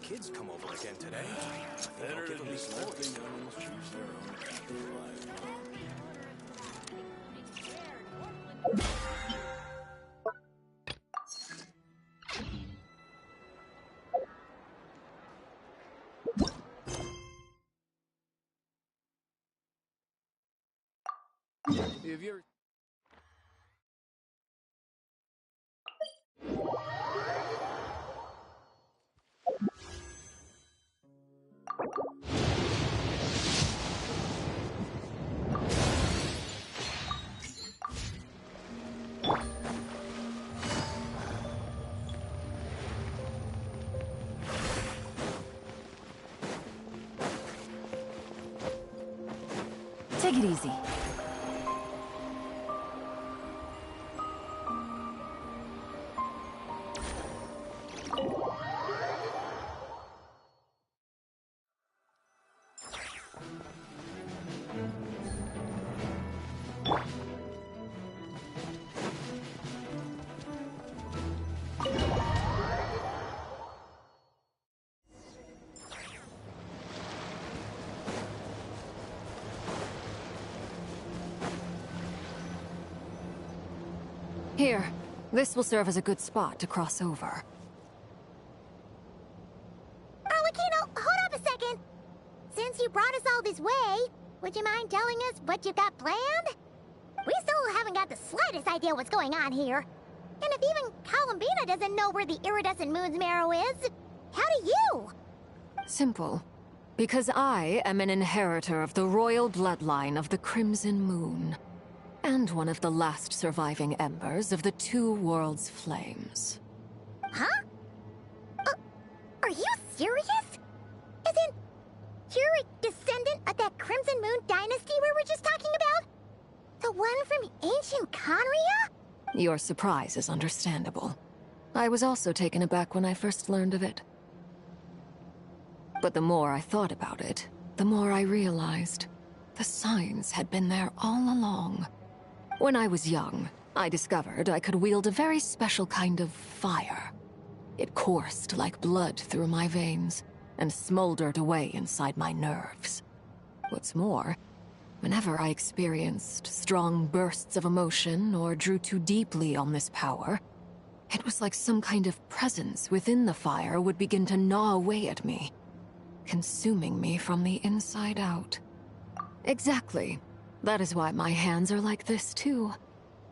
Kids come over again today. Better give them these toys. Choose their own path to fly. If you're Take it easy. Here, this will serve as a good spot to cross over. Arlecchino, hold up a second! Since you brought us all this way, would you mind telling us what you've got planned? We still haven't got the slightest idea what's going on here. And if even Columbina doesn't know where the iridescent moon's marrow is, how do you? Simple. Because I am an inheritor of the royal bloodline of the Crimson Moon. And one of the last surviving embers of the Two Worlds' flames. Huh? Are you serious? Isn't you're a descendant of that Crimson Moon dynasty we were just talking about? The one from ancient Conria? Your surprise is understandable. I was also taken aback when I first learned of it. But the more I thought about it, the more I realized the signs had been there all along. When I was young, I discovered I could wield a very special kind of fire. It coursed like blood through my veins and smoldered away inside my nerves. What's more, whenever I experienced strong bursts of emotion or drew too deeply on this power, it was like some kind of presence within the fire would begin to gnaw away at me, consuming me from the inside out. Exactly. That is why my hands are like this, too.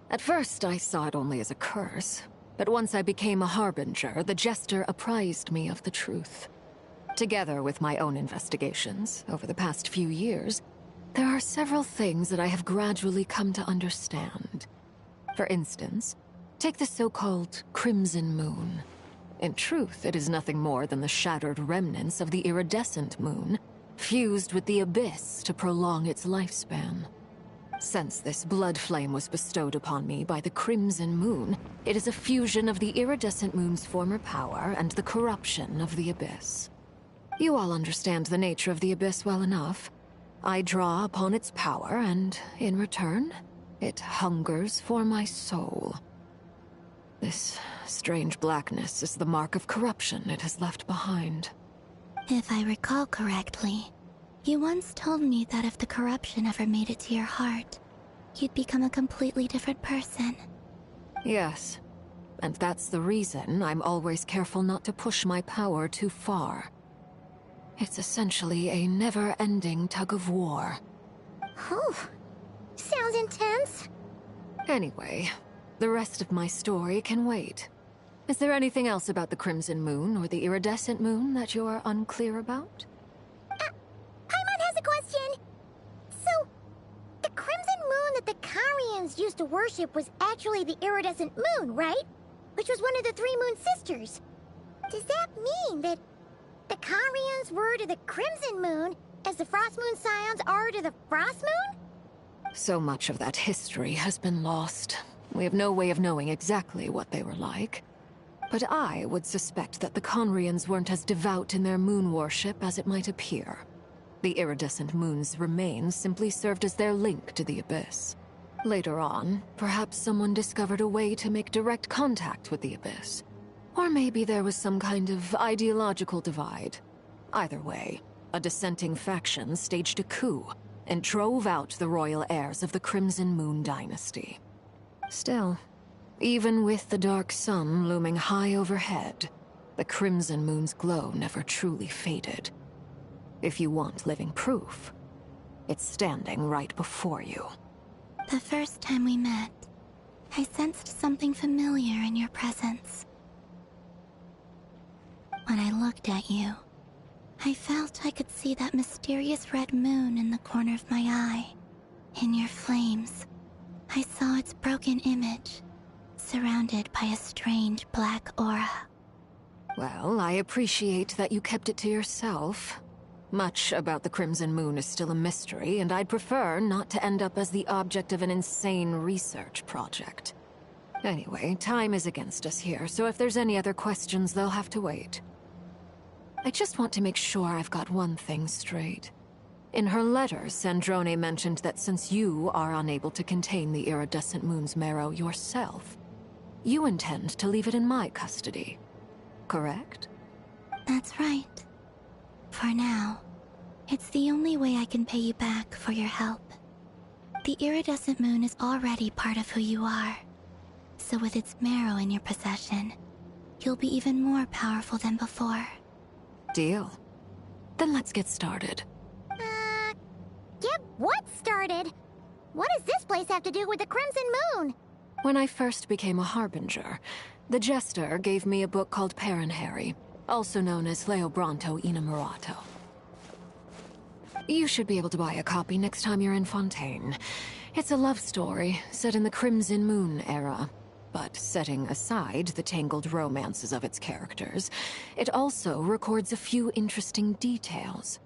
At first, I saw it only as a curse, but once I became a harbinger, the Jester apprised me of the truth. Together with my own investigations, over the past few years, there are several things that I have gradually come to understand. For instance, take the so-called Crimson Moon. In truth, it is nothing more than the shattered remnants of the iridescent moon, fused with the abyss to prolong its lifespan. Since this blood flame was bestowed upon me by the Crimson Moon, it is a fusion of the iridescent moon's former power and the corruption of the abyss. You all understand the nature of the abyss well enough. I draw upon its power, and in return, it hungers for my soul. This strange blackness is the mark of corruption it has left behind. If I recall correctly, you once told me that if the corruption ever made it to your heart, you'd become a completely different person. Yes, and that's the reason I'm always careful not to push my power too far. It's essentially a never-ending tug-of-war. Whew. Sounds intense. Anyway, the rest of my story can wait. Is there anything else about the Crimson Moon or the Iridescent Moon that you're unclear about? Paimon has a question. So, the Crimson Moon that the Carians used to worship was actually the Iridescent Moon, right? Which was one of the three Moon Sisters. Does that mean that the Carians were to the Crimson Moon as the Frost Moon Scions are to the Frost Moon? So much of that history has been lost. We have no way of knowing exactly what they were like. But I would suspect that the Conrians weren't as devout in their moon worship as it might appear. The iridescent moon's remains simply served as their link to the Abyss. Later on, perhaps someone discovered a way to make direct contact with the Abyss. Or maybe there was some kind of ideological divide. Either way, a dissenting faction staged a coup and drove out the royal heirs of the Crimson Moon dynasty. Still, even with the dark sun looming high overhead, the Crimson Moon's glow never truly faded. If you want living proof, it's standing right before you. The first time we met, I sensed something familiar in your presence. When I looked at you, I felt I could see that mysterious red moon in the corner of my eye. In your flames, I saw its broken image, surrounded by a strange black aura. Well, I appreciate that you kept it to yourself. Much about the Crimson Moon is still a mystery, and I'd prefer not to end up as the object of an insane research project. Anyway, time is against us here, so if there's any other questions, they'll have to wait. I just want to make sure I've got one thing straight. In her letter, Sandrone mentioned that since you are unable to contain the iridescent moon's marrow yourself, you intend to leave it in my custody. Correct? That's right. For now, it's the only way I can pay you back for your help. The iridescent moon is already part of who you are. So with its marrow in your possession, you'll be even more powerful than before. Deal. Then let's get started. Get what started? What does this place have to do with the Crimson Moon? When I first became a Harbinger, the Jester gave me a book called Paranhari, also known as Leobranto Innamorato. You should be able to buy a copy next time you're in Fontaine. It's a love story set in the Crimson Moon era. But setting aside the tangled romances of its characters, it also records a few interesting details.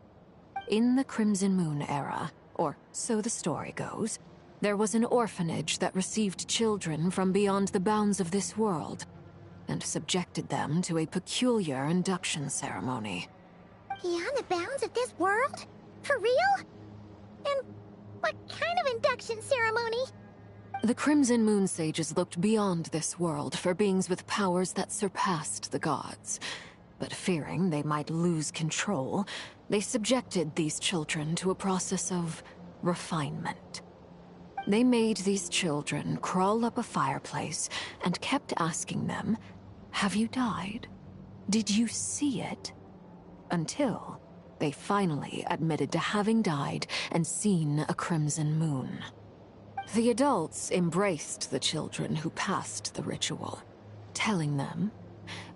In the Crimson Moon era, or so the story goes, there was an orphanage that received children from beyond the bounds of this world, and subjected them to a peculiar induction ceremony. Beyond the bounds of this world? For real? And what kind of induction ceremony? The Crimson Moon sages looked beyond this world for beings with powers that surpassed the gods. But fearing they might lose control, they subjected these children to a process of refinement. They made these children crawl up a fireplace and kept asking them, "Have you died? Did you see it?" Until they finally admitted to having died and seen a crimson moon. The adults embraced the children who passed the ritual, telling them,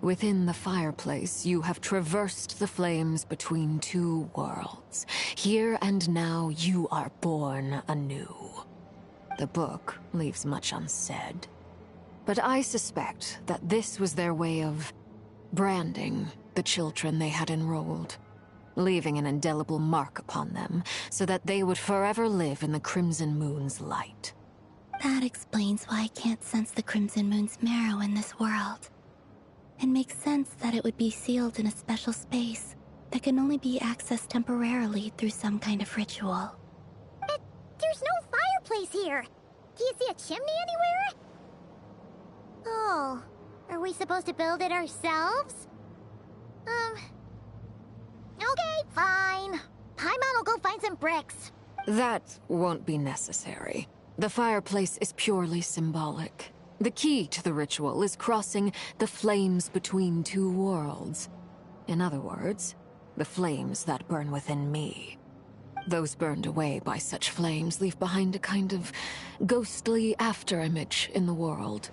"Within the fireplace, you have traversed the flames between two worlds. Here and now, you are born anew." The book leaves much unsaid, but I suspect that this was their way of branding the children they had enrolled, leaving an indelible mark upon them so that they would forever live in the Crimson Moon's light. That explains why I can't sense the Crimson Moon's marrow in this world. It makes sense that it would be sealed in a special space that can only be accessed temporarily through some kind of ritual. But there's no fireplace here. Do you see a chimney anywhere? Oh, are we supposed to build it ourselves? Okay, fine. Paimon will go find some bricks. That won't be necessary. The fireplace is purely symbolic. The key to the ritual is crossing the flames between two worlds. In other words, the flames that burn within me. Those burned away by such flames leave behind a kind of ghostly afterimage in the world.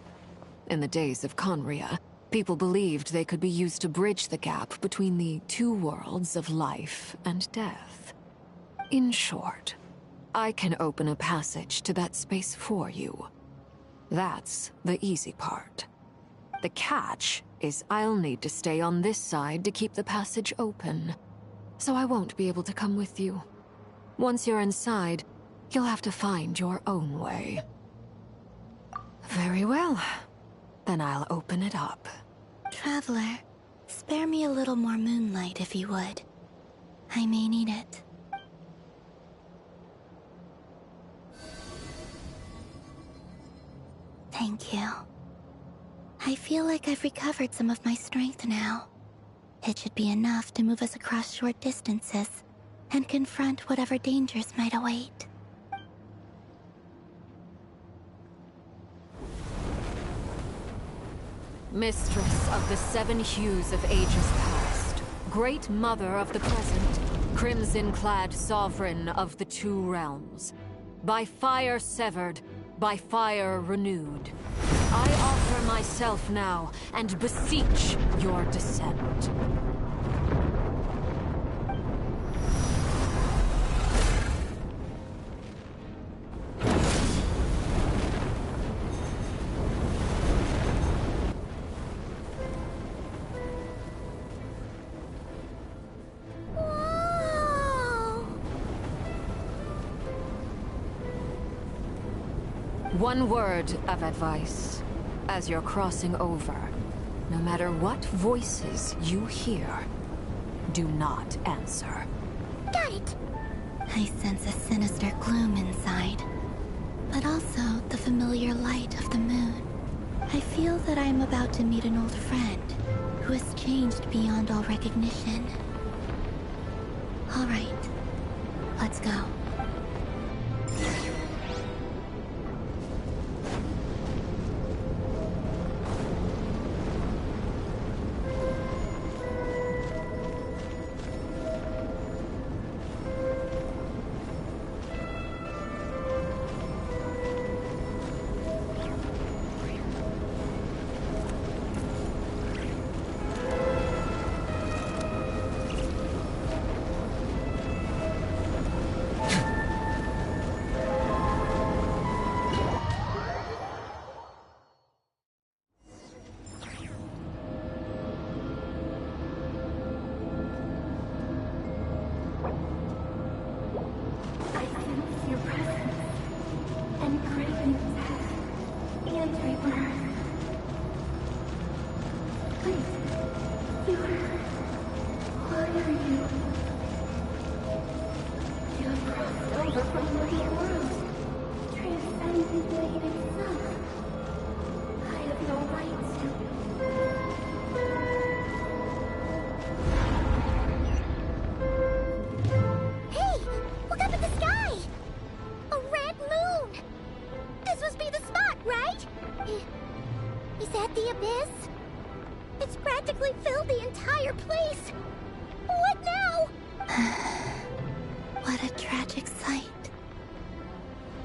In the days of Conria, people believed they could be used to bridge the gap between the two worlds of life and death. In short, I can open a passage to that space for you. That's the easy part. The catch is I'll need to stay on this side to keep the passage open, so I won't be able to come with you. Once you're inside, you'll have to find your own way. Very well. Then I'll open it up. Traveler, spare me a little more moonlight if you would. I may need it. Thank you. I feel like I've recovered some of my strength now. It should be enough to move us across short distances and confront whatever dangers might await. Mistress of the seven hues of ages past, great mother of the present, crimson-clad sovereign of the two realms, by fire severed, by fire renewed, I offer myself now and beseech your descent. One word of advice. As you're crossing over, no matter what voices you hear, do not answer. Got it. I sense a sinister gloom inside, but also the familiar light of the moon. I feel that I am about to meet an old friend who has changed beyond all recognition. All right, let's go.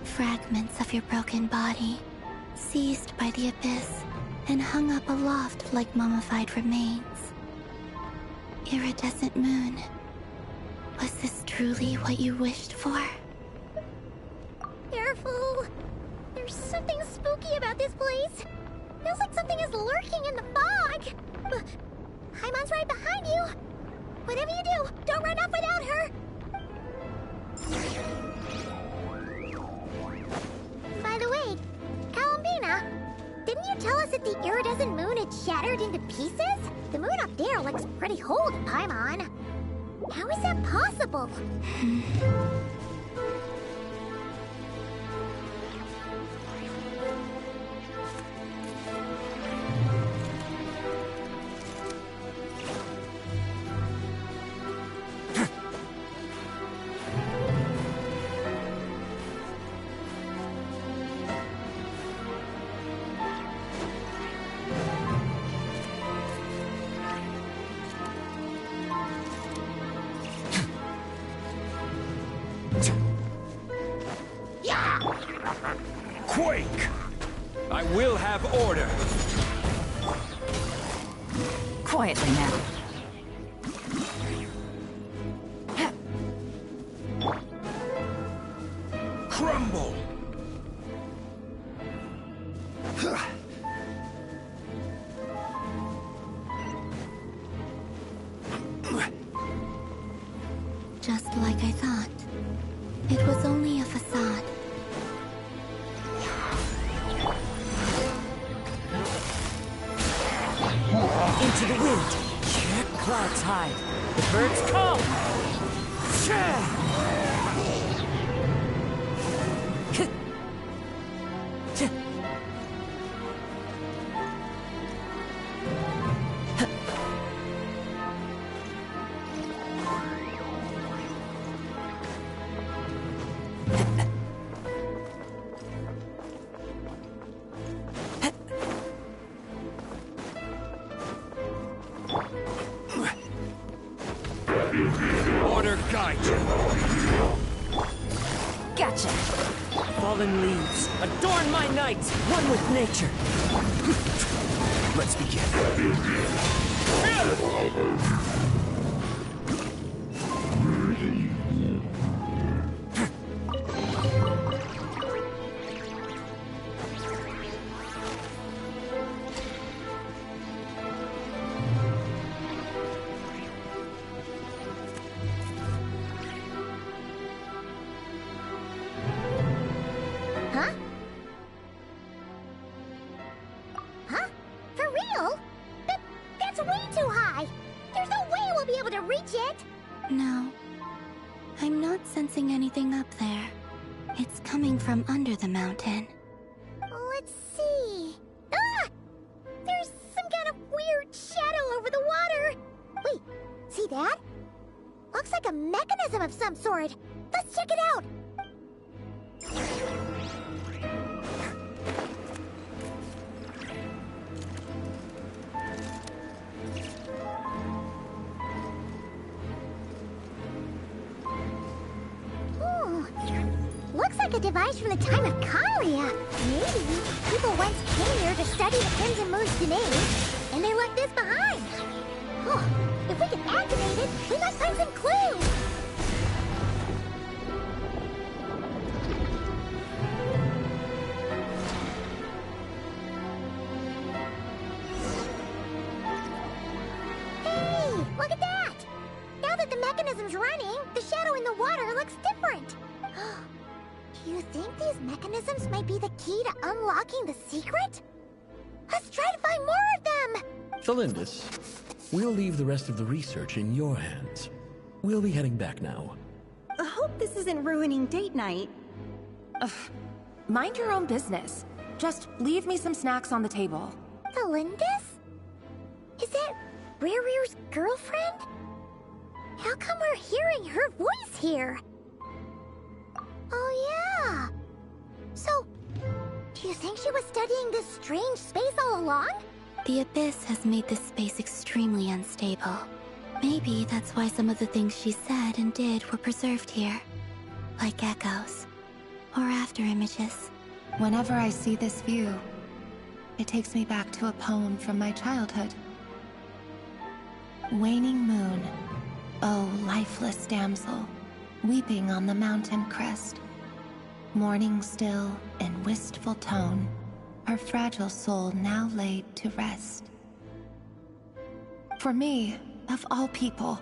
Fragments of your broken body, seized by the abyss and hung up aloft like mummified remains. Iridescent moon, was this truly what you wished for? Careful! There's something spooky about this place. Feels like something is lurking in the fog. Paimon's right behind you. Whatever you do, don't run off without her. By the way, Columbina, didn't you tell us that the iridescent moon had shattered into pieces? The moon up there looks pretty whole to Paimon. How is that possible? Quake! I will have order! Quietly now. Crumble! Just like I thought. It was only a facade. Into the wind. Clouds hide. The birds come. Order guide you! Gotcha. Fallen leaves. Adorn my night. One with nature. Let's begin. Huh? from under the mountain. Let's see. Ah! There's some kind of weird shadow over the water. Wait, see that? Looks like a mechanism of some sort. Let's check it out. Looks like a device from the time of Kalia. Maybe people once came here to study the Crimson Moon's domain, and they left this behind. Oh, if we can activate it, we might find some clues. Hey, look at that! Now that the mechanism's running, the shadow in the water looks different. Do you think these mechanisms might be the key to unlocking the secret? Let's try to find more of them! Felindis, we'll leave the rest of the research in your hands. We'll be heading back now. I hope this isn't ruining date night. Ugh. Mind your own business. Just leave me some snacks on the table. Felindis? Is that Rear's girlfriend? How come we're hearing her voice here? Oh yeah! So, do you think she was studying this strange space all along? The Abyss has made this space extremely unstable. Maybe that's why some of the things she said and did were preserved here. Like echoes. Or after images. Whenever I see this view, it takes me back to a poem from my childhood. Waning moon, oh lifeless damsel, weeping on the mountain crest. Mourning still in wistful tone, her fragile soul now laid to rest. For me, of all people,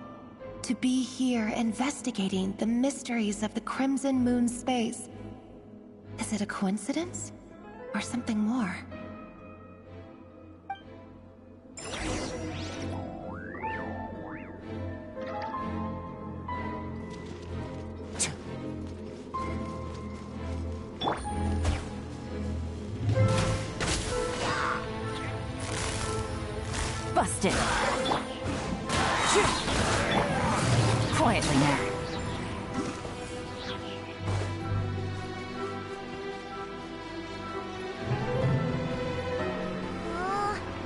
to be here investigating the mysteries of the Crimson Moon space, is it a coincidence or something more? Busted. Quietly now.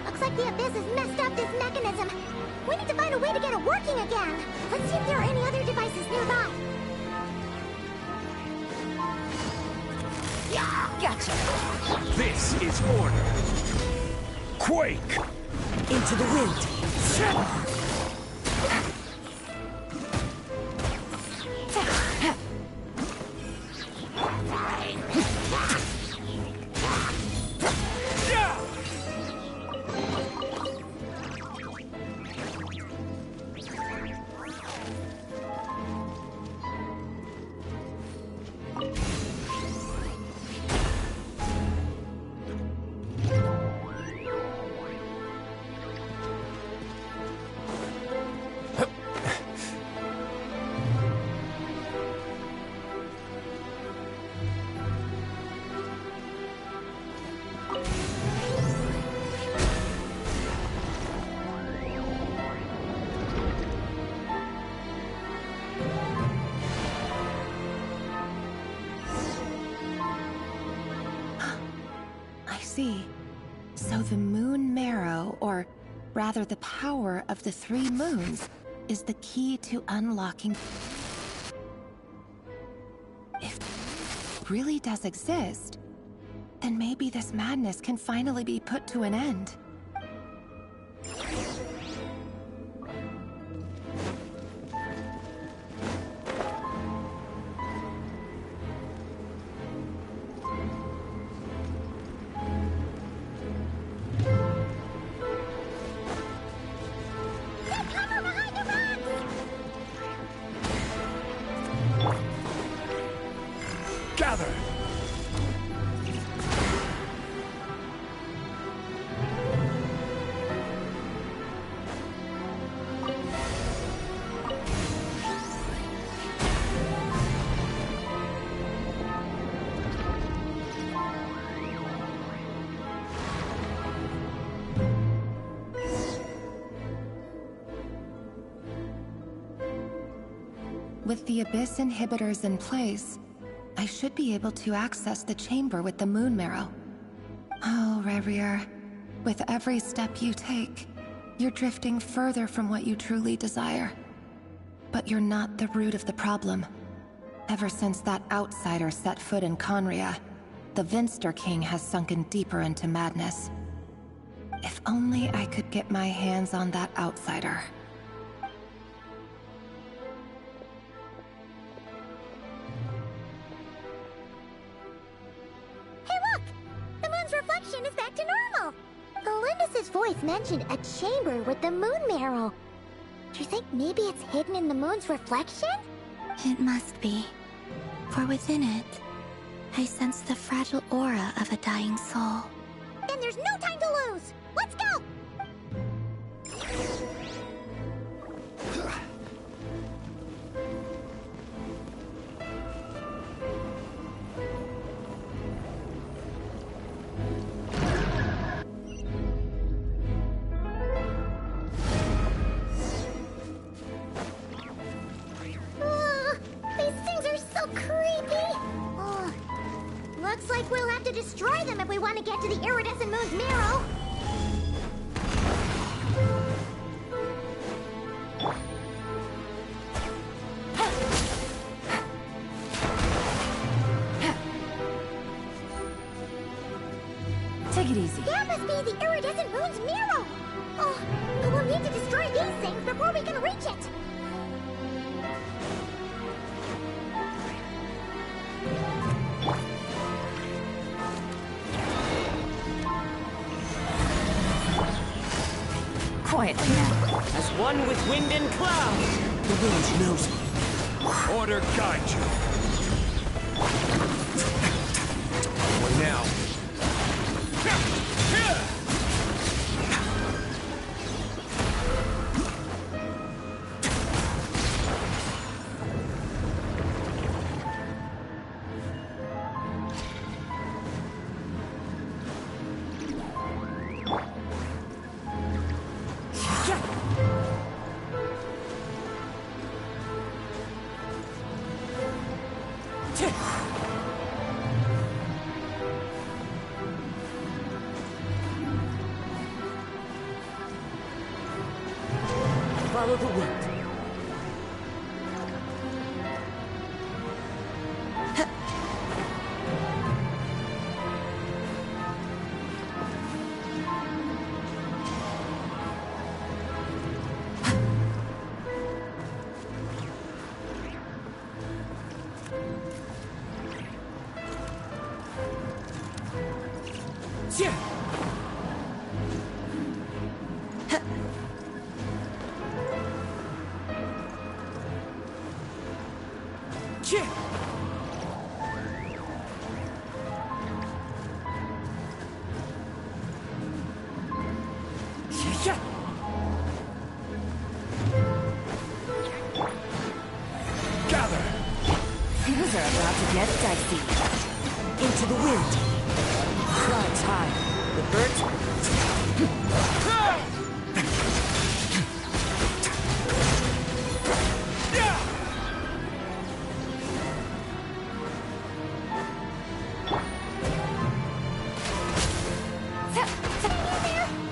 Looks like the Abyss has messed up this mechanism. We need to find a way to get it working again. Let's see if there are any other devices nearby. Gotcha. This is order. Quake! Into the wind. So the moon marrow, or rather the power of the 3 moons, is the key to unlocking... If it really does exist, then maybe this madness can finally be put to an end. With the Abyss inhibitors in place, I should be able to access the chamber with the moon marrow. Oh, Revier, with every step you take, you're drifting further from what you truly desire. But you're not the root of the problem. Ever since that outsider set foot in Conria, the Vinster King has sunken deeper into madness. If only I could get my hands on that outsider. Hey look! The moon's reflection is back to normal! Elendis' voice mentioned a chamber with the moon marrow. Do you think maybe it's hidden in the moon's reflection? It must be. For within it, I sense the fragile aura of a dying soul. Then there's no time to lose! Let's go! These things are so creepy! Looks like we'll have to destroy them if we want to get to the iridescent moon's marrow. Take it easy. That must be the iridescent moon's marrow! Oh, but we'll need to destroy these things before we can reach it! Quietly now. As one with wind and cloud. The village knows me. Order guide you. What now? Follow the wind. Yeah. Gather! Things are about to get dicey. Into the wind. Clouds high. The birds.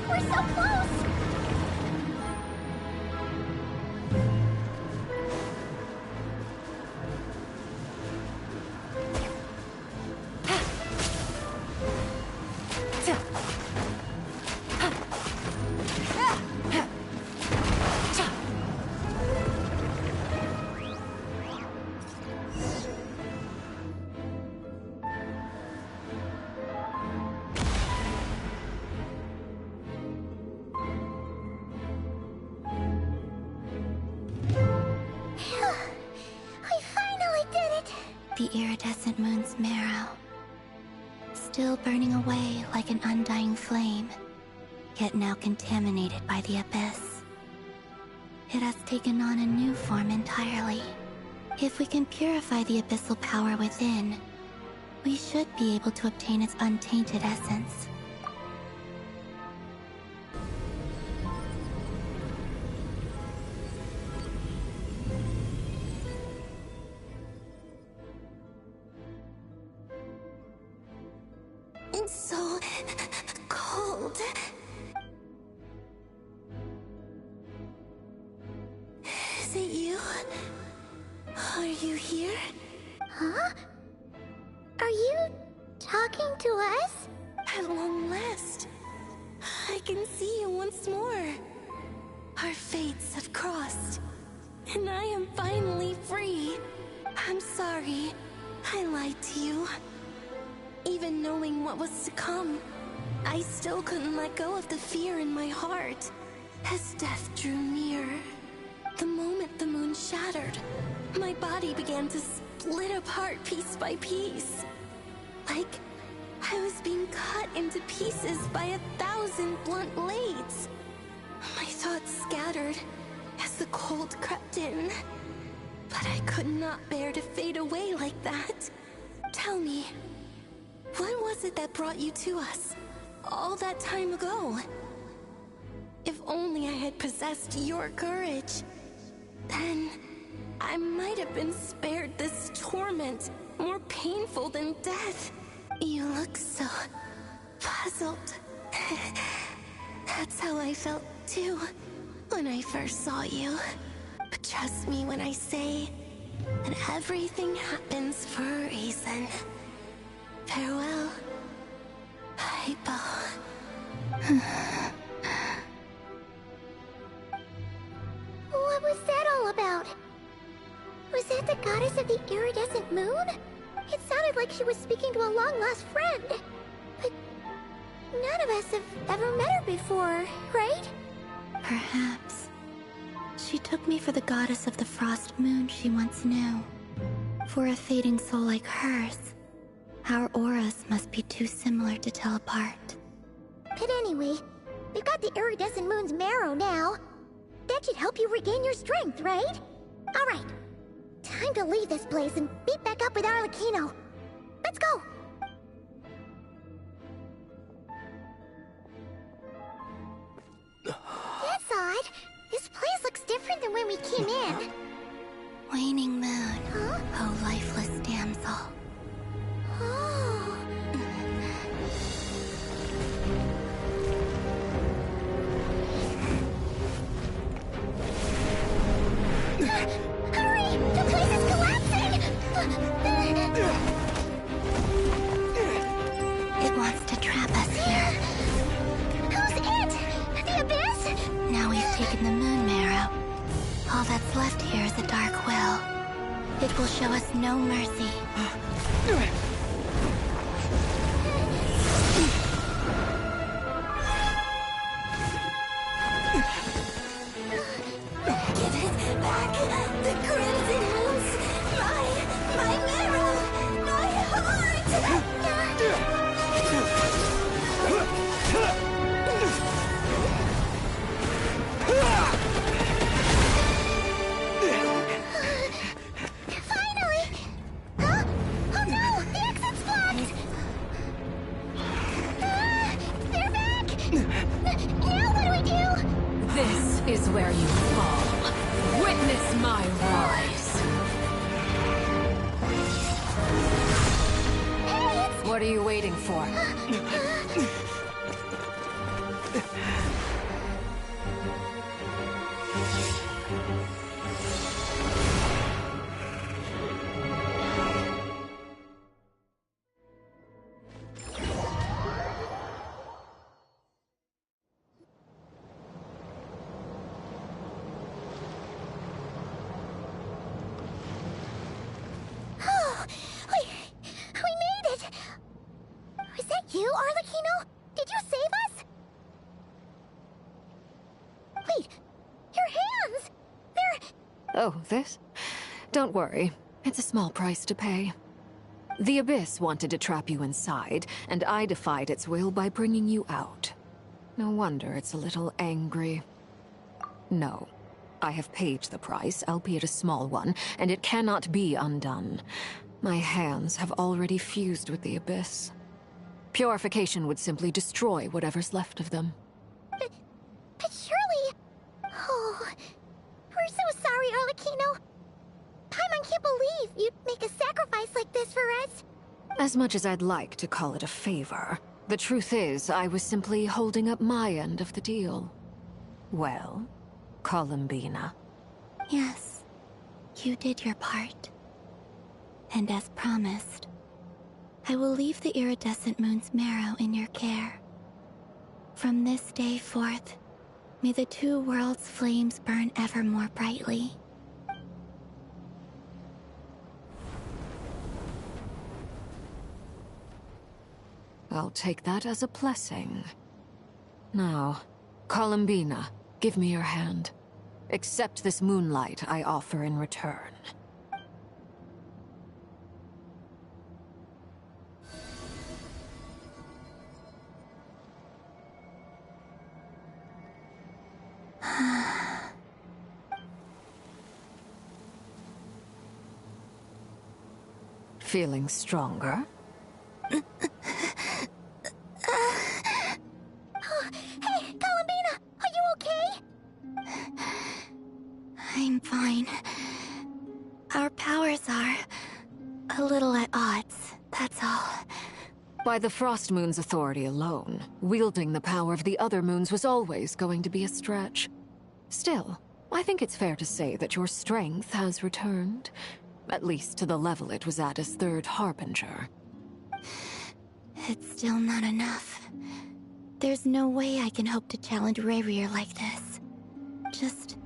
We're so close! The iridescent moon's marrow, still burning away like an undying flame, yet now contaminated by the abyss. It has taken on a new form entirely. If we can purify the abyssal power within, we should be able to obtain its untainted essence. so cold. Is it you? Are you here? Huh? Are you talking to us? At long last, I can see you once more. Our fates have crossed, and I am finally free. I'm sorry, I lied to you. Even knowing what was to come, I still couldn't let go of the fear in my heart. As death drew near, the moment the moon shattered, my body began to split apart piece by piece. Like I was being cut into pieces by 1,000 blunt blades. My thoughts scattered as the cold crept in. But I could not bear to fade away like that. Tell me, what was it that brought you to us all that time ago? If only I had possessed your courage, then I might have been spared this torment more painful than death. You look so puzzled. That's how I felt too when I first saw you. But trust me when I say that everything happens for a reason. Farewell, Hypo. What was that all about? Was that the goddess of the iridescent moon? It sounded like she was speaking to a long-lost friend. But none of us have ever met her before, right? Perhaps. She took me for the goddess of the frost moon she once knew. For a fading soul like hers, our auras must be too similar to tell apart. But anyway, we've got the iridescent moon's marrow now. That should help you regain your strength, right? Alright, time to leave this place and meet back up with Arlecchino. Let's go! That's odd. This place looks different than when we came in. Waning moon, Huh? oh lifeless damsel. Oh. Hurry! The place is collapsing! It wants to trap us here. Who's it? The Abyss? Now we've taken the moon marrow. All that's left here is a dark will. It will show us no mercy. Give it back! The crimson moons! My marrow! My heart! Finally! Huh? Oh no! The exit's blocked! They're back! Now what do we do? This is where you fall. Witness my rise. Hey, it's... What are you waiting for? Oh, we made it! Was that you, Arlecchino? Did you save us? Wait, your hands! They're... Oh, this? Don't worry. It's a small price to pay. The Abyss wanted to trap you inside, and I defied its will by bringing you out. No wonder it's a little angry. No. I have paid the price, albeit a small one, and it cannot be undone. My hands have already fused with the Abyss. Purification would simply destroy whatever's left of them. But surely... Oh, we're so sorry, Arlecchino. Paimon can't believe you'd make a sacrifice like this for us. As much as I'd like to call it a favor, The truth is, I was simply holding up my end of the deal. Well, Columbina. Yes, you did your part. And as promised, I will leave the iridescent moon's marrow in your care. From this day forth, may the two worlds' flames burn ever more brightly. I'll take that as a blessing. Now, Columbina, give me your hand. Accept this moonlight I offer in return. Feeling stronger? Hey, Columbina, are you okay? I'm fine. Our powers are a little at odds, that's all. By the Frost Moon's authority alone, wielding the power of the other moons was always going to be a stretch. Still, I think it's fair to say that your strength has returned, at least to the level it was at as Third Harbinger. It's still not enough. There's no way I can hope to challenge Rayrier like this. Just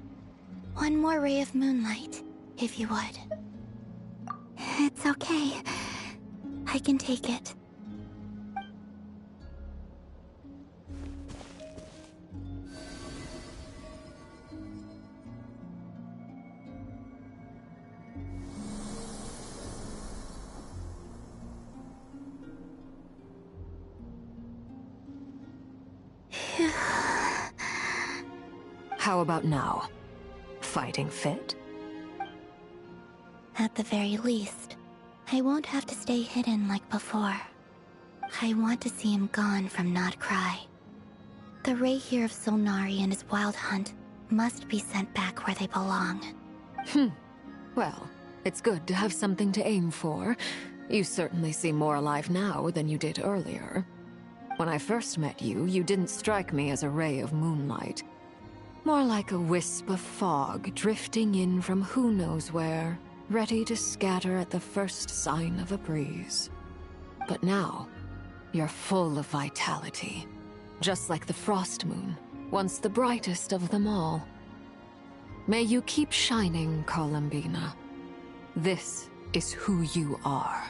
one more ray of moonlight, if you would. It's okay. I can take it. How about now? Fighting fit? At the very least, I won't have to stay hidden like before. I want to see him gone from Nod Krai. The Ray here of Solnari and his wild hunt must be sent back where they belong. Well, it's good to have something to aim for. You certainly seem more alive now than you did earlier. When I first met you, you didn't strike me as a ray of moonlight. More like a wisp of fog drifting in from who knows where, ready to scatter at the first sign of a breeze. But now, you're full of vitality, just like the Frost Moon, once the brightest of them all. May you keep shining, Columbina. This is who you are.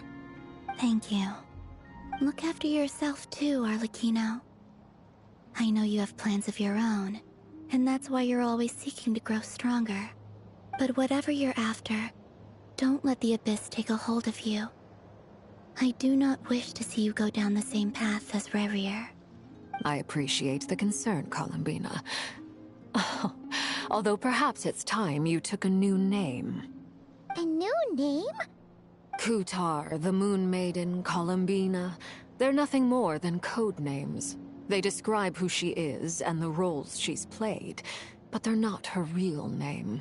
Thank you. Look after yourself too, Arlecchino. I know you have plans of your own, and that's why you're always seeking to grow stronger. But whatever you're after, don't let the Abyss take a hold of you. I do not wish to see you go down the same path as Rayrier. I appreciate the concern, Columbina. Although perhaps it's time you took a new name. A new name? Kutar, the Moon Maiden, Columbina. They're nothing more than code names. They describe who she is and the roles she's played, but they're not her real name.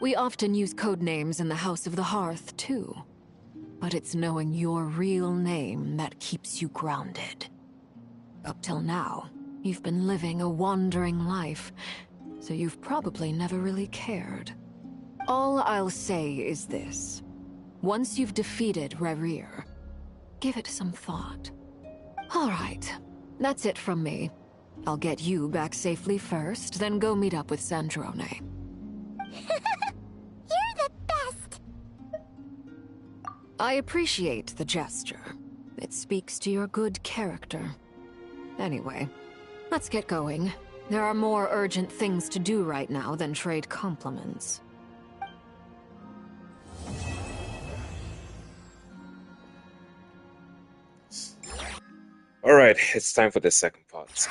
We often use code names in the House of the Hearth, too. But it's knowing your real name that keeps you grounded. Up till now, you've been living a wandering life, so you've probably never really cared. All I'll say is this. Once you've defeated Rayrier, give it some thought. All right, that's it from me. I'll get you back safely first, then go meet up with Sandrone. You're the best! I appreciate the gesture. It speaks to your good character. Anyway, let's get going. There are more urgent things to do right now than trade compliments. Alright, it's time for the second part.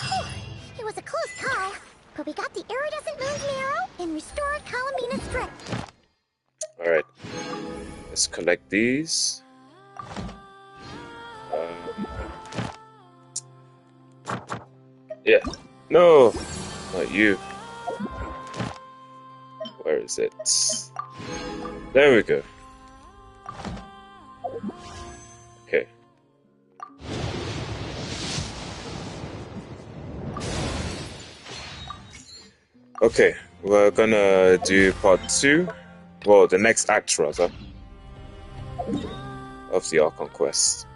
It was a close call, but we got the iridescent moon's marrow and restored Columbina's strength. Alright, let's collect these. Yeah, no, not you. Where is it? There we go. Okay. Okay, we're gonna do part 2. Well, the next act, rather, of the Archon quest.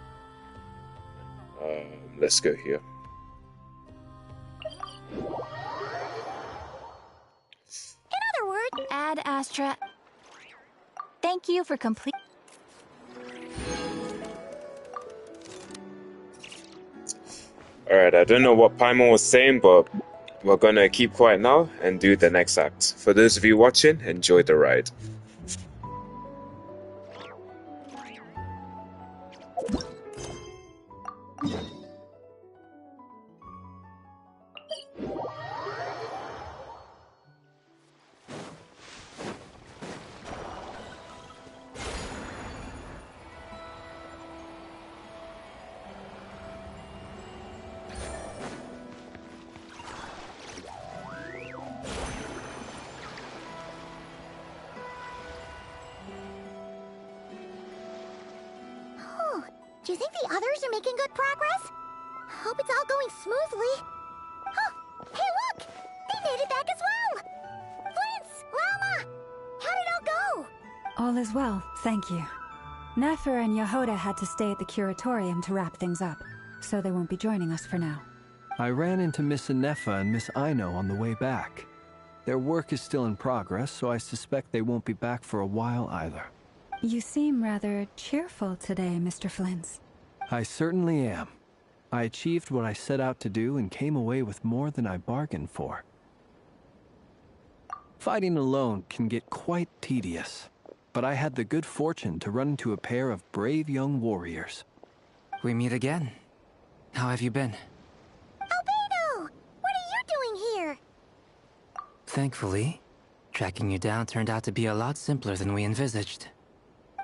Let's go here. In other words, Ad Astra. Thank you for complete. Alright, I don't know what Paimon was saying, but we're gonna keep quiet now and do the next act. For those of you watching, enjoy the ride. do you think the others are making good progress? Hope it's all going smoothly. Oh, hey look! They made it back as well! Flintz! Lama! How did it all go? All is well, thank you. Nefer and Yehuda had to stay at the curatorium to wrap things up, so they won't be joining us for now. I ran into Miss Nefer and Miss Aino on the way back. Their work is still in progress, so I suspect they won't be back for a while either. You seem rather cheerful today, Mr. Flintz. I certainly am. I achieved what I set out to do and came away with more than I bargained for. Fighting alone can get quite tedious, but I had the good fortune to run into a pair of brave young warriors. We meet again. How have you been? Albedo! What are you doing here? Thankfully, tracking you down turned out to be a lot simpler than we envisaged.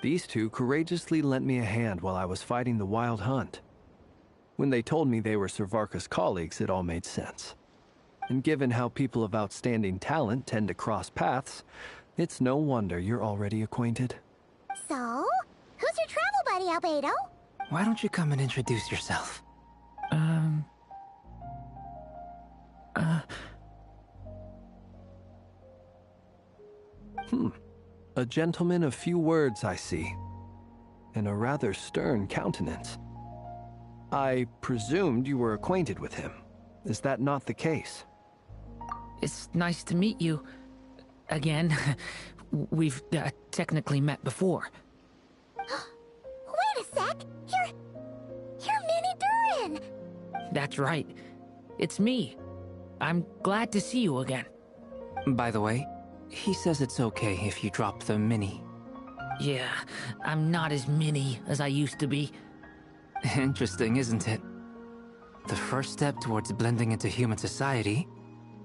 These two courageously lent me a hand while I was fighting the Wild Hunt. When they told me they were Servarka's colleagues, it all made sense. And given how people of outstanding talent tend to cross paths, it's no wonder you're already acquainted. So, who's your travel buddy, Albedo? Why don't you come and introduce yourself? A gentleman of few words, I see. And a rather stern countenance. I presumed you were acquainted with him. Is that not the case? It's nice to meet you. Again. We've technically met before. Wait a sec! You're Minnie Durin! That's right. It's me. I'm glad to see you again. By the way, he says it's okay if you drop the mini. Yeah, I'm not as mini as I used to be. Interesting, isn't it? The first step towards blending into human society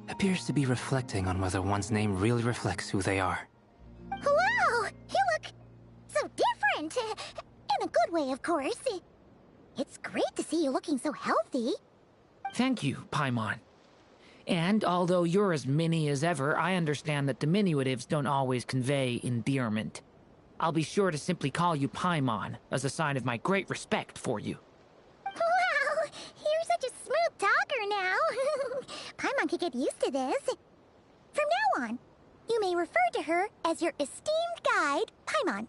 appears to be reflecting on whether one's name really reflects who they are. Wow! You look so different! In a good way, of course. It's great to see you looking so healthy. Thank you, Paimon. And although you're as mini as ever, I understand that diminutives don't always convey endearment. I'll be sure to simply call you Paimon, as a sign of my great respect for you. Wow! You're such a smooth talker now. Paimon could get used to this. From now on, you may refer to her as your esteemed guide, Paimon.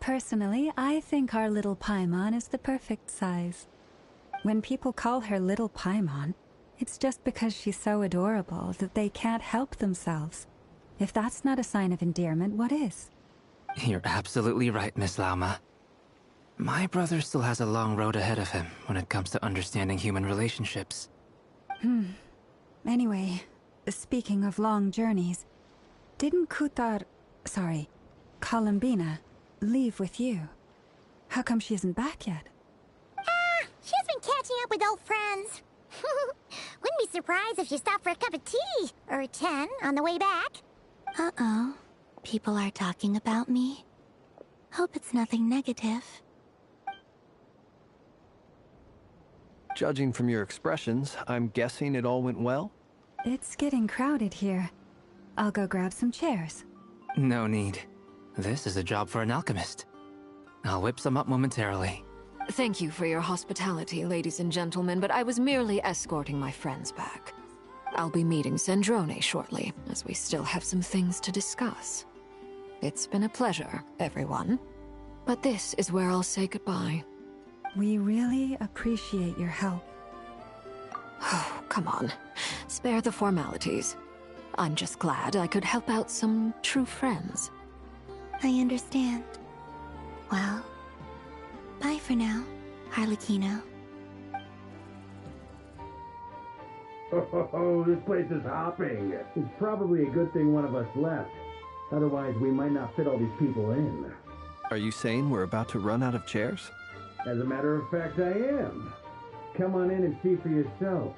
Personally, I think our little Paimon is the perfect size. When people call her Little Paimon, it's just because she's so adorable that they can't help themselves. If that's not a sign of endearment, what is? You're absolutely right, Miss Lama. My brother still has a long road ahead of him when it comes to understanding human relationships. Anyway, speaking of long journeys, didn't Columbina, leave with you? How come she isn't back yet? She's been catching up with old friends. Wouldn't be surprised if she stopped for a cup of tea, or 10, on the way back. Uh-oh. People are talking about me. Hope it's nothing negative. Judging from your expressions, I'm guessing it all went well? It's getting crowded here. I'll go grab some chairs. No need. This is a job for an alchemist. I'll whip some up momentarily. Thank you for your hospitality, ladies and gentlemen, but I was merely escorting my friends back. I'll be meeting Sandrone shortly, as we still have some things to discuss. It's been a pleasure, everyone. But this is where I'll say goodbye. We really appreciate your help. Oh, come on. Spare the formalities. I'm just glad I could help out some true friends. I understand. Well, bye for now, Harlequino. Oh, this place is hopping. It's probably a good thing one of us left. Otherwise, we might not fit all these people in. Are you saying we're about to run out of chairs? As a matter of fact, I am. Come on in and see for yourself.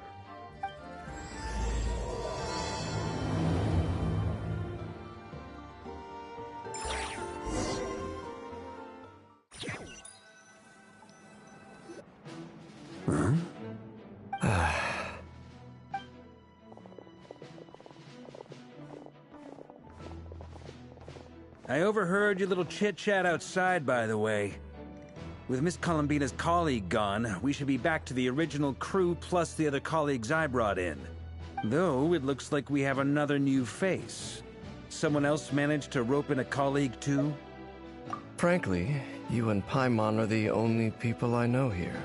I overheard your little chit-chat outside, by the way. With Miss Columbina's colleague gone, we should be back to the original crew plus the other colleagues I brought in. Though, it looks like we have another new face. Someone else managed to rope in a colleague, too? Frankly, you and Paimon are the only people I know here.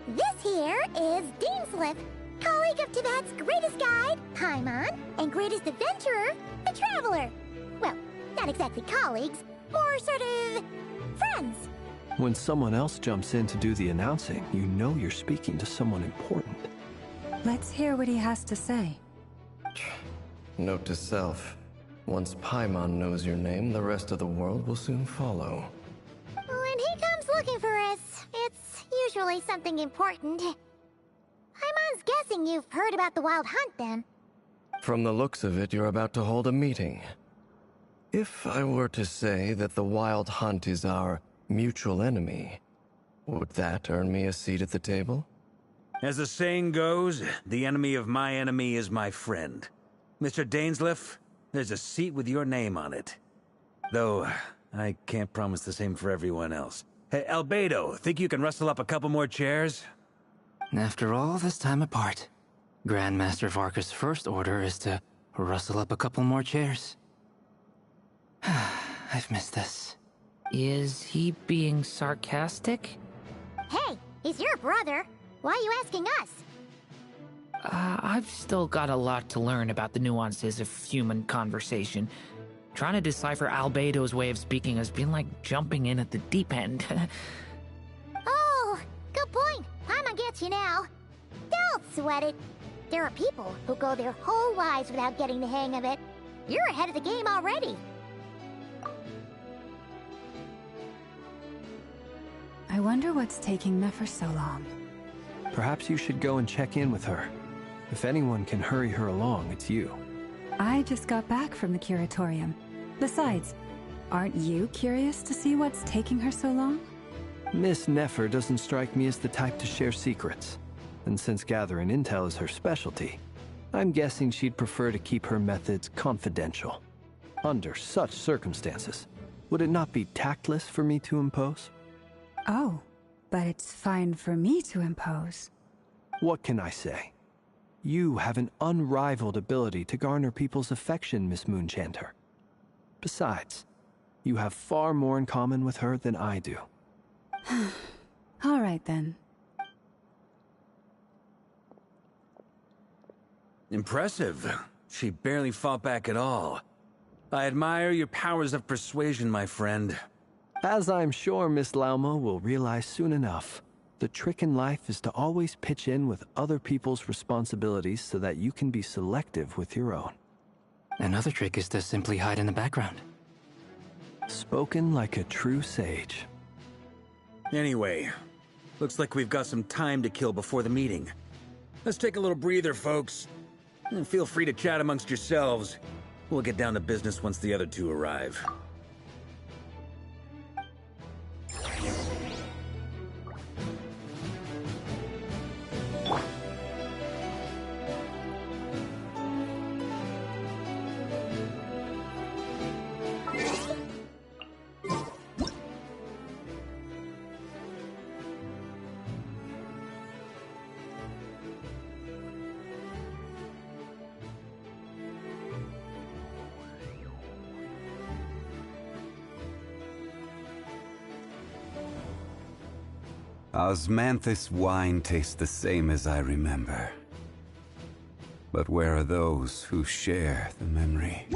This here is Deansliff, colleague of Tibet's greatest guide, Paimon, and greatest adventurer, the Traveler. Well, not exactly colleagues, more sort of friends. When someone else jumps in to do the announcing, you know you're speaking to someone important. Let's hear what he has to say. Note to self. Once Paimon knows your name, the rest of the world will soon follow. When he comes looking for us, it's usually something important. Paimon's guessing you've heard about the Wild Hunt, then. From the looks of it, you're about to hold a meeting. If I were to say that the Wild Hunt is our mutual enemy, would that earn me a seat at the table? As the saying goes, the enemy of my enemy is my friend. Mr. Dainsliff, there's a seat with your name on it. Though, I can't promise the same for everyone else. Hey, Albedo, think you can rustle up a couple more chairs? After all this time apart, Grandmaster Varka's first order is to rustle up a couple more chairs. I've missed this. Is he being sarcastic? Hey, he's your brother. Why are you asking us? I've still got a lot to learn about the nuances of human conversation. Trying to decipher Albedo's way of speaking has been like jumping in at the deep end. Oh, good point. Paimon gets you now. Don't sweat it. There are people who go their whole lives without getting the hang of it. You're ahead of the game already. I wonder what's taking Nefer so long. Perhaps you should go and check in with her. If anyone can hurry her along, it's you. I just got back from the curatorium. Besides, aren't you curious to see what's taking her so long? Miss Nefer doesn't strike me as the type to share secrets. And since gathering intel is her specialty, I'm guessing she'd prefer to keep her methods confidential. Under such circumstances, would it not be tactless for me to impose? Oh, but it's fine for me to impose. What can I say? You have an unrivaled ability to garner people's affection, Miss Moonchanter. Besides, you have far more in common with her than I do. All right, then. Impressive. She barely fought back at all. I admire your powers of persuasion, my friend. As I'm sure Miss Lauma will realize soon enough, the trick in life is to always pitch in with other people's responsibilities so that you can be selective with your own. Another trick is to simply hide in the background. Spoken like a true sage. Anyway, looks like we've got some time to kill before the meeting. Let's take a little breather, folks. And feel free to chat amongst yourselves. We'll get down to business once the other two arrive. Osmanthus wine tastes the same as I remember. But where are those who share the memory?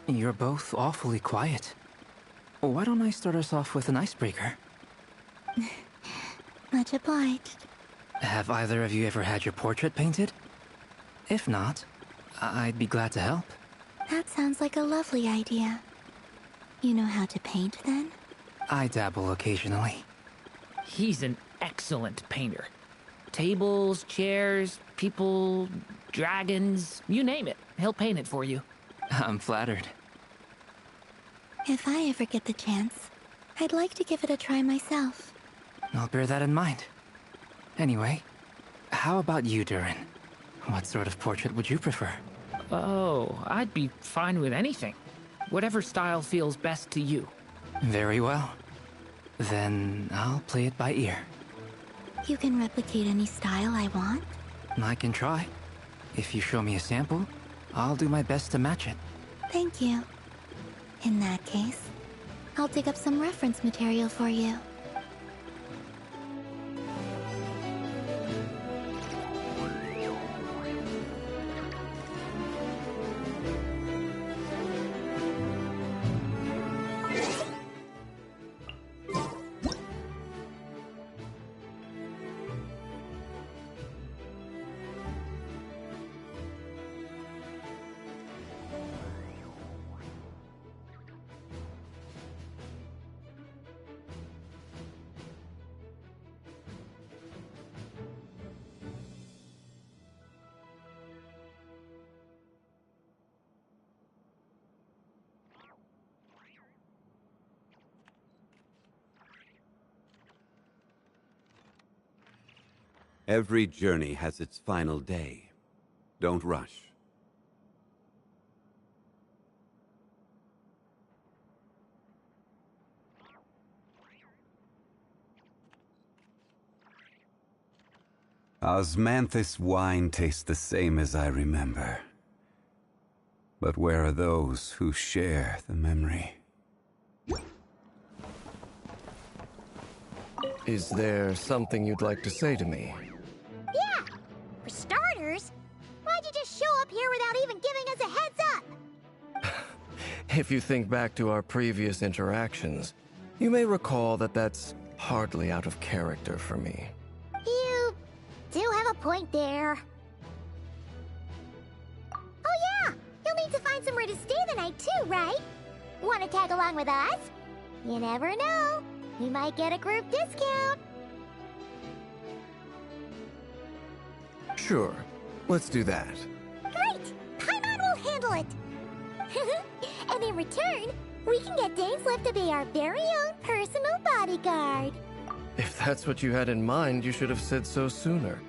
You're both awfully quiet. Why don't I start us off with an icebreaker? Much obliged. Have either of you ever had your portrait painted? If not, I'd be glad to help. That sounds like a lovely idea. You know how to paint, then? I dabble occasionally. He's an excellent painter. Tables, chairs, people, dragons, you name it. He'll paint it for you. I'm flattered. If I ever get the chance, I'd like to give it a try myself. I'll bear that in mind. Anyway, how about you, Durin? What sort of portrait would you prefer? Oh, I'd be fine with anything. Whatever style feels best to you. Very well. Then I'll play it by ear. You can replicate any style I want? I can try. If you show me a sample, I'll do my best to match it. Thank you. In that case, I'll dig up some reference material for you. Every journey has its final day. Don't rush. Osmanthus wine tastes the same as I remember. But where are those who share the memory? Is there something you'd like to say to me? Yeah! For starters, why'd you just show up here without even giving us a heads up? If you think back to our previous interactions, you may recall that that's hardly out of character for me. You do have a point there. Oh yeah! You'll need to find somewhere to stay the night too, right? Want to tag along with us? You never know. We might get a group discount. Sure. Let's do that. Great! Paimon will handle it! And in return, we can get Dainslift to be our very own personal bodyguard. If that's what you had in mind, you should have said so sooner.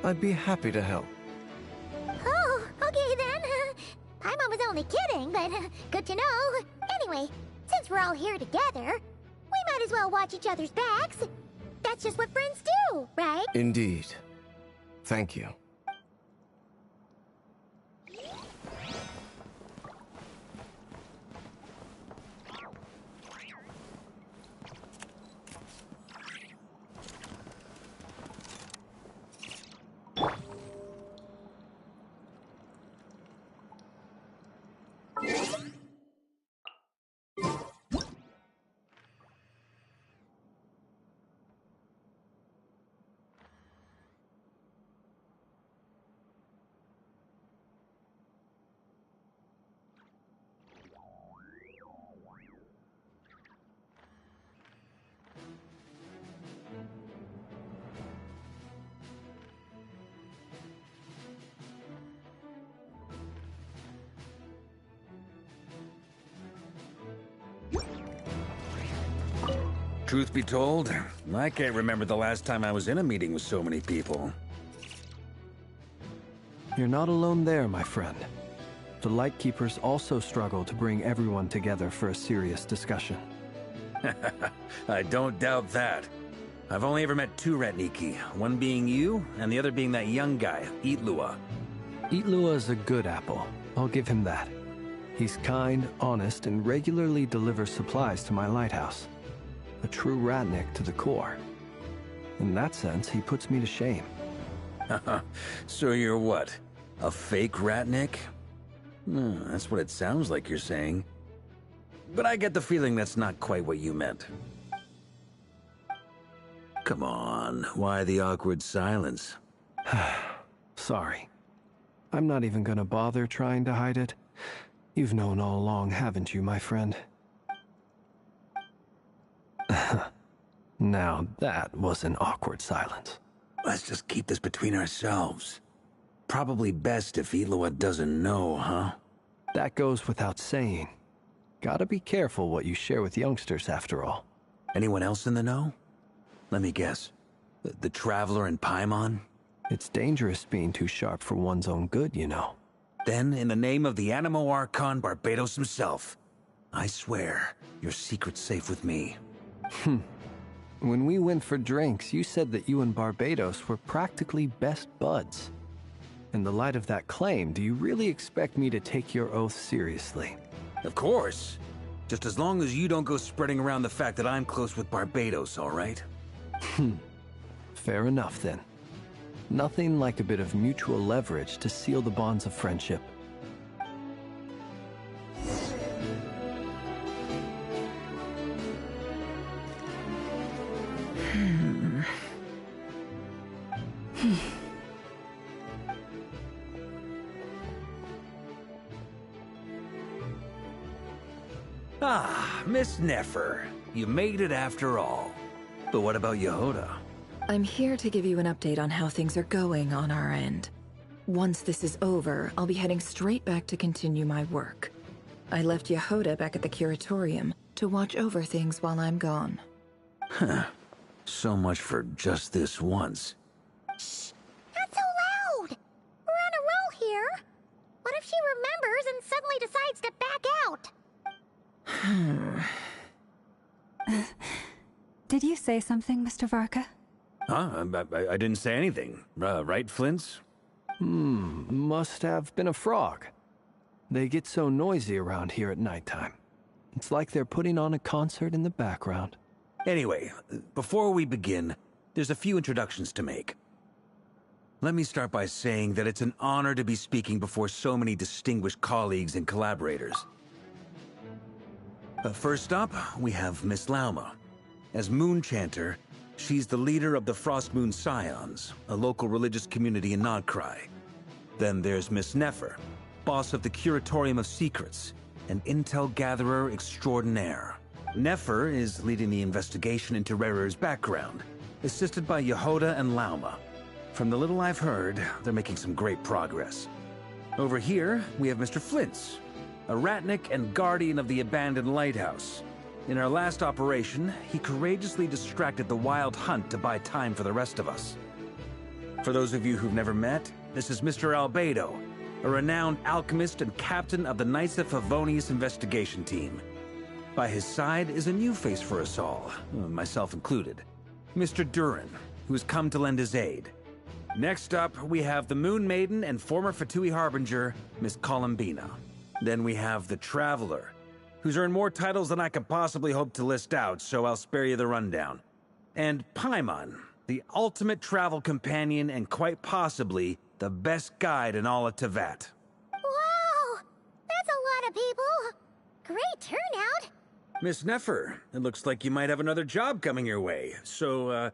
I'd be happy to help. Oh, okay then. Paimon was only kidding, but good to know. Anyway, since we're all here together, we might as well watch each other's backs. That's just what friends do, right? Indeed. Thank you. Truth be told, I can't remember the last time I was in a meeting with so many people. You're not alone there, my friend. The Lightkeepers also struggle to bring everyone together for a serious discussion. I don't doubt that. I've only ever met two Retniki, one being you, and the other being that young guy, Itlua. Itlua is a good apple. I'll give him that. He's kind, honest, and regularly delivers supplies to my lighthouse. A true ratnik to the core. In that sense, he puts me to shame. So you're what? A fake ratnik? That's what it sounds like you're saying. But I get the feeling that's not quite what you meant. Come on, why the awkward silence? Sorry. I'm not even gonna bother trying to hide it. You've known all along, haven't you, my friend? Now that was an awkward silence. Let's just keep this between ourselves. Probably best if Eloa doesn't know, huh? That goes without saying. Gotta be careful what you share with youngsters, after all. Anyone else in the know? Let me guess. The Traveler and Paimon? It's dangerous being too sharp for one's own good, you know. Then, in the name of the Animo Archon Barbados himself, I swear your secret's safe with me. When we went for drinks, you said that you and Barbados were practically best buds. In the light of that claim, do you really expect me to take your oath seriously? Of course. Just as long as you don't go spreading around the fact that I'm close with Barbados, all right? Fair enough, then. Nothing like a bit of mutual leverage to seal the bonds of friendship. Ah, Miss Nefer. You made it after all. But what about Yehoda? I'm here to give you an update on how things are going on our end. Once this is over, I'll be heading straight back to continue my work. I left Yehoda back at the curatorium to watch over things while I'm gone. Huh. So much for just this once. Shh! Not so loud! We're on a roll here. What if she remembers and suddenly decides to back out? Did you say something, Mr. Varka? Huh? I didn't say anything. Right, Flints? Must have been a frog. They get so noisy around here at nighttime. It's like they're putting on a concert in the background. Anyway, before we begin, there's a few introductions to make. Let me start by saying that it's an honor to be speaking before so many distinguished colleagues and collaborators. First up, we have Miss Lauma. As Moon Chanter, she's the leader of the Frost Moon Scions, a local religious community in Nod Krai. Then there's Miss Nefer, boss of the Curatorium of Secrets, an intel gatherer extraordinaire. Nefer is leading the investigation into Rerer's background, assisted by Yehoda and Lauma. From the little I've heard, they're making some great progress. Over here, we have Mr. Flints, a ratnik and guardian of the abandoned lighthouse. In our last operation, he courageously distracted the Wild Hunt to buy time for the rest of us. For those of you who've never met, this is Mr. Albedo, a renowned alchemist and captain of the Knights of Favonius investigation team. By his side is a new face for us all, myself included, Mr. Durin, who has come to lend his aid. Next up, we have the Moon Maiden and former Fatui Harbinger, Miss Columbina. Then we have the Traveler, who's earned more titles than I could possibly hope to list out, so I'll spare you the rundown. And Paimon, the ultimate travel companion and quite possibly the best guide in all of Tevat. Wow! That's a lot of people! Great turnout! Miss Nefer, it looks like you might have another job coming your way, so,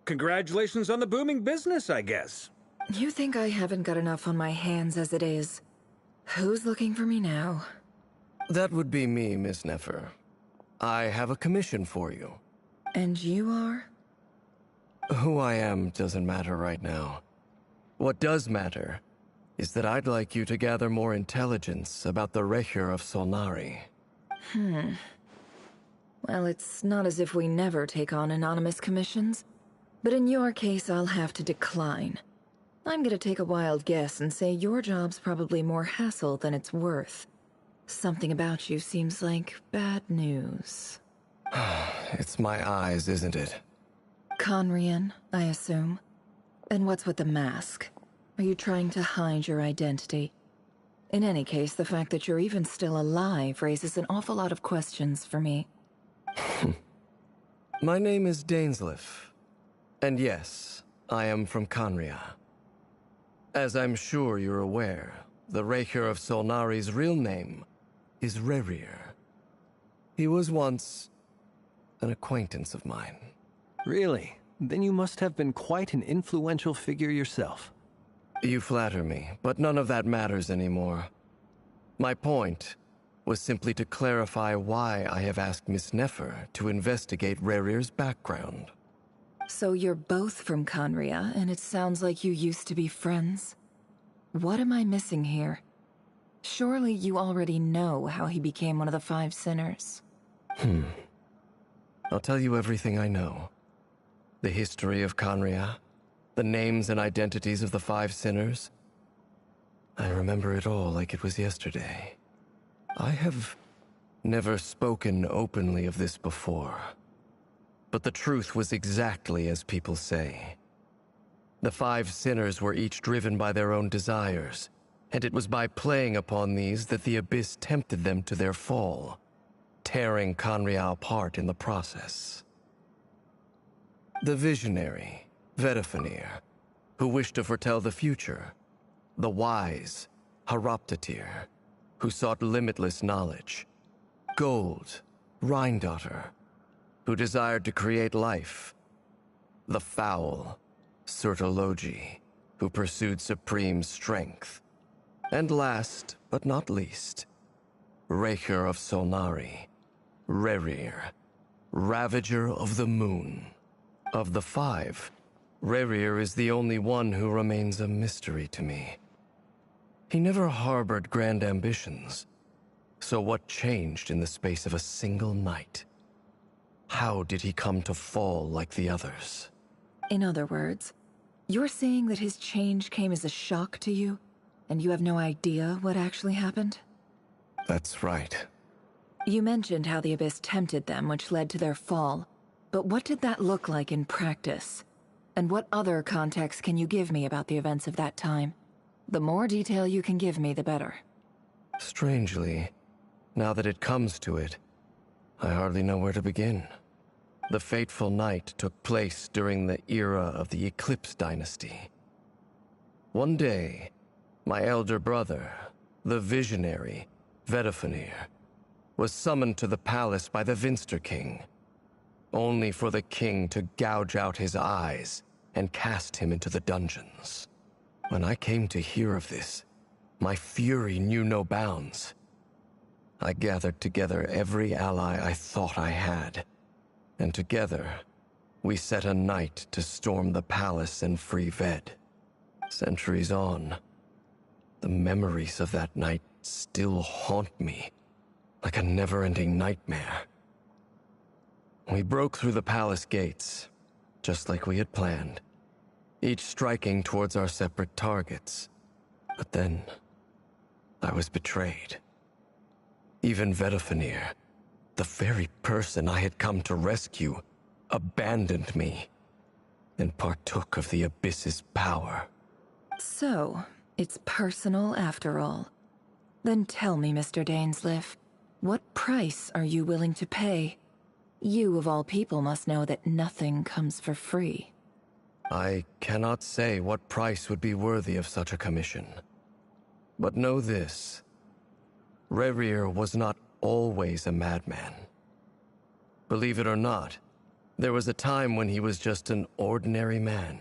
congratulations on the booming business, I guess. You think I haven't got enough on my hands as it is? Who's looking for me now? That would be me, Miss Nefer. I have a commission for you. And you are? Who I am doesn't matter right now. What does matter is that I'd like you to gather more intelligence about the Recher of Solnari. Well, it's not as if we never take on anonymous commissions. But in your case, I'll have to decline. I'm gonna take a wild guess and say your job's probably more hassle than it's worth. Something about you seems like bad news. It's my eyes, isn't it? Conrian, I assume. And what's with the mask? Are you trying to hide your identity? In any case, the fact that you're even still alive raises an awful lot of questions for me. My name is Dainsleif, and yes, I am from Conria. As I'm sure you're aware, the Raker of Solnari's real name is Rerir. He was once an acquaintance of mine. Really? Then you must have been quite an influential figure yourself. You flatter me, but none of that matters anymore. My point was simply to clarify why I have asked Miss Nefer to investigate Rerir's background. So you're both from Conria, and it sounds like you used to be friends. What am I missing here? Surely you already know how he became one of the 5 sinners. I'll tell you everything I know. The history of Conria, the names and identities of the 5 sinners. I remember it all like it was yesterday. I have never spoken openly of this before. But the truth was exactly as people say. The 5 sinners were each driven by their own desires, and it was by playing upon these that the Abyss tempted them to their fall, tearing Conria apart in the process. The visionary, Vedifenir, who wished to foretell the future. The wise, Haroptatir, who sought limitless knowledge. Gold, Rheindotter, who desired to create life. The foul, Surtologi, who pursued supreme strength. And last, but not least, Raker of Solnari, Rerir, Ravager of the Moon. Of the 5, Rerir is the only one who remains a mystery to me. He never harbored grand ambitions. So what changed in the space of a single night? How did he come to fall like the others? In other words, you're saying that his change came as a shock to you, and you have no idea what actually happened? That's right. You mentioned how the Abyss tempted them, which led to their fall. But what did that look like in practice? And what other context can you give me about the events of that time? The more detail you can give me, the better. Strangely, now that it comes to it, I hardly know where to begin. The fateful night took place during the era of the Eclipse Dynasty. One day, my elder brother, the visionary, Vedifenir, was summoned to the palace by the Vinster King, only for the king to gouge out his eyes and cast him into the dungeons. When I came to hear of this, my fury knew no bounds. I gathered together every ally I thought I had, and together, we set a night to storm the palace and free Ved. Centuries on, the memories of that night still haunt me, like a never-ending nightmare. We broke through the palace gates, just like we had planned, each striking towards our separate targets. But then, I was betrayed. Even Vedifenir, the very person I had come to rescue, abandoned me and partook of the Abyss's power. So, it's personal after all. Then tell me, Mr. Dainsleif, what price are you willing to pay? You, of all people, must know that nothing comes for free. I cannot say what price would be worthy of such a commission. But know this. Rerir was not always a madman. Believe it or not, there was a time when he was just an ordinary man,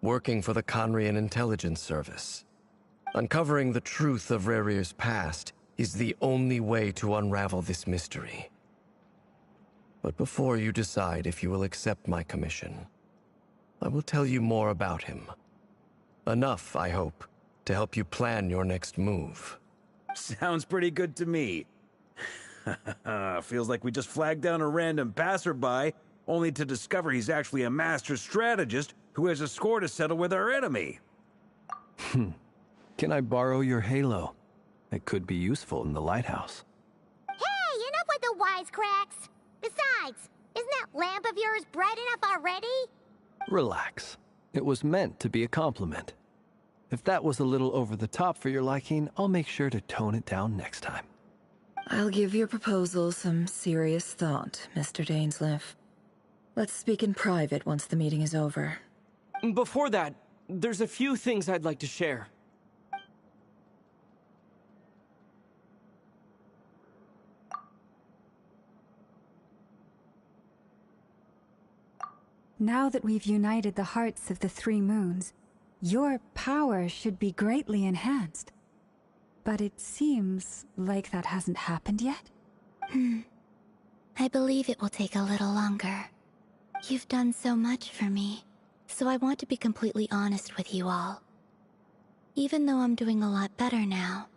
working for the Conrian Intelligence Service. Uncovering the truth of Rerir's past is the only way to unravel this mystery. But before you decide if you will accept my commission, I will tell you more about him. Enough, I hope, to help you plan your next move. Sounds pretty good to me. Feels like we just flagged down a random passerby, only to discover he's actually a master strategist who has a score to settle with our enemy. Can I borrow your halo? It could be useful in the lighthouse. Hey, enough with the wisecracks! Besides, isn't that lamp of yours bright enough already? Relax. It was meant to be a compliment. If that was a little over the top for your liking, I'll make sure to tone it down next time. I'll give your proposal some serious thought, Mr. Dainsleif. Let's speak in private once the meeting is over. Before that, there's a few things I'd like to share. Now that we've united the hearts of the three moons, your power should be greatly enhanced. But it seems like that hasn't happened yet? I believe it will take a little longer. You've done so much for me, so I want to be completely honest with you all. Even though I'm doing a lot better now,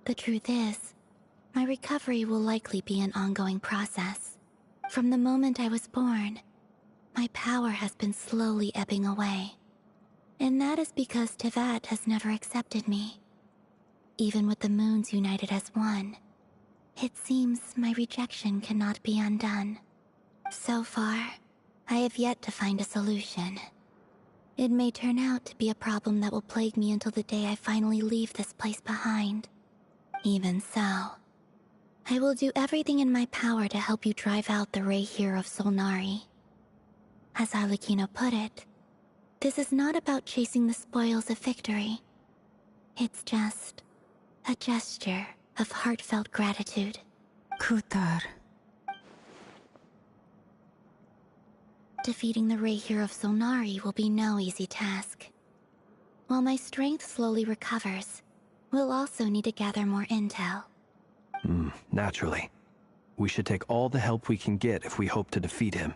the truth is, my recovery will likely be an ongoing process. From the moment I was born, my power has been slowly ebbing away. And that is because Tevat has never accepted me. Even with the moons united as one, it seems my rejection cannot be undone. So far, I have yet to find a solution. It may turn out to be a problem that will plague me until the day I finally leave this place behind. Even so, I will do everything in my power to help you drive out the Ray here of Solnari. As Arlecchino put it, this is not about chasing the spoils of victory. It's just a gesture of heartfelt gratitude. Kutar. Defeating the Ray here of Solnari will be no easy task. While my strength slowly recovers, we'll also need to gather more intel. Naturally. We should take all the help we can get if we hope to defeat him.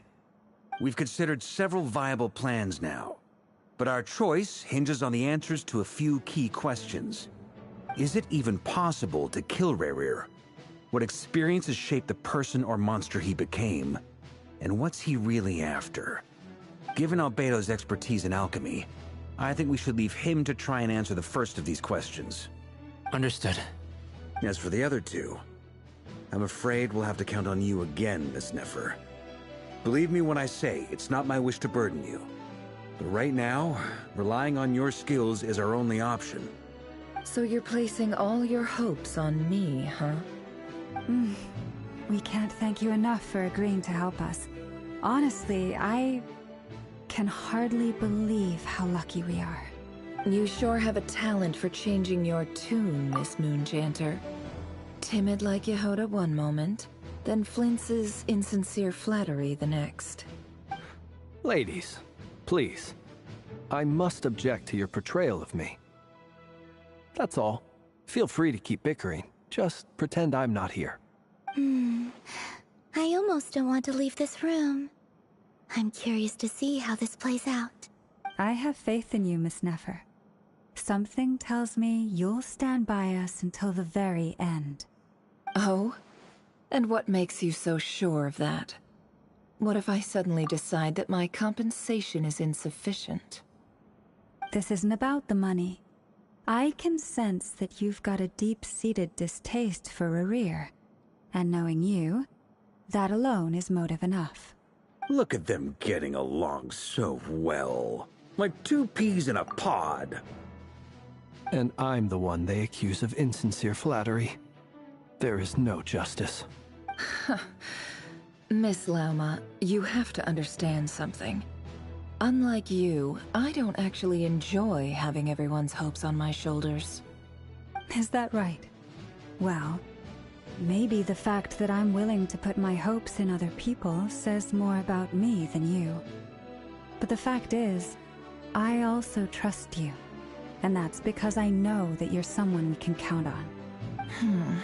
We've considered several viable plans now, but our choice hinges on the answers to a few key questions. Is it even possible to kill Rerir? What experiences shaped the person or monster he became? And what's he really after? Given Albedo's expertise in alchemy, I think we should leave him to try and answer the first of these questions. Understood. As for the other two, I'm afraid we'll have to count on you again, Miss Nefer. Believe me when I say it's not my wish to burden you. But right now, relying on your skills is our only option. So you're placing all your hopes on me, huh? We can't thank you enough for agreeing to help us. Honestly, I can hardly believe how lucky we are. You sure have a talent for changing your tune, Miss Moonchanter. Timid like Yehoda one moment, then flinches insincere flattery the next. Ladies, please. I must object to your portrayal of me. That's all. Feel free to keep bickering. Just pretend I'm not here. I almost don't want to leave this room. I'm curious to see how this plays out. I have faith in you, Miss Nefer. Something tells me you'll stand by us until the very end. Oh? And what makes you so sure of that? What if I suddenly decide that my compensation is insufficient? This isn't about the money. I can sense that you've got a deep-seated distaste for Rerir. And knowing you, that alone is motive enough. Look at them getting along so well. Like two peas in a pod. And I'm the one they accuse of insincere flattery. There is no justice. Miss Lauma, you have to understand something. Unlike you, I don't actually enjoy having everyone's hopes on my shoulders. Is that right? Well, maybe the fact that I'm willing to put my hopes in other people says more about me than you. But the fact is, I also trust you. And that's because I know that you're someone we can count on.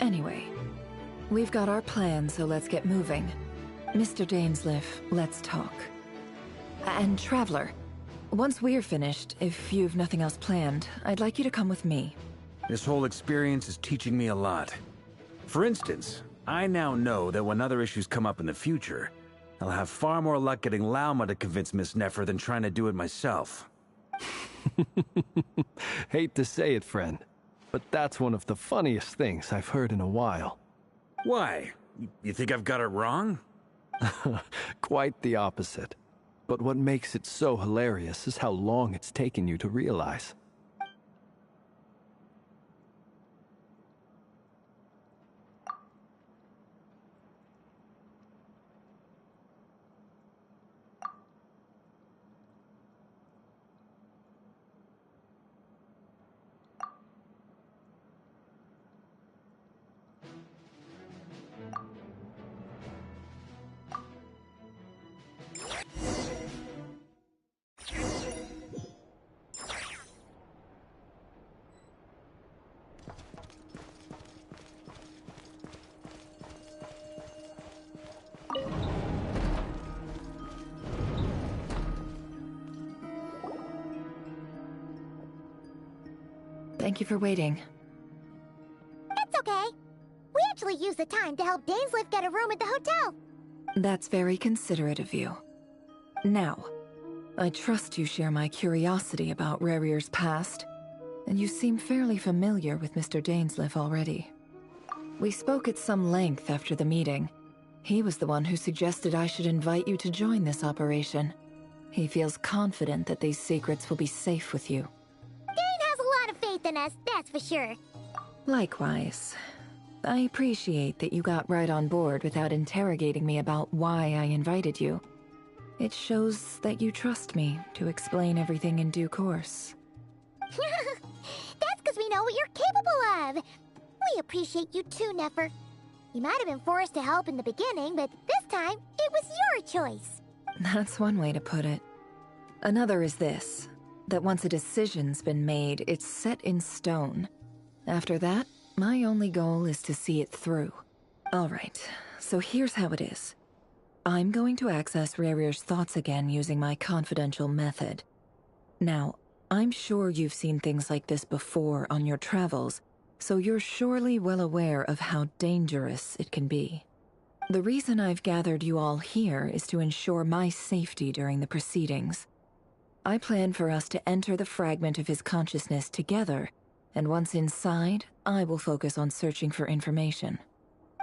Anyway, we've got our plan, so let's get moving. Mr. Dainsleif, let's talk. And Traveler, once we're finished, if you've nothing else planned, I'd like you to come with me. This whole experience is teaching me a lot. For instance, I now know that when other issues come up in the future, I'll have far more luck getting Lauma to convince Miss Nefer than trying to do it myself. Hate to say it, friend, but that's one of the funniest things I've heard in a while. Why? You think I've got it wrong? Quite the opposite. But what makes it so hilarious is how long it's taken you to realize. Thank you for waiting. It's okay. We actually used the time to help Dainsleif get a room at the hotel. That's very considerate of you. Now, I trust you share my curiosity about Rarier's past, and you seem fairly familiar with Mr. Dainsleif already. We spoke at some length after the meeting. He was the one who suggested I should invite you to join this operation. He feels confident that these secrets will be safe with you. Dane has a lot of faith in us, that's for sure. Likewise. I appreciate that you got right on board without interrogating me about why I invited you. It shows that you trust me to explain everything in due course. That's because we know what you're capable of. We appreciate you too, Nefer. You might have been forced to help in the beginning, but this time, it was your choice. That's one way to put it. Another is this, that once a decision's been made, it's set in stone. After that, my only goal is to see it through. Alright, so here's how it is. I'm going to access Rarier's thoughts again using my confidential method. Now, I'm sure you've seen things like this before on your travels, so you're surely well aware of how dangerous it can be. The reason I've gathered you all here is to ensure my safety during the proceedings. I plan for us to enter the fragment of his consciousness together, and once inside, I will focus on searching for information.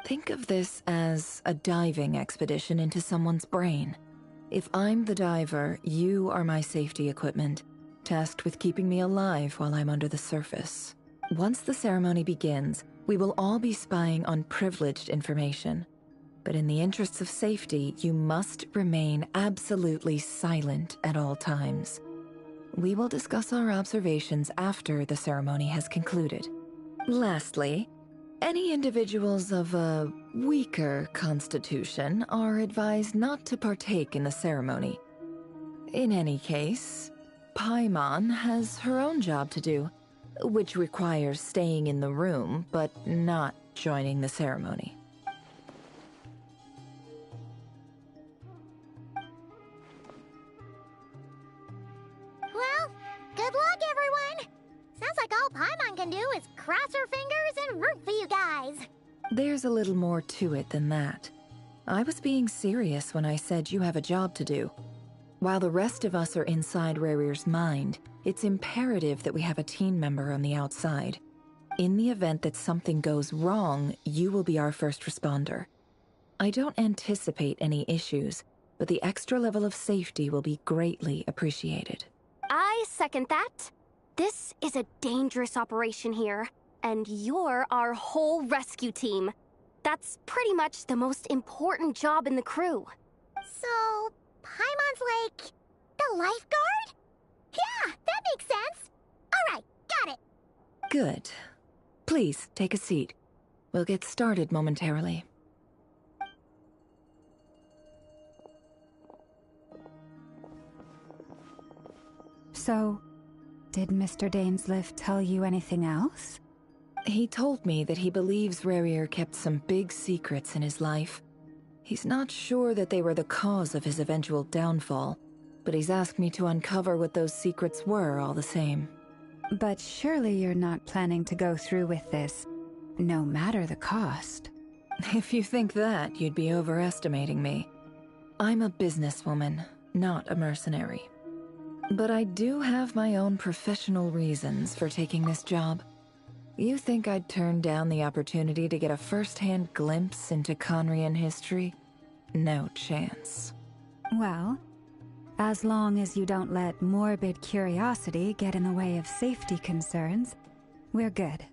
Think of this as a diving expedition into someone's brain. If I'm the diver, you are my safety equipment, tasked with keeping me alive while I'm under the surface. Once the ceremony begins, we will all be spying on privileged information. But in the interests of safety, you must remain absolutely silent at all times. We will discuss our observations after the ceremony has concluded. Lastly, any individuals of a weaker constitution are advised not to partake in the ceremony. In any case, Paimon has her own job to do, which requires staying in the room but not joining the ceremony. Well, good luck, everyone. Sounds like all Paimon can do is cross her fingers and root for you guys. There's a little more to it than that. I was being serious when I said you have a job to do. While the rest of us are inside Rarier's mind, it's imperative that we have a team member on the outside. In the event that something goes wrong, you will be our first responder. I don't anticipate any issues, but the extra level of safety will be greatly appreciated. I second that. This is a dangerous operation here, and you're our whole rescue team. That's pretty much the most important job in the crew. So, Paimon's like the lifeguard? Yeah, that makes sense. All right, got it. Good. Please, take a seat. We'll get started momentarily. So, did Mr. Dainsleif tell you anything else? He told me that he believes Rarier kept some big secrets in his life. He's not sure that they were the cause of his eventual downfall, but he's asked me to uncover what those secrets were all the same. But surely you're not planning to go through with this, no matter the cost. If you think that, you'd be overestimating me. I'm a businesswoman, not a mercenary. But I do have my own professional reasons for taking this job. You think I'd turn down the opportunity to get a first-hand glimpse into Conrian history? No chance. Well, As long as you don't let morbid curiosity get in the way of safety concerns, we're good.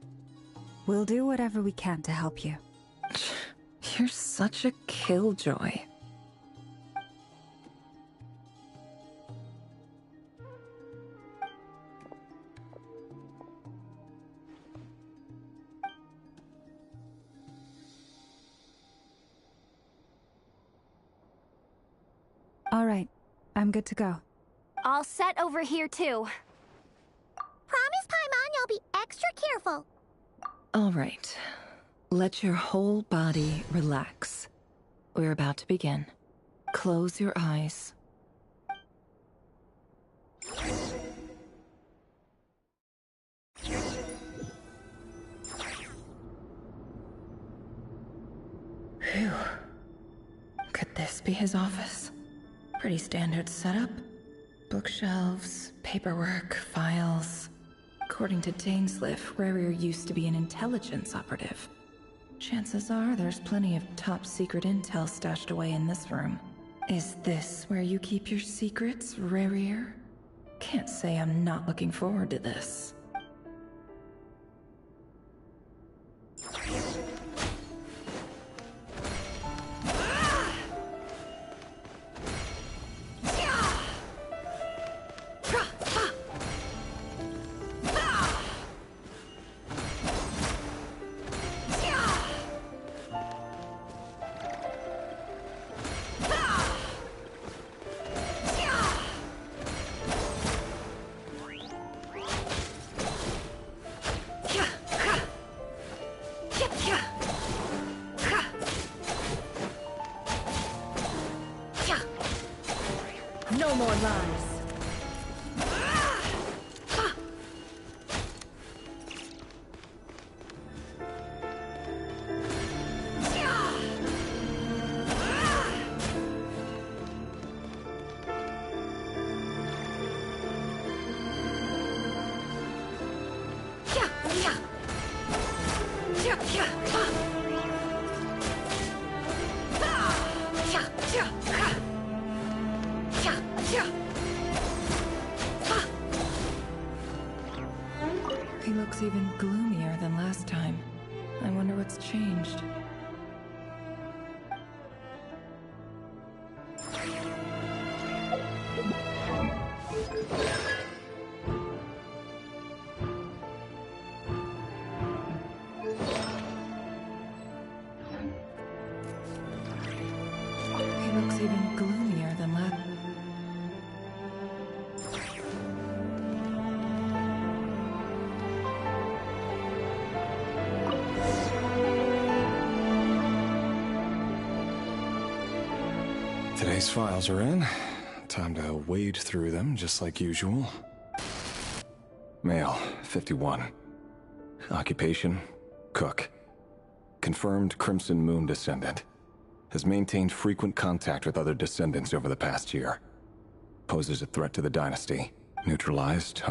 We'll do whatever we can to help you. You're such a killjoy. All right, I'm good to go. All set over here, too. Promise, Paimon, you'll be extra careful. All right. Let your whole body relax. We're about to begin. Close your eyes. Phew. Could this be his office? Pretty standard setup. Bookshelves, paperwork, files. According to Dainsliff, Rarier used to be an intelligence operative. Chances are there's plenty of top-secret intel stashed away in this room. Is this where you keep your secrets, Rarier? Can't say I'm not looking forward to this. No more lies. He looks even gloomier than last time. I wonder what's changed. He looks even gloomier than last. Today's files are in. Time to wade through them, just like usual. Male, 51. Occupation, cook. Confirmed Crimson Moon descendant. Has maintained frequent contact with other descendants over the past year. Poses a threat to the dynasty. Neutralized.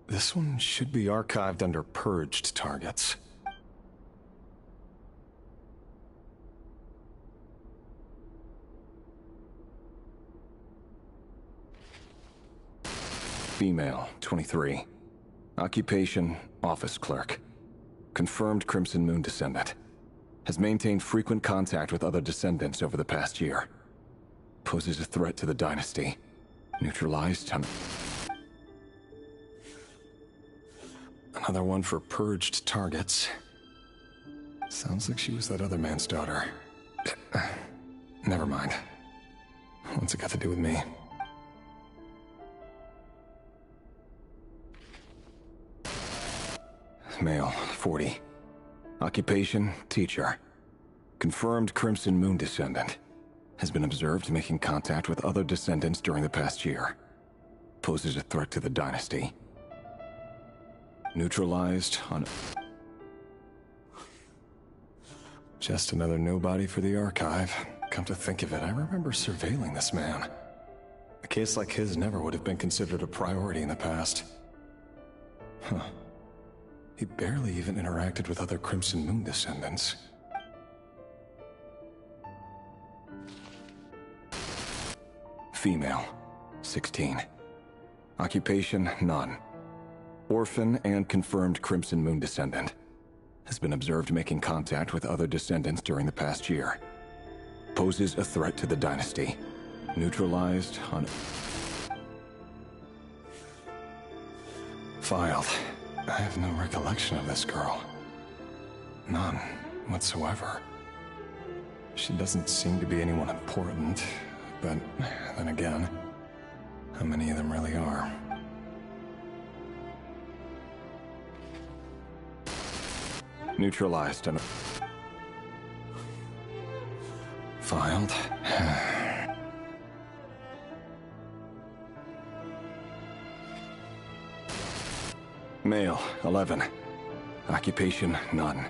This one should be archived under purged targets. Female, 23. Occupation, office clerk. Confirmed Crimson Moon descendant. Has maintained frequent contact with other descendants over the past year. Poses a threat to the dynasty. Neutralized. Another one for purged targets. Sounds like she was that other man's daughter. Never mind. What's it got to do with me? Male, 40. Occupation, teacher. Confirmed Crimson Moon descendant. Has been observed making contact with other descendants during the past year. Poses a threat to the dynasty. Neutralized on... Just another nobody for the archive. Come to think of it, I remember surveilling this man. A case like his never would have been considered a priority in the past. Huh. He barely even interacted with other Crimson Moon descendants. Female. 16. Occupation, none. Orphan and confirmed Crimson Moon descendant. Has been observed making contact with other descendants during the past year. Poses a threat to the dynasty. Neutralized on... Filed. I have no recollection of this girl. None whatsoever. She doesn't seem to be anyone important, but then again, how many of them really are? Neutralized and... Filed. Male, 11. Occupation, none.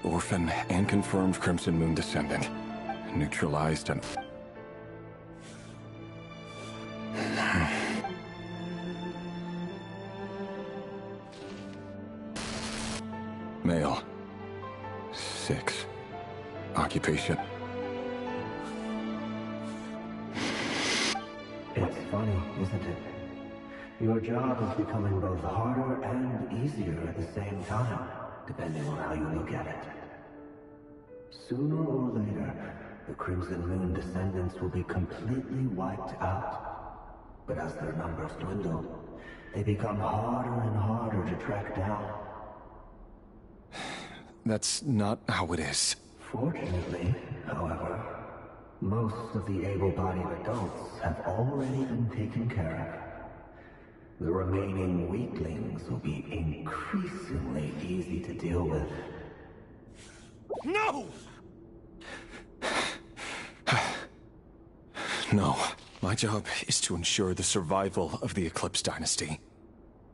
Orphan and confirmed Crimson Moon descendant. Neutralized and... Male. 6. Occupation. It's funny, isn't it? Your job is becoming both harder and easier at the same time, depending on how you look at it. Sooner or later, the Crimson Moon descendants will be completely wiped out. But as their numbers dwindle, they become harder and harder to track down. That's not how it is. Fortunately, however, most of the able-bodied adults have already been taken care of. The remaining weaklings will be increasingly easy to deal with. No! No. My job is to ensure the survival of the Eclipse Dynasty.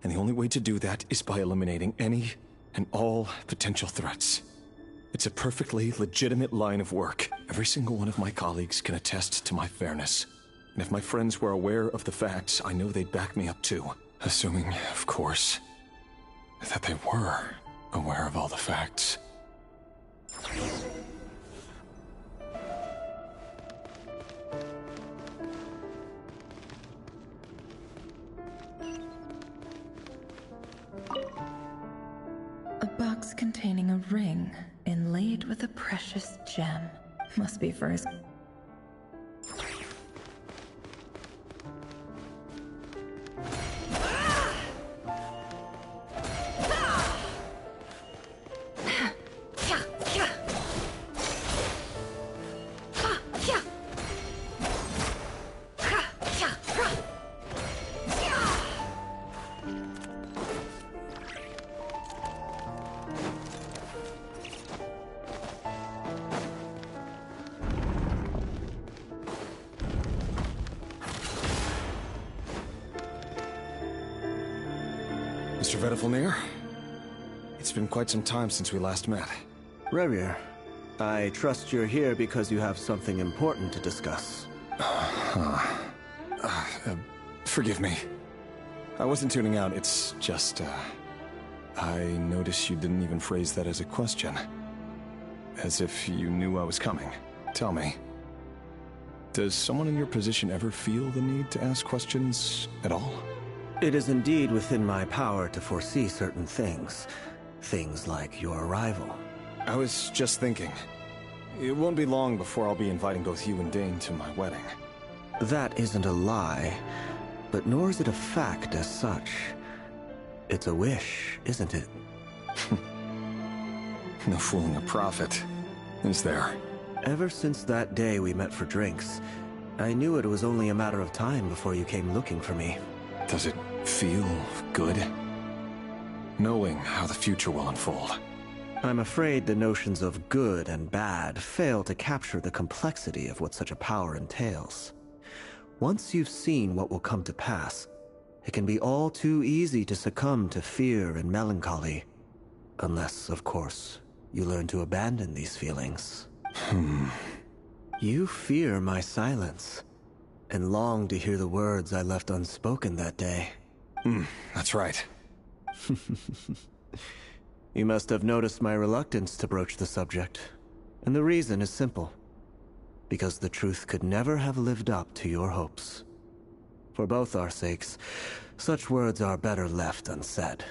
And the only way to do that is by eliminating any and all potential threats. It's a perfectly legitimate line of work. Every single one of my colleagues can attest to my fairness. And if my friends were aware of the facts, I know they'd back me up too. Assuming, of course, that they were aware of all the facts. A box containing a ring inlaid with a precious gem. Must be for his... Mr. Vedifalnir? It's been quite some time since we last met. Rerir, I trust you're here because you have something important to discuss. Forgive me. I wasn't tuning out, it's just, I noticed you didn't even phrase that as a question. As if you knew I was coming. Tell me, does someone in your position ever feel the need to ask questions at all? It is indeed within my power to foresee certain things. Things like your arrival. I was just thinking. It won't be long before I'll be inviting both you and Dane to my wedding. That isn't a lie, but nor is it a fact as such. It's a wish, isn't it? No fooling a prophet, is there? Ever since that day we met for drinks, I knew it was only a matter of time before you came looking for me. Does it feel good? Knowing how the future will unfold. I'm afraid the notions of good and bad fail to capture the complexity of what such a power entails. Once you've seen what will come to pass, it can be all too easy to succumb to fear and melancholy. Unless, of course, you learn to abandon these feelings. You fear my silence, and long to hear the words I left unspoken that day. That's right. You must have noticed my reluctance to broach the subject. And the reason is simple. because the truth could never have lived up to your hopes. For both our sakes, such words are better left unsaid.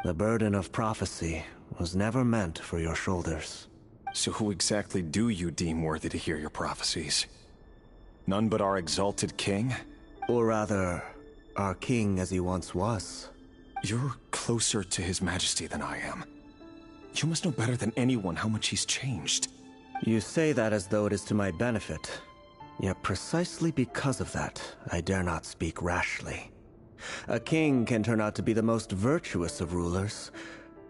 The burden of prophecy was never meant for your shoulders. So who exactly do you deem worthy to hear your prophecies? None but our exalted king? Or rather, our king as he once was. You're closer to his majesty than I am. You must know better than anyone how much he's changed. You say that as though it is to my benefit. Yet precisely because of that, I dare not speak rashly. A king can turn out to be the most virtuous of rulers,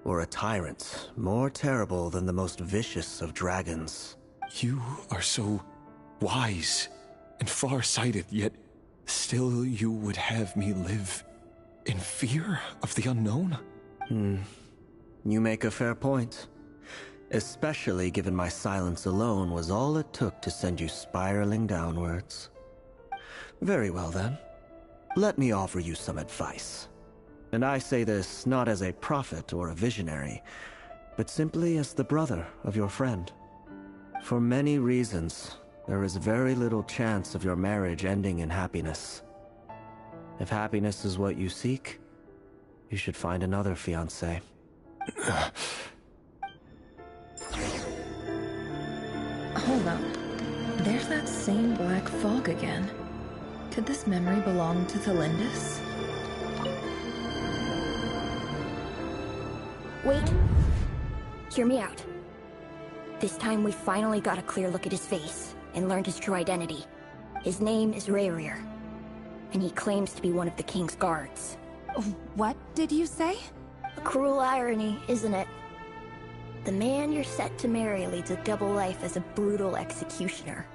or a tyrant more terrible than the most vicious of dragons. You are so wise and far-sighted, yet still you would have me live in fear of the unknown? You make a fair point. Especially given my silence alone was all it took to send you spiraling downwards. Very well then. Let me offer you some advice. And I say this not as a prophet or a visionary, but simply as the brother of your friend. For many reasons, there is very little chance of your marriage ending in happiness. If happiness is what you seek, you should find another fiancé. Hold up. There's that same black fog again. Could this memory belong to Thelindis? Wait. Hear me out. This time we finally got a clear look at his face and learned his true identity. His name is Rayrir, and he claims to be one of the king's guards. What did you say? A cruel irony, isn't it? The man you're set to marry leads a double life as a brutal executioner.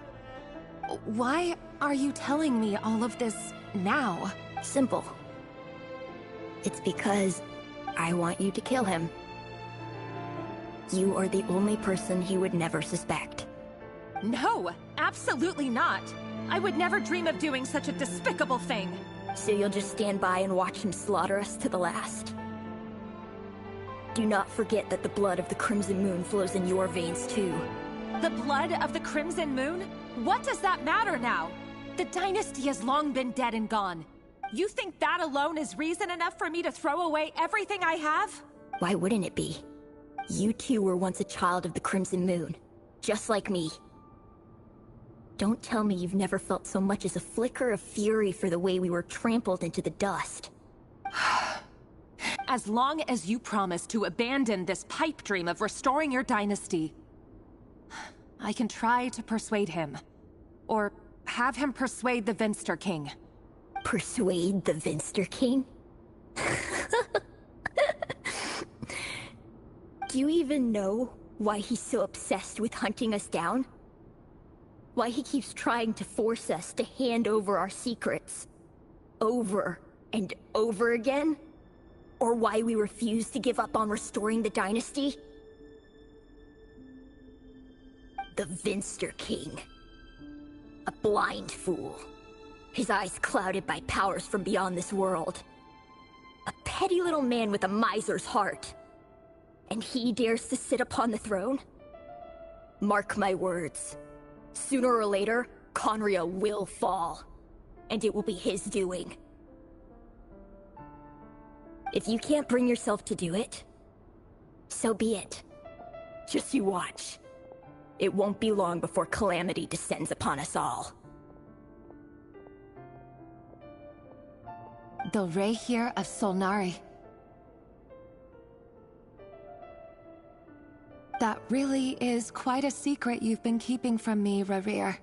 Why are you telling me all of this now? Simple. It's because I want you to kill him. You are the only person he would never suspect. No, absolutely not. I would never dream of doing such a despicable thing. So you'll just stand by and watch him slaughter us to the last? Do not forget that the blood of the Crimson Moon flows in your veins too. The blood of the Crimson Moon? What does that matter now? The dynasty has long been dead and gone. You think that alone is reason enough for me to throw away everything I have? Why wouldn't it be? You two were once a child of the Crimson Moon, just like me. Don't tell me you've never felt so much as a flicker of fury for the way we were trampled into the dust. As long as you promise to abandon this pipe dream of restoring your dynasty, I can try to persuade him. Or have him persuade the Vinster King. Persuade the Vinster King? Do you even know why he's so obsessed with hunting us down? Why he keeps trying to force us to hand over our secrets over and over again? Or why we refuse to give up on restoring the dynasty? The Vinster King. A blind fool. His eyes clouded by powers from beyond this world. A petty little man with a miser's heart. And he dares to sit upon the throne? Mark my words. Sooner or later, Conria will fall. And it will be his doing. If you can't bring yourself to do it, so be it. Just you watch. It won't be long before calamity descends upon us all. The Rayrir of Solnari. That really is quite a secret you've been keeping from me, Rayrir.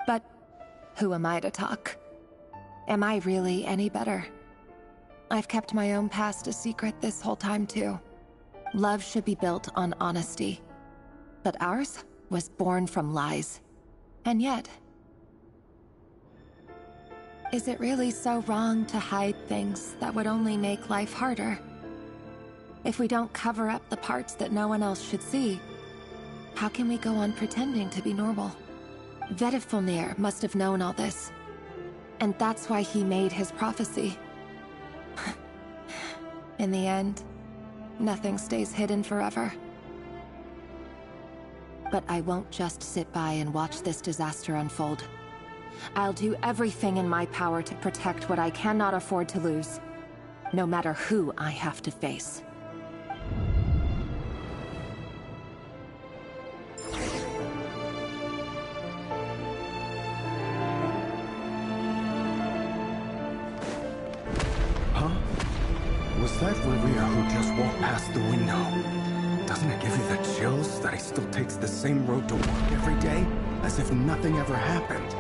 But who am I to talk? Am I really any better? I've kept my own past a secret this whole time too. Love should be built on honesty. But ours was born from lies. And yet, is it really so wrong to hide things that would only make life harder? If we don't cover up the parts that no one else should see, how can we go on pretending to be normal? Vedifulnir must have known all this. And that's why he made his prophecy. In the end, nothing stays hidden forever. But I won't just sit by and watch this disaster unfold. I'll do everything in my power to protect what I cannot afford to lose, no matter who I have to face. Huh? Was that Revere who just walked past the window? Doesn't it give you the chills that he still takes the same road to work every day, as if nothing ever happened?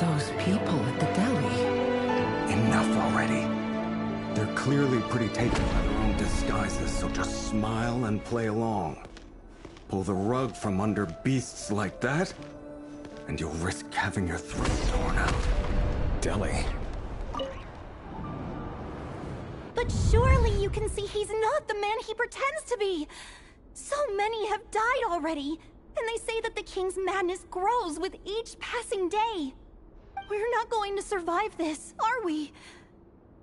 Those people at the deli. Enough already. They're clearly pretty taken by their own disguises, so just smile and play along. Pull the rug from under beasts like that, and you'll risk having your throat torn out. Deli. But surely you can see he's not the man he pretends to be! So many have died already, and they say that the king's madness grows with each passing day. We're not going to survive this, are we?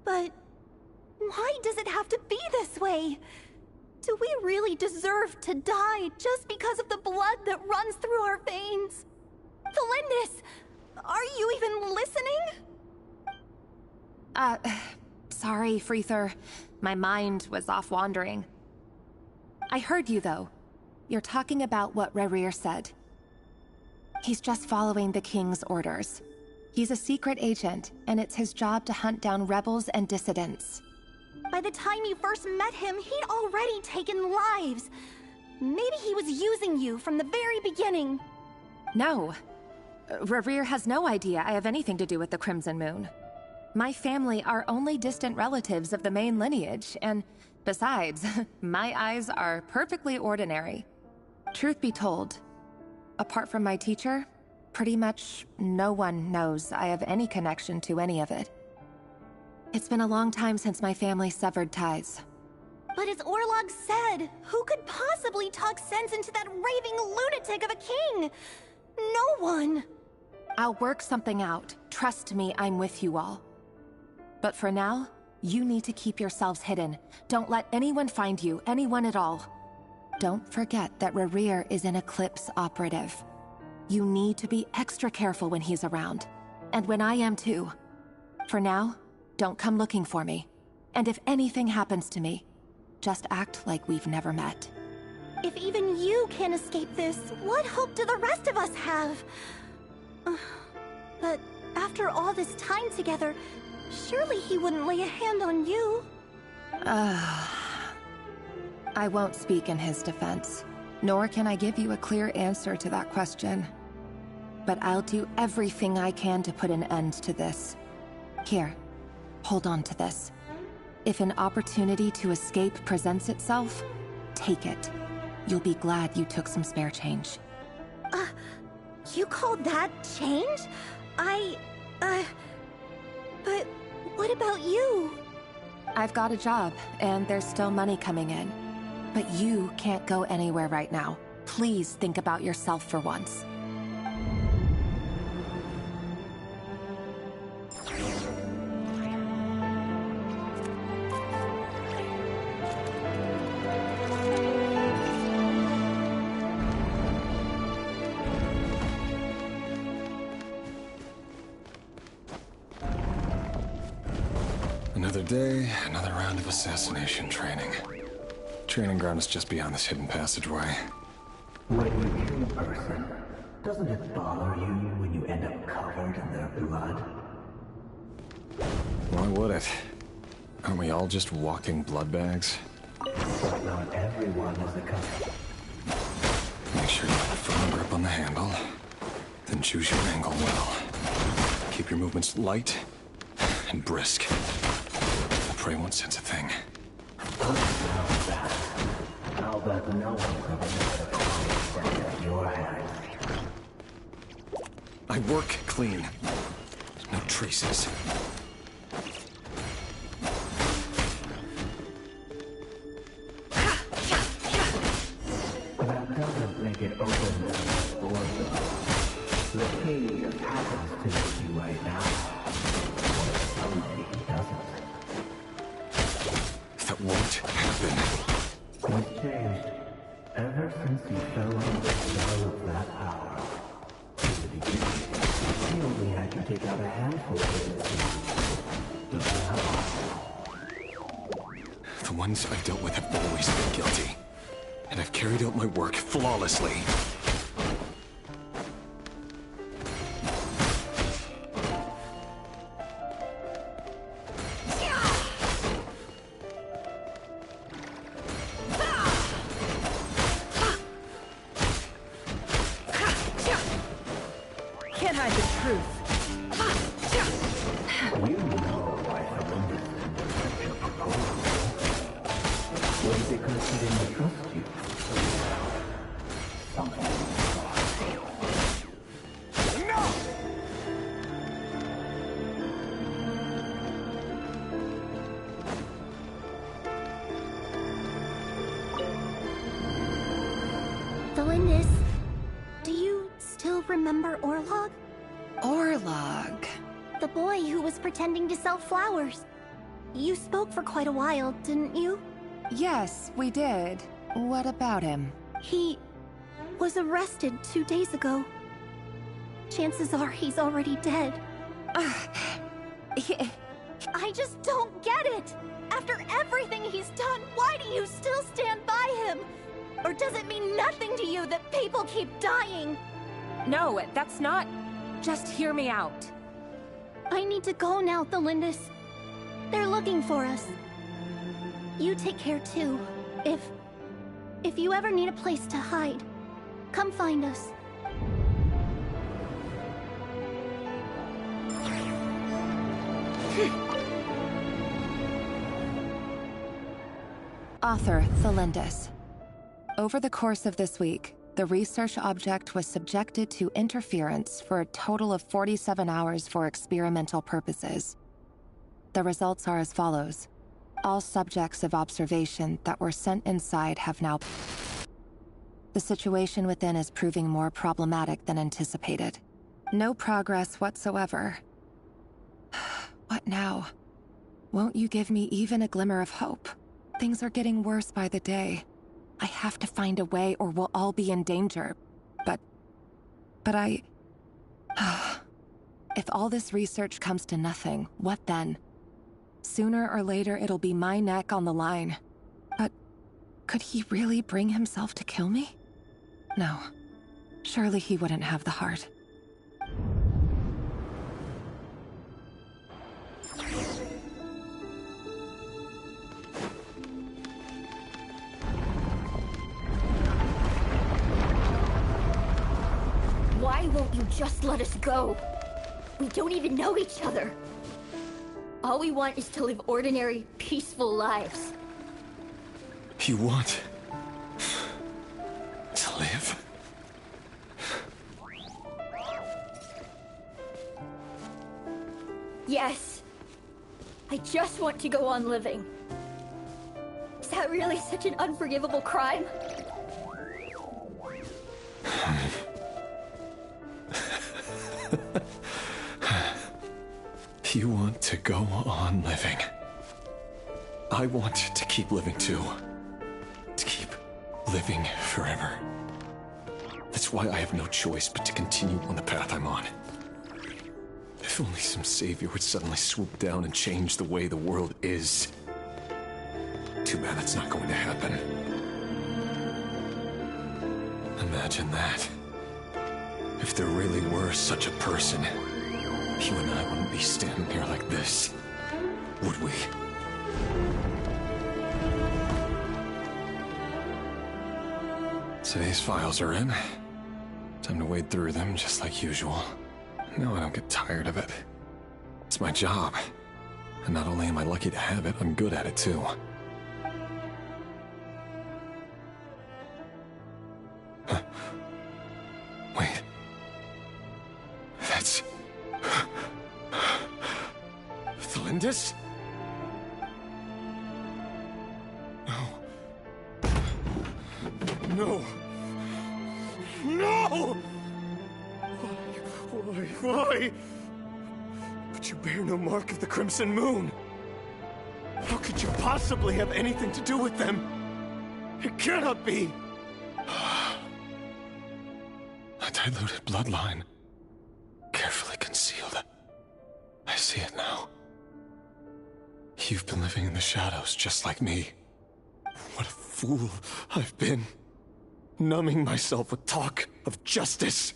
But why does it have to be this way? Do we really deserve to die just because of the blood that runs through our veins? Felindis, are you even listening? Sorry, Freether. My mind was off wandering. I heard you, though. You're talking about what Revere said. He's just following the king's orders. He's a secret agent, and it's his job to hunt down rebels and dissidents. By the time you first met him, he'd already taken lives. Maybe he was using you from the very beginning. No. Revere has no idea I have anything to do with the Crimson Moon. My family are only distant relatives of the main lineage, and besides, my eyes are perfectly ordinary. Truth be told, apart from my teacher, pretty much no one knows I have any connection to any of it. It's been a long time since my family severed ties. But as Orlog said, who could possibly talk sense into that raving lunatic of a king? No one. I'll work something out. Trust me, I'm with you all. But for now, you need to keep yourselves hidden. Don't let anyone find you, anyone at all. Don't forget that Revere is an Eclipse operative. You need to be extra careful when he's around. And when I am too. For now, don't come looking for me. And if anything happens to me, just act like we've never met. If even you can't escape this, what hope do the rest of us have? But after all this time together, surely he wouldn't lay a hand on you. I won't speak in his defense, nor can I give you a clear answer to that question. But I'll do everything I can to put an end to this. Here, hold on to this. If an opportunity to escape presents itself, take it. You'll be glad you took some spare change. You call that change? But what about you? I've got a job, and there's still money coming in. But you can't go anywhere right now. Please think about yourself for once. Another day, another round of assassination training. Training ground is just beyond this hidden passageway. When you kill a person, doesn't it bother you when you end up covered in their blood? Why would it? Aren't we all just walking blood bags? But not everyone is a cover. Make sure you have a firm grip on the handle. Then choose your angle well. Keep your movements light and brisk. The prey won't sense a thing. I'll bet no one ever knows at your hands. I work clean. No traces. That doesn't make it open or the king just happens to see you right now. Or someday he doesn't. That won't happen. He's changed. Ever since you fell under the spell of that power, in the beginning, we only had you take out a handful of witnesses. But now... The ones I've dealt with have always been guilty. And I've carried out my work flawlessly. Can't hide the truth. You know why Columbus didn't accept your proposal. Was it because he didn't trust you? Something. No! Delindis, do you still remember Orlog? Orlog? The boy who was pretending to sell flowers. You spoke for quite a while, didn't you? Yes, we did. What about him? He was arrested 2 days ago. Chances are he's already dead. I just don't get it! After everything he's done, why do you still stand by him? Or does it mean nothing to you that people keep dying? No, that's not... Just hear me out. I need to go now, Delindis. They're looking for us. You take care too. If you ever need a place to hide, come find us. Author Thelindis. Over the course of this week, the research object was subjected to interference for a total of 47 hours for experimental purposes. The results are as follows. All subjects of observation that were sent inside have now... The situation within is proving more problematic than anticipated. No progress whatsoever. What now? Won't you give me even a glimmer of hope? Things are getting worse by the day. I have to find a way or we'll all be in danger. But I... If all this research comes to nothing, what then? Sooner or later, it'll be my neck on the line. But could he really bring himself to kill me? No. Surely he wouldn't have the heart. Why won't you just let us go? We don't even know each other. All we want is to live ordinary, peaceful lives. You want... to live? Yes. I just want to go on living. Is that really such an unforgivable crime? You want to go on living. I want to keep living too. To keep living forever. That's why I have no choice but to continue on the path I'm on. If only some savior would suddenly swoop down and change the way the world is. Too bad that's not going to happen. Imagine that. If there really were such a person, you and I wouldn't be standing here like this, would we? Today's files are in. Time to wade through them just like usual. No, I don't get tired of it. It's my job. And not only am I lucky to have it, I'm good at it too. Huh. Wait. That's... Thelindis? No. No! Why? But you bear no mark of the Crimson Moon. How could you possibly have anything to do with them? It cannot be. diluted bloodline. Carefully concealed. I see it now. You've been living in the shadows just like me. What a fool I've been. Numbing myself with talk of justice.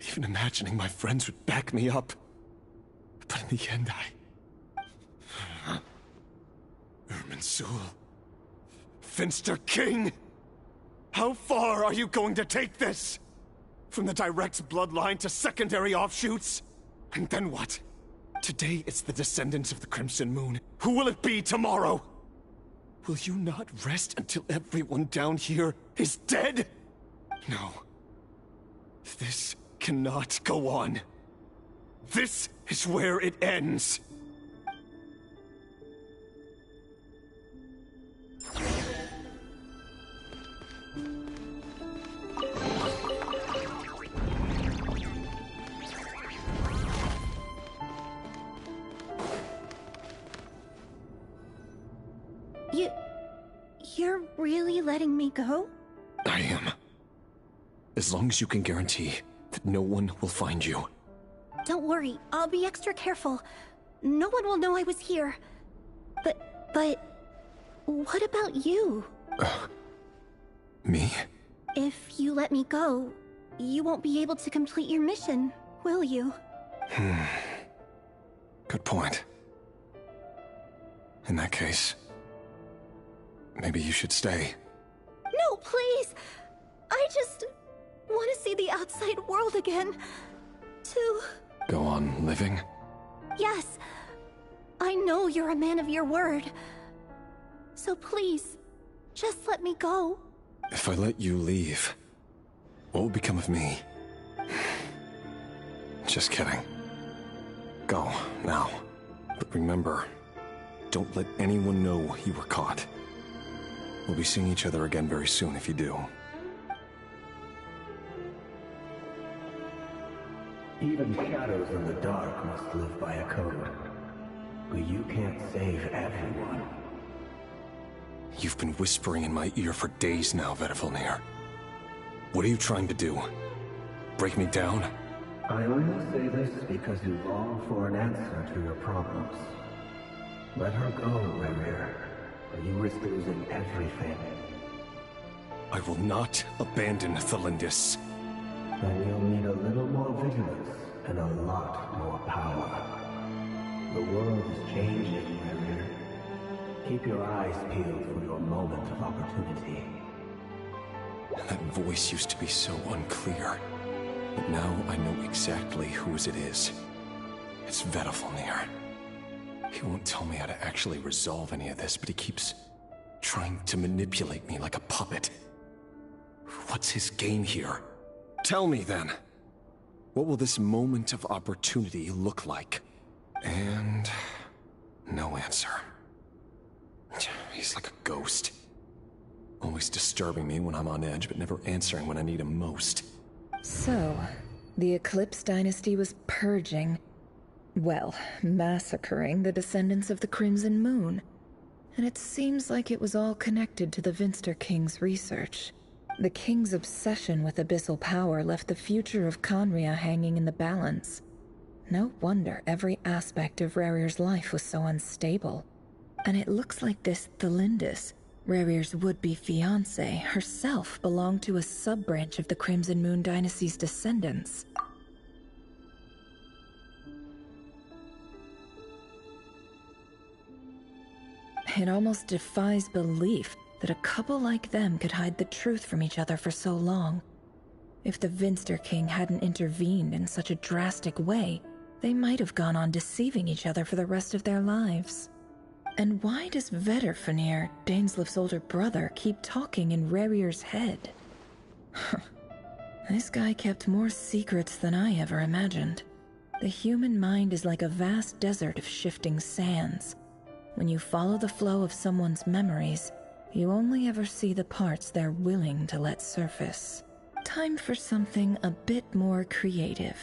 Even imagining my friends would back me up. But in the end, Irminsul. Finster King! How far are you going to take this? From the direct bloodline to secondary offshoots? And then what? Today it's the descendants of the Crimson Moon. Who will it be tomorrow? Will you not rest until everyone down here is dead? No. This cannot go on. This is where it ends. You're really letting me go? I am. As long as you can guarantee that no one will find you. Don't worry, I'll be extra careful. No one will know I was here. But... what about you? Me? If you let me go, you won't be able to complete your mission, will you? Good point. In that case, maybe you should stay. No, please! I just want to see the outside world again. To... Go on living? Yes. I know you're a man of your word. So please, just let me go. If I let you leave, what will become of me? Just kidding. Go, now. But remember, don't let anyone know you were caught. We'll be seeing each other again very soon if you do. Even shadows in the dark must live by a code. But you can't save everyone. You've been whispering in my ear for days now, Vedifilnir. What are you trying to do? Break me down? I only say this because you long for an answer to your problems. Let her go, Rerir, or you risk losing everything. I will not abandon Thalindis. Then you'll need a little more vigilance and a lot more power. The world is changing, Rerir. Keep your eyes peeled for your moment of opportunity. That voice used to be so unclear. But now I know exactly whose it is. It's Vedifilnir. He won't tell me how to actually resolve any of this, but he keeps trying to manipulate me like a puppet. What's his game here? Tell me then. What will this moment of opportunity look like? And... no answer. He's like a ghost. Always disturbing me when I'm on edge, but never answering when I need him most. So, the Eclipse Dynasty was purging, well, massacring the descendants of the Crimson Moon. And it seems like it was all connected to the Vinster King's research. The King's obsession with abyssal power left the future of Conria hanging in the balance. No wonder every aspect of Rerir's life was so unstable. And it looks like this Thalindis, Rerir's would-be fiancée, herself belonged to a sub-branch of the Crimson Moon Dynasty's descendants. It almost defies belief that a couple like them could hide the truth from each other for so long. If the Vinster King hadn't intervened in such a drastic way, they might have gone on deceiving each other for the rest of their lives. And why does Vedifilnir, Dainslif's older brother, keep talking in Rerir's head? This guy kept more secrets than I ever imagined. The human mind is like a vast desert of shifting sands. When you follow the flow of someone's memories, you only ever see the parts they're willing to let surface. Time for something a bit more creative.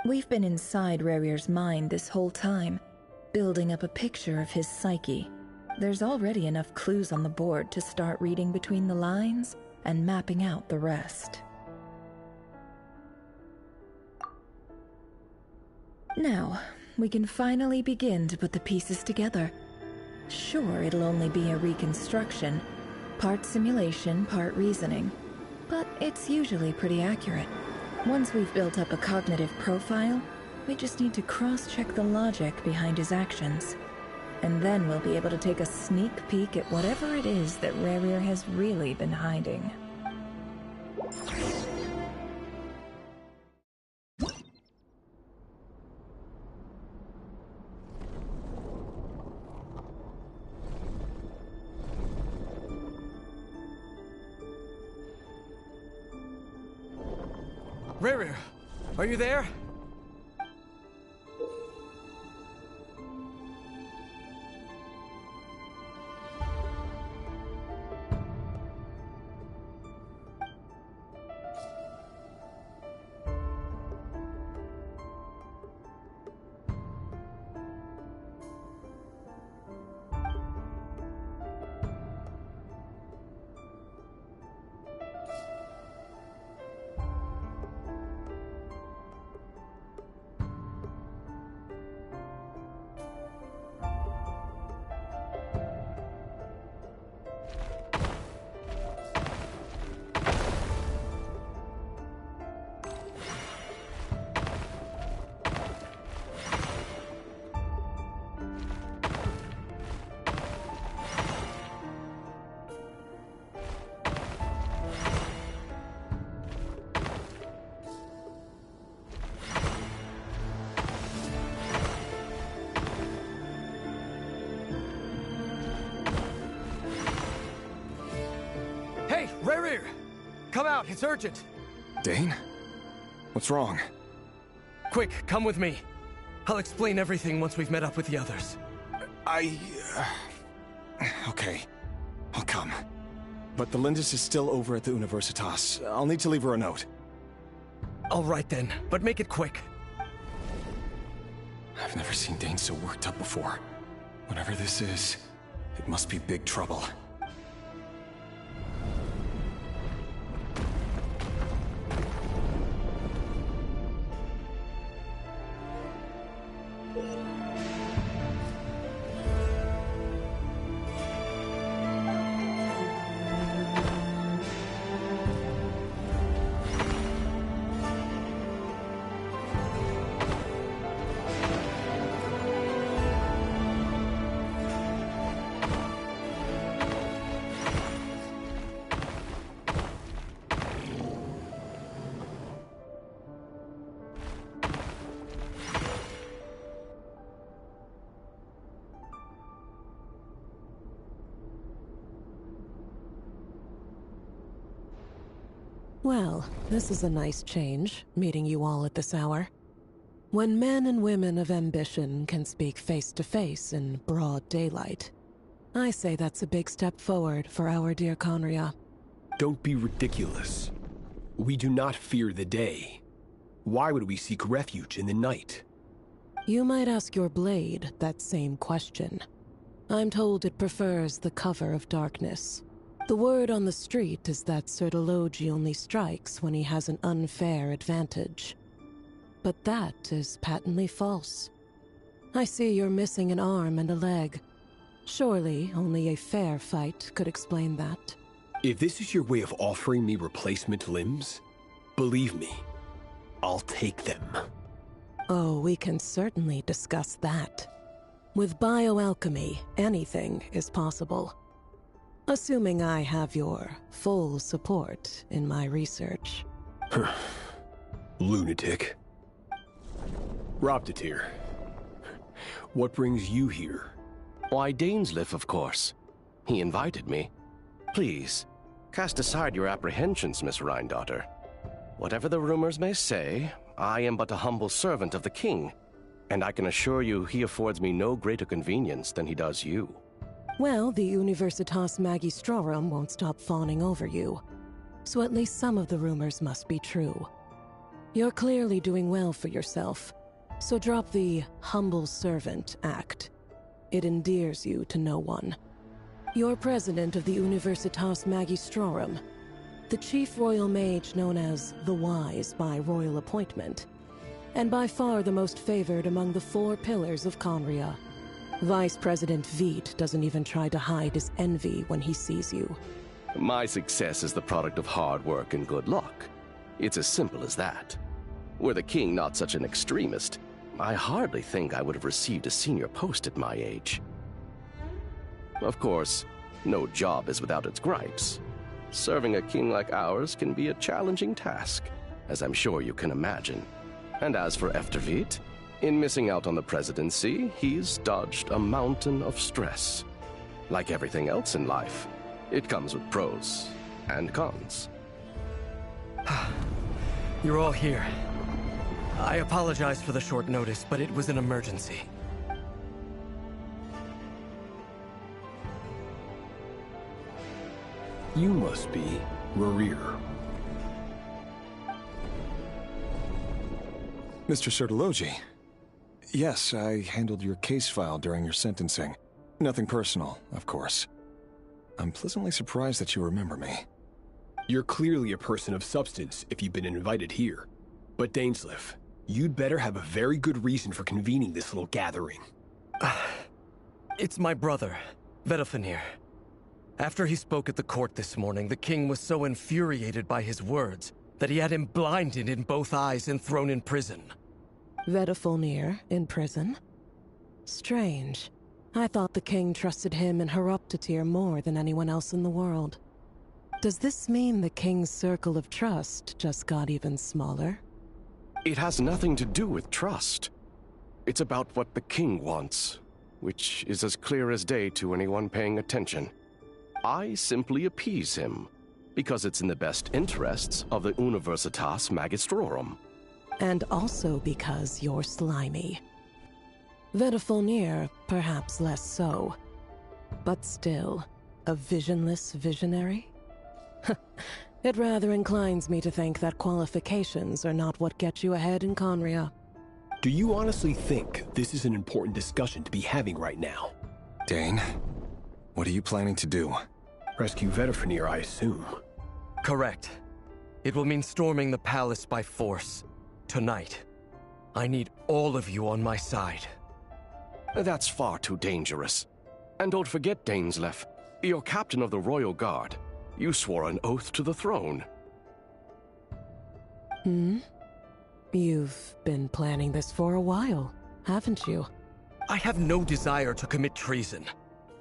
We've been inside Rerir's mind this whole time, building up a picture of his psyche. There's already enough clues on the board to start reading between the lines and mapping out the rest. Now, we can finally begin to put the pieces together. Sure, it'll only be a reconstruction, part simulation, part reasoning, but it's usually pretty accurate. Once we've built up a cognitive profile, we just need to cross-check the logic behind his actions. And then we'll be able to take a sneak peek at whatever it is that Rerir has really been hiding. Rerir, are you there? Hey, Rerir! Come out, it's urgent! Dane? What's wrong? Quick, come with me. I'll explain everything once we've met up with the others. Okay. I'll come. But the Lindis is still over at the Universitas. I'll need to leave her a note. All right then, but make it quick. I've never seen Dane so worked up before. Whatever this is, it must be big trouble. Well, this is a nice change, meeting you all at this hour. When men and women of ambition can speak face to face in broad daylight, I say that's a big step forward for our dear Conria. Don't be ridiculous. We do not fear the day. Why would we seek refuge in the night? You might ask your blade that same question. I'm told it prefers the cover of darkness. The word on the street is that Sir Delogi only strikes when he has an unfair advantage. But that is patently false. I see you're missing an arm and a leg. Surely only a fair fight could explain that. If this is your way of offering me replacement limbs, believe me, I'll take them. Oh, we can certainly discuss that. With bioalchemy, anything is possible. Assuming I have your full support in my research. Lunatic. Robtatir, what brings you here? Why, Dainsleif, of course. He invited me. Please, cast aside your apprehensions, Miss Rhindaughter. Whatever the rumors may say, I am but a humble servant of the king, and I can assure you he affords me no greater convenience than he does you. Well, the Universitas Magistrorum won't stop fawning over you, so at least some of the rumors must be true. You're clearly doing well for yourself, so drop the humble servant act. It endears you to no one. You're president of the Universitas Magistrorum, the chief royal mage known as the Wise by royal appointment. and by far the most favored among the 4 pillars of Conria. Vice President Veit doesn't even try to hide his envy when he sees you. My success is the product of hard work and good luck. It's as simple as that. Were the king not such an extremist, I hardly think I would have received a senior post at my age. Of course, no job is without its gripes. Serving a king like ours can be a challenging task, as I'm sure you can imagine. And as for Veit, in missing out on the presidency, he's dodged a mountain of stress. Like everything else in life, it comes with pros and cons. You're all here. I apologize for the short notice, but it was an emergency. You must be Rerir. Mr. Sertologi. Yes, I handled your case file during your sentencing. Nothing personal, of course. I'm pleasantly surprised that you remember me. You're clearly a person of substance if you've been invited here. But Dainsleif, you'd better have a very good reason for convening this little gathering. It's my brother, Vedifenir. After he spoke at the court this morning, the king was so infuriated by his words that he had him blinded in both eyes and thrown in prison. Vedifenir in prison? Strange. I thought the king trusted him and Horoptatyr more than anyone else in the world. Does this mean the king's circle of trust just got even smaller? It has nothing to do with trust. It's about what the king wants, which is as clear as day to anyone paying attention. I simply appease him, because it's in the best interests of the Universitas Magistrorum. And also because you're slimy. Vedifenir, perhaps less so. But still, a visionless visionary? It rather inclines me to think that qualifications are not what get you ahead in Conria. Do you honestly think this is an important discussion to be having right now? Dane, what are you planning to do? Rescue Vedifenir, I assume. Correct. It will mean storming the palace by force. Tonight. I need all of you on my side. That's far too dangerous. And don't forget, Dainsleif, you're captain of the Royal Guard. You swore an oath to the throne. You've been planning this for a while, haven't you? I have no desire to commit treason.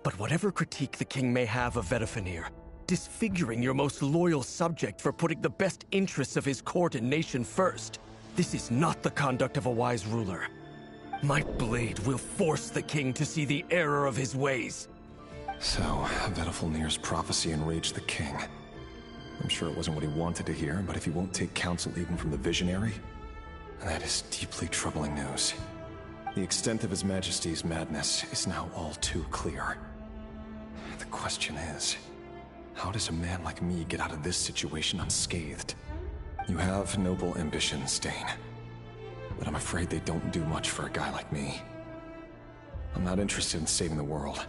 But whatever critique the king may have of Vedifenir, disfiguring your most loyal subject for putting the best interests of his court and nation first, this is not the conduct of a wise ruler. My blade will force the king to see the error of his ways. So, Vedifenir's prophecy enraged the king. I'm sure it wasn't what he wanted to hear, but if he won't take counsel even from the visionary, that is deeply troubling news. The extent of His Majesty's madness is now all too clear. The question is, how does a man like me get out of this situation unscathed? You have noble ambitions, Dane. But I'm afraid they don't do much for a guy like me. I'm not interested in saving the world.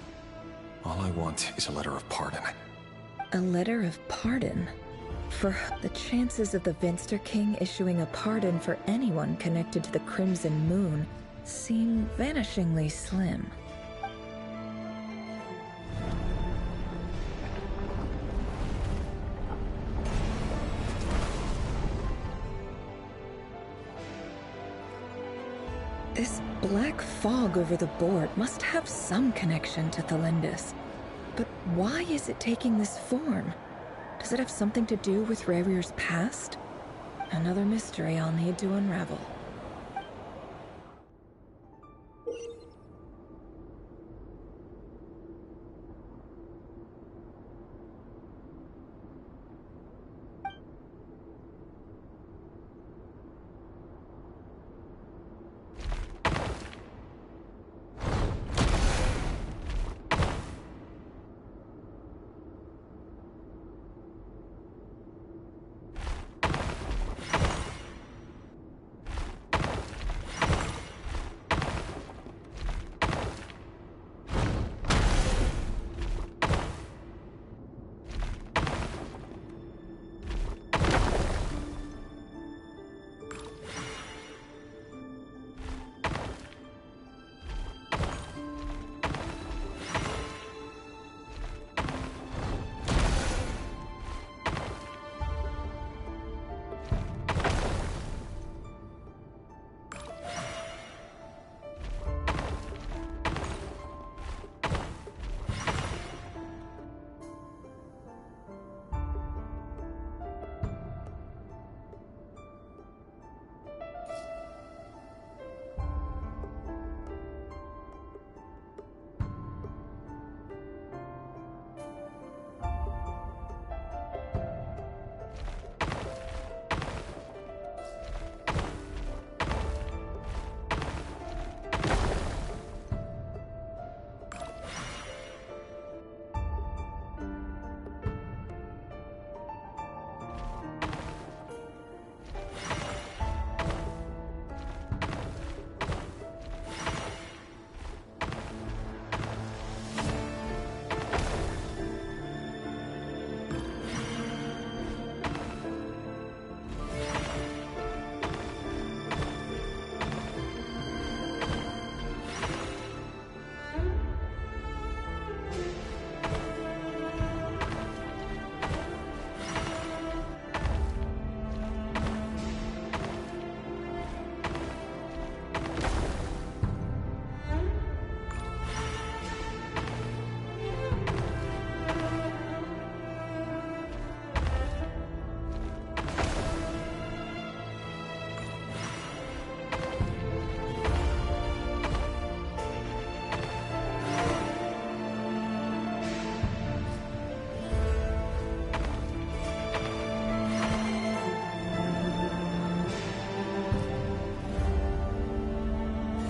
All I want is a letter of pardon. A letter of pardon? For the chances of the Vinster King issuing a pardon for anyone connected to the Crimson Moon seem vanishingly slim. This black fog over the board must have some connection to Thalindus. But why is it taking this form? Does it have something to do with Rerir's past? Another mystery I'll need to unravel.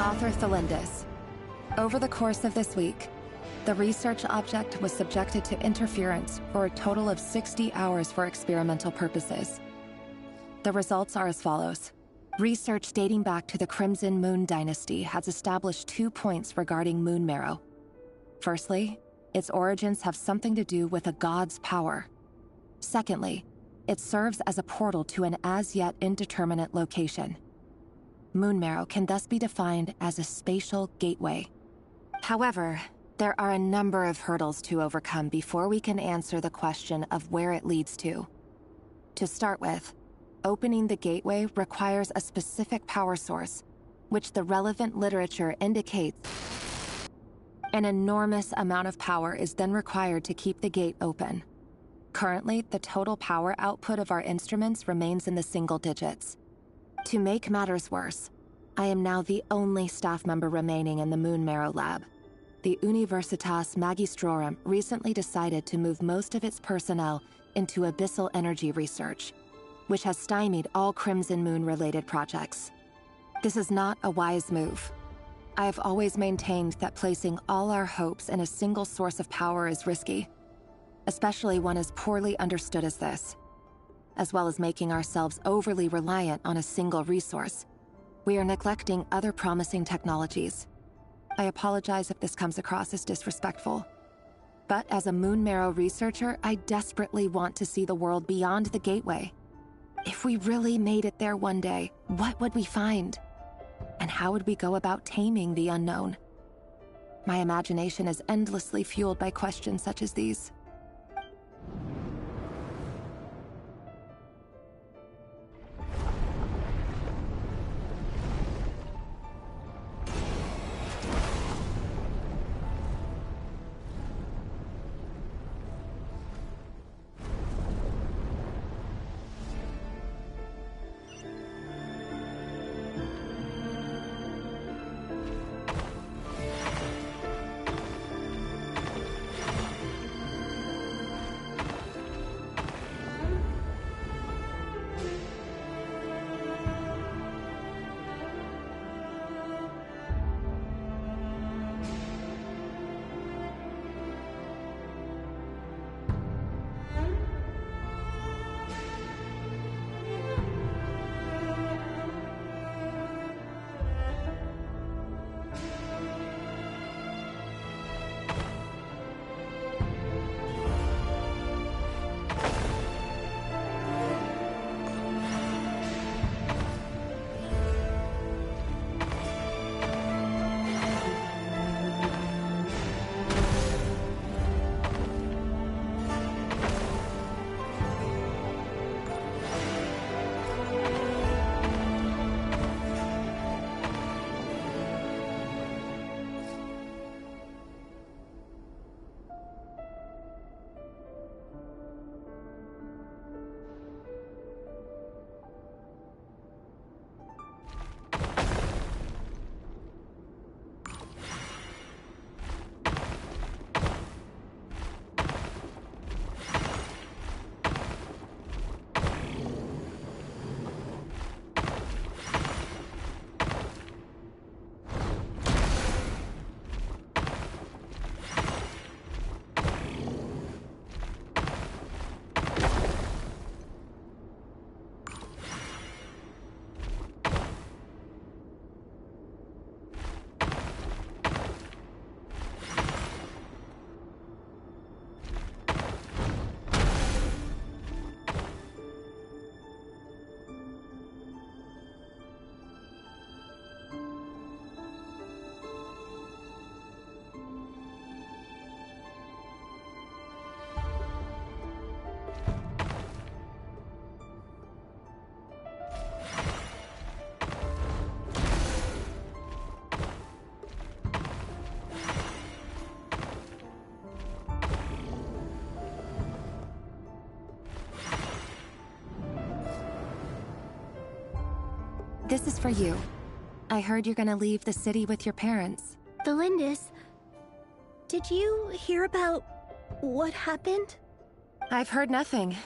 Author Thelindis. Over the course of this week, the research object was subjected to interference for a total of 60 hours for experimental purposes. The results are as follows. Research dating back to the Crimson Moon Dynasty has established 2 points regarding moon marrow. Firstly, its origins have something to do with a god's power. Secondly, it serves as a portal to an as-yet indeterminate location. Moon marrow can thus be defined as a spatial gateway. However, there are a number of hurdles to overcome before we can answer the question of where it leads to. To start with, opening the gateway requires a specific power source, which the relevant literature indicates. An enormous amount of power is then required to keep the gate open. Currently, the total power output of our instruments remains in the single digits. To make matters worse, I am now the only staff member remaining in the Moon Marrow lab. The Universitas Magistrorum recently decided to move most of its personnel into abyssal energy research, which has stymied all Crimson Moon-related projects. This is not a wise move. I have always maintained that placing all our hopes in a single source of power is risky, especially one as poorly understood as this. As well as making ourselves overly reliant on a single resource, we are neglecting other promising technologies. I apologize if this comes across as disrespectful. But as a Moon Marrow researcher, I desperately want to see the world beyond the gateway. If we really made it there one day, what would we find? And how would we go about taming the unknown? My imagination is endlessly fueled by questions such as these. This is for you. I heard you're gonna leave the city with your parents. Thelindis, did you hear about what happened? I've heard nothing.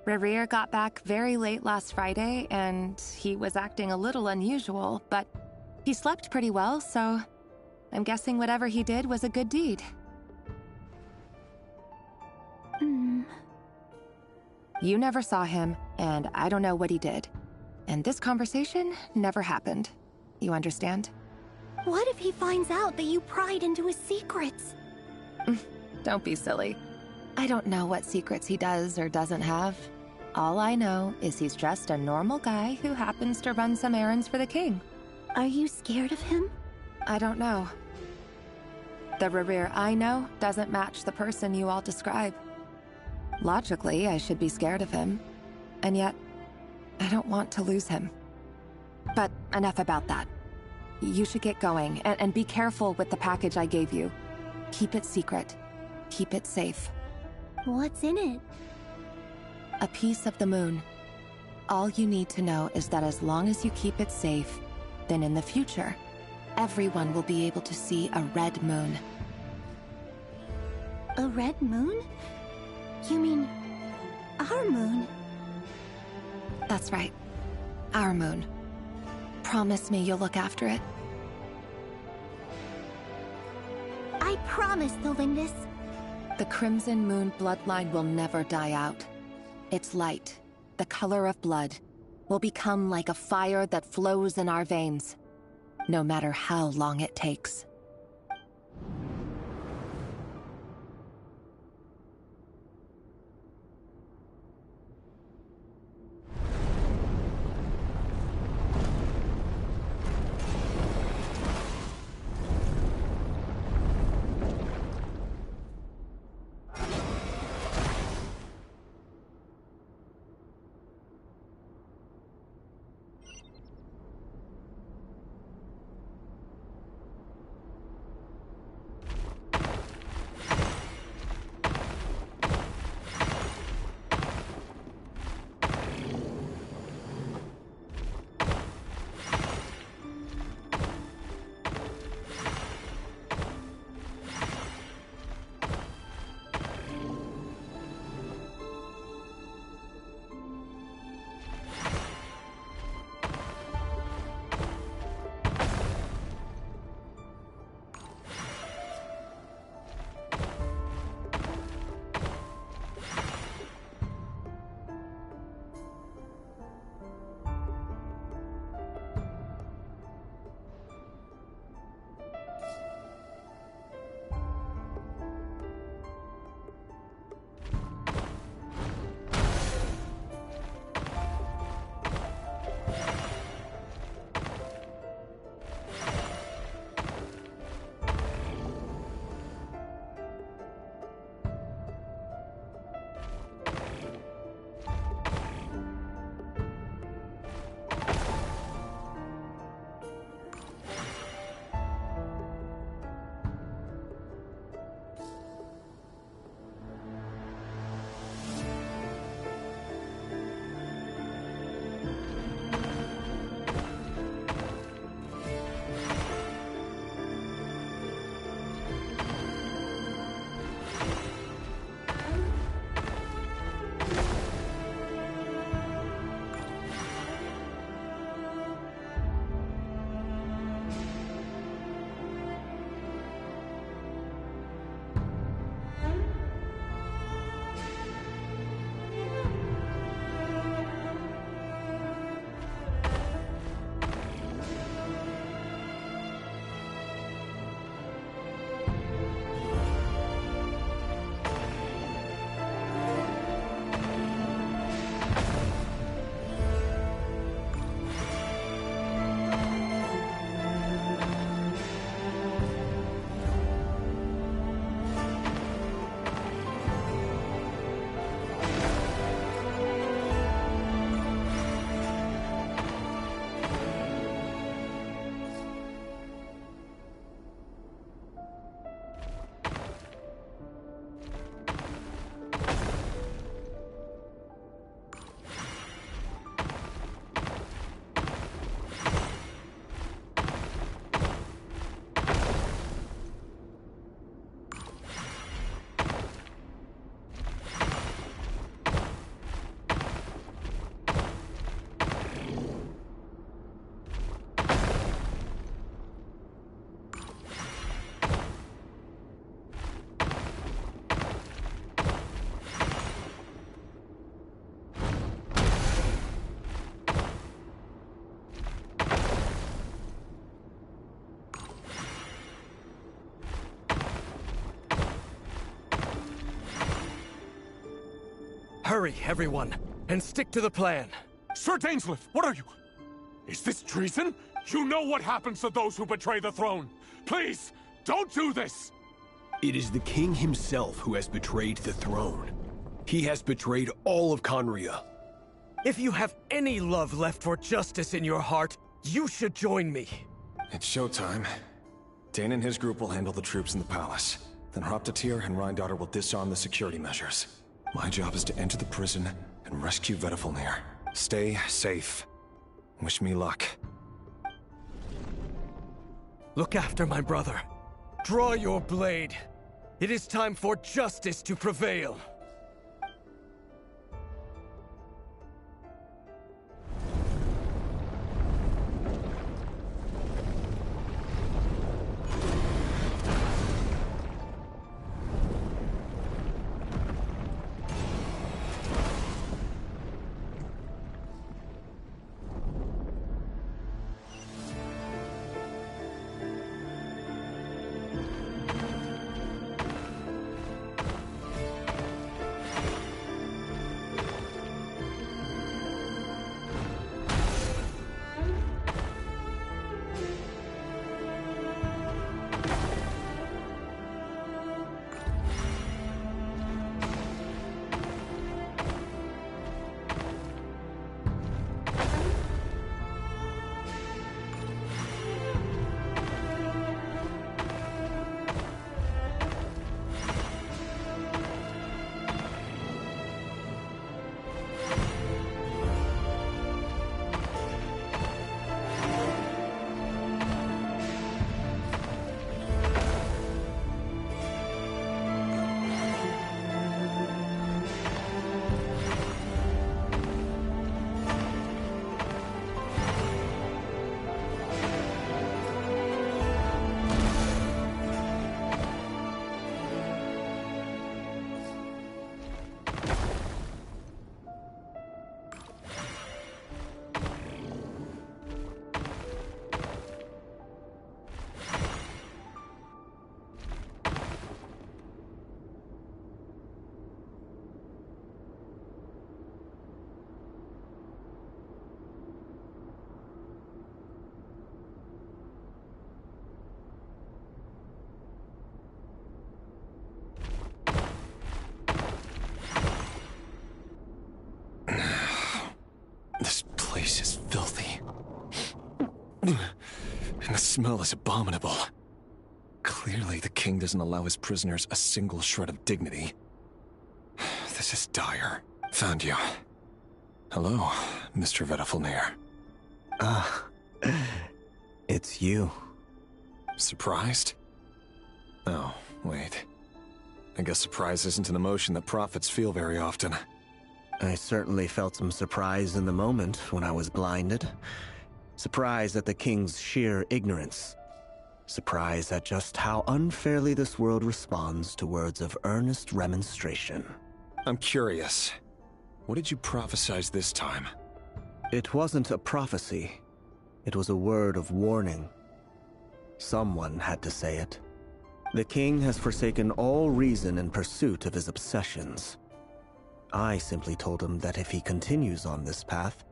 Rerir got back very late last Friday, and he was acting a little unusual, but He slept pretty well, so I'm guessing whatever he did was a good deed. You never saw him, and I don't know what he did. And this conversation never happened. You understand? What if he finds out that you pried into his secrets? Don't be silly. I don't know what secrets he does or doesn't have. All I know is he's just a normal guy who happens to run some errands for the king. Are you scared of him? I don't know. The Rerir I know doesn't match the person you all describe. Logically, I should be scared of him. And yet, I don't want to lose him. But enough about that. You should get going, and be careful with the package I gave you. Keep it secret. Keep it safe. What's in it? A piece of the moon. All you need to know is that as long as you keep it safe, then in the future, everyone will be able to see a red moon. A red moon? You mean our moon? That's right. Our moon. Promise me you'll look after it. I promise, Thelindis. The Crimson Moon bloodline will never die out. Its light, the color of blood, will become like a fire that flows in our veins, no matter how long it takes. Hurry, everyone, and stick to the plan. Sir Dainsleif, what are you? Is this treason? You know what happens to those who betray the throne. Please, don't do this! It is the king himself who has betrayed the throne. He has betrayed all of Conria. If you have any love left for justice in your heart, you should join me. It's showtime. Dane and his group will handle the troops in the palace. Then Hroptatyr and Rheindotter will disarm the security measures. My job is to enter the prison and rescue Vedifalnir. Stay safe. Wish me luck. Look after my brother. Draw your blade. It is time for justice to prevail. This place is filthy. And the smell is abominable. Clearly, the king doesn't allow his prisoners a single shred of dignity. This is dire. Found you. Hello, Mr. Vedifalnir. It's you. Surprised? Oh, wait. I guess surprise isn't an emotion that prophets feel very often. I certainly felt some surprise in the moment when I was blinded. Surprise at the king's sheer ignorance. Surprise at just how unfairly this world responds to words of earnest remonstration. I'm curious. What did you prophesize this time? It wasn't a prophecy. It was a word of warning. Someone had to say it. The king has forsaken all reason in pursuit of his obsessions. I simply told him that if he continues on this path,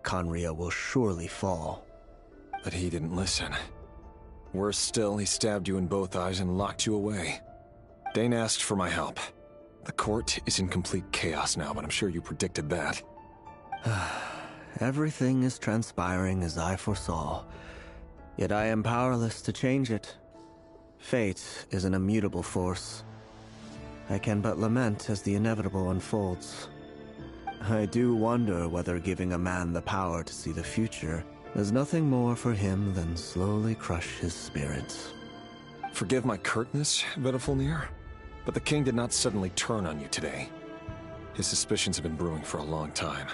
Conria will surely fall. But he didn't listen. Worse still, he stabbed you in both eyes and locked you away. Dane asked for my help. The court is in complete chaos now, but I'm sure you predicted that. Everything is transpiring as I foresaw, yet I am powerless to change it. Fate is an immutable force. I can but lament as the inevitable unfolds. I do wonder whether giving a man the power to see the future is nothing more for him than slowly crush his spirit. Forgive my curtness, Vedifalnir, but the king did not suddenly turn on you today. His suspicions have been brewing for a long time.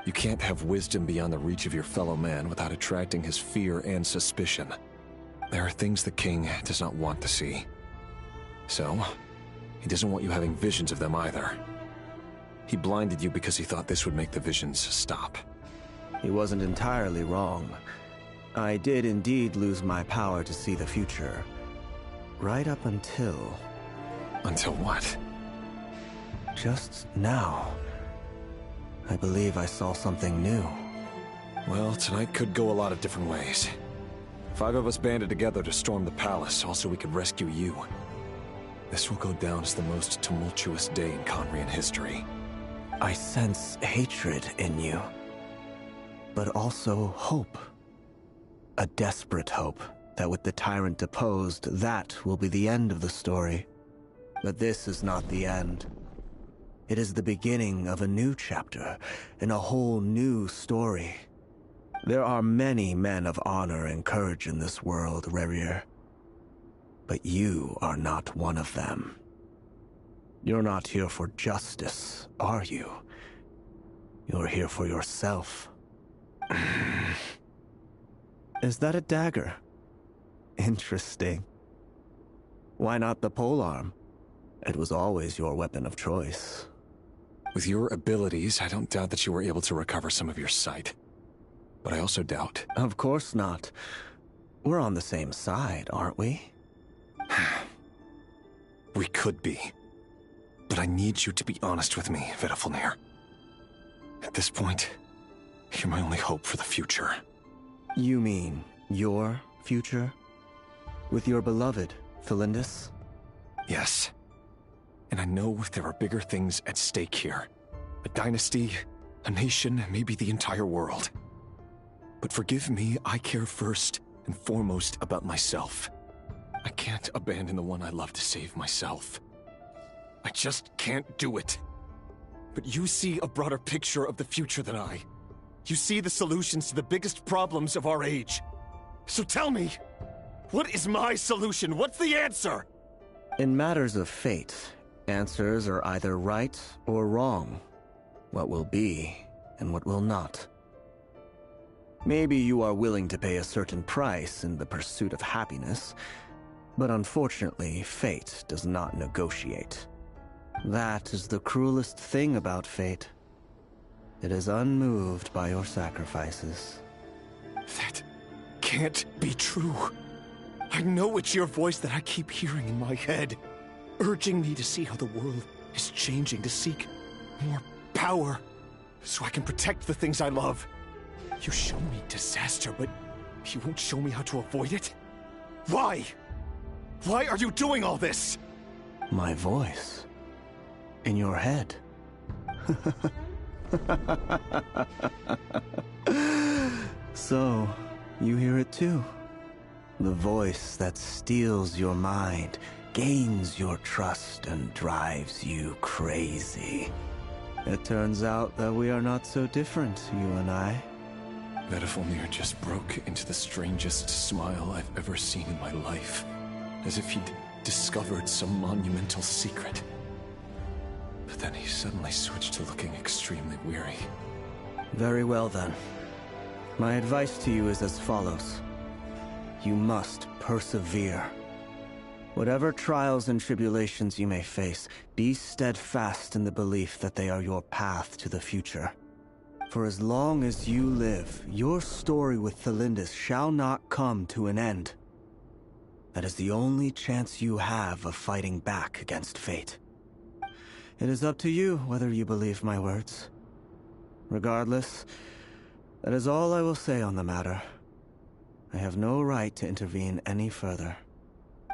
You can't have wisdom beyond the reach of your fellow man without attracting his fear and suspicion. There are things the king does not want to see. So, he doesn't want you having visions of them either. He blinded you because he thought this would make the visions stop. He wasn't entirely wrong. I did indeed lose my power to see the future. Right up until... Until what? Just now, I believe I saw something new. Well, tonight could go a lot of different ways. 5 of us banded together to storm the palace, also we could rescue you. This will go down as the most tumultuous day in Conrian history. I sense hatred in you, but also hope. A desperate hope that with the tyrant deposed, that will be the end of the story. But this is not the end. It is the beginning of a new chapter, in a whole new story. There are many men of honor and courage in this world, Rerir. But you are not one of them. You're not here for justice, are you? You're here for yourself. Is that a dagger? Interesting. Why not the polearm? It was always your weapon of choice. With your abilities, I don't doubt that you were able to recover some of your sight. But I also doubt. Of course not. We're on the same side, aren't we? We could be. But I need you to be honest with me, Vedafilnir. At this point, you're my only hope for the future. You mean your future? With your beloved, Felindis? Yes. And I know there are bigger things at stake here. A dynasty, a nation, maybe the entire world. But forgive me, I care first and foremost about myself. I can't abandon the one I love to save myself. I just can't do it. But you see a broader picture of the future than I. You see the solutions to the biggest problems of our age. So tell me, what is my solution? What's the answer? In matters of fate, answers are either right or wrong. What will be and what will not. Maybe you are willing to pay a certain price in the pursuit of happiness, but unfortunately, fate does not negotiate. That is the cruelest thing about fate. It is unmoved by your sacrifices. That can't be true. I know it's your voice that I keep hearing in my head, urging me to see how the world is changing, to seek more power, so I can protect the things I love. You show me disaster, but you won't show me how to avoid it? Why? Why are you doing all this? My voice. In your head. So, you hear it too. The voice that steals your mind, gains your trust, and drives you crazy. It turns out that we are not so different, you and I. Vedafilnir just broke into the strangest smile I've ever seen in my life, as if he'd discovered some monumental secret. But then he suddenly switched to looking extremely weary. Very well then. My advice to you is as follows. You must persevere. Whatever trials and tribulations you may face, be steadfast in the belief that they are your path to the future. For as long as you live, your story with Felindis shall not come to an end. That is the only chance you have of fighting back against fate. It is up to you whether you believe my words. Regardless, that is all I will say on the matter. I have no right to intervene any further.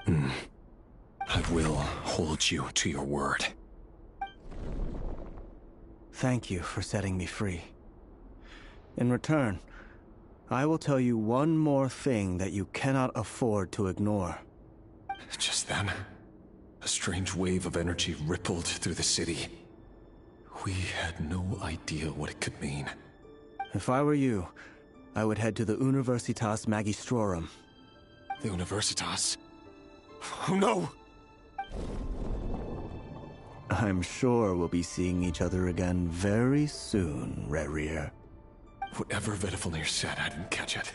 I will hold you to your word. Thank you for setting me free. In return, I will tell you one more thing that you cannot afford to ignore. Just then, a strange wave of energy rippled through the city. We had no idea what it could mean. If I were you, I would head to the Universitas Magistrorum. The Universitas? Oh no! I'm sure we'll be seeing each other again very soon, Rerir. Whatever Vedafilnir said, I didn't catch it.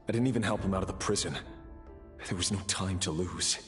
I didn't even help him out of the prison. There was no time to lose.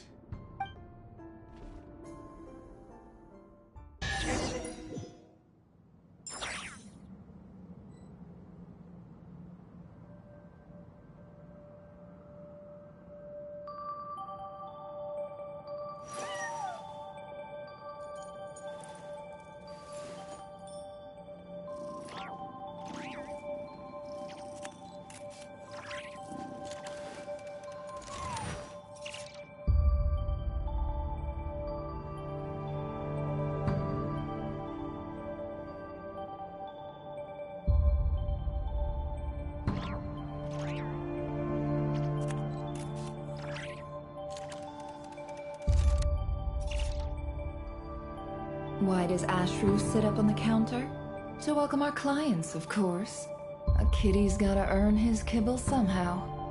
Why does Ashru sit up on the counter? To welcome our clients, of course. A kitty's gotta earn his kibble somehow.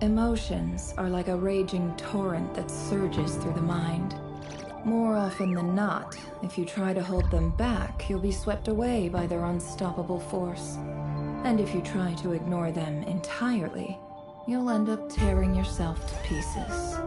Emotions are like a raging torrent that surges through the mind. More often than not, if you try to hold them back, you'll be swept away by their unstoppable force. And if you try to ignore them entirely, you'll end up tearing yourself to pieces.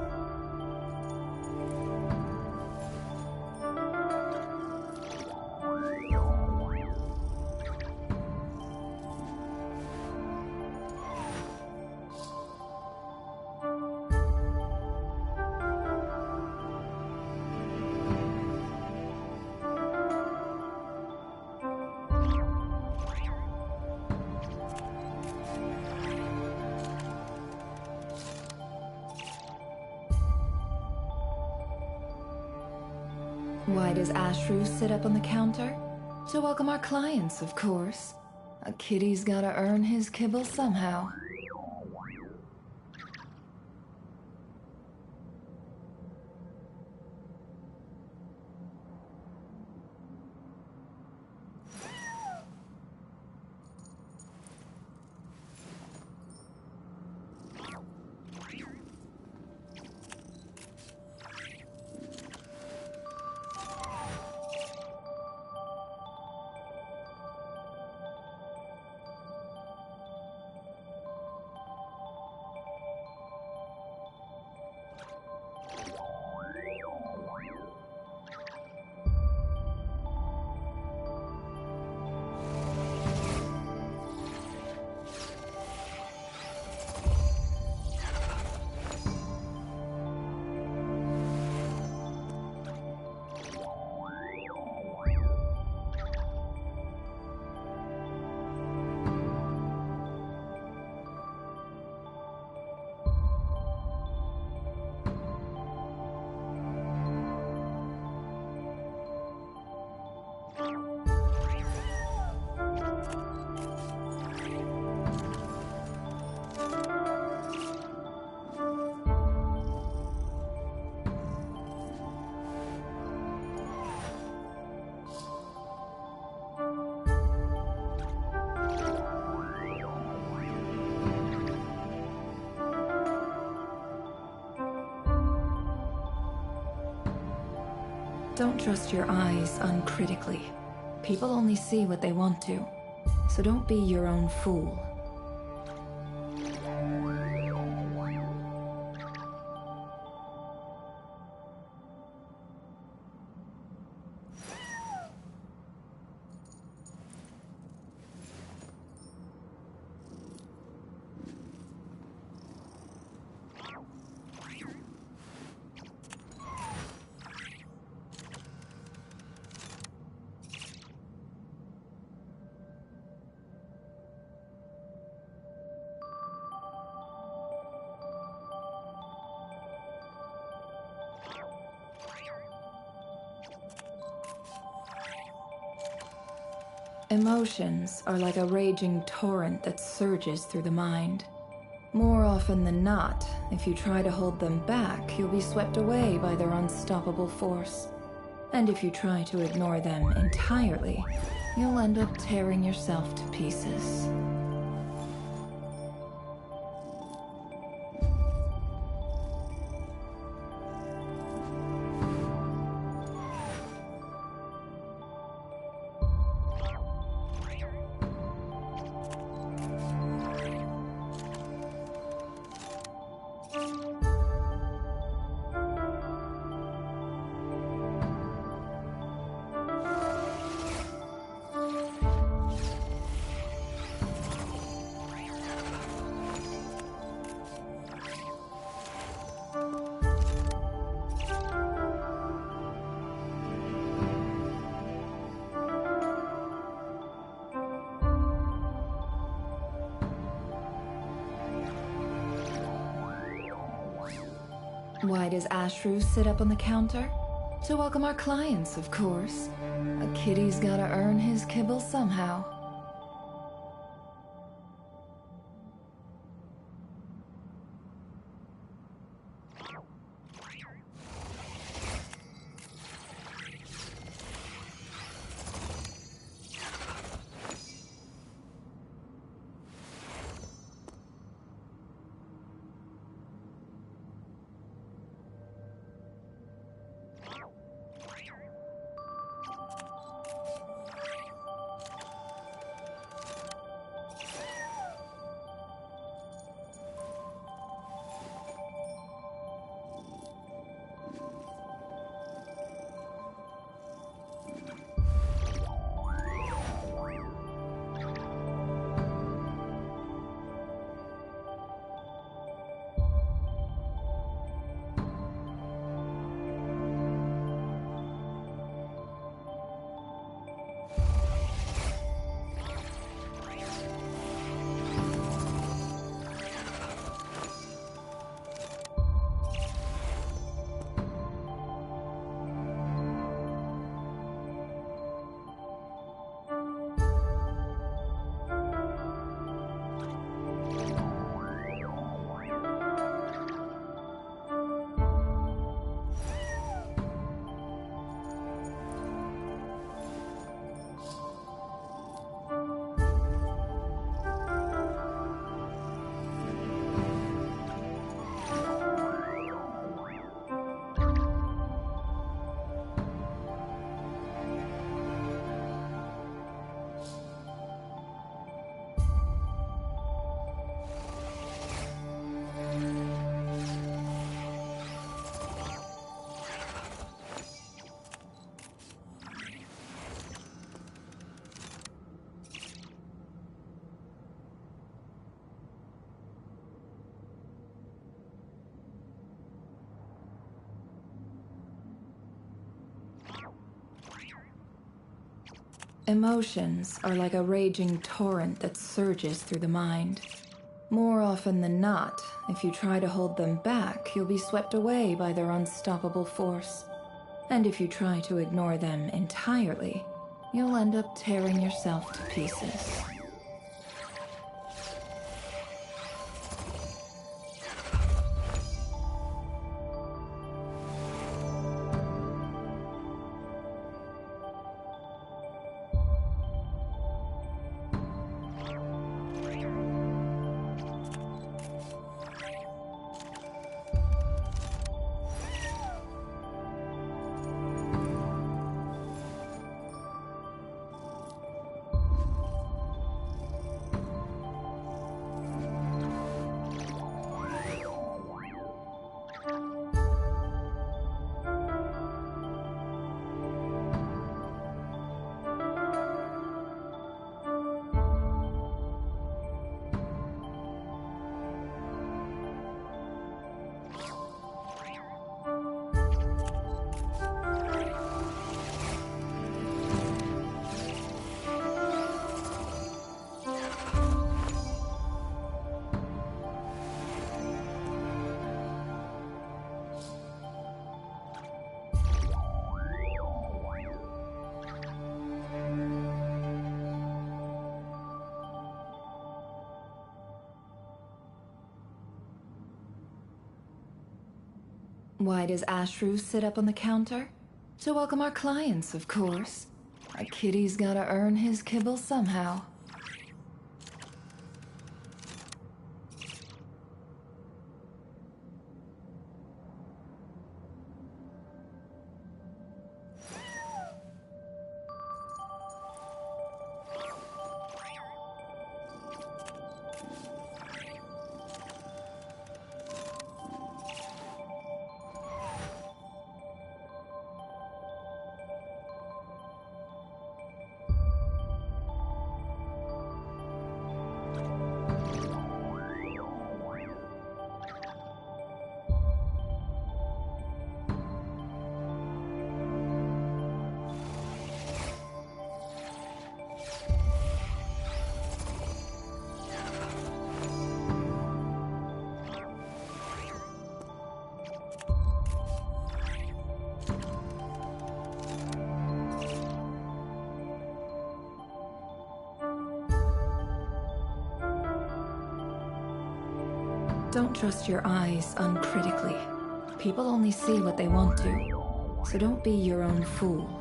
Why does Ashru sit up on the counter? To welcome our clients, of course. A kitty's gotta earn his kibble somehow. Don't trust your eyes uncritically. People only see what they want to, so don't be your own fool. Emotions are like a raging torrent that surges through the mind. More often than not, if you try to hold them back, you'll be swept away by their unstoppable force. And if you try to ignore them entirely, you'll end up tearing yourself to pieces. Why does Ashru sit up on the counter? To welcome our clients, of course. A kitty's gotta earn his kibble somehow. Emotions are like a raging torrent that surges through the mind. More often than not, if you try to hold them back, you'll be swept away by their unstoppable force. And if you try to ignore them entirely, you'll end up tearing yourself to pieces. Why does Ashru sit up on the counter? To welcome our clients, of course. A kitty's gotta earn his kibble somehow. Don't trust your eyes uncritically. People only see what they want to, so don't be your own fool.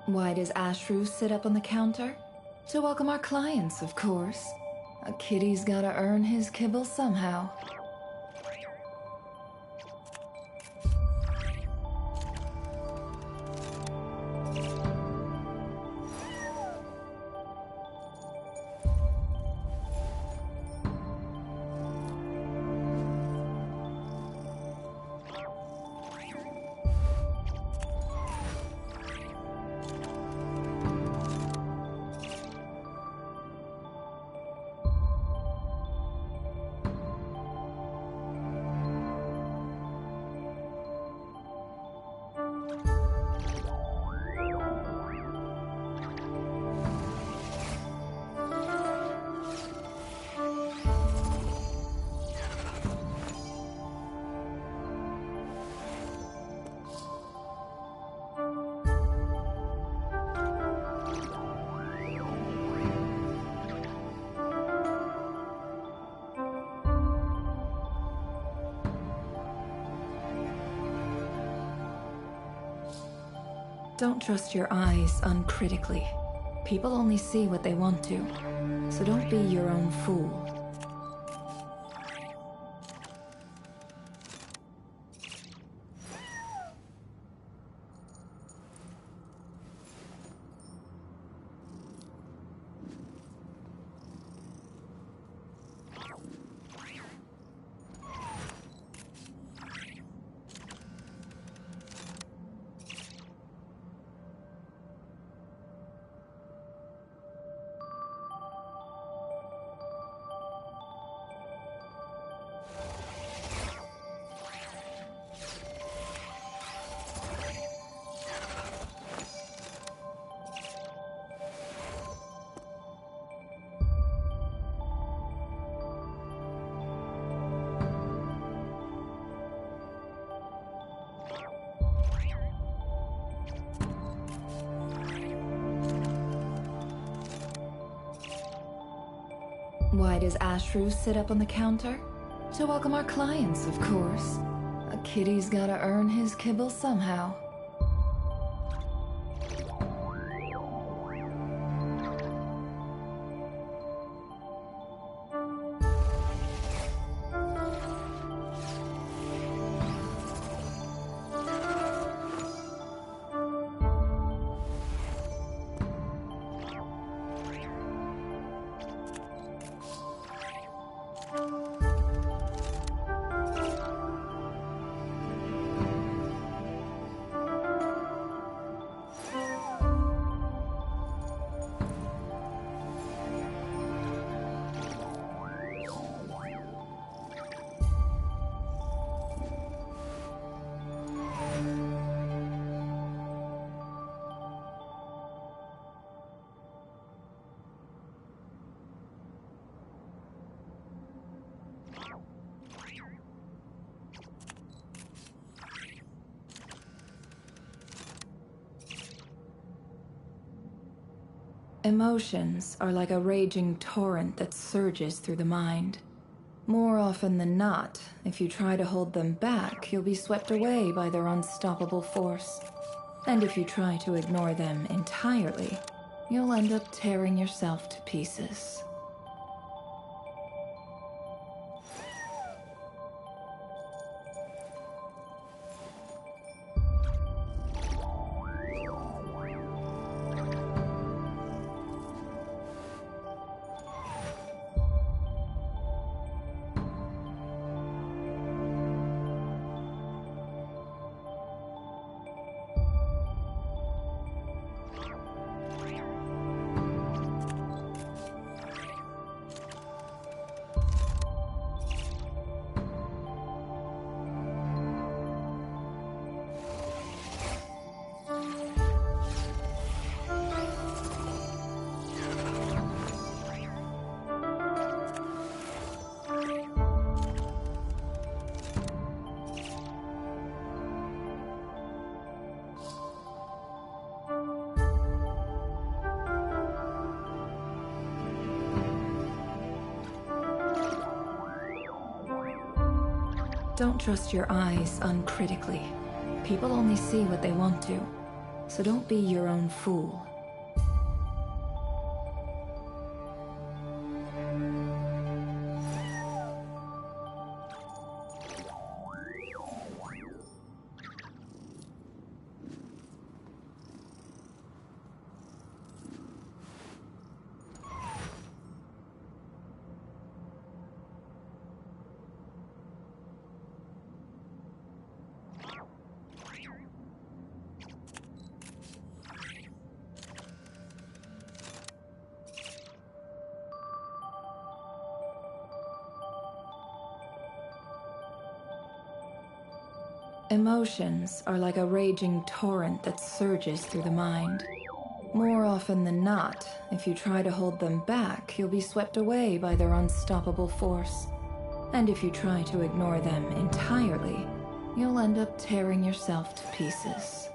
Why does Ashru sit up on the counter? To welcome our clients, of course. A kitty's gotta earn his kibble somehow. Don't trust your eyes uncritically. People only see what they want to, so don't be your own fool. Why does Ashru sit up on the counter? To welcome our clients, of course. A kitty's gotta earn his kibble somehow. Emotions are like a raging torrent that surges through the mind. More often than not, if you try to hold them back, you'll be swept away by their unstoppable force. And if you try to ignore them entirely, you'll end up tearing yourself to pieces. Don't trust your eyes uncritically. People only see what they want to, so don't be your own fool. Emotions are like a raging torrent that surges through the mind. More often than not, if you try to hold them back, you'll be swept away by their unstoppable force. And if you try to ignore them entirely, you'll end up tearing yourself to pieces.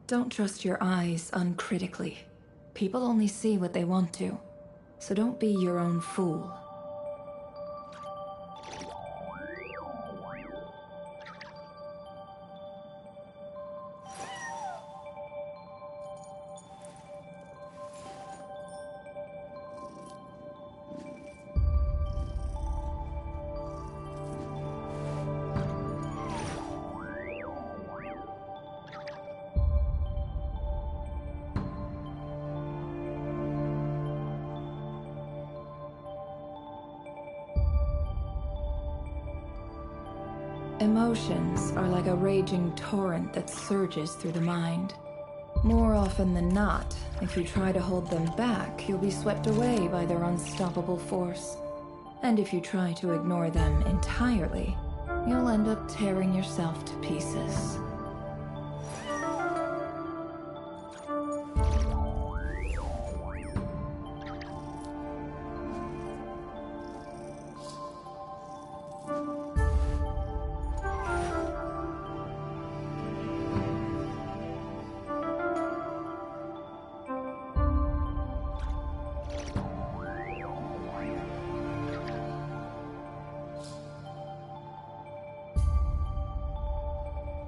Don't trust your eyes uncritically. People only see what they want to, so don't be your own fool. Emotions are like a raging torrent that surges through the mind. More often than not, if you try to hold them back, you'll be swept away by their unstoppable force. And if you try to ignore them entirely, you'll end up tearing yourself to pieces.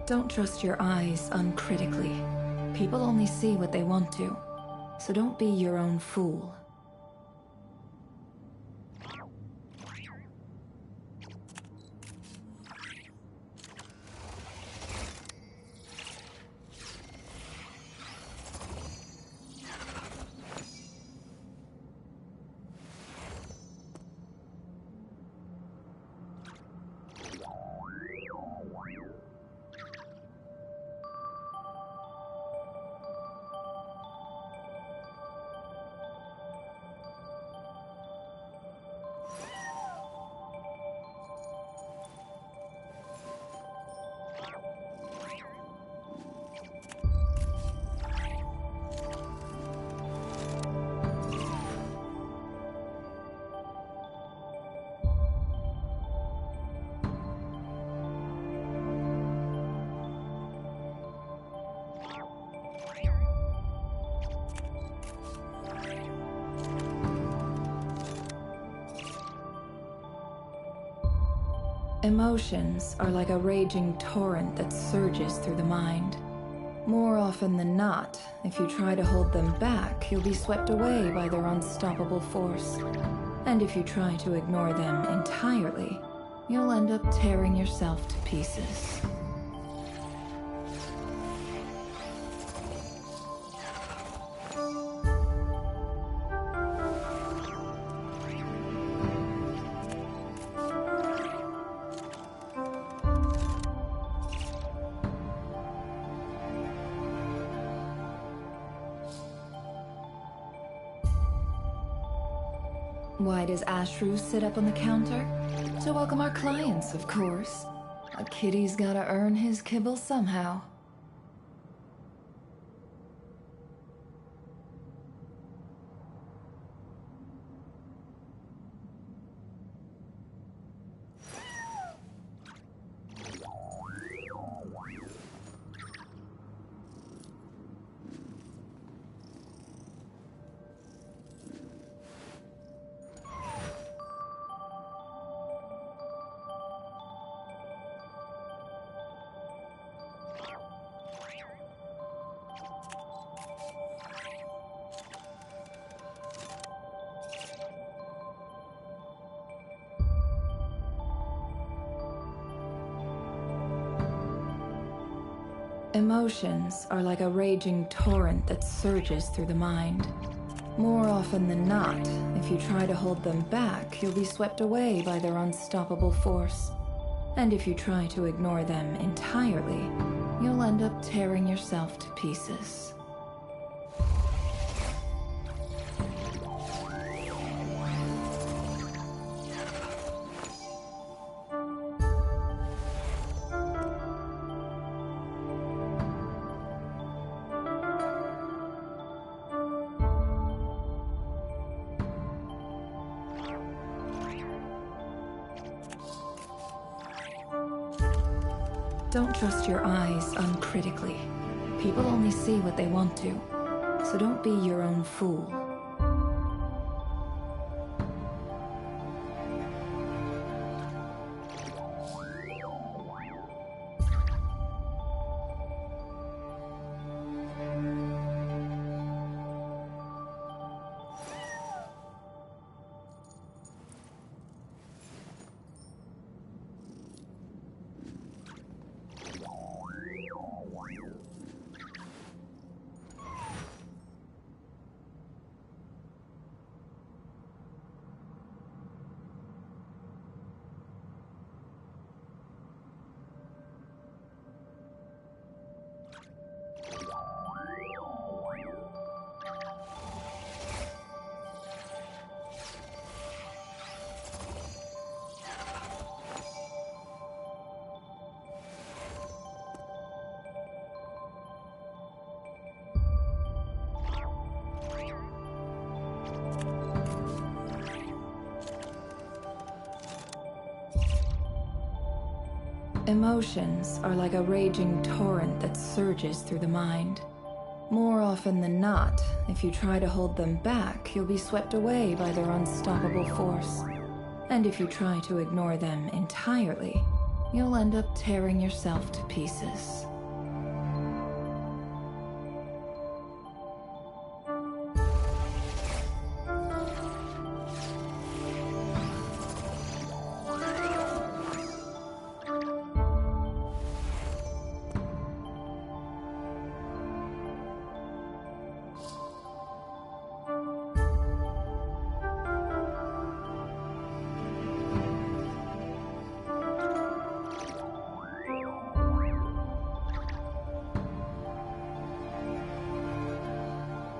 Don't trust your eyes uncritically. People only see what they want to, so don't be your own fool. Emotions are like a raging torrent that surges through the mind. More often than not, if you try to hold them back, you'll be swept away by their unstoppable force. And if you try to ignore them entirely, you'll end up tearing yourself to pieces. Why does Ashru sit up on the counter? To welcome our clients, of course. A kitty's gotta earn his kibble somehow. Emotions are like a raging torrent that surges through the mind. More often than not, if you try to hold them back, you'll be swept away by their unstoppable force. And if you try to ignore them entirely, you'll end up tearing yourself to pieces. Don't trust your eyes uncritically. People only see what they want to, so don't be your own fool. Emotions are like a raging torrent that surges through the mind. More often than not, if you try to hold them back, you'll be swept away by their unstoppable force. And if you try to ignore them entirely, you'll end up tearing yourself to pieces.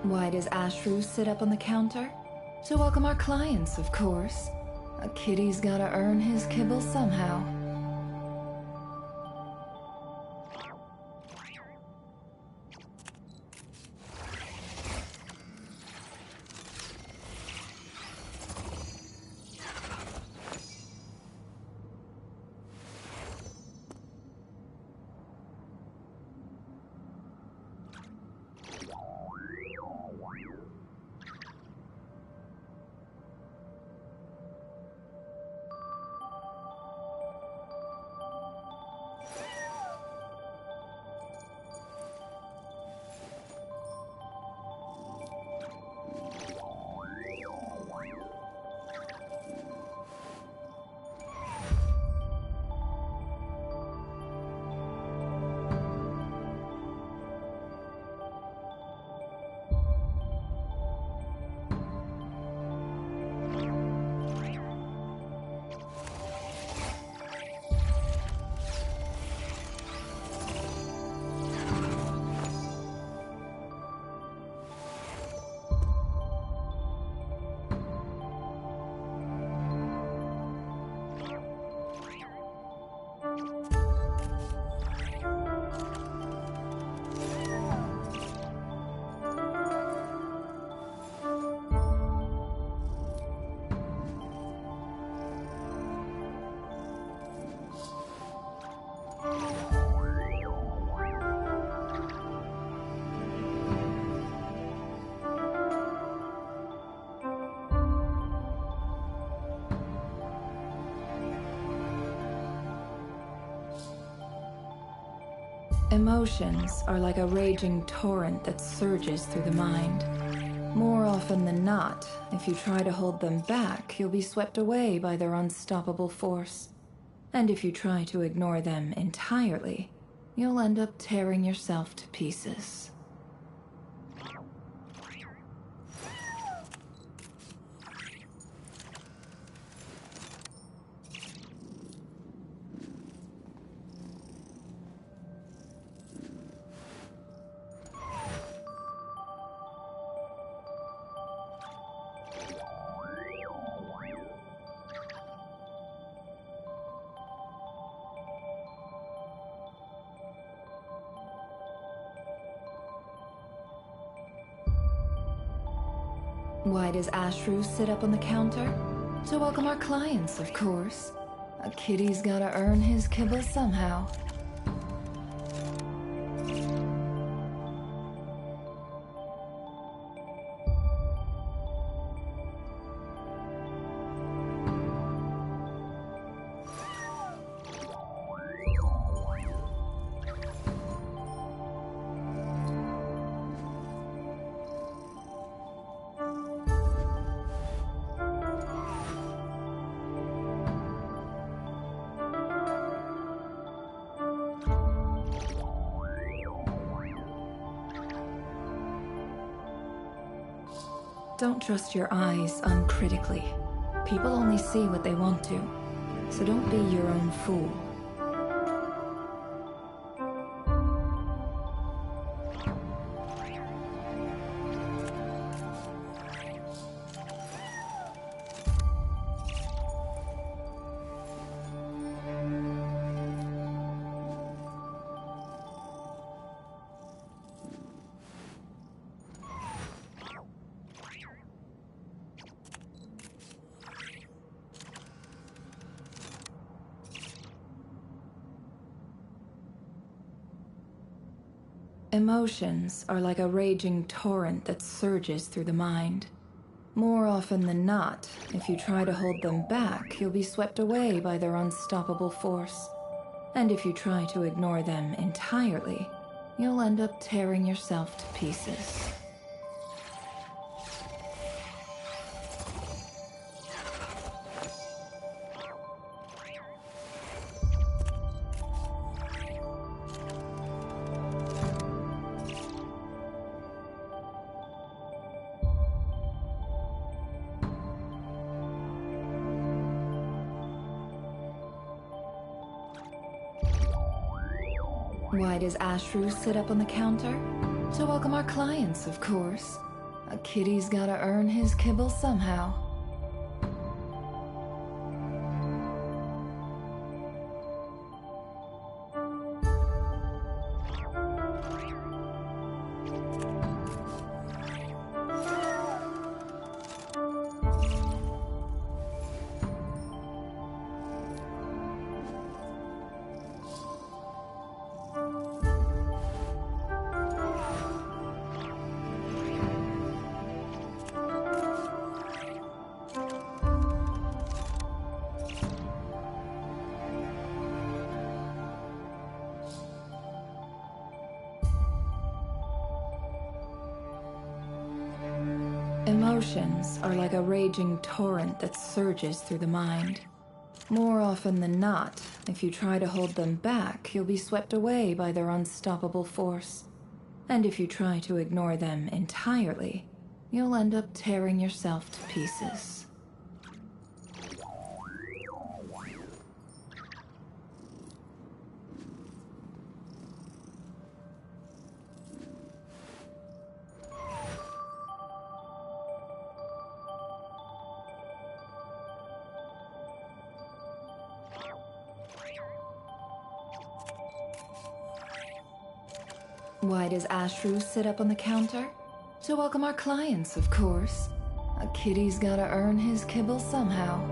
Why does Ashru sit up on the counter? To welcome our clients, of course. A kitty's gotta earn his kibble somehow. Emotions are like a raging torrent that surges through the mind. More often than not, if you try to hold them back, you'll be swept away by their unstoppable force. And if you try to ignore them entirely, you'll end up tearing yourself to pieces. Why does Ashru sit up on the counter? To welcome our clients, of course. A kitty's gotta earn his kibble somehow. Don't trust your eyes uncritically. People only see what they want to, so don't be your own fool. Emotions are like a raging torrent that surges through the mind. More often than not, if you try to hold them back, you'll be swept away by their unstoppable force. And if you try to ignore them entirely, you'll end up tearing yourself to pieces. Why does Ashru sit up on the counter? To welcome our clients, of course. A kitty's gotta earn his kibble somehow. Emotions are like a raging torrent that surges through the mind. More often than not, if you try to hold them back, you'll be swept away by their unstoppable force. And if you try to ignore them entirely, you'll end up tearing yourself to pieces. Why does Ashru sit up on the counter? To welcome our clients, of course. A kitty's gotta earn his kibble somehow.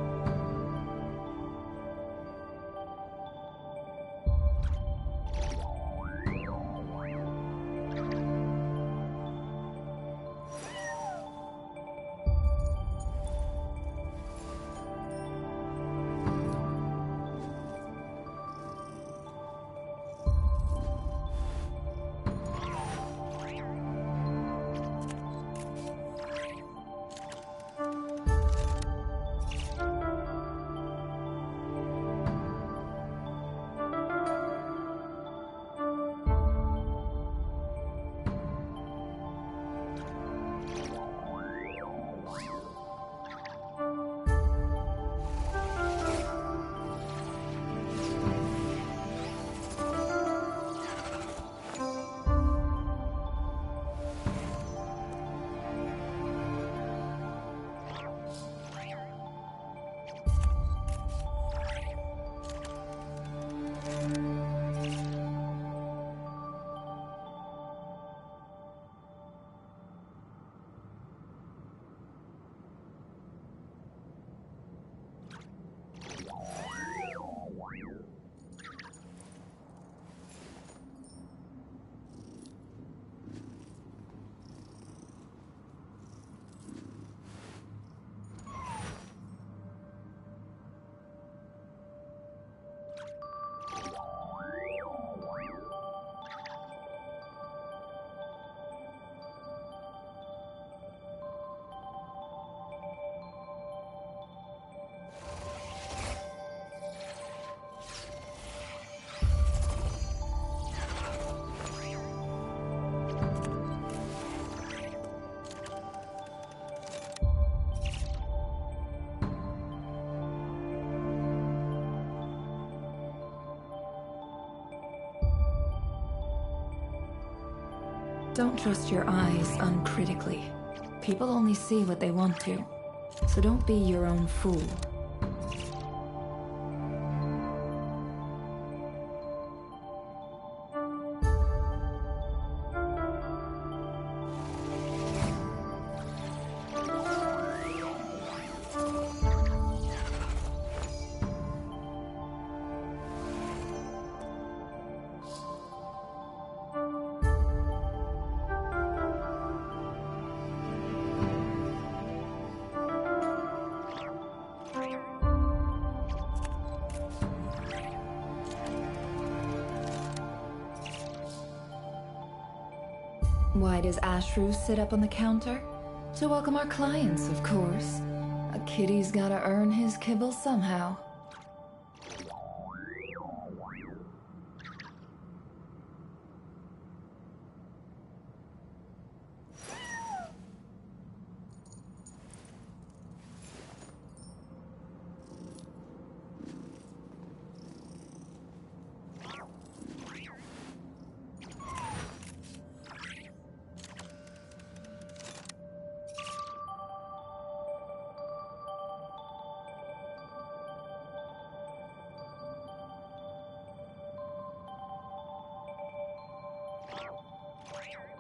Don't trust your eyes uncritically. People only see what they want to, so don't be your own fool. Why does Ashru sit up on the counter? To welcome our clients, of course. A kitty's gotta earn his kibble somehow.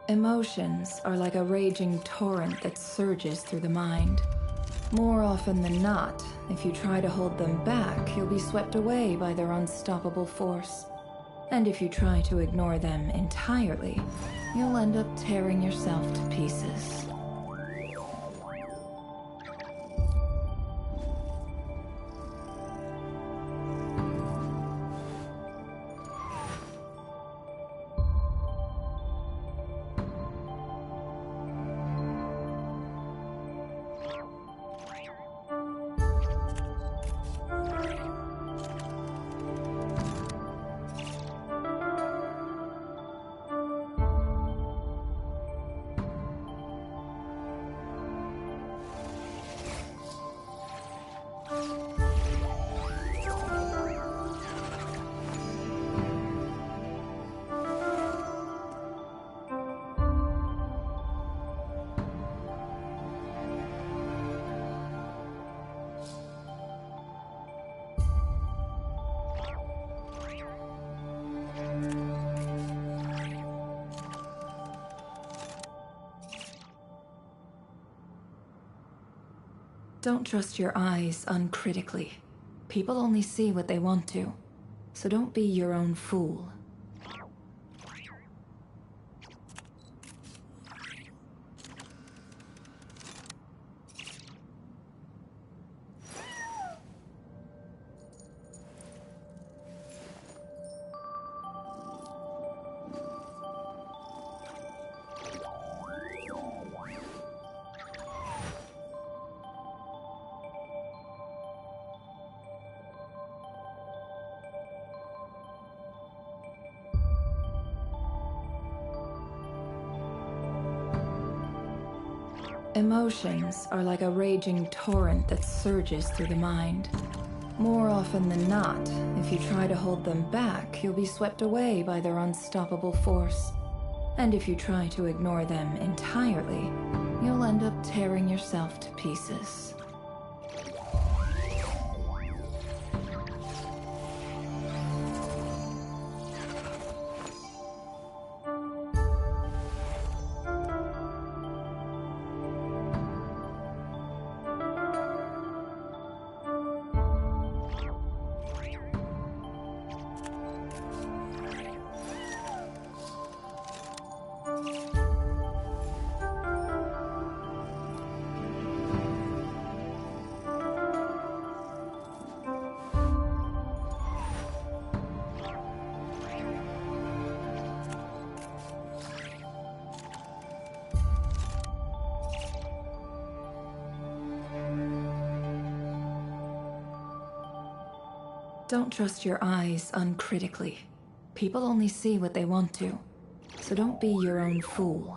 Emotions are like a raging torrent that surges through the mind. More often than not, if you try to hold them back, you'll be swept away by their unstoppable force. And if you try to ignore them entirely, you'll end up tearing yourself to pieces. Don't trust your eyes uncritically. People only see what they want to, so don't be your own fool. Emotions are like a raging torrent that surges through the mind. More often than not, if you try to hold them back, you'll be swept away by their unstoppable force. And if you try to ignore them entirely, you'll end up tearing yourself to pieces. Don't trust your eyes uncritically. People only see what they want to, so don't be your own fool.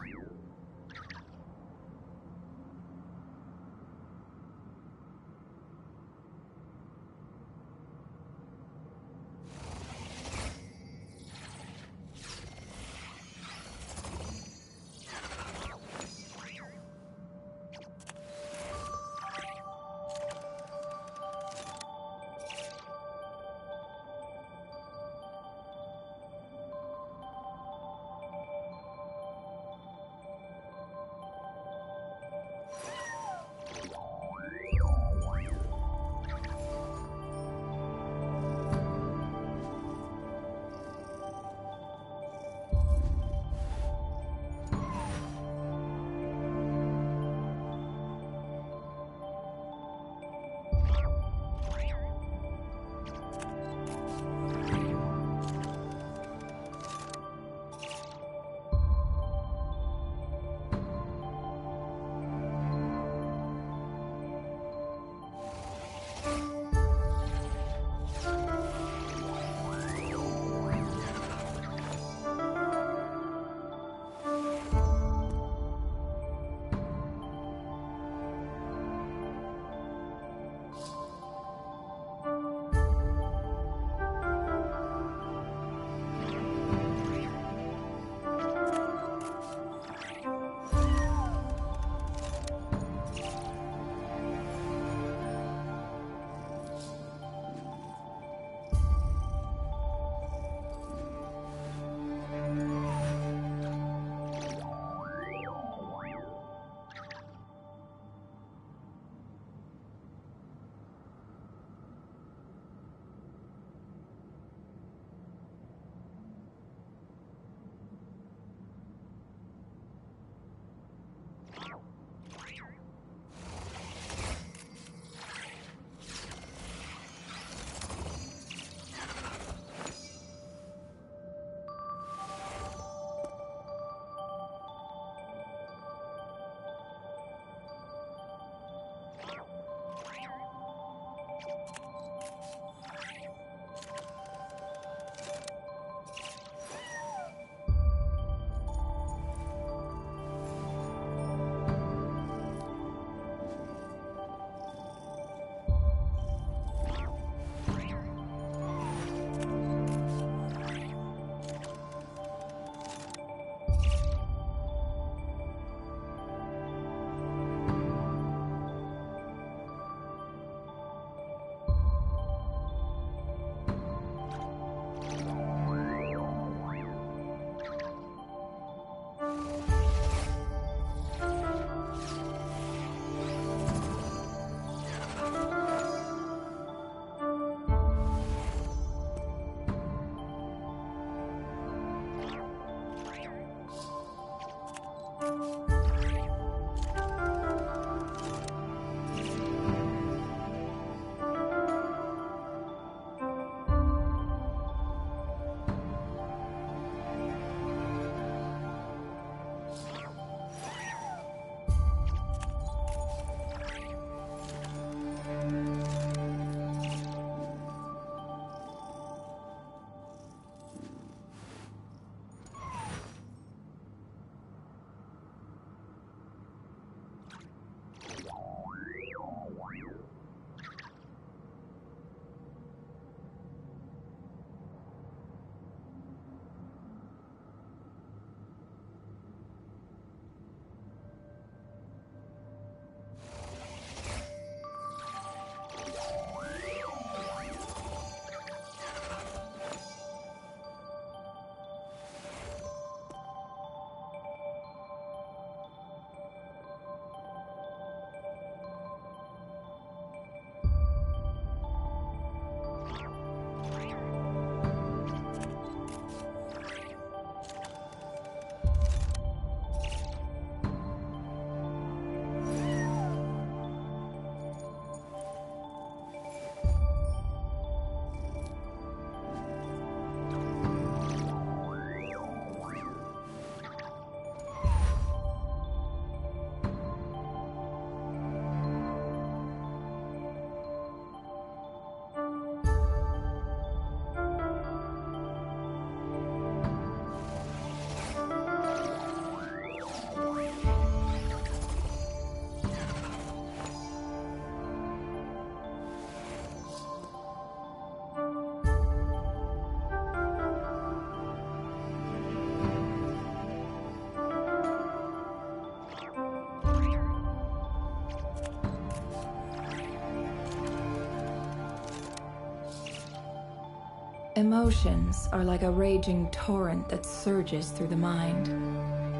Emotions are like a raging torrent that surges through the mind.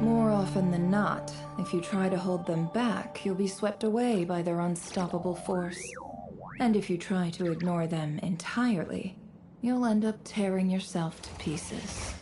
More often than not, if you try to hold them back, you'll be swept away by their unstoppable force. And if you try to ignore them entirely, you'll end up tearing yourself to pieces.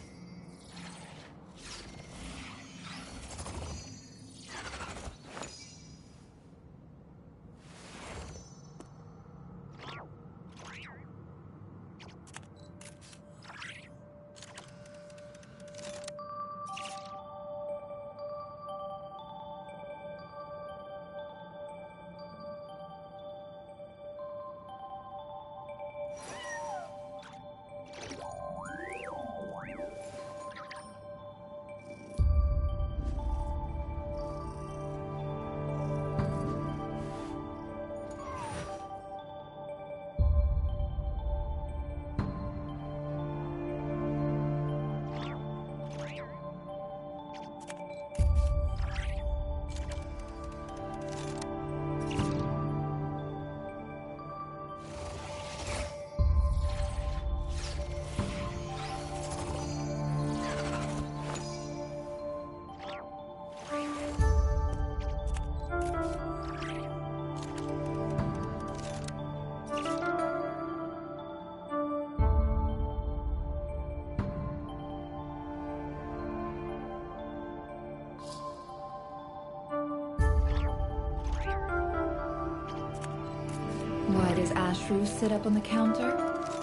Why does Ashru sit up on the counter?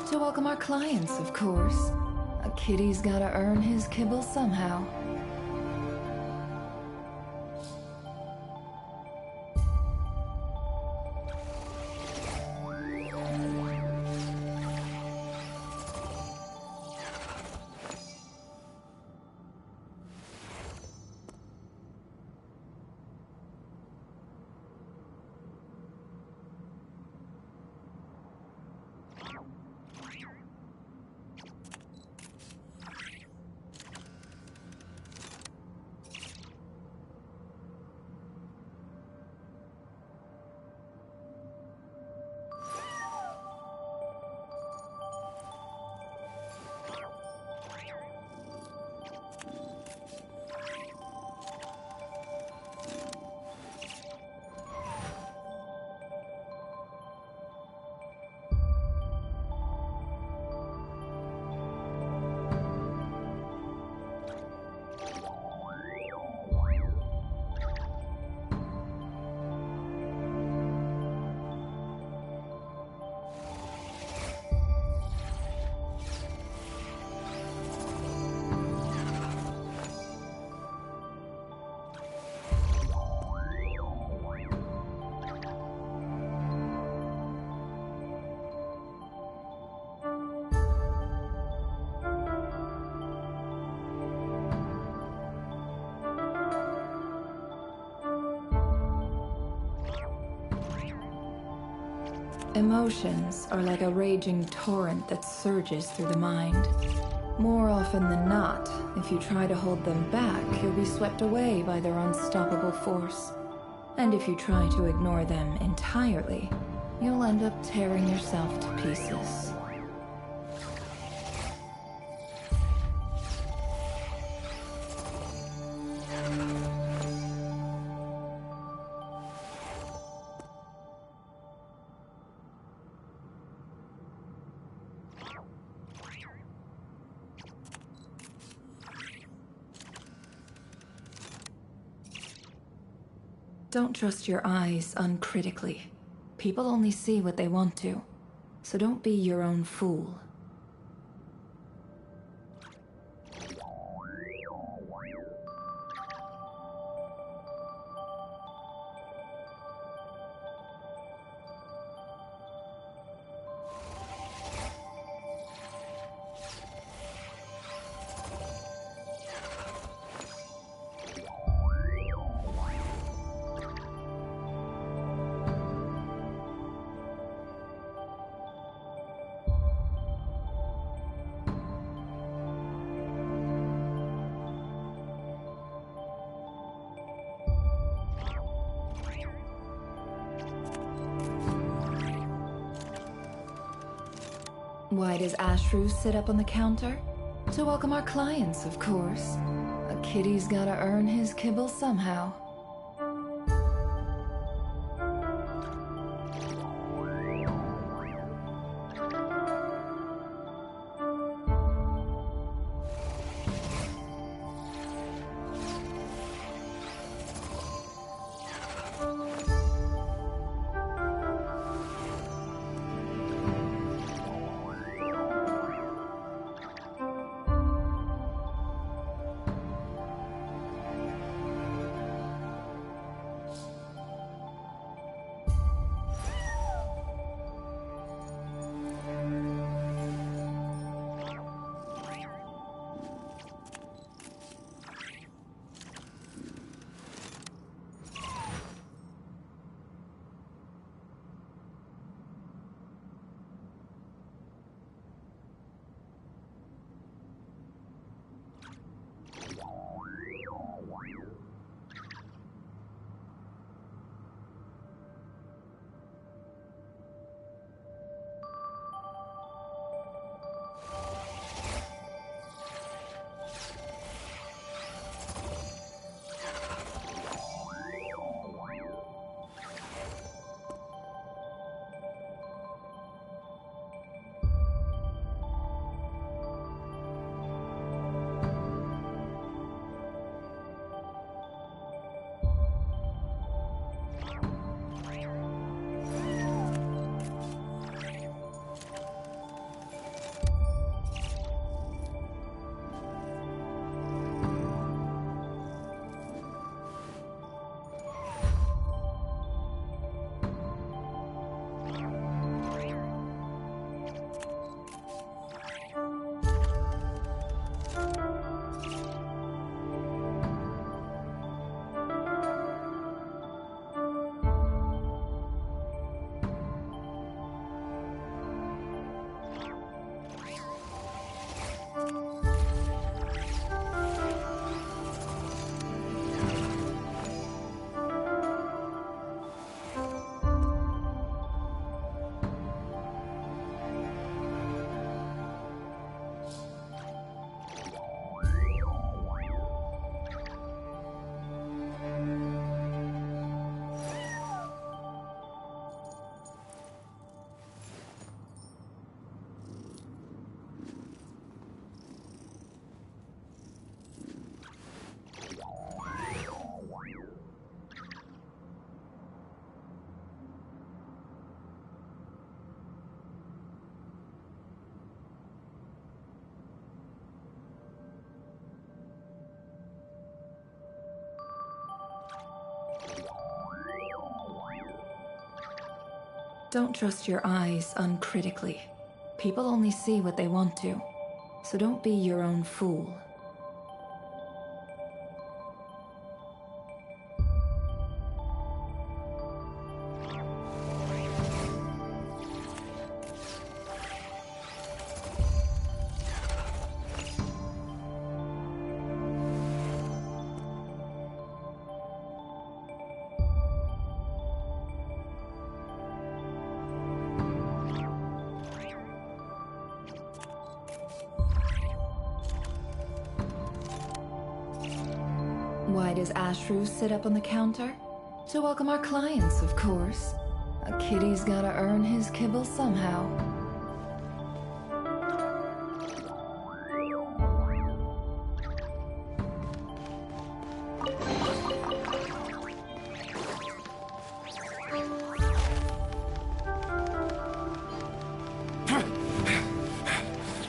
To welcome our clients, of course. A kitty's gotta earn his kibble somehow. Emotions are like a raging torrent that surges through the mind. More often than not, if you try to hold them back, you'll be swept away by their unstoppable force. And if you try to ignore them entirely, you'll end up tearing yourself to pieces. Don't trust your eyes uncritically. People only see what they want to, so don't be your own fool. Why does Ashru sit up on the counter? To welcome our clients, of course. A kitty's gotta earn his kibble somehow. Don't trust your eyes uncritically. People only see what they want to, so don't be your own fool. Why does Ashru sit up on the counter? To welcome our clients, of course. A kitty's gotta earn his kibble somehow.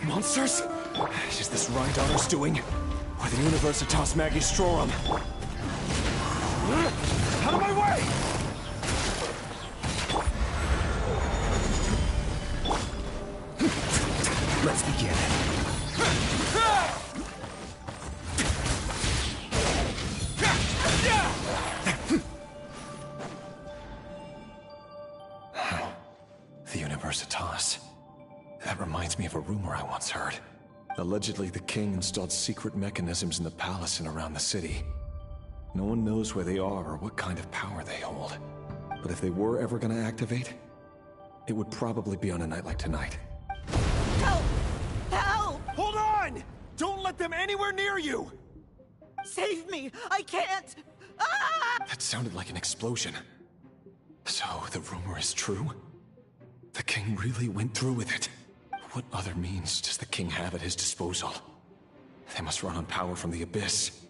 Monsters? Is this Rhindaughter's doing? Or the Universitas Magistrorum? Out of my way! Let's begin. The Universitas. That reminds me of a rumor I once heard. Allegedly, the king installed secret mechanisms in the palace and around the city. No one knows where they are or what kind of power they hold. But if they were ever gonna activate, it would probably be on a night like tonight. Help! Help! Hold on! Don't let them anywhere near you! Save me! I can't! Ah! That sounded like an explosion. So, the rumor is true? The king really went through with it. What other means does the king have at his disposal? They must run on power from the Abyss.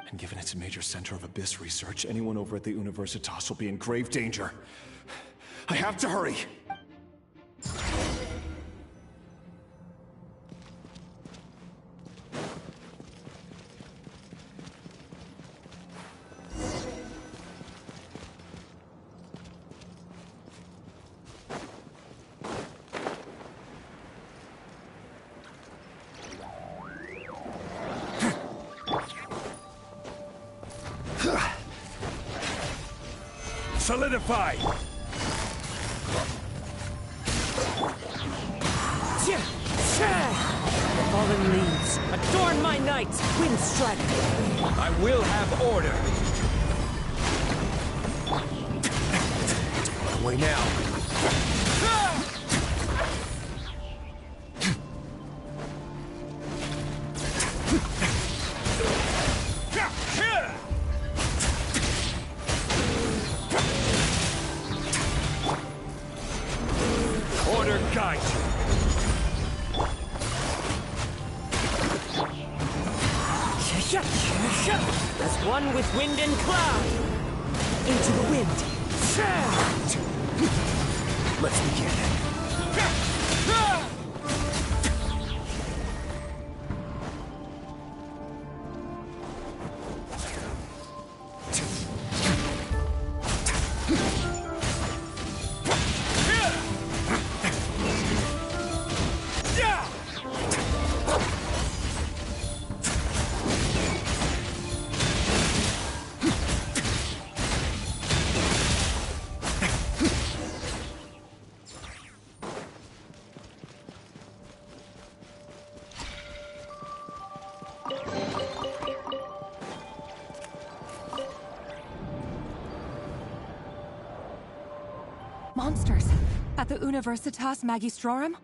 And given it's a major center of Abyss research, anyone over at the Universitas will be in grave danger. I have to hurry! Solidify! Fallen leaves, adorn my night, wind strike! I will have order! Don't run away now! Order guide you! As one with wind and cloud! Into the wind! Let's begin. Monsters! At the Universitas Magistrorum?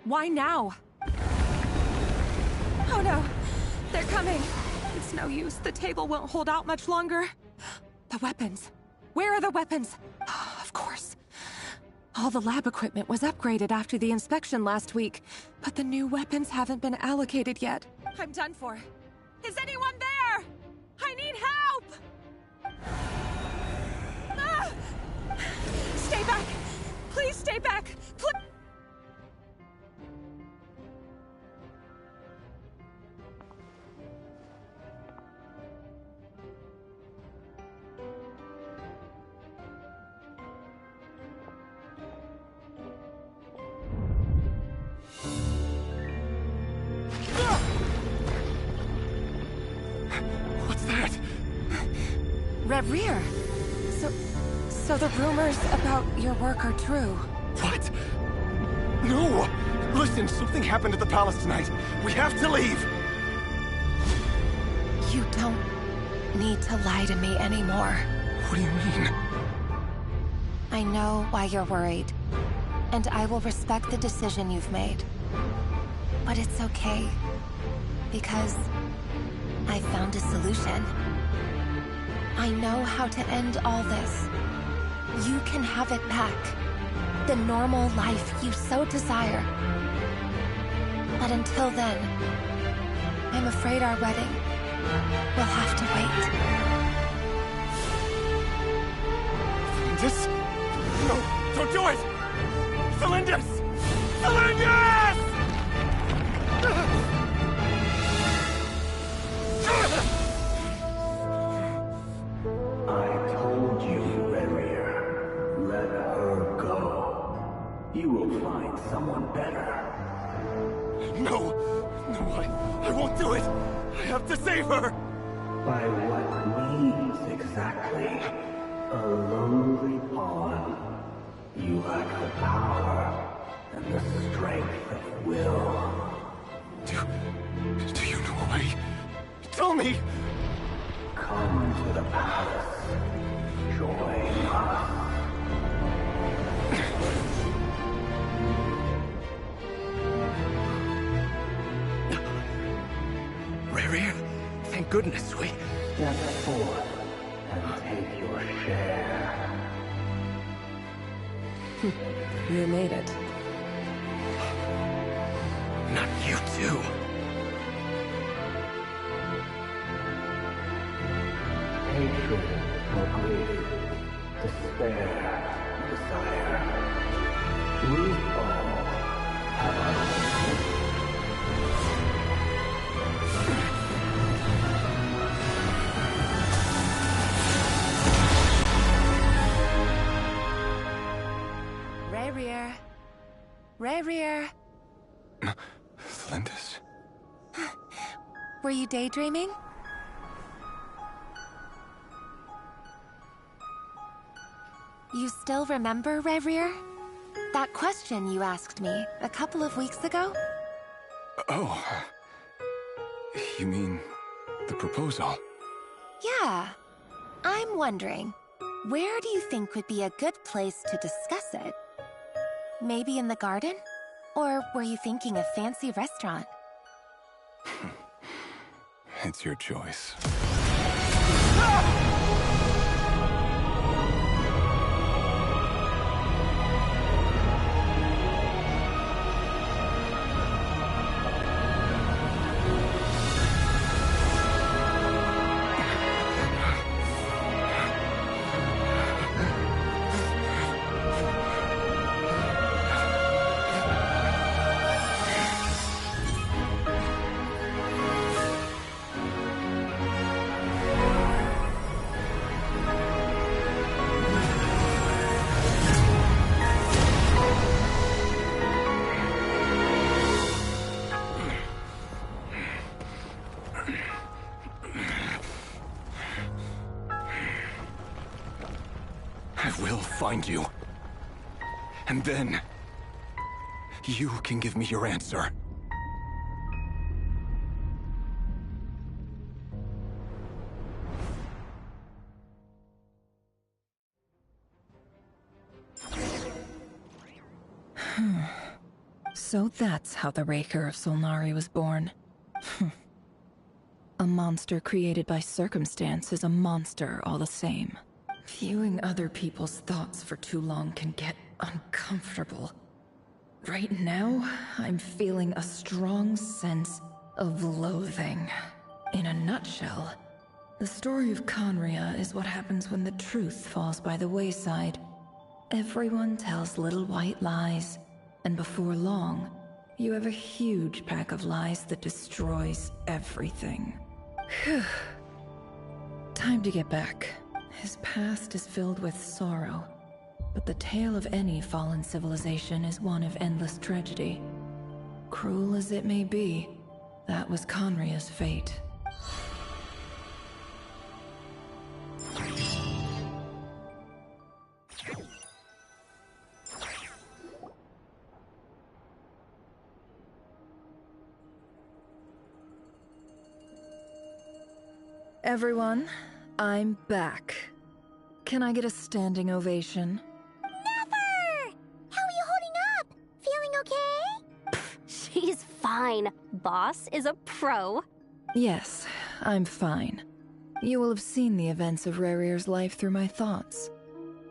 Why now? Oh no! They're coming! It's no use. The table won't hold out much longer. The weapons. Where are the weapons? Of course. All the lab equipment was upgraded after the inspection last week, but the new weapons haven't been allocated yet. I'm done for. Is anyone there? I need help! Ah! Stay back! Please stay back! What's that? Reverie! So the rumors about your work are true. What? No! Listen, something happened at the palace tonight. We have to leave! You don't need to lie to me anymore. What do you mean? I know why you're worried, and I will respect the decision you've made. But it's okay, because I found a solution. I know how to end all this. You can have it back. The normal life you so desire. But until then, I'm afraid our wedding will have to wait. Celindus? No, don't do it! Celindus! Celindus! I told you, Reverie. Let her go. You will find someone better. No! No, I won't do it! I have to save her! By what means exactly? A lowly pawn. You lack the power and the strength of will. Do you know a way? Tell me! Come to the palace. Join us. goodness, we... Step forth and take your share. You made it. Not you too. Hatred or grief, despair, desire. We all have our own. Rayrear. Rayrear. Lindis? Were you daydreaming? You still remember, Rayrear? That question you asked me a couple of weeks ago? Oh. You mean the proposal? Yeah. I'm wondering, where do you think would be a good place to discuss it? Maybe in the garden? Or were you thinking a fancy restaurant? It's your choice. I will find you. And then... you can give me your answer. So that's how the Raker of Solnari was born. A monster created by circumstance is a monster all the same. Viewing other people's thoughts for too long can get uncomfortable. Right now, I'm feeling a strong sense of loathing. In a nutshell, the story of Conria is what happens when the truth falls by the wayside. Everyone tells little white lies, and before long, you have a huge pack of lies that destroys everything. Phew. Time to get back. His past is filled with sorrow, but the tale of any fallen civilization is one of endless tragedy. Cruel as it may be, that was Conria's fate. Everyone, I'm back. Can I get a standing ovation? Nefer! How are you holding up? Feeling okay? She's fine. Boss is a pro. Yes, I'm fine. You will have seen the events of Rarier's life through my thoughts.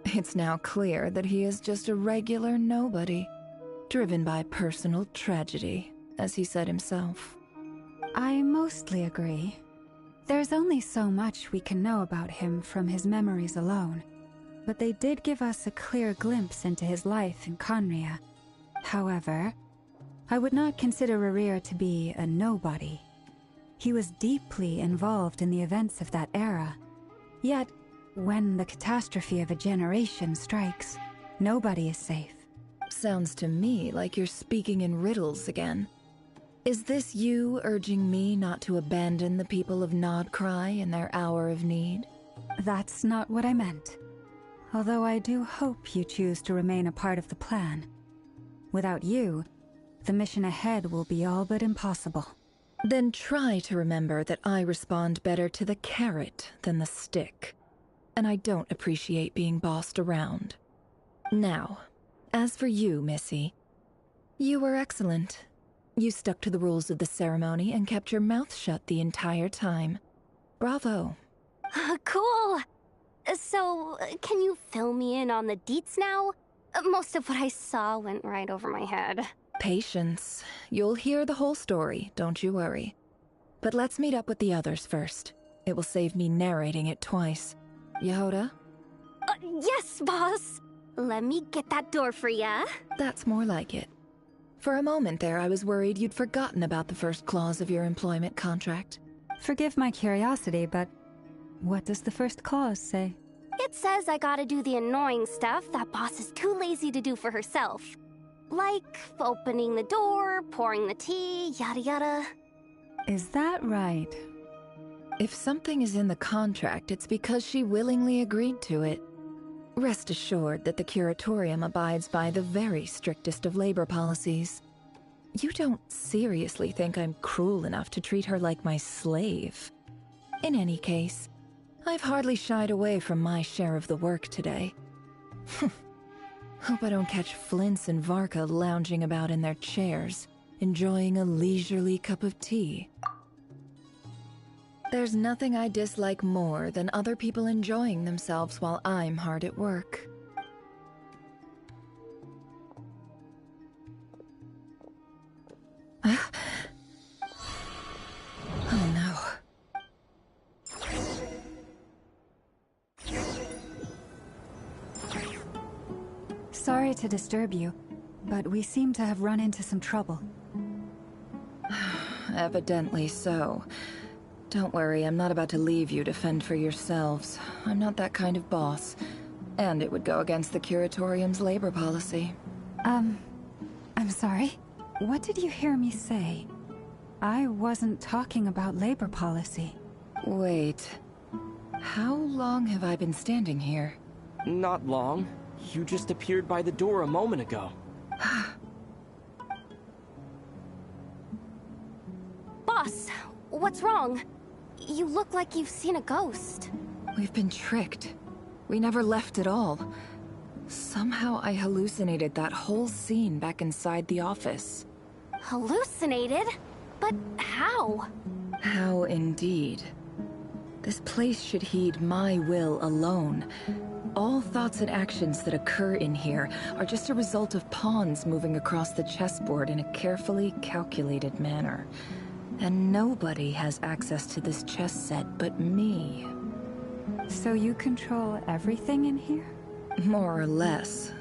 It's now clear that he is just a regular nobody, driven by personal tragedy, as he said himself. I mostly agree. There's only so much we can know about him from his memories alone, but they did give us a clear glimpse into his life in Conria. However, I would not consider Rarir to be a nobody. He was deeply involved in the events of that era. Yet, when the catastrophe of a generation strikes, nobody is safe. Sounds to me like you're speaking in riddles again. Is this you urging me not to abandon the people of Nod Krai in their hour of need? That's not what I meant. Although I do hope you choose to remain a part of the plan. Without you, the mission ahead will be all but impossible. Then try to remember that I respond better to the carrot than the stick. And I don't appreciate being bossed around. Now, as for you, Missy, you were excellent. You stuck to the rules of the ceremony and kept your mouth shut the entire time. Bravo. Cool. So, can you fill me in on the deets now? Most of what I saw went right over my head. Patience. You'll hear the whole story, don't you worry. But let's meet up with the others first. It will save me narrating it twice. Yehoda? Yes, boss! Let me get that door for ya. That's more like it. For a moment there, I was worried you'd forgotten about the first clause of your employment contract. Forgive my curiosity, but what does the first clause say? It says I gotta do the annoying stuff that boss is too lazy to do for herself. Like opening the door, pouring the tea, yada yada. Is that right? If something is in the contract, it's because she willingly agreed to it. Rest assured that the Curatorium abides by the very strictest of labor policies. You don't seriously think I'm cruel enough to treat her like my slave? In any case, I've hardly shied away from my share of the work today. Hope I don't catch Flintz and Varka lounging about in their chairs, enjoying a leisurely cup of tea. There's nothing I dislike more than other people enjoying themselves while I'm hard at work. Oh no. Sorry to disturb you, but we seem to have run into some trouble. Evidently so. Don't worry, I'm not about to leave you to fend for yourselves. I'm not that kind of boss. And it would go against the Curatorium's labor policy. I'm sorry? What did you hear me say? I wasn't talking about labor policy. Wait. How long have I been standing here? Not long. You just appeared by the door a moment ago. Boss, what's wrong? You look like you've seen a ghost. We've been tricked. We never left at all. Somehow I hallucinated that whole scene back inside the office. Hallucinated? But how? How indeed. This place should heed my will alone. All thoughts and actions that occur in here are just a result of pawns moving across the chessboard in a carefully calculated manner. And nobody has access to this chess set but me. So you control everything in here? More or less.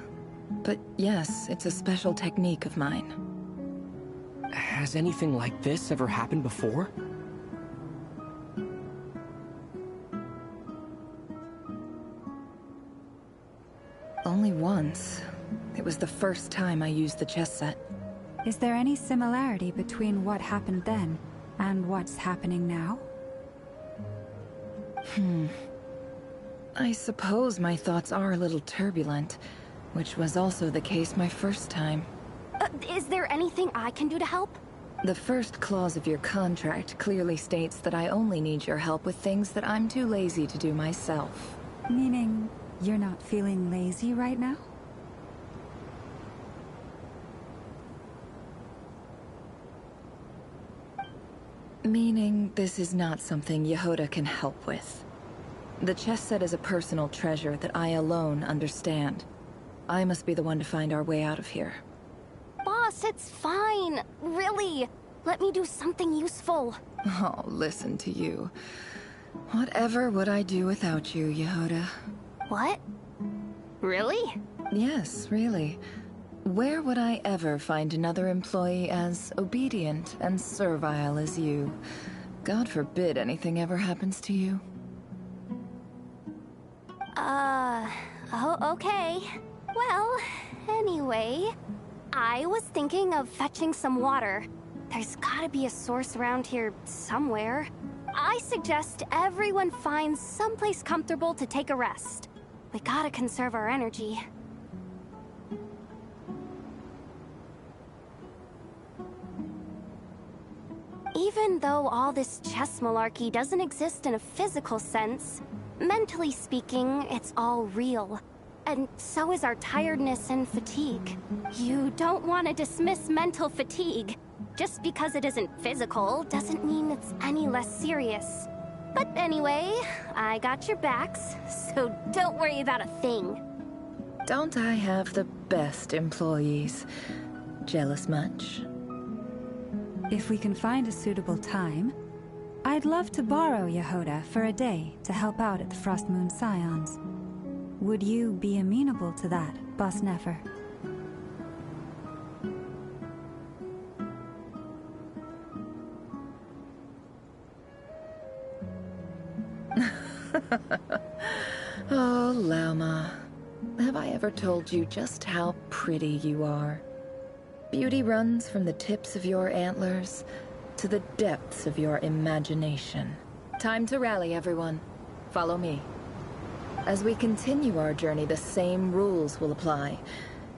But yes, it's a special technique of mine. Has anything like this ever happened before? Only once. It was the first time I used the chess set. Is there any similarity between what happened then and what's happening now? I suppose my thoughts are a little turbulent, which was also the case my first time. Is there anything I can do to help? The first clause of your contract clearly states that I only need your help with things that I'm too lazy to do myself. Meaning, you're not feeling lazy right now? Meaning, this is not something Yehoda can help with. The chess set is a personal treasure that I alone understand. I must be the one to find our way out of here. Boss, it's fine. Really. Let me do something useful. Oh, listen to you. Whatever would I do without you, Yehoda? What? Really? Yes, really. Where would I ever find another employee as obedient and servile as you? God forbid anything ever happens to you. Oh, okay. Well, anyway, I was thinking of fetching some water. There's gotta be a source around here somewhere. I suggest everyone finds someplace comfortable to take a rest. We gotta conserve our energy. Even though all this chess malarkey doesn't exist in a physical sense, mentally speaking, it's all real. And so is our tiredness and fatigue. You don't want to dismiss mental fatigue. Just because it isn't physical doesn't mean it's any less serious. But anyway, I got your backs, so don't worry about a thing. Don't I have the best employees? Jealous much? If we can find a suitable time, I'd love to borrow Yehoda for a day to help out at the Frost Moon Scions. Would you be amenable to that, Boss Nefer? Oh, Lauma. Have I ever told you just how pretty you are? Beauty runs from the tips of your antlers to the depths of your imagination. Time to rally, everyone. Follow me. As we continue our journey, the same rules will apply.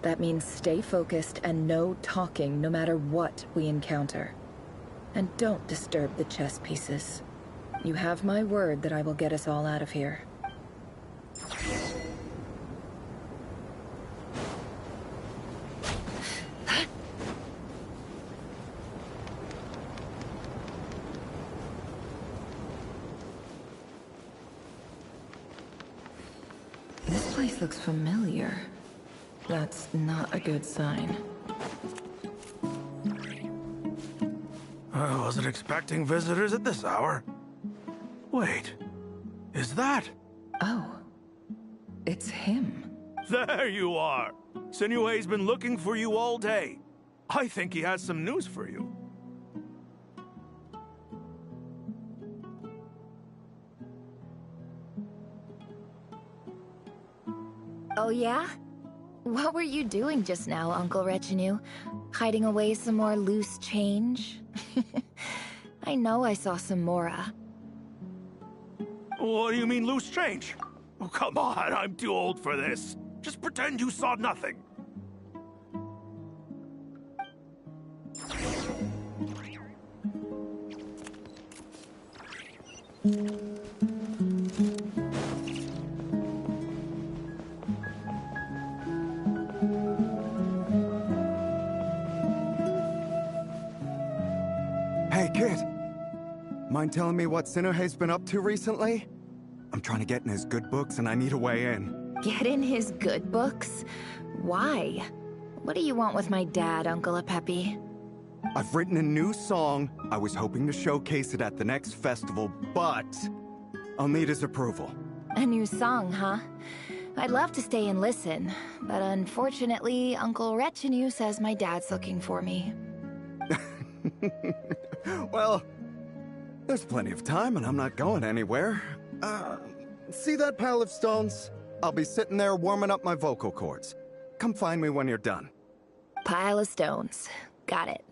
That means stay focused and no talking no matter what we encounter. And don't disturb the chess pieces. You have my word that I will get us all out of here. This place looks familiar. That's not a good sign. I wasn't expecting visitors at this hour. Wait, is that? Oh, it's him. There you are. Sinue's been looking for you all day. I think he has some news for you. Oh yeah? What were you doing just now, Uncle Retinue? Hiding away some more loose change? I know I saw some Mora. What do you mean, loose change? Oh, come on, I'm too old for this. Just pretend you saw nothing. Hey, kid. Mind telling me what Sinuhe's been up to recently? I'm trying to get in his good books and I need a way in. Get in his good books? Why? What do you want with my dad, Uncle Apepi? I've written a new song. I was hoping to showcase it at the next festival, but I'll need his approval. A new song, huh? I'd love to stay and listen, but unfortunately, Uncle Retinue says my dad's looking for me. Well, there's plenty of time and I'm not going anywhere. See that pile of stones? I'll be sitting there warming up my vocal cords. Come find me when you're done. Pile of stones. Got it.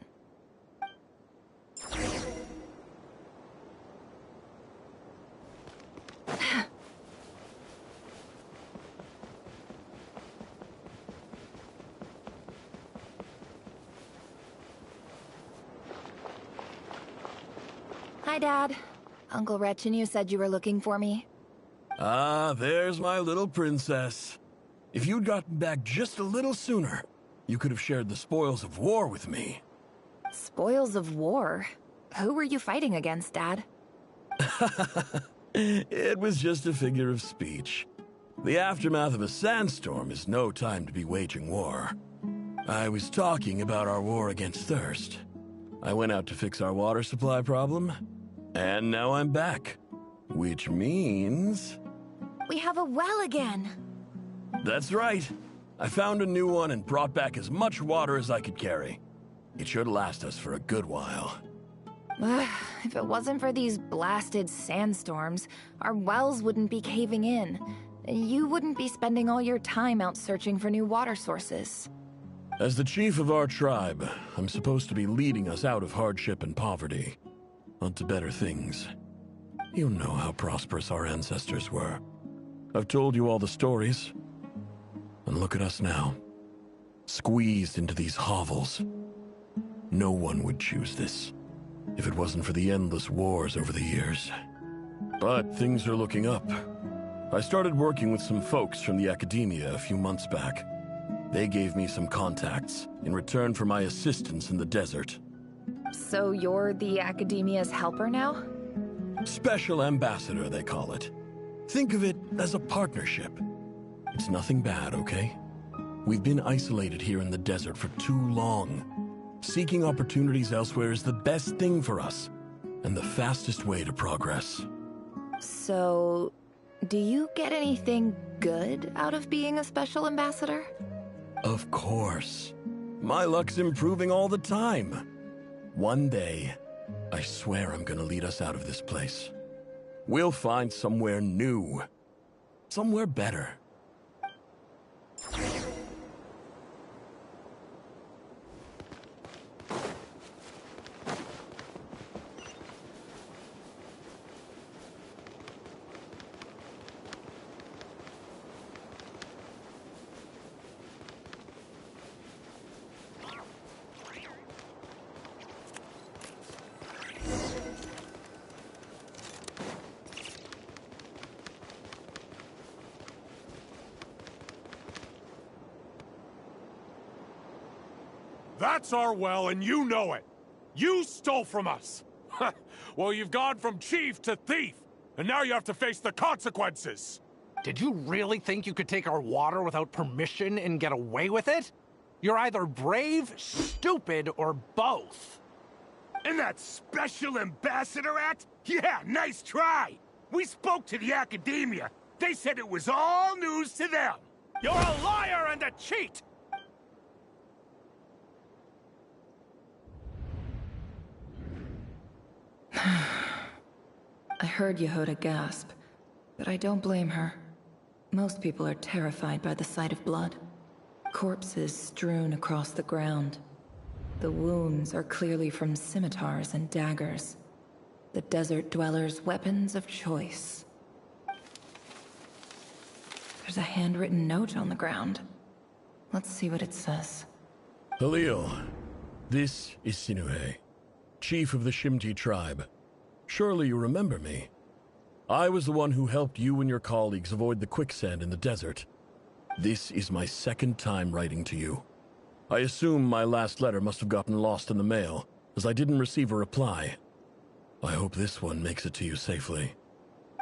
Hi, Dad. Uncle Retinue said you were looking for me. Ah, there's my little princess. If you'd gotten back just a little sooner, you could have shared the spoils of war with me. Spoils of war? Who were you fighting against, Dad? It was just a figure of speech. The aftermath of a sandstorm is no time to be waging war. I was talking about our war against thirst. I went out to fix our water supply problem, and now I'm back. Which means... We have a well again! That's right. I found a new one and brought back as much water as I could carry. It should last us for a good while. If it wasn't for these blasted sandstorms, our wells wouldn't be caving in. You wouldn't be spending all your time out searching for new water sources. As the chief of our tribe, I'm supposed to be leading us out of hardship and poverty, onto better things. You know how prosperous our ancestors were. I've told you all the stories. And look at us now, squeezed into these hovels. No one would choose this, if it wasn't for the endless wars over the years. But things are looking up. I started working with some folks from the academia a few months back. They gave me some contacts in return for my assistance in the desert. So you're the academia's helper now? Special ambassador, they call it. Think of it as a partnership. It's nothing bad, okay? We've been isolated here in the desert for too long. Seeking opportunities elsewhere is the best thing for us, and the fastest way to progress. So, do you get anything good out of being a special ambassador? Of course. My luck's improving all the time. One day, I swear I'm gonna lead us out of this place. We'll find somewhere new. Somewhere better. That's our well, and you know it! You stole from us! Well, you've gone from chief to thief, and now you have to face the consequences! Did you really think you could take our water without permission and get away with it? You're either brave, stupid, or both. And that special ambassador act? Yeah, nice try! We spoke to the academia. They said it was all news to them. You're a liar and a cheat! I heard Yehuda gasp, but I don't blame her. Most people are terrified by the sight of blood. Corpses strewn across the ground. The wounds are clearly from scimitars and daggers. The desert dwellers' weapons of choice. There's a handwritten note on the ground. Let's see what it says. Halil, this is Sinuhe, chief of the Shimti tribe. Surely you remember me. I was the one who helped you and your colleagues avoid the quicksand in the desert. This is my second time writing to you. I assume my last letter must have gotten lost in the mail, as I didn't receive a reply. I hope this one makes it to you safely.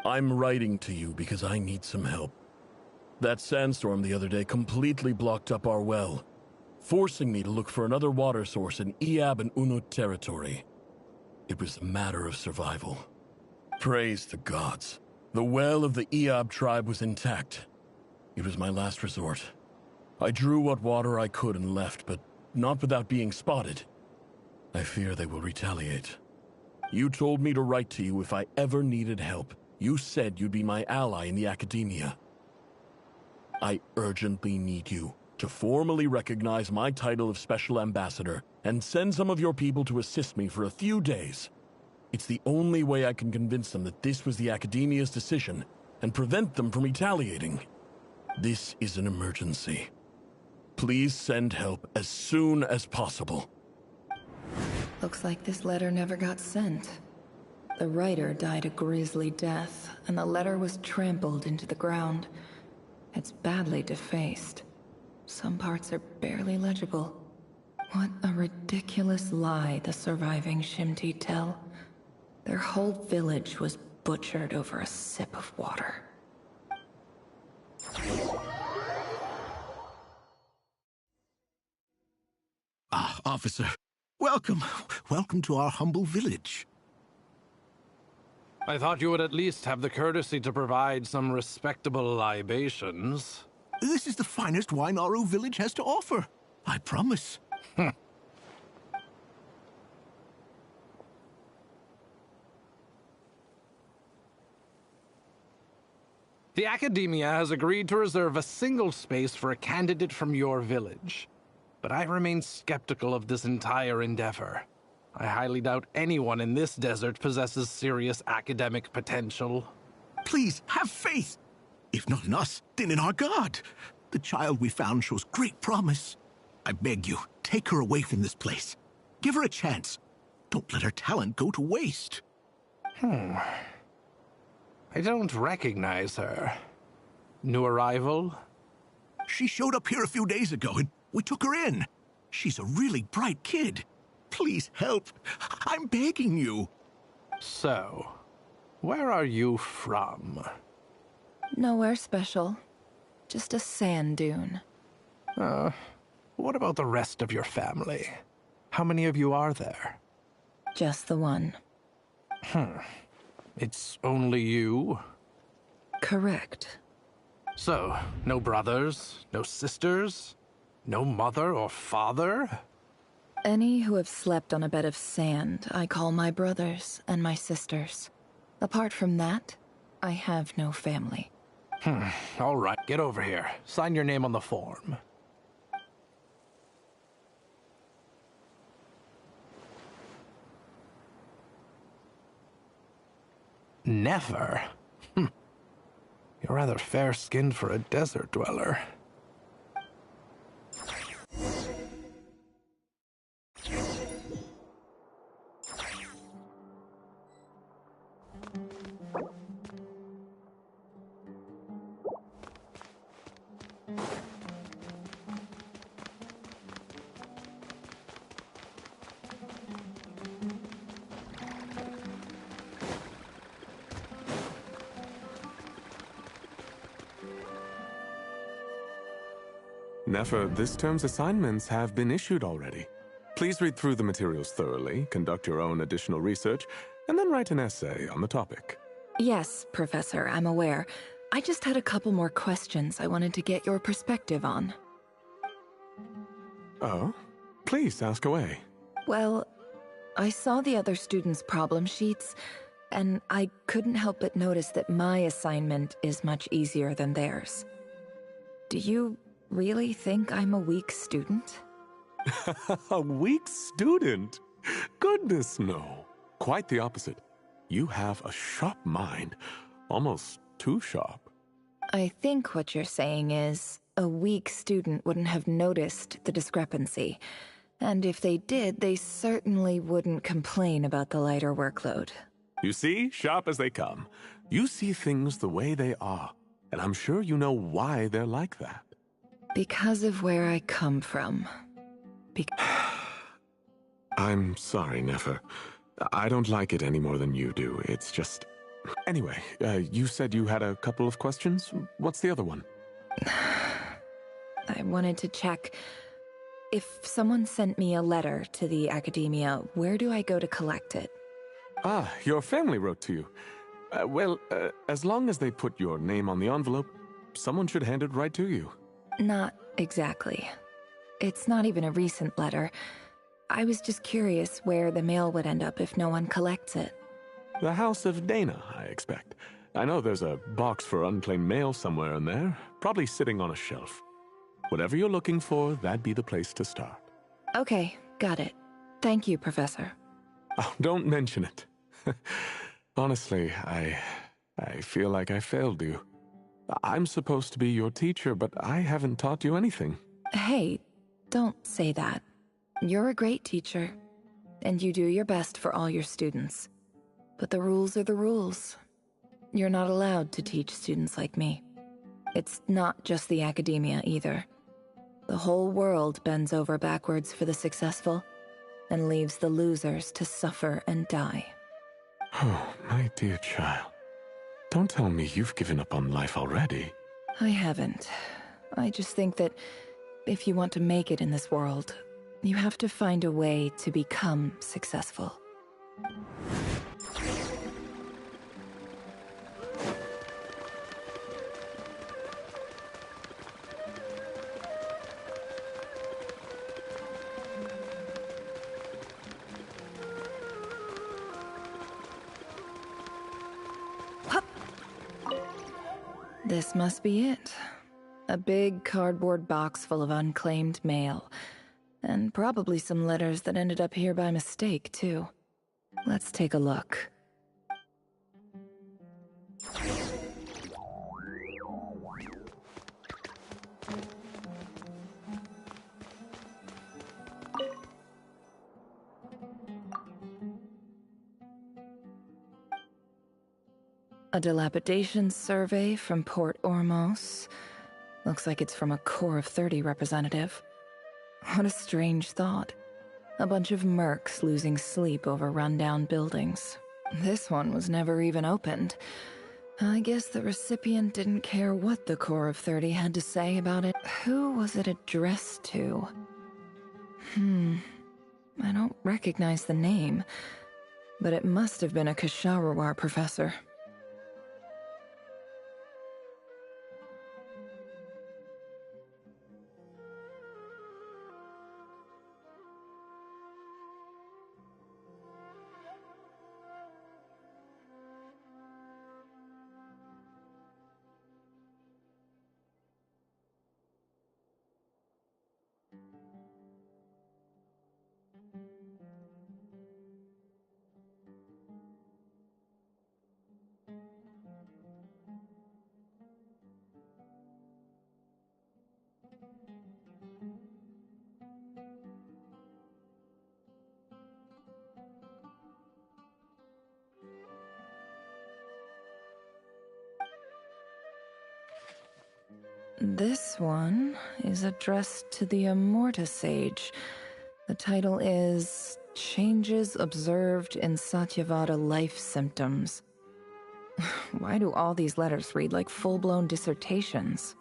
I'm writing to you because I need some help. That sandstorm the other day completely blocked up our well, forcing me to look for another water source in Iab and Unut territory. It was a matter of survival. Praise the gods. The well of the Iab tribe was intact. It was my last resort. I drew what water I could and left, but not without being spotted. I fear they will retaliate. You told me to write to you if I ever needed help. You said you'd be my ally in the academia. I urgently need you to formally recognize my title of Special Ambassador and send some of your people to assist me for a few days. It's the only way I can convince them that this was the Academia's decision and prevent them from retaliating. This is an emergency. Please send help as soon as possible. Looks like this letter never got sent. The writer died a grisly death, and the letter was trampled into the ground. It's badly defaced. Some parts are barely legible. What a ridiculous lie the surviving Shimti tell. Their whole village was butchered over a sip of water. Ah, officer. Welcome. Welcome to our humble village. I thought you would at least have the courtesy to provide some respectable libations. This is the finest wine Aru village has to offer. I promise. The Academia has agreed to reserve a single space for a candidate from your village. But I remain skeptical of this entire endeavor. I highly doubt anyone in this desert possesses serious academic potential. Please, have faith. If not in us, then in our god. The child we found shows great promise. I beg you, take her away from this place. Give her a chance. Don't let her talent go to waste. I don't recognize her. New arrival? She showed up here a few days ago and we took her in. She's a really bright kid. Please help. I'm begging you. So, Where are you from? Nowhere special. Just a sand dune. What about the rest of your family? How many of you are there? Just the one. It's only you? Correct. So, no brothers, no sisters, no mother or father? Any who have slept on a bed of sand, I call my brothers and my sisters. Apart from that, I have no family. All right, get over here. Sign your name on the form. Nefer? You're rather fair-skinned for a desert dweller. Nefer, this term's assignments have been issued already. Please read through the materials thoroughly, conduct your own additional research, and then write an essay on the topic. Yes, Professor, I'm aware. I just had a couple more questions I wanted to get your perspective on. Oh? Please, ask away. Well, I saw the other students' problem sheets, and I couldn't help but notice that my assignment is much easier than theirs. Do you really think I'm a weak student? A weak student? Goodness, no. Quite the opposite. You have a sharp mind. Almost too sharp. I think what you're saying is, a weak student wouldn't have noticed the discrepancy. And if they did, they certainly wouldn't complain about the lighter workload. You see, sharp as they come. You see things the way they are. And I'm sure you know why they're like that. Because of where I come from. I'm sorry, Nefer. I don't like it any more than you do. It's just... Anyway, you said you had a couple of questions. What's the other one? I wanted to check... If someone sent me a letter to the academia, where do I go to collect it? Ah, your family wrote to you. Well, as long as they put your name on the envelope, someone should hand it right to you. Not exactly. It's not even a recent letter. I was just curious where the mail would end up if no one collects it. The House of Dana, I expect. I know there's a box for unclaimed mail somewhere in there, probably sitting on a shelf. Whatever you're looking for, that'd be the place to start. Okay, got it. Thank you, Professor. Oh, don't mention it. Honestly, I feel like I failed you. I'm supposed to be your teacher, but I haven't taught you anything. Hey, don't say that. You're a great teacher, and you do your best for all your students. But the rules are the rules. You're not allowed to teach students like me. It's not just the academia either. The whole world bends over backwards for the successful, and leaves the losers to suffer and die. Oh, my dear child. Don't tell me you've given up on life already. I haven't. I just think that if you want to make it in this world, you have to find a way to become successful. This must be it. A big cardboard box full of unclaimed mail. And probably some letters that ended up here by mistake, too. Let's take a look. A dilapidation survey from Port Ormos. Looks like it's from a Core of 30 representative. What a strange thought. A bunch of mercs losing sleep over rundown buildings. This one was never even opened. I guess the recipient didn't care what the Core of 30 had to say about it. Who was it addressed to? I don't recognize the name, but it must have been a Ksharawar professor. This one is addressed to the Immorta Sage. The title is Changes Observed in Satyavada Life Symptoms. Why do all these letters read like full-blown dissertations?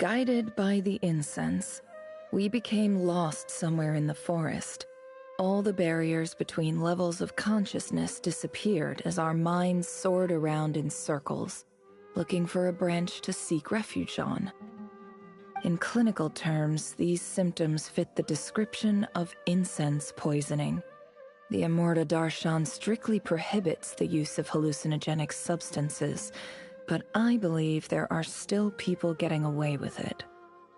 Guided by the incense, we became lost somewhere in the forest. All the barriers between levels of consciousness disappeared as our minds soared around in circles, looking for a branch to seek refuge on. In clinical terms, these symptoms fit the description of incense poisoning. The Amurta Darshan strictly prohibits the use of hallucinogenic substances, but I believe there are still people getting away with it.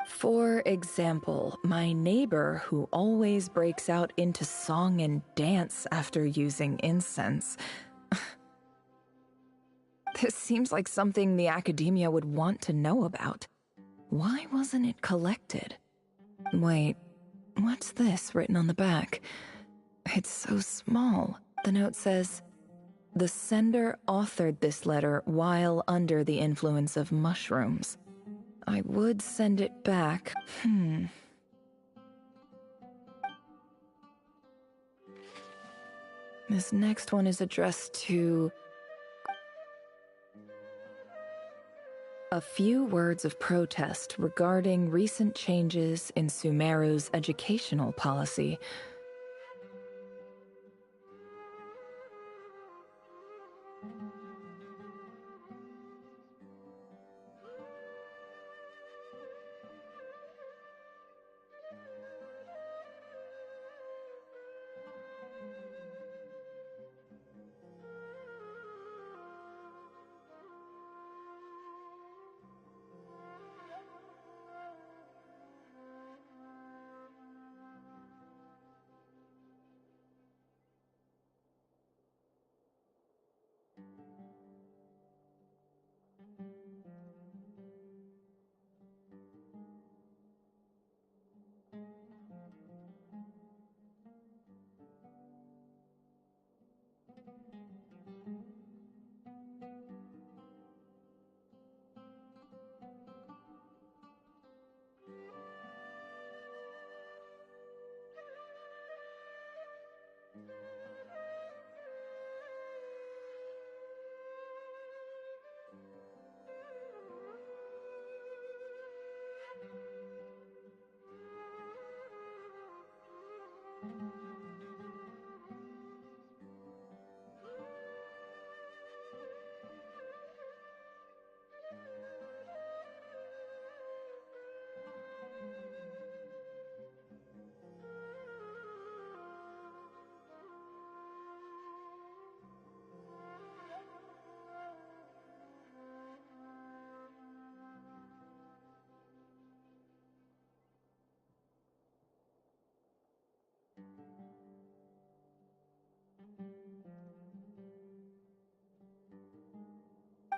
For example, my neighbor who always breaks out into song and dance after using incense. This seems like something the academia would want to know about. Why wasn't it collected? Wait, what's this written on the back? It's so small. The note says, "The sender authored this letter while under the influence of mushrooms." I would send it back. This next one is addressed to... A few words of protest regarding recent changes in Sumeru's educational policy.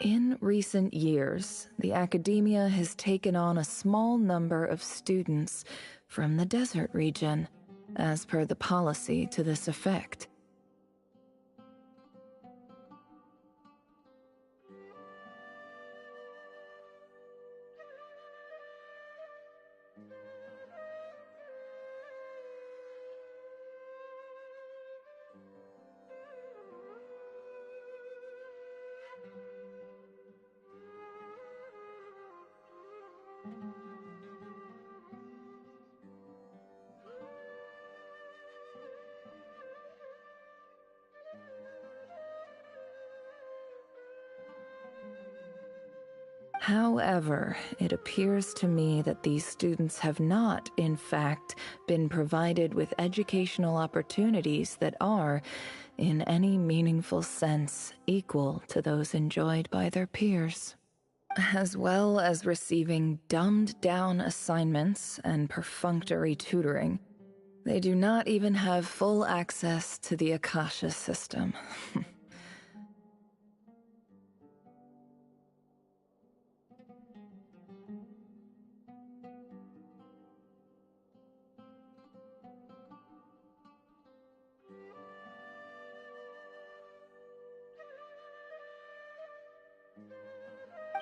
In recent years, the academia has taken on a small number of students from the desert region, as per the policy to this effect. However, it appears to me that these students have not, in fact, been provided with educational opportunities that are, in any meaningful sense, equal to those enjoyed by their peers. As well as receiving dumbed-down assignments and perfunctory tutoring, they do not even have full access to the Akasha system.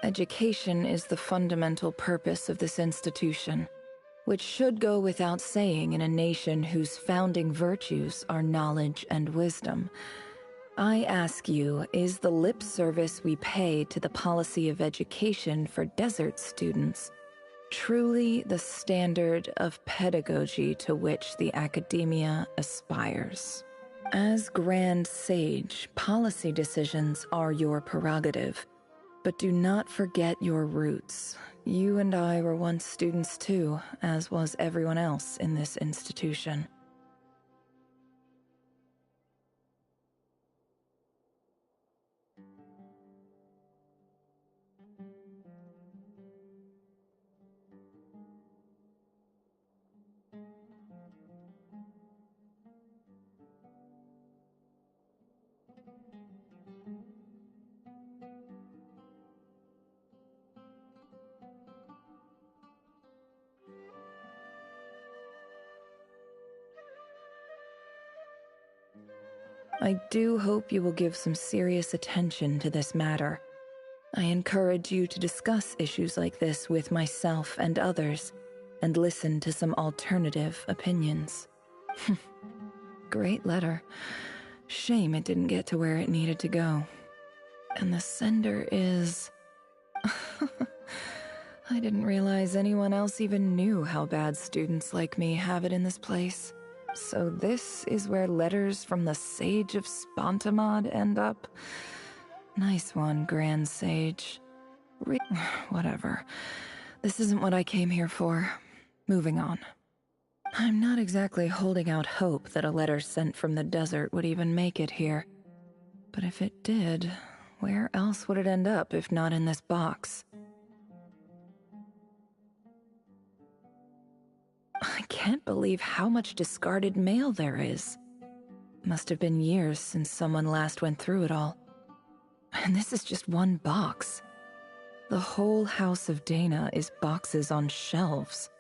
Education is the fundamental purpose of this institution, which should go without saying in a nation whose founding virtues are knowledge and wisdom. I ask you, is the lip service we pay to the policy of education for desert students truly the standard of pedagogy to which the academia aspires. As Grand Sage, policy decisions are your prerogative, but do not forget your roots. You and I were once students too, as was everyone else in this institution. I do hope you will give some serious attention to this matter. I encourage you to discuss issues like this with myself and others, and listen to some alternative opinions. Great letter. Shame it didn't get to where it needed to go. And the sender is... I didn't realize anyone else even knew how bad students like me have it in this place. So this is where letters from the Sage of Spontamod end up? Nice one, Grand Sage. Whatever. This isn't what I came here for. Moving on. I'm not exactly holding out hope that a letter sent from the desert would even make it here. But if it did, where else would it end up if not in this box? I can't believe how much discarded mail there is. Must have been years since someone last went through it all. And this is just one box. The whole house of Dana is boxes on shelves.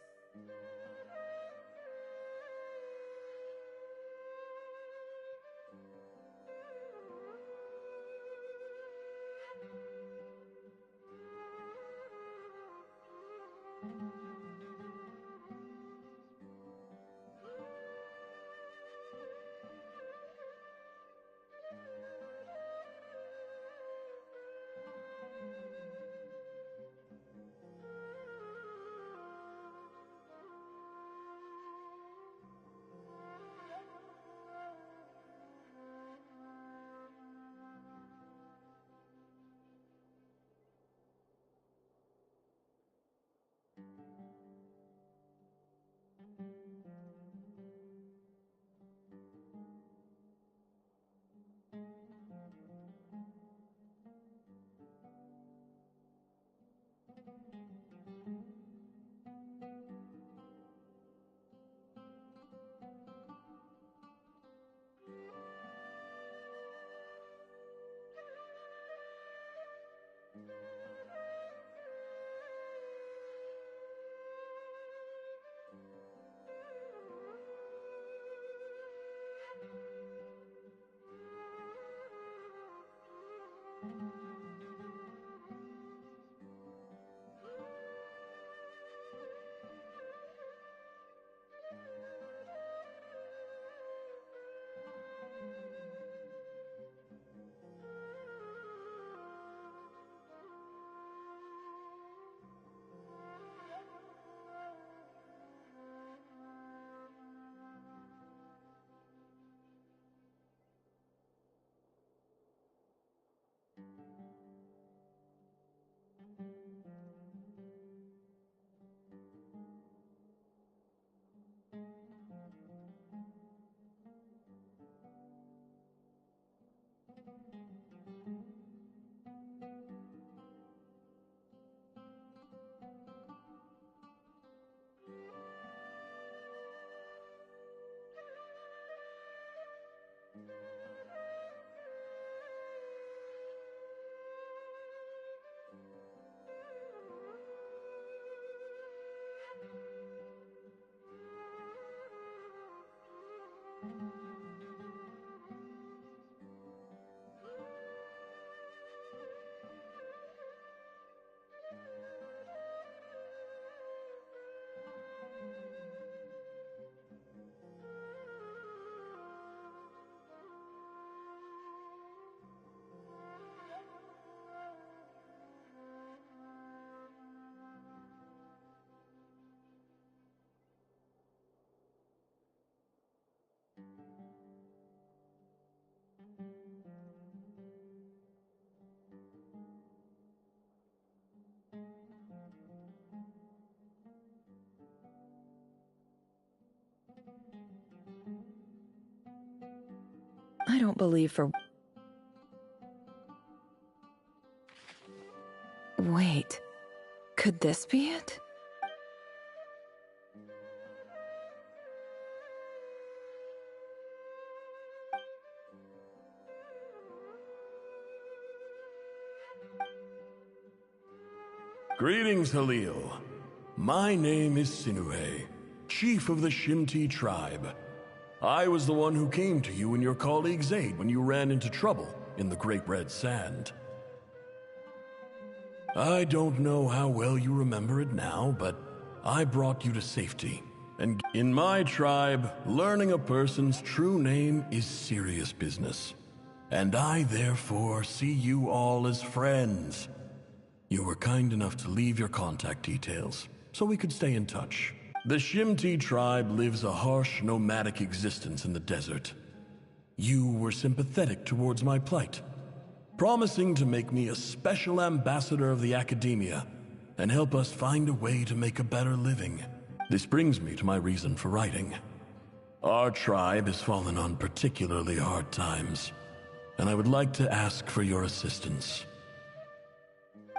don't believe for... Wait, could this be it? Greetings, Halil. My name is Sinuhe, chief of the Shimti tribe. I was the one who came to you and your colleague Zayd when you ran into trouble in the Great Red Sand. I don't know how well you remember it now, but I brought you to safety. And in my tribe, learning a person's true name is serious business. And I therefore see you all as friends. You were kind enough to leave your contact details, so we could stay in touch. The Shimti tribe lives a harsh, nomadic existence in the desert. You were sympathetic towards my plight, promising to make me a special ambassador of the academia and help us find a way to make a better living. This brings me to my reason for writing. Our tribe has fallen on particularly hard times, and I would like to ask for your assistance.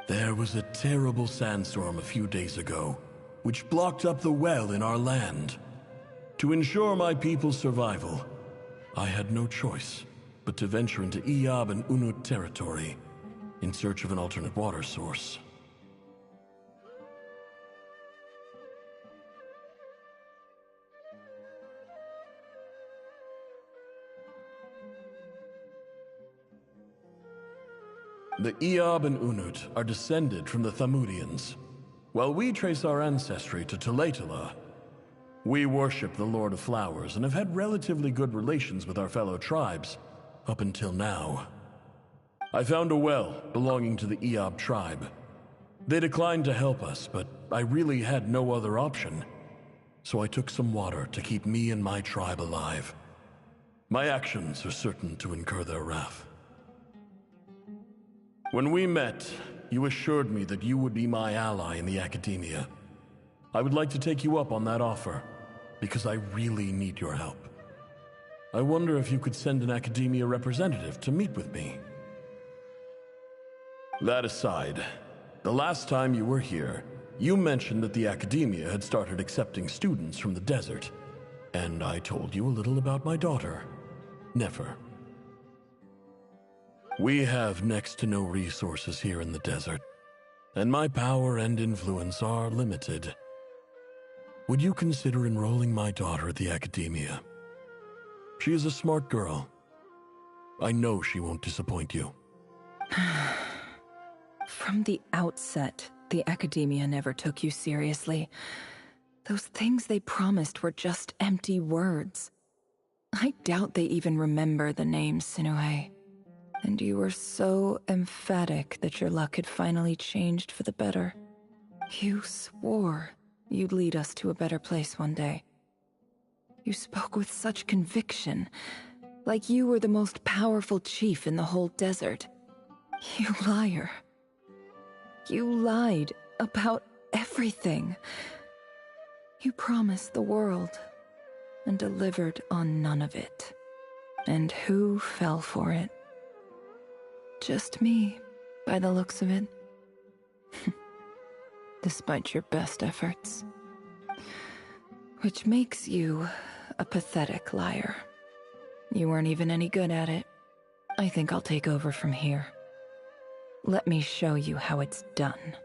There was a terrible sandstorm a few days ago, which blocked up the well in our land. To ensure my people's survival, I had no choice but to venture into Iyab and Unut territory in search of an alternate water source. The Iyab and Unut are descended from the Thamudians. While we trace our ancestry to Tulatala, we worship the Lord of Flowers and have had relatively good relations with our fellow tribes up until now. I found a well belonging to the Iyab tribe. They declined to help us, but I really had no other option, so I took some water to keep me and my tribe alive. My actions are certain to incur their wrath. When we met, you assured me that you would be my ally in the academia. I would like to take you up on that offer, because I really need your help. I wonder if you could send an academia representative to meet with me. That aside, the last time you were here, you mentioned that the academia had started accepting students from the desert, and I told you a little about my daughter, Nefer. We have next to no resources here in the desert, and my power and influence are limited. Would you consider enrolling my daughter at the academia? She is a smart girl. I know she won't disappoint you. From the outset, the academia never took you seriously. Those things they promised were just empty words. I doubt they even remember the name Sinuhe. And you were so emphatic that your luck had finally changed for the better. You swore you'd lead us to a better place one day. You spoke with such conviction, like you were the most powerful chief in the whole desert. You liar. You lied about everything. You promised the world and delivered on none of it. And who fell for it? Just me, by the looks of it. Despite your best efforts. Which makes you a pathetic liar. You weren't even any good at it. I think I'll take over from here. Let me show you how it's done.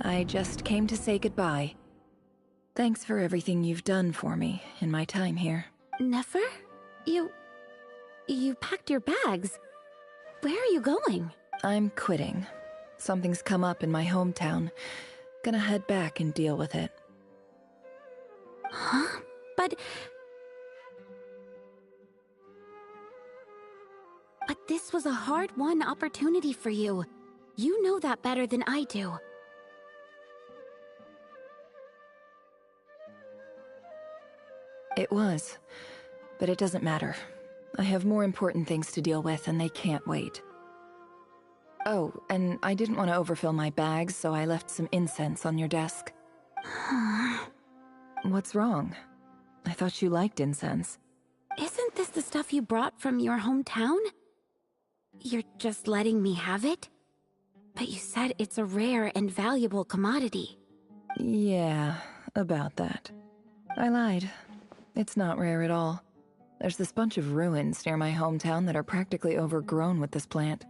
I just came to say goodbye. Thanks for everything you've done for me in my time here. Nefer? You packed your bags. Where are you going? I'm quitting. Something's come up in my hometown. Gonna head back and deal with it. Huh? But... This was a hard-won opportunity for you. You know that better than I do. It was, but it doesn't matter. I have more important things to deal with, and they can't wait. Oh, and I didn't want to overfill my bags, so I left some incense on your desk. What's wrong? I thought you liked incense. Isn't this the stuff you brought from your hometown? You're just letting me have it? But you said it's a rare and valuable commodity. Yeah, about that. I lied. It's not rare at all. There's this bunch of ruins near my hometown that are practically overgrown with this plant.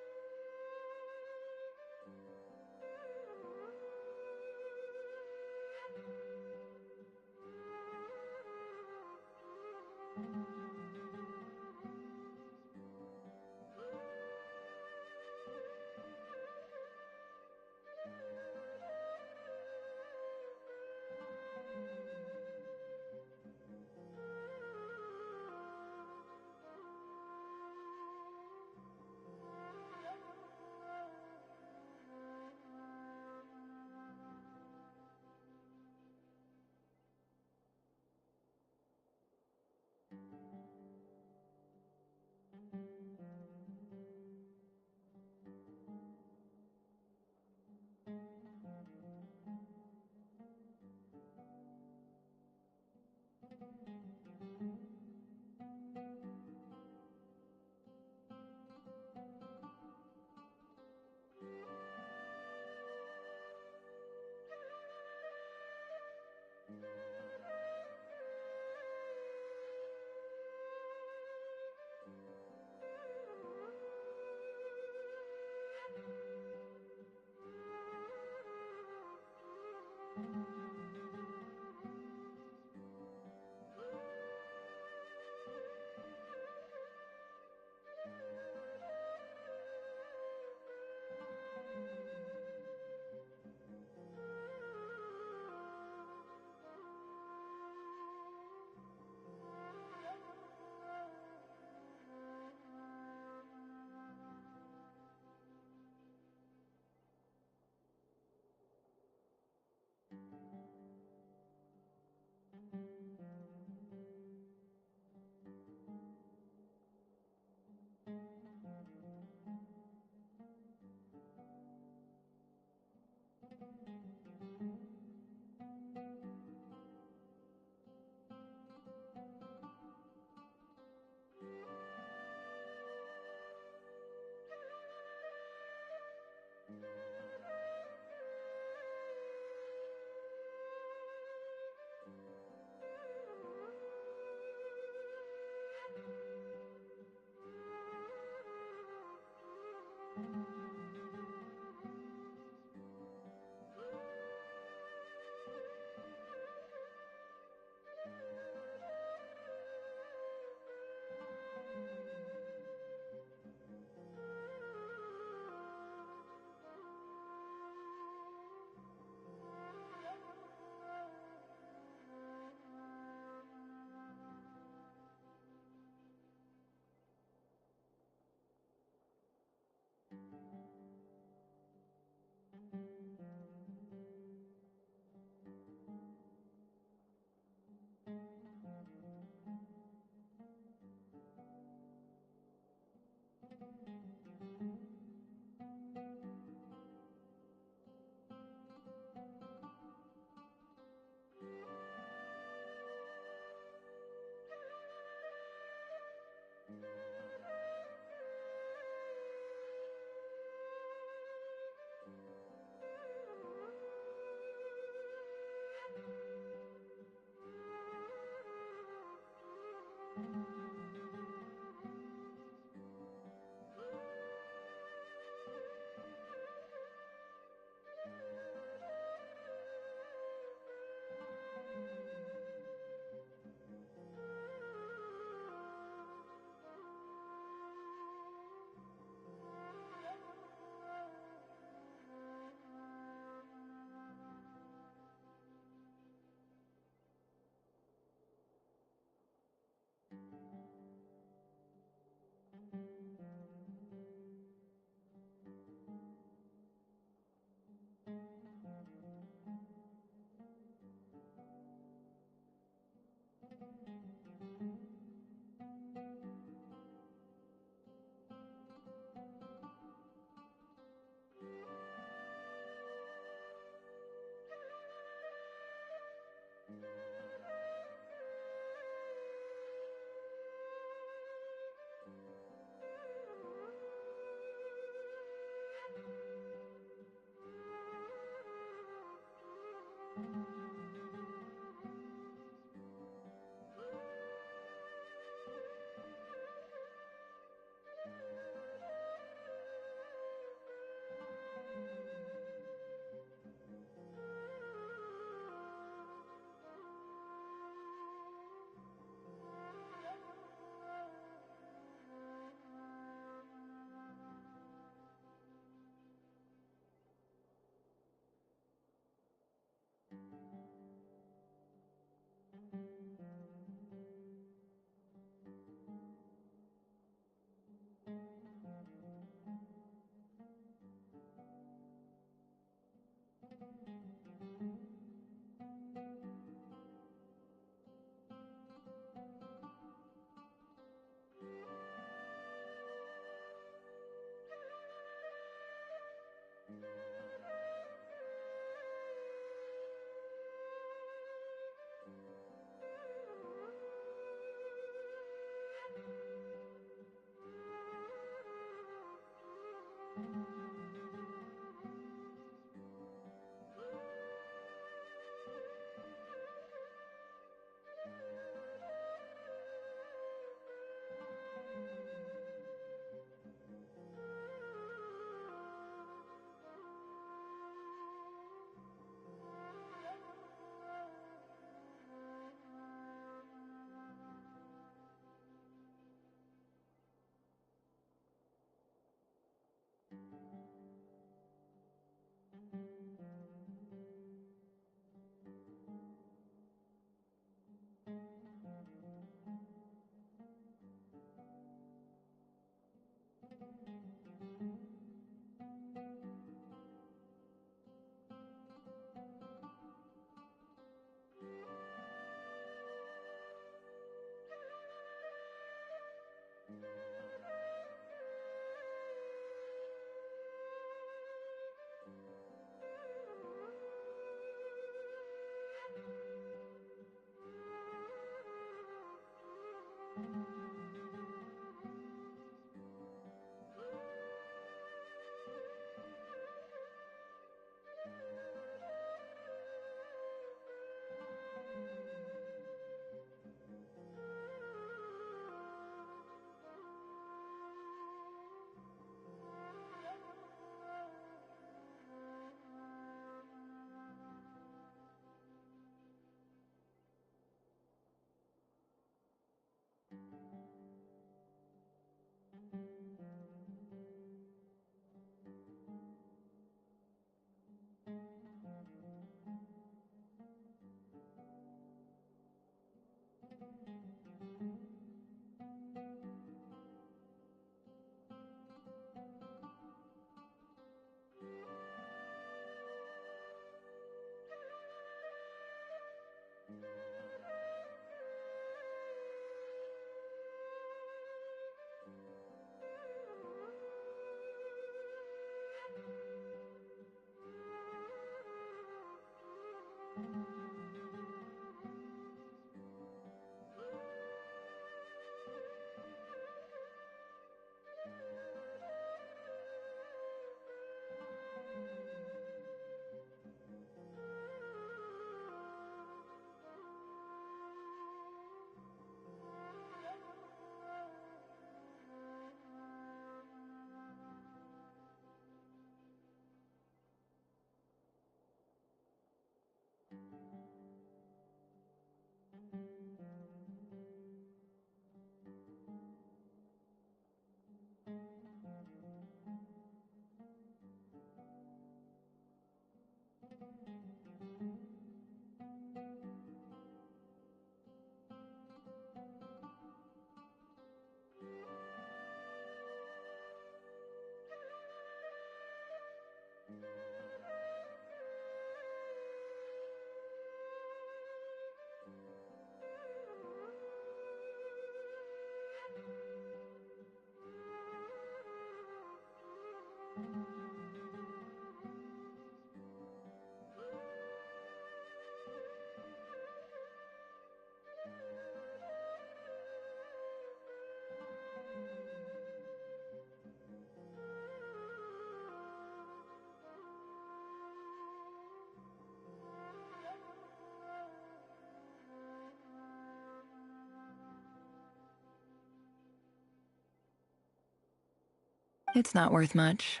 It's not worth much.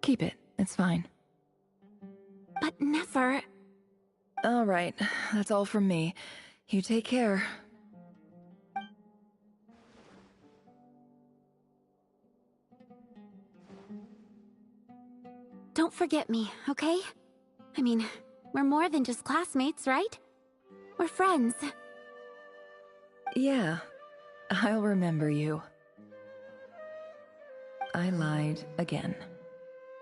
Keep it. It's fine. But Nefer... All right. That's all from me. You take care. Don't forget me, okay? I mean, we're more than just classmates, right? We're friends. Yeah. I'll remember you. I lied again.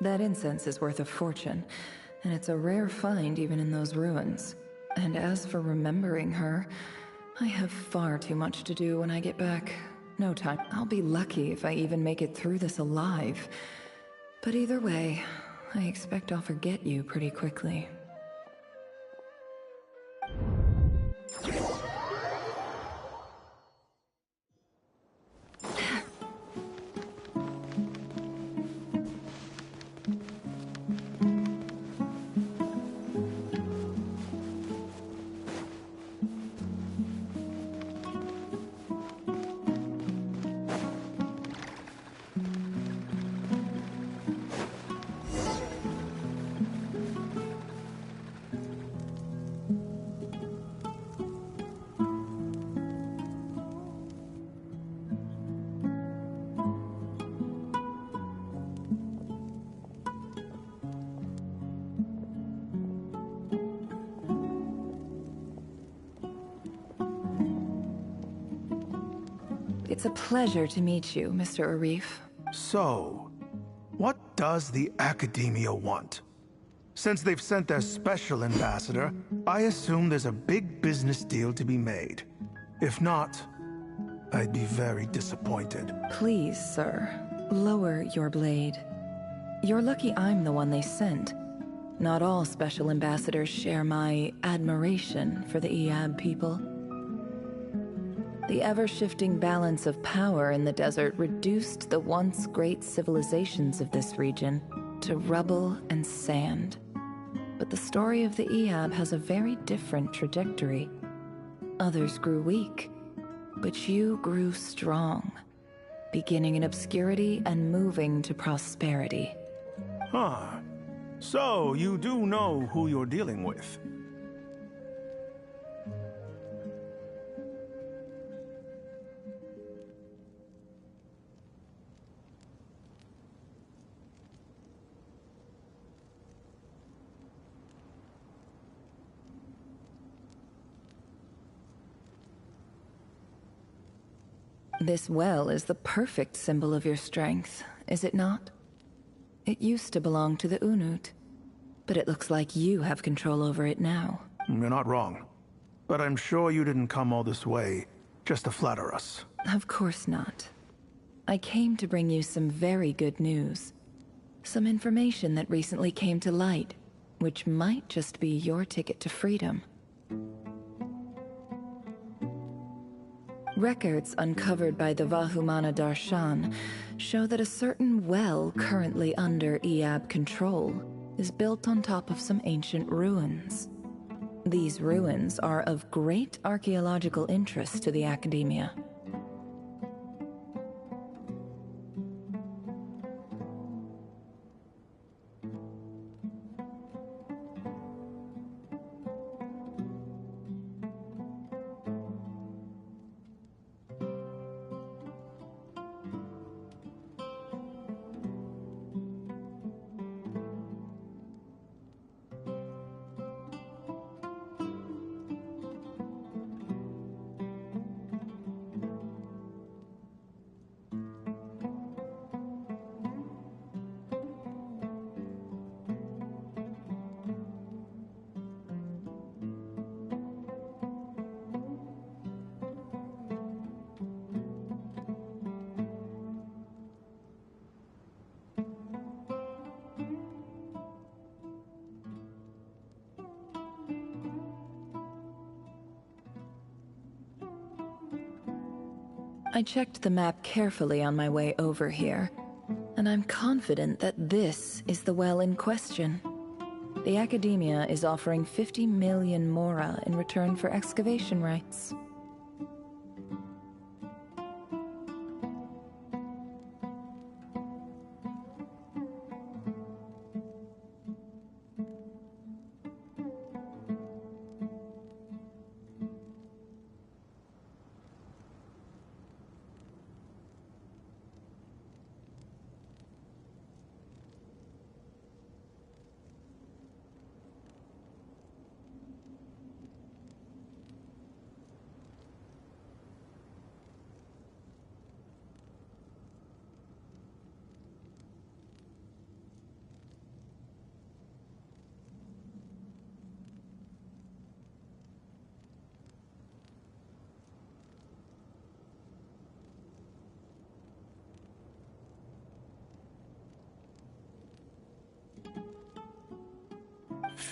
That incense is worth a fortune, and it's a rare find even in those ruins. And as for remembering her, I have far too much to do when I get back. No time. I'll be lucky if I even make it through this alive. But either way, I expect I'll forget you pretty quickly. It's a pleasure to meet you, Mr. Arif. So, what does the Academia want? Since they've sent their special ambassador, I assume there's a big business deal to be made. If not, I'd be very disappointed. Please, sir, lower your blade. You're lucky I'm the one they sent. Not all special ambassadors share my admiration for the Iyab people. The ever-shifting balance of power in the desert reduced the once great civilizations of this region to rubble and sand. But the story of the Iyab has a very different trajectory. Others grew weak, but you grew strong, beginning in obscurity and moving to prosperity. Huh. So, you do know who you're dealing with. This well is the perfect symbol of your strength, is it not? It used to belong to the Unut, but it looks like you have control over it now. You're not wrong. But I'm sure you didn't come all this way just to flatter us. Of course not. I came to bring you some very good news. Some information that recently came to light, which might just be your ticket to freedom. Records uncovered by the Vahumana Darshan show that a certain well currently under AZY-G control is built on top of some ancient ruins. These ruins are of great archaeological interest to the Academia. I checked the map carefully on my way over here, and I'm confident that this is the well in question. The Academia is offering 50 million mora in return for excavation rights.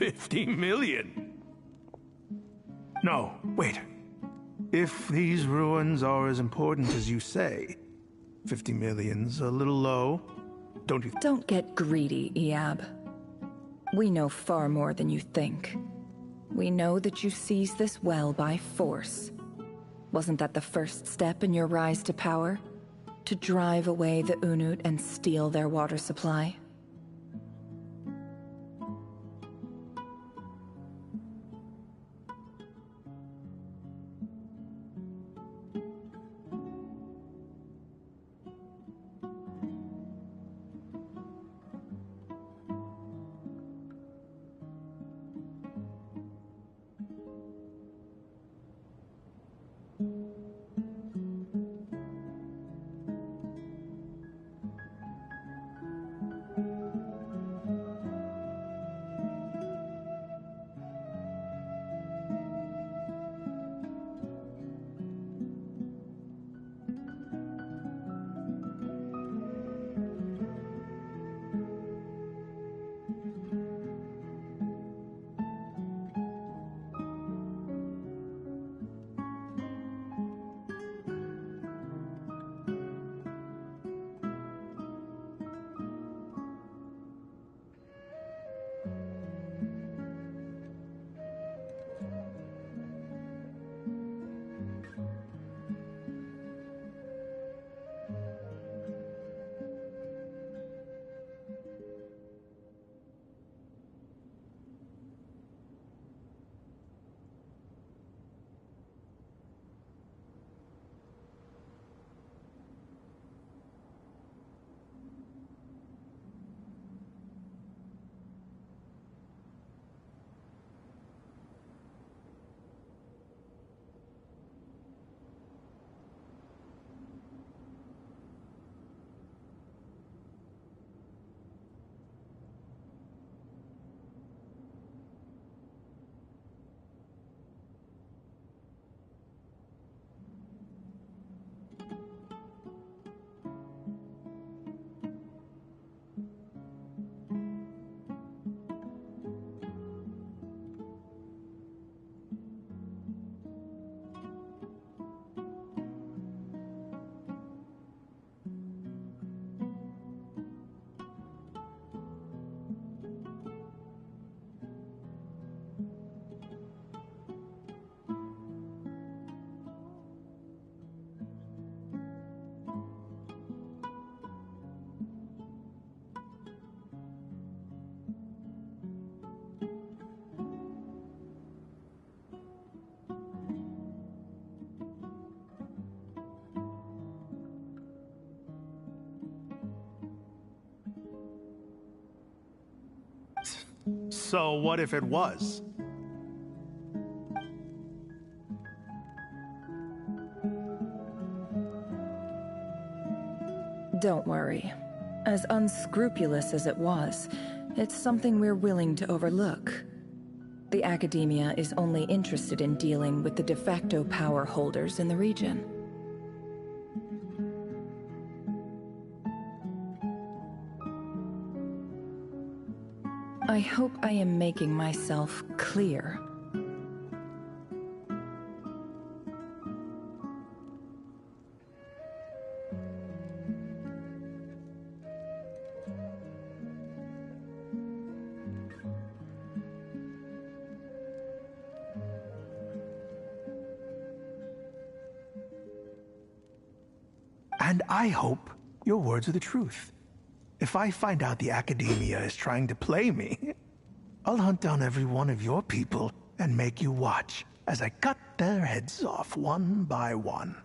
$50 million? No, wait. If these ruins are as important as you say, 50 million's a little low, don't you? Don't get greedy, AZY-G. We know far more than you think. We know that you seized this well by force. Wasn't that the first step in your rise to power? To drive away the Unut and steal their water supply? So what if it was? Don't worry. As unscrupulous as it was, it's something we're willing to overlook. The Academia is only interested in dealing with the de facto power holders in the region. I hope I am making myself clear. And I hope your words are the truth. If I find out the Academia is trying to play me, I'll hunt down every one of your people and make you watch as I cut their heads off one by one.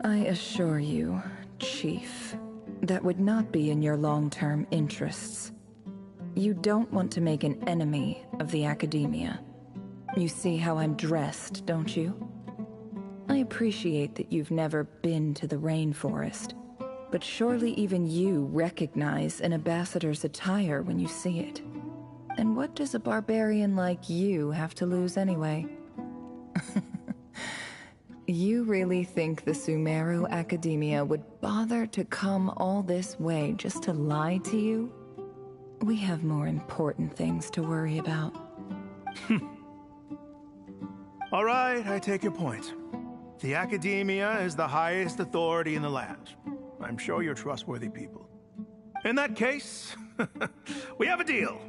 I assure you, Chief, that would not be in your long-term interests. You don't want to make an enemy of the Academia. You see how I'm dressed, don't you? I appreciate that you've never been to the rainforest, but surely even you recognize an ambassador's attire when you see it. And what does a barbarian like you have to lose anyway? You really think the Sumeru Academia would bother to come all this way just to lie to you? We have more important things to worry about. All right, I take your point. The Academia is the highest authority in the land. I'm sure you're trustworthy people. In that case, we have a deal.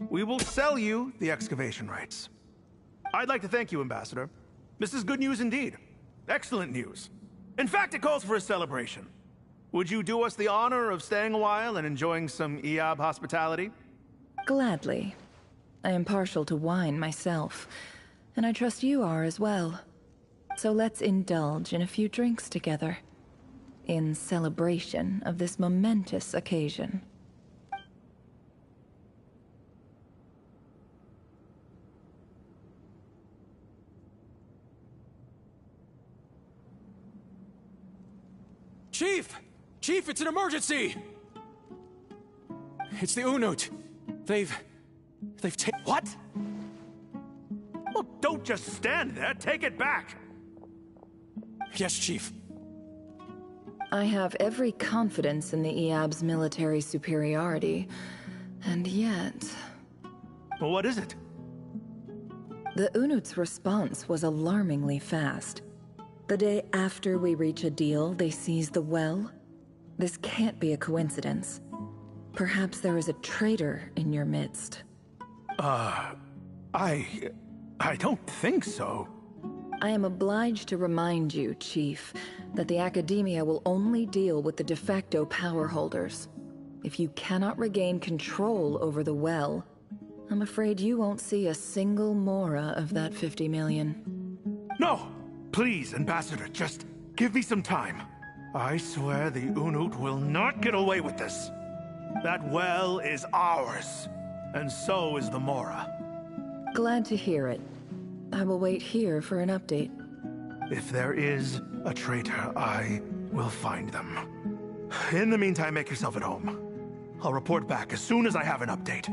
We will sell you the excavation rights. I'd like to thank you, Ambassador. This is good news indeed. Excellent news. In fact, it calls for a celebration. Would you do us the honor of staying a while and enjoying some AZY hospitality? Gladly. I am partial to wine myself, and I trust you are as well. So let's indulge in a few drinks together, in celebration of this momentous occasion. Chief! Chief, it's an emergency! It's the Unut. They've What? Well, don't just stand there. Take it back. Yes, Chief. I have every confidence in the AZY's military superiority, and yet... Well, what is it? The Unut's response was alarmingly fast. The day after we reach a deal, they seize the well. This can't be a coincidence. Perhaps there is a traitor in your midst. I don't think so. I am obliged to remind you, Chief, that the Academia will only deal with the de facto power holders. If you cannot regain control over the well, I'm afraid you won't see a single mora of that 50 million. No! Please, Ambassador, just give me some time. I swear the Unut will not get away with this. That well is ours, and so is the Mora. Glad to hear it. I will wait here for an update. If there is a traitor, I will find them. In the meantime, make yourself at home. I'll report back as soon as I have an update.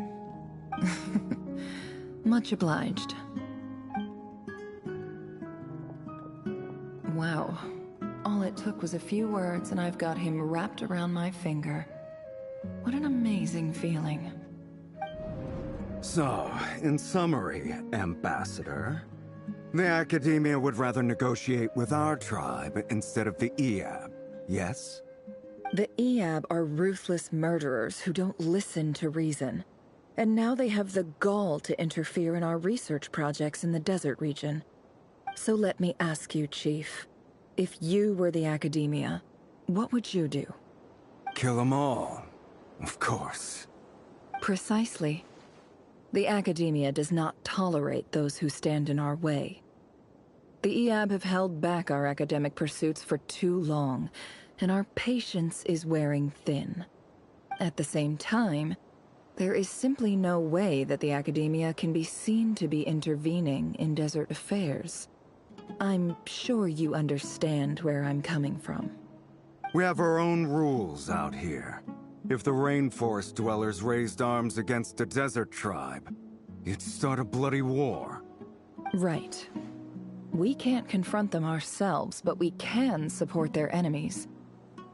Much obliged. Wow. All it took was a few words and I've got him wrapped around my finger. What an amazing feeling. So, in summary, Ambassador, the Academia would rather negotiate with our tribe instead of the AZY-G, yes? The AZY-G are ruthless murderers who don't listen to reason. And now they have the gall to interfere in our research projects in the desert region. So let me ask you, Chief. If you were the Academia, what would you do? Kill them all, of course. Precisely. The Academia does not tolerate those who stand in our way. The AZY-G have held back our academic pursuits for too long, and our patience is wearing thin. At the same time, there is simply no way that the Academia can be seen to be intervening in desert affairs. I'm sure you understand where I'm coming from. We have our own rules out here. If the rainforest dwellers raised arms against a desert tribe, it'd start a bloody war. Right. We can't confront them ourselves, but we can support their enemies.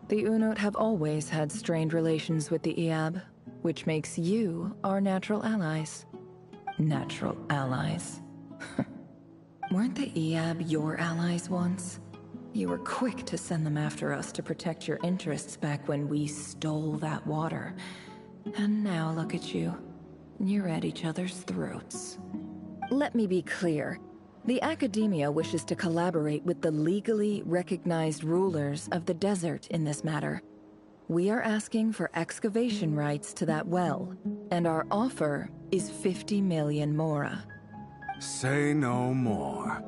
The Unut have always had strained relations with the AZY-G, which makes you our natural allies. Natural allies? Weren't the AZY-G your allies once? You were quick to send them after us to protect your interests back when we stole that water. And now look at you. You're at each other's throats. Let me be clear. The Academia wishes to collaborate with the legally recognized rulers of the desert in this matter. We are asking for excavation rights to that well, and our offer is 50 million mora. Say no more.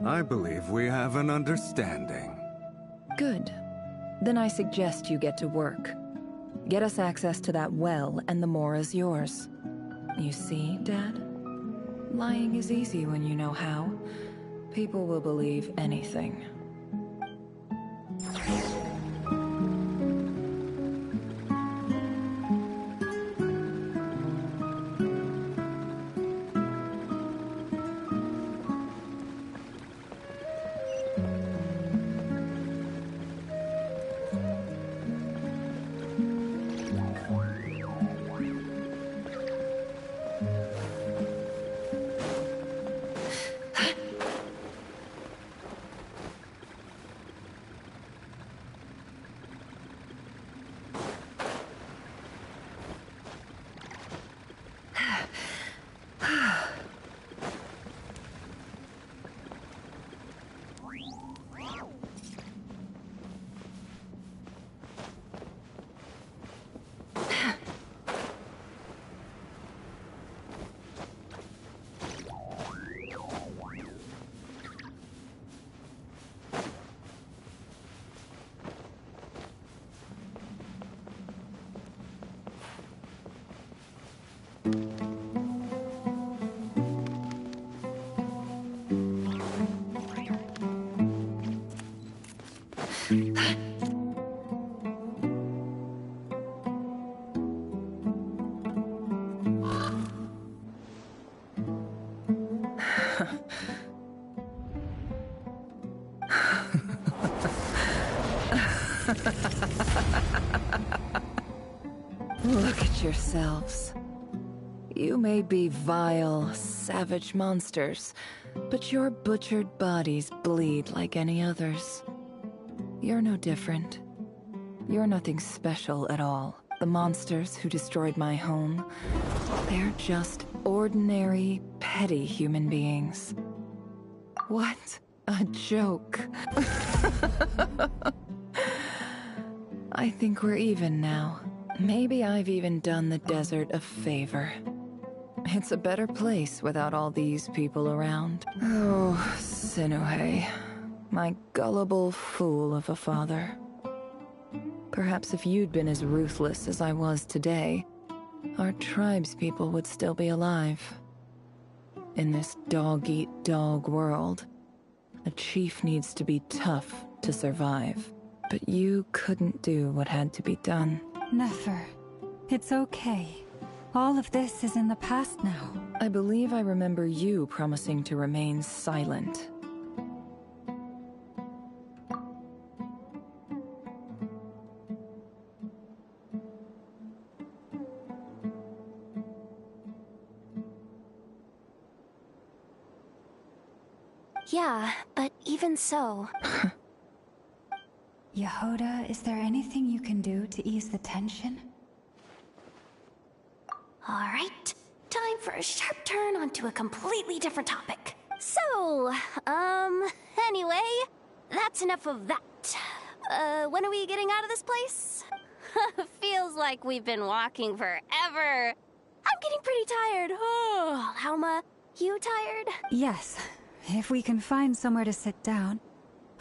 I believe we have an understanding. Good. Then I suggest you get to work. Get us access to that well, and the mora's yours. You see, Dad? Lying is easy when you know how. People will believe anything. Look at yourselves. You may be vile, savage monsters, but your butchered bodies bleed like any others. You're no different. You're nothing special at all. The monsters who destroyed my home, they're just ordinary, petty human beings. What a joke. I think we're even now. Maybe I've even done the desert a favor. It's a better place without all these people around. Oh, Sinuhe, my gullible fool of a father. Perhaps if you'd been as ruthless as I was today, our tribespeople would still be alive. In this dog-eat-dog world, a chief needs to be tough to survive. But you couldn't do what had to be done. Nefer, it's okay. All of this is in the past now. I believe I remember you promising to remain silent. Yeah, but even so... Yehoda, is there anything you can do to ease the tension? Alright, time for a sharp turn onto a completely different topic. So, anyway, that's enough of that. When are we getting out of this place? Feels like we've been walking forever. I'm getting pretty tired. Oh, Alma, you tired? Yes. If we can find somewhere to sit down,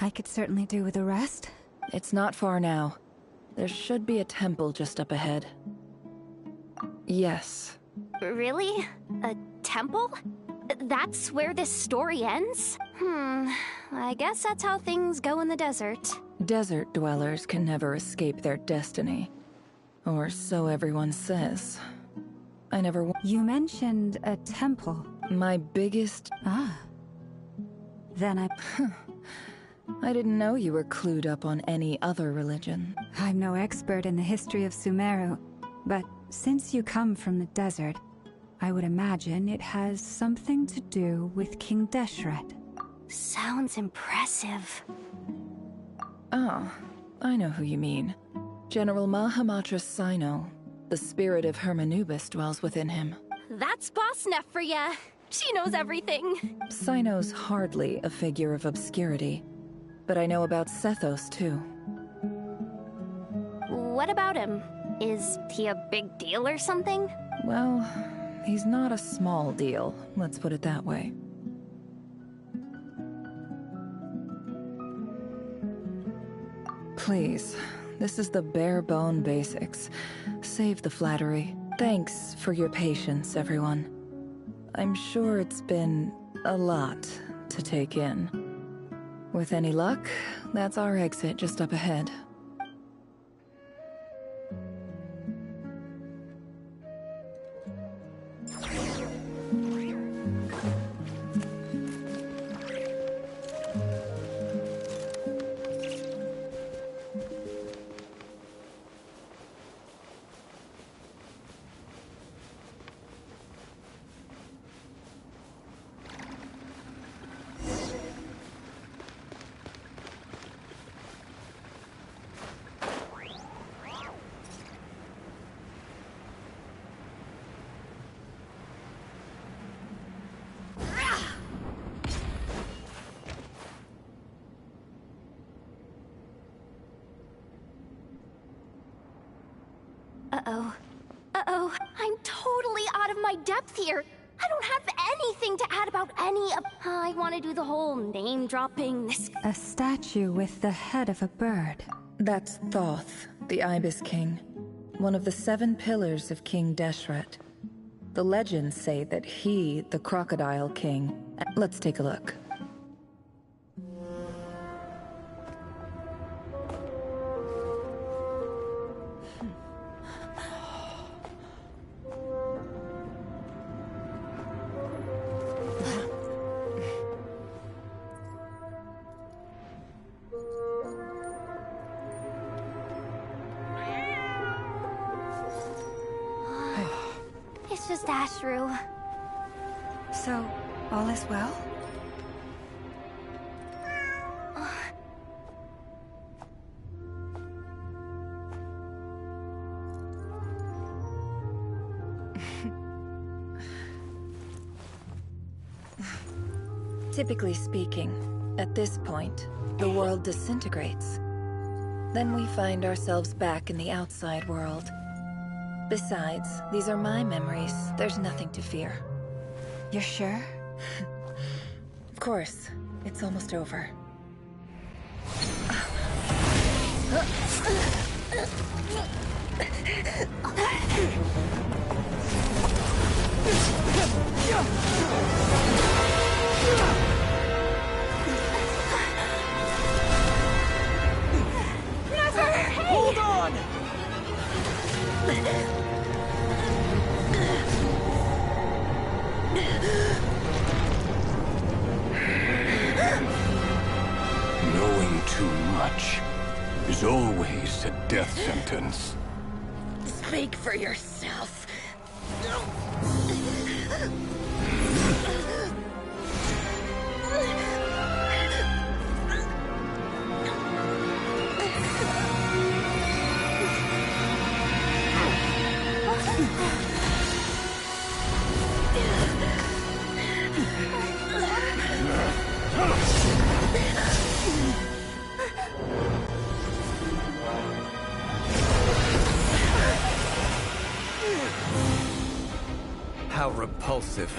I could certainly do with a rest. It's not far now. There should be a temple just up ahead. Yes. Really? A temple? That's where this story ends? I guess that's how things go in the desert. Desert dwellers can never escape their destiny. Or so everyone says. I never... You mentioned a temple. My biggest... Ah. Then I... I didn't know you were clued up on any other religion. I'm no expert in the history of Sumeru, but since you come from the desert, I would imagine it has something to do with King Deshret. Sounds impressive. Oh, I know who you mean. General Mahamatra Sino. The spirit of Hermanubis dwells within him. That's Boss Neff for ya. She knows everything. Sino's hardly a figure of obscurity. But I know about Sethos, too. What about him? Is he a big deal or something? Well, he's not a small deal, let's put it that way. Please, this is the bare-bone basics. Save the flattery. Thanks for your patience, everyone. I'm sure it's been a lot to take in. With any luck, that's our exit just up ahead. Uh-oh. I'm totally out of my depth here. I don't have anything to add about any of... I want to do the whole name-dropping, this... A statue with the head of a bird. That's Thoth, the Ibis King. One of the 7 pillars of King Deshret. The legends say that he, the Crocodile King... Let's take a look. It's just Ashru. So, all is well? Typically speaking, at this point, the world disintegrates. Then we find ourselves back in the outside world. Besides, these are my memories. There's nothing to fear. You're sure? Of course. It's almost over. Nefer, hey! Hold on! Knowing too much is always a death sentence. Speak for yourself. How repulsive.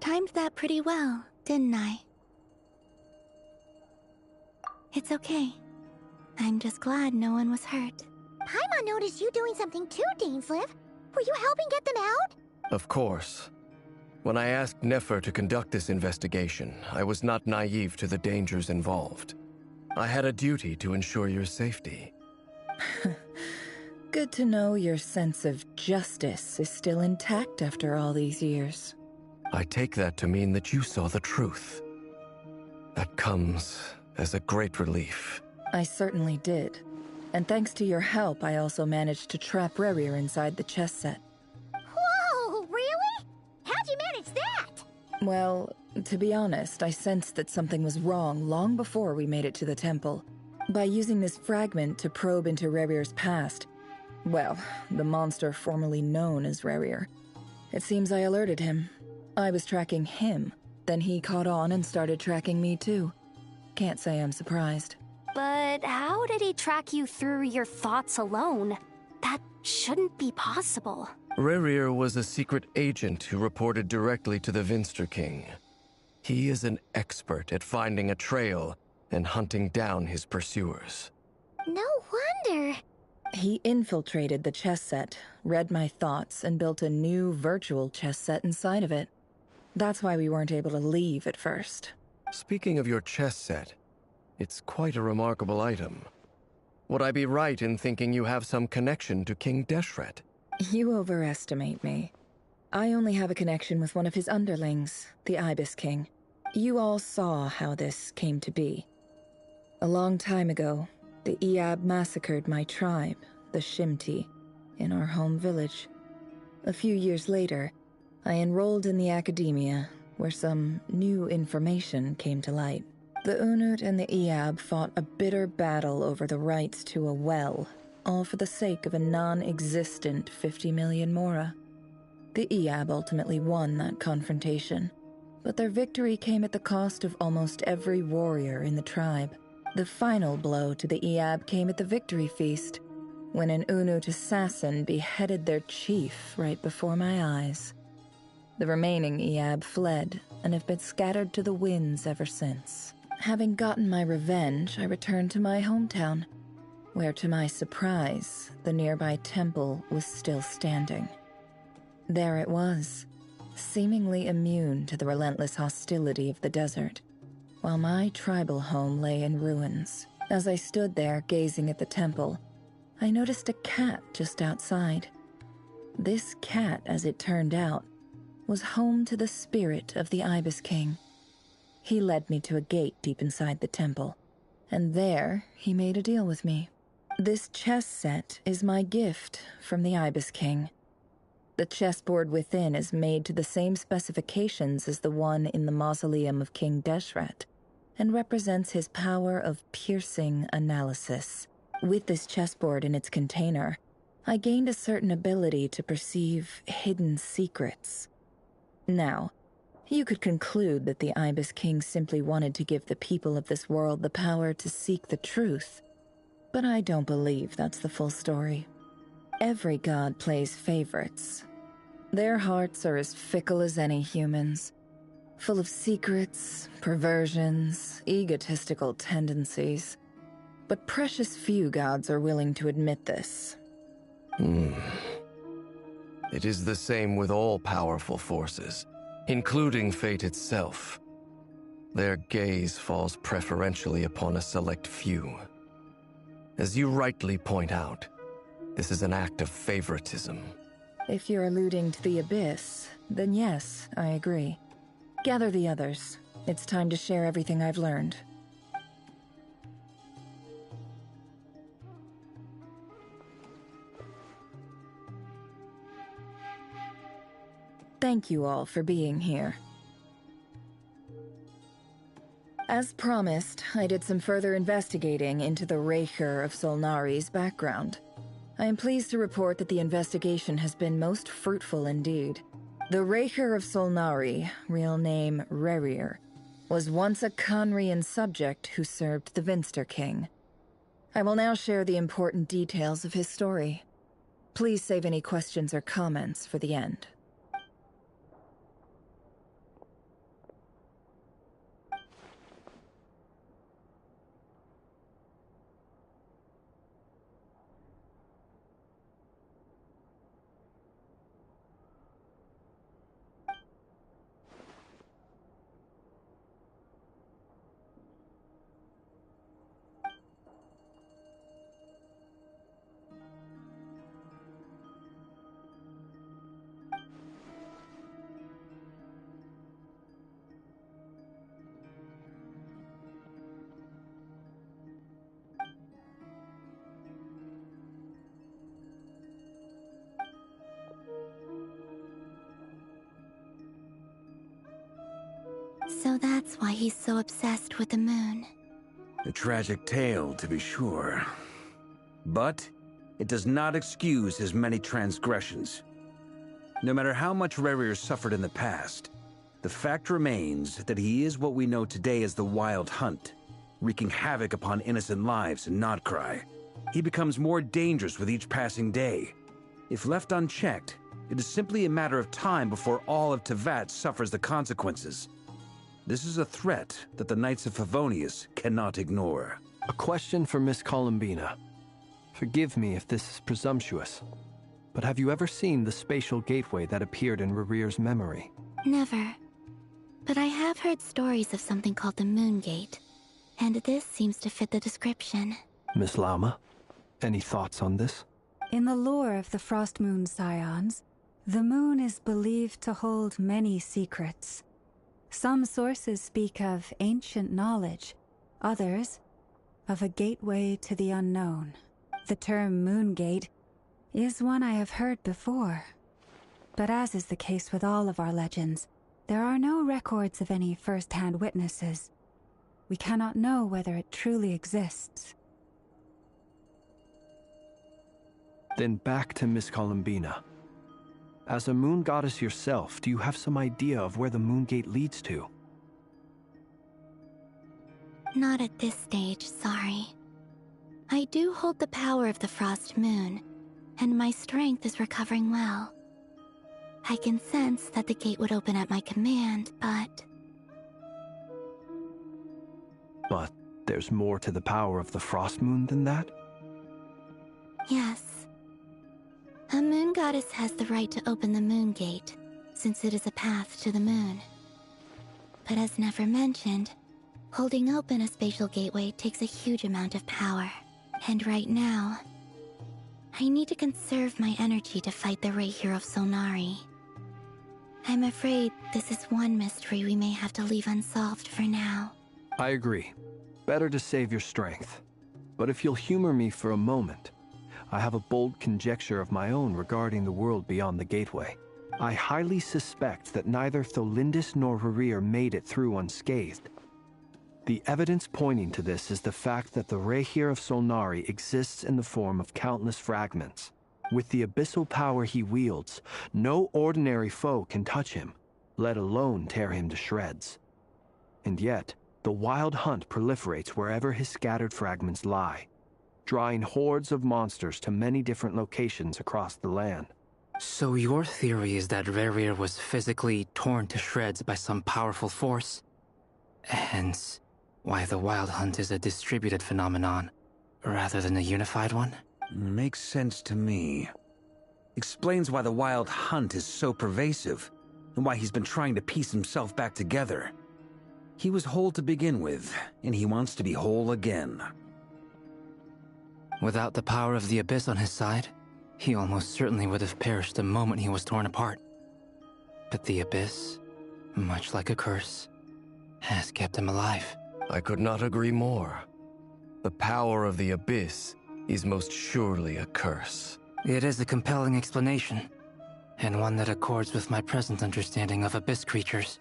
Timed that pretty well, didn't I? It's okay. I'm just glad no one was hurt. Paimon noticed you doing something too, Dainsleif. Were you helping get them out? Of course. When I asked Nefer to conduct this investigation, I was not naive to the dangers involved. I had a duty to ensure your safety. Good to know your sense of justice is still intact after all these years. I take that to mean that you saw the truth. That comes as a great relief. I certainly did. And thanks to your help, I also managed to trap Rerir inside the chess set. Whoa, really? How'd you manage that? Well, to be honest, I sensed that something was wrong long before we made it to the temple. By using this fragment to probe into Rerir's past, well, the monster formerly known as Rerir, it seems I alerted him. I was tracking him, then he caught on and started tracking me too. Can't say I'm surprised. But how did he track you through your thoughts alone? That shouldn't be possible. Rerir was a secret agent who reported directly to the Vinster King. He is an expert at finding a trail and hunting down his pursuers. No wonder. He infiltrated the chess set, read my thoughts, and built a new virtual chess set inside of it. That's why we weren't able to leave at first. Speaking of your chess set, it's quite a remarkable item. Would I be right in thinking you have some connection to King Deshret? You overestimate me. I only have a connection with one of his underlings, the Ibis King. You all saw how this came to be. A long time ago, the Iab massacred my tribe, the Shimti, in our home village. A few years later, I enrolled in the academia, where some new information came to light. The Unut and the Iab fought a bitter battle over the rights to a well, all for the sake of a non-existent 50 million mora. The Iab ultimately won that confrontation, but their victory came at the cost of almost every warrior in the tribe. The final blow to the Iab came at the victory feast, when an Unut assassin beheaded their chief right before my eyes. The remaining Iab fled and have been scattered to the winds ever since. Having gotten my revenge, I returned to my hometown, where to my surprise, the nearby temple was still standing. There it was, seemingly immune to the relentless hostility of the desert, while my tribal home lay in ruins. As I stood there gazing at the temple, I noticed a cat just outside. This cat, as it turned out, was home to the spirit of the Ibis King. He led me to a gate deep inside the temple, and there he made a deal with me. This chess set is my gift from the Ibis King. The chessboard within is made to the same specifications as the one in the mausoleum of King Deshret, and represents his power of piercing analysis. With this chessboard in its container, I gained a certain ability to perceive hidden secrets. Now, you could conclude that the Ibis King simply wanted to give the people of this world the power to seek the truth, but I don't believe that's the full story. Every god plays favorites. Their hearts are as fickle as any human's, full of secrets, perversions, egotistical tendencies. But precious few gods are willing to admit this. It is the same with all powerful forces, including fate itself. Their gaze falls preferentially upon a select few. As you rightly point out, this is an act of favoritism. If you're alluding to the Abyss, then yes, I agree. Gather the others. It's time to share everything I've learned. Thank you all for being here. As promised, I did some further investigating into the Raker of Solnari's background. I am pleased to report that the investigation has been most fruitful indeed. The Raker of Solnari, real name Rerir, was once a Conrian subject who served the Vinster King. I will now share the important details of his story. Please save any questions or comments for the end. So that's why he's so obsessed with the moon. A tragic tale, to be sure. But it does not excuse his many transgressions. No matter how much Rerir suffered in the past, the fact remains that he is what we know today as the Wild Hunt, wreaking havoc upon innocent lives in Nod Krai. He becomes more dangerous with each passing day. If left unchecked, it is simply a matter of time before all of Tevat suffers the consequences. This is a threat that the Knights of Favonius cannot ignore. A question for Miss Columbina. Forgive me if this is presumptuous, but have you ever seen the spatial gateway that appeared in Rerir's memory? Never. But I have heard stories of something called the Moon Gate, and this seems to fit the description. Miss Lama, any thoughts on this? In the lore of the Frost Moon Scions, the moon is believed to hold many secrets. Some sources speak of ancient knowledge, others of a gateway to the unknown. The term Moon Gate is one I have heard before. But as is the case with all of our legends, there are no records of any first-hand witnesses. We cannot know whether it truly exists. Then back to Miss Columbina. As a moon goddess yourself, do you have some idea of where the Moon Gate leads to? Not at this stage, sorry. I do hold the power of the Frost Moon, and my strength is recovering well. I can sense that the gate would open at my command, but... But there's more to the power of the Frost Moon than that? Yes. A moon goddess has the right to open the Moon Gate, since it is a path to the moon. But as Nefer mentioned, holding open a spatial gateway takes a huge amount of power. And right now, I need to conserve my energy to fight the Raker of Solnari. I'm afraid this is one mystery we may have to leave unsolved for now. I agree. Better to save your strength. But if you'll humor me for a moment, I have a bold conjecture of my own regarding the world beyond the gateway. I highly suspect that neither Tholindis nor Rerir made it through unscathed. The evidence pointing to this is the fact that the Rehir of Solnari exists in the form of countless fragments. With the abyssal power he wields, no ordinary foe can touch him, let alone tear him to shreds. And yet, the Wild Hunt proliferates wherever his scattered fragments lie, drawing hordes of monsters to many different locations across the land. So your theory is that Rerir was physically torn to shreds by some powerful force? Hence, why the Wild Hunt is a distributed phenomenon, rather than a unified one? Makes sense to me. Explains why the Wild Hunt is so pervasive, and why he's been trying to piece himself back together. He was whole to begin with, and he wants to be whole again. Without the power of the Abyss on his side, he almost certainly would have perished the moment he was torn apart. But the Abyss, much like a curse, has kept him alive. I could not agree more. The power of the Abyss is most surely a curse. It is a compelling explanation, and one that accords with my present understanding of Abyss creatures.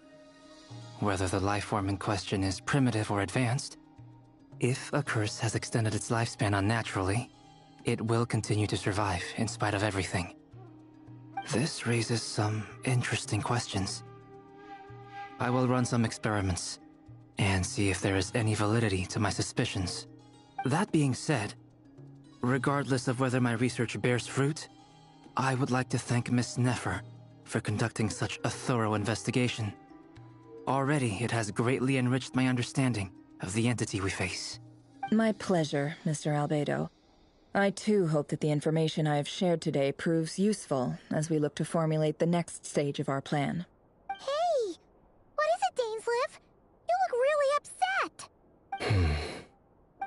Whether the life form in question is primitive or advanced, if a curse has extended its lifespan unnaturally, it will continue to survive in spite of everything. This raises some interesting questions. I will run some experiments and see if there is any validity to my suspicions. That being said, regardless of whether my research bears fruit, I would like to thank Miss Nefer for conducting such a thorough investigation. Already, it has greatly enriched my understanding of the entity we face. My pleasure, Mr. Albedo. I too hope that the information I have shared today proves useful as we look to formulate the next stage of our plan. Hey! What is it, Dainsleif? You look really upset!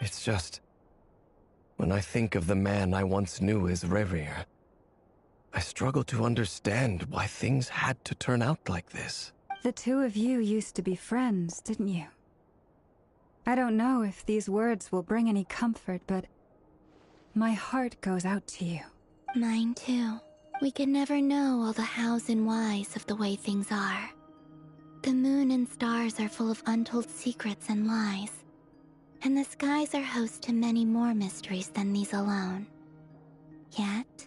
It's just... when I think of the man I once knew as Rerir, I struggle to understand why things had to turn out like this. The two of you used to be friends, didn't you? I don't know if these words will bring any comfort, but my heart goes out to you. Mine too. We can never know all the hows and whys of the way things are. The moon and stars are full of untold secrets and lies, and the skies are host to many more mysteries than these alone. Yet,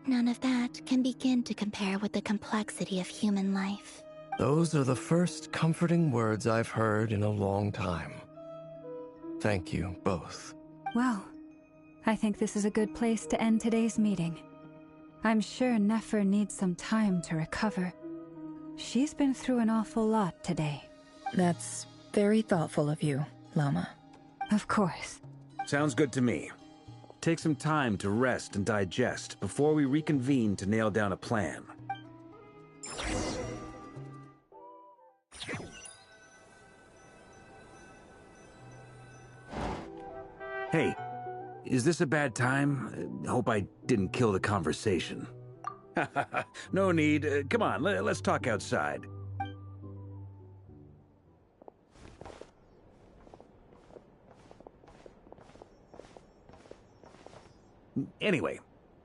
none of that can begin to compare with the complexity of human life. Those are the first comforting words I've heard in a long time. Thank you, both. Well, I think this is a good place to end today's meeting. I'm sure Nefer needs some time to recover. She's been through an awful lot today. That's very thoughtful of you, Lama. Of course. Sounds good to me. Take some time to rest and digest before we reconvene to nail down a plan. Hey, is this a bad time? Hope I didn't kill the conversation. No need. Come on, let's talk outside. Anyway,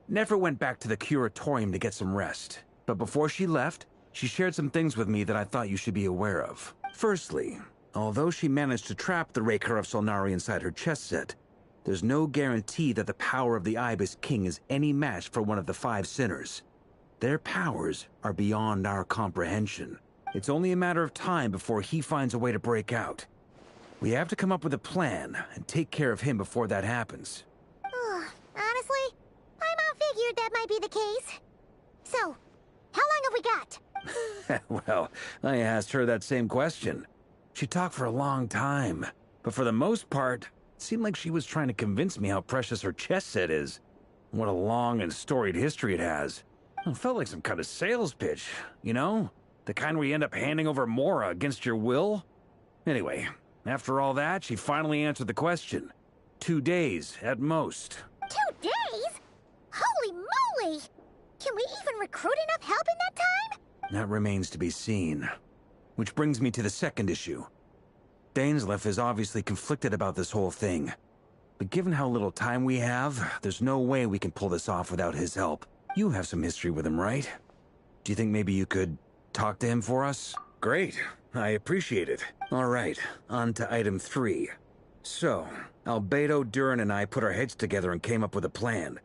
Nefer went back to the curatorium to get some rest. But before she left, she shared some things with me that I thought you should be aware of. Firstly, although she managed to trap the Rehir of Solnari inside her chest set, there's no guarantee that the power of the Ibis King is any match for one of the 5 sinners. Their powers are beyond our comprehension. It's only a matter of time before he finds a way to break out. We have to come up with a plan and take care of him before that happens. Honestly, my mom figured that might be the case. So, how long have we got? Well, I asked her that same question. She talked for a long time, but for the most part, it seemed like she was trying to convince me how precious her chess set is. What a long and storied history it has. It felt like some kind of sales pitch, you know? The kind where you end up handing over Mora against your will? Anyway, after all that, she finally answered the question. 2 days, at most. 2 days? Holy moly! Can we even recruit enough help in that time? That remains to be seen. Which brings me to the second issue. Dainsleif is obviously conflicted about this whole thing. But given how little time we have, there's no way we can pull this off without his help. You have some history with him, right? Do you think maybe you could talk to him for us? Great. I appreciate it. All right, on to item 3. So, Albedo, Durin, and I put our heads together and came up with a plan.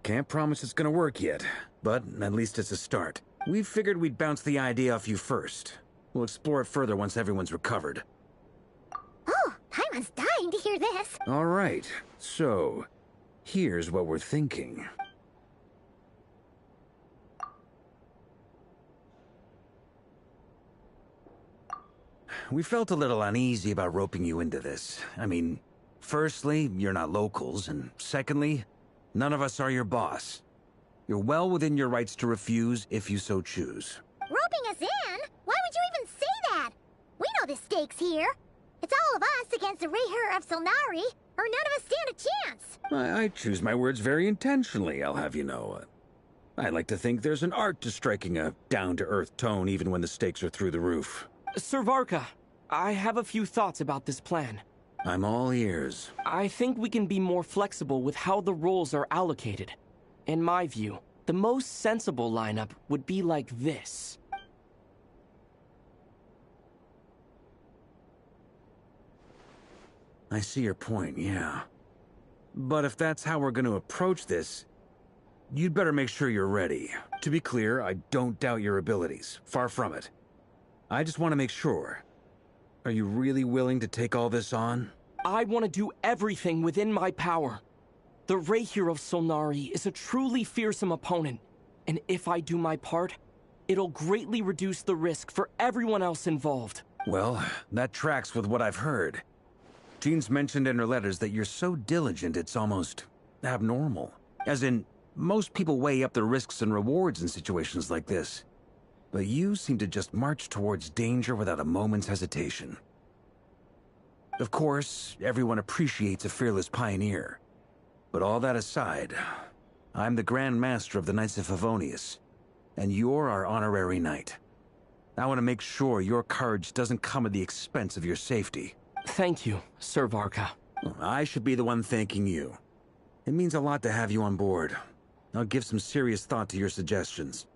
Can't promise it's gonna work yet, but at least it's a start. We figured we'd bounce the idea off you first. We'll explore it further once everyone's recovered. Oh, Paimon's dying to hear this. All right, so here's what we're thinking. We felt a little uneasy about roping you into this. I mean, firstly, you're not locals, and secondly, none of us are your boss. You're well within your rights to refuse if you so choose. Roping us in? Why would you even say that? We know the stakes here. It's all of us against the Reher of Solnari, or none of us stand a chance. I choose my words very intentionally, I'll have you know. I like to think there's an art to striking a down-to-earth tone even when the stakes are through the roof. Sir Varka, I have a few thoughts about this plan. I'm all ears. I think we can be more flexible with how the roles are allocated. In my view, the most sensible lineup would be like this. I see your point, yeah. But if that's how we're going to approach this, you'd better make sure you're ready. To be clear, I don't doubt your abilities. Far from it. I just want to make sure. Are you really willing to take all this on? I want to do everything within my power. The Reher of Solnari is a truly fearsome opponent, and if I do my part, it'll greatly reduce the risk for everyone else involved. Well, that tracks with what I've heard. Jean's mentioned in her letters that you're so diligent it's almost abnormal. As in, most people weigh up the risks and rewards in situations like this. But you seem to just march towards danger without a moment's hesitation. Of course, everyone appreciates a fearless pioneer. But all that aside, I'm the Grand Master of the Knights of Favonius, and you're our honorary knight. I want to make sure your courage doesn't come at the expense of your safety. Thank you, Sir Varka. I should be the one thanking you. It means a lot to have you on board. I'll give some serious thought to your suggestions.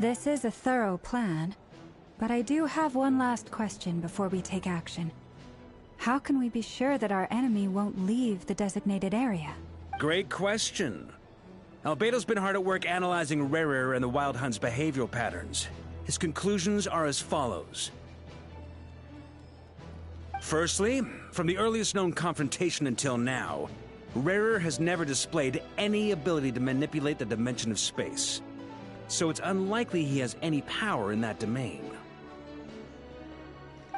This is a thorough plan, but I do have one last question before we take action. How can we be sure that our enemy won't leave the designated area? Great question. Albedo's been hard at work analyzing Reher and the Wild Hunt's behavioral patterns. His conclusions are as follows. Firstly, from the earliest known confrontation until now, Reher has never displayed any ability to manipulate the dimension of space. So it's unlikely he has any power in that domain.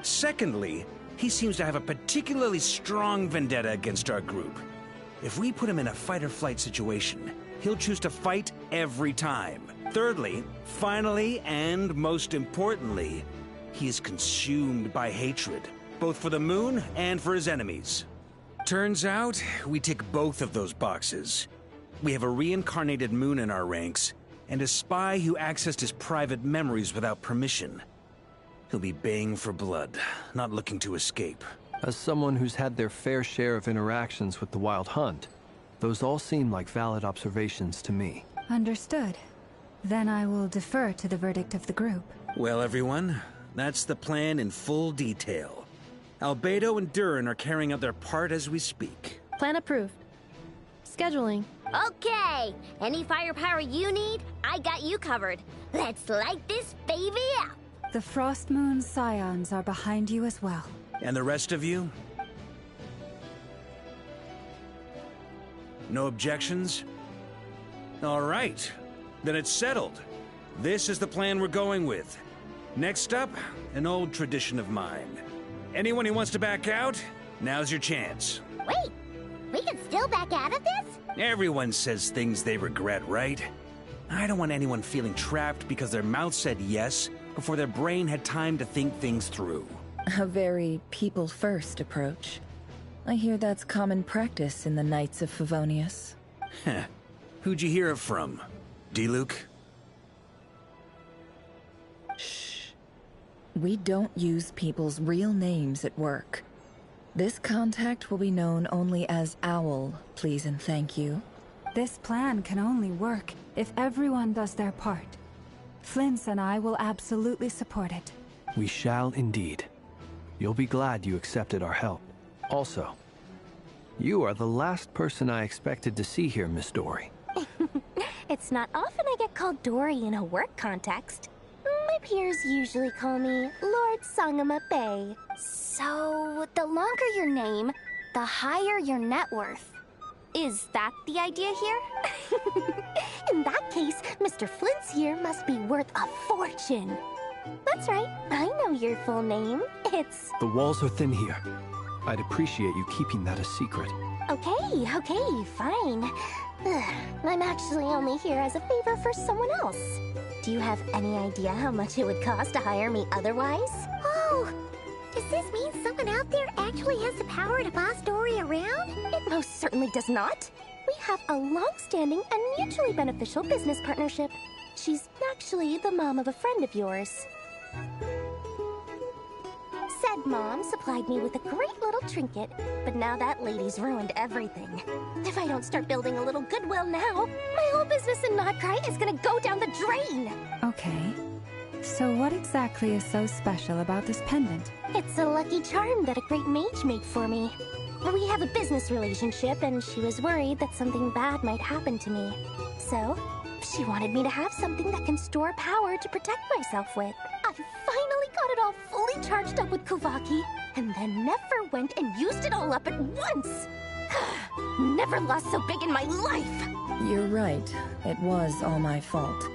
Secondly, he seems to have a particularly strong vendetta against our group. If we put him in a fight-or-flight situation, he'll choose to fight every time. Thirdly, finally, and most importantly, he is consumed by hatred, both for the moon and for his enemies. Turns out, we tick both of those boxes. We have a reincarnated moon in our ranks, and a spy who accessed his private memories without permission. He'll be baying for blood, not looking to escape. As someone who's had their fair share of interactions with the Wild Hunt, those all seem like valid observations to me. Understood. Then I will defer to the verdict of the group. Well, everyone, that's the plan in full detail. Albedo and Durin are carrying out their part as we speak. Plan approved. Scheduling. Okay, any firepower you need, I got you covered. Let's light this baby up. The Frost Moon Scions are behind you as well. And the rest of you? No objections? All right. Then it's settled. This is the plan we're going with. Next up, an old tradition of mine. Anyone who wants to back out, now's your chance. Wait, we can still back out of this? Everyone says things they regret, right? I don't want anyone feeling trapped because their mouth said yes before their brain had time to think things through. A very people-first approach. I hear that's common practice in the Knights of Favonius. Heh. Who'd you hear it from? D-Luke? Shh. We don't use people's real names at work. This contact will be known only as Owl, please and thank you. This plan can only work if everyone does their part. Flint's and I will absolutely support it. We shall indeed. You'll be glad you accepted our help. Also, you are the last person I expected to see here, Miss Dory. It's not often I get called Dory in a work context. My peers usually call me Lord Sangama Bay. So, the longer your name, the higher your net worth. Is that the idea here? In that case, Mr. Flint's here must be worth a fortune. That's right, I know your full name. It's... The walls are thin here. I'd appreciate you keeping that a secret. Okay, fine. I'm actually only here as a favor for someone else. Do you have any idea how much it would cost to hire me otherwise? Oh, does this mean someone out there actually has the power to boss Dory around? It most certainly does not. We have a long-standing and mutually beneficial business partnership. She's actually the mom of a friend of yours. Said mom supplied me with a great little trinket, but now that lady's ruined everything. If I don't start building a little goodwill now, my whole business in Nod Krai is gonna go down the drain! Okay. So what exactly is so special about this pendant? It's a lucky charm that a great mage made for me. We have a business relationship, and she was worried that something bad might happen to me. So, she wanted me to have something that can store power to protect myself with. I finally got it all fully charged up with Kuvaki, and then Nefer went and used it all up at once! Never lost so big in my life! You're right. It was all my fault.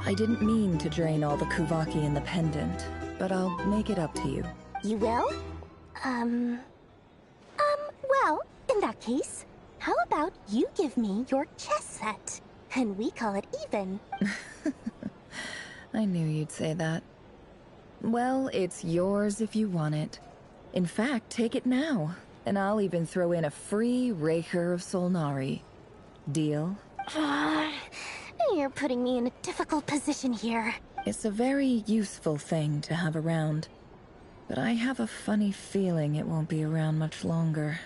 I didn't mean to drain all the Kuvaki in the pendant, but I'll make it up to you. You will? Well, in that case, how about you give me your chess set? And we call it even. I knew you'd say that. Well, it's yours if you want it. In fact, take it now, and I'll even throw in a free Raker of Solnari. Deal? You're putting me in a difficult position here. It's a very useful thing to have around, but I have a funny feeling it won't be around much longer.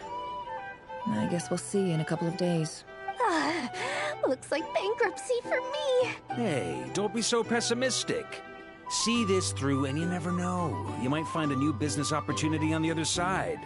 I guess we'll see in a couple of days. Looks like bankruptcy for me. Hey, don't be so pessimistic. See this through and you never know. You might find a new business opportunity on the other side.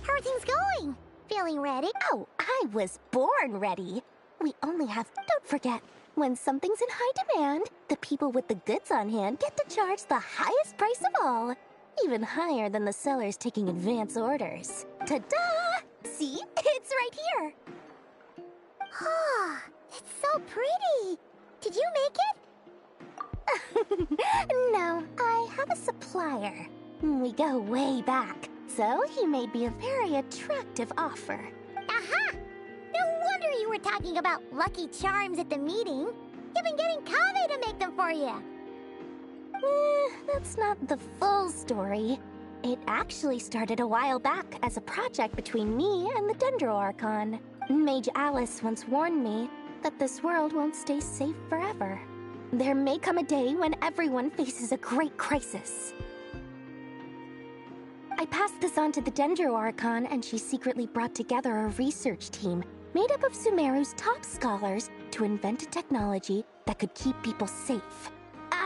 How are things going? Feeling ready? Oh, I was born ready. We only have... Don't forget, when something's in high demand, the people with the goods on hand get to charge the highest price of all. Even higher than the sellers taking advance orders. Ta-da! See? It's right here. Ah, it's so pretty. Did you make it? No, I have a supplier. We go way back, so he made me a very attractive offer. Aha! No wonder you were talking about lucky charms at the meeting. You've been getting Kaveh to make them for you. That's not the full story. It actually started a while back as a project between me and the Dendro Archon. Mage Alice once warned me that this world won't stay safe forever. There may come a day when everyone faces a great crisis. I passed this on to the Dendro Archon, and she secretly brought together a research team made up of Sumeru's top scholars to invent a technology that could keep people safe.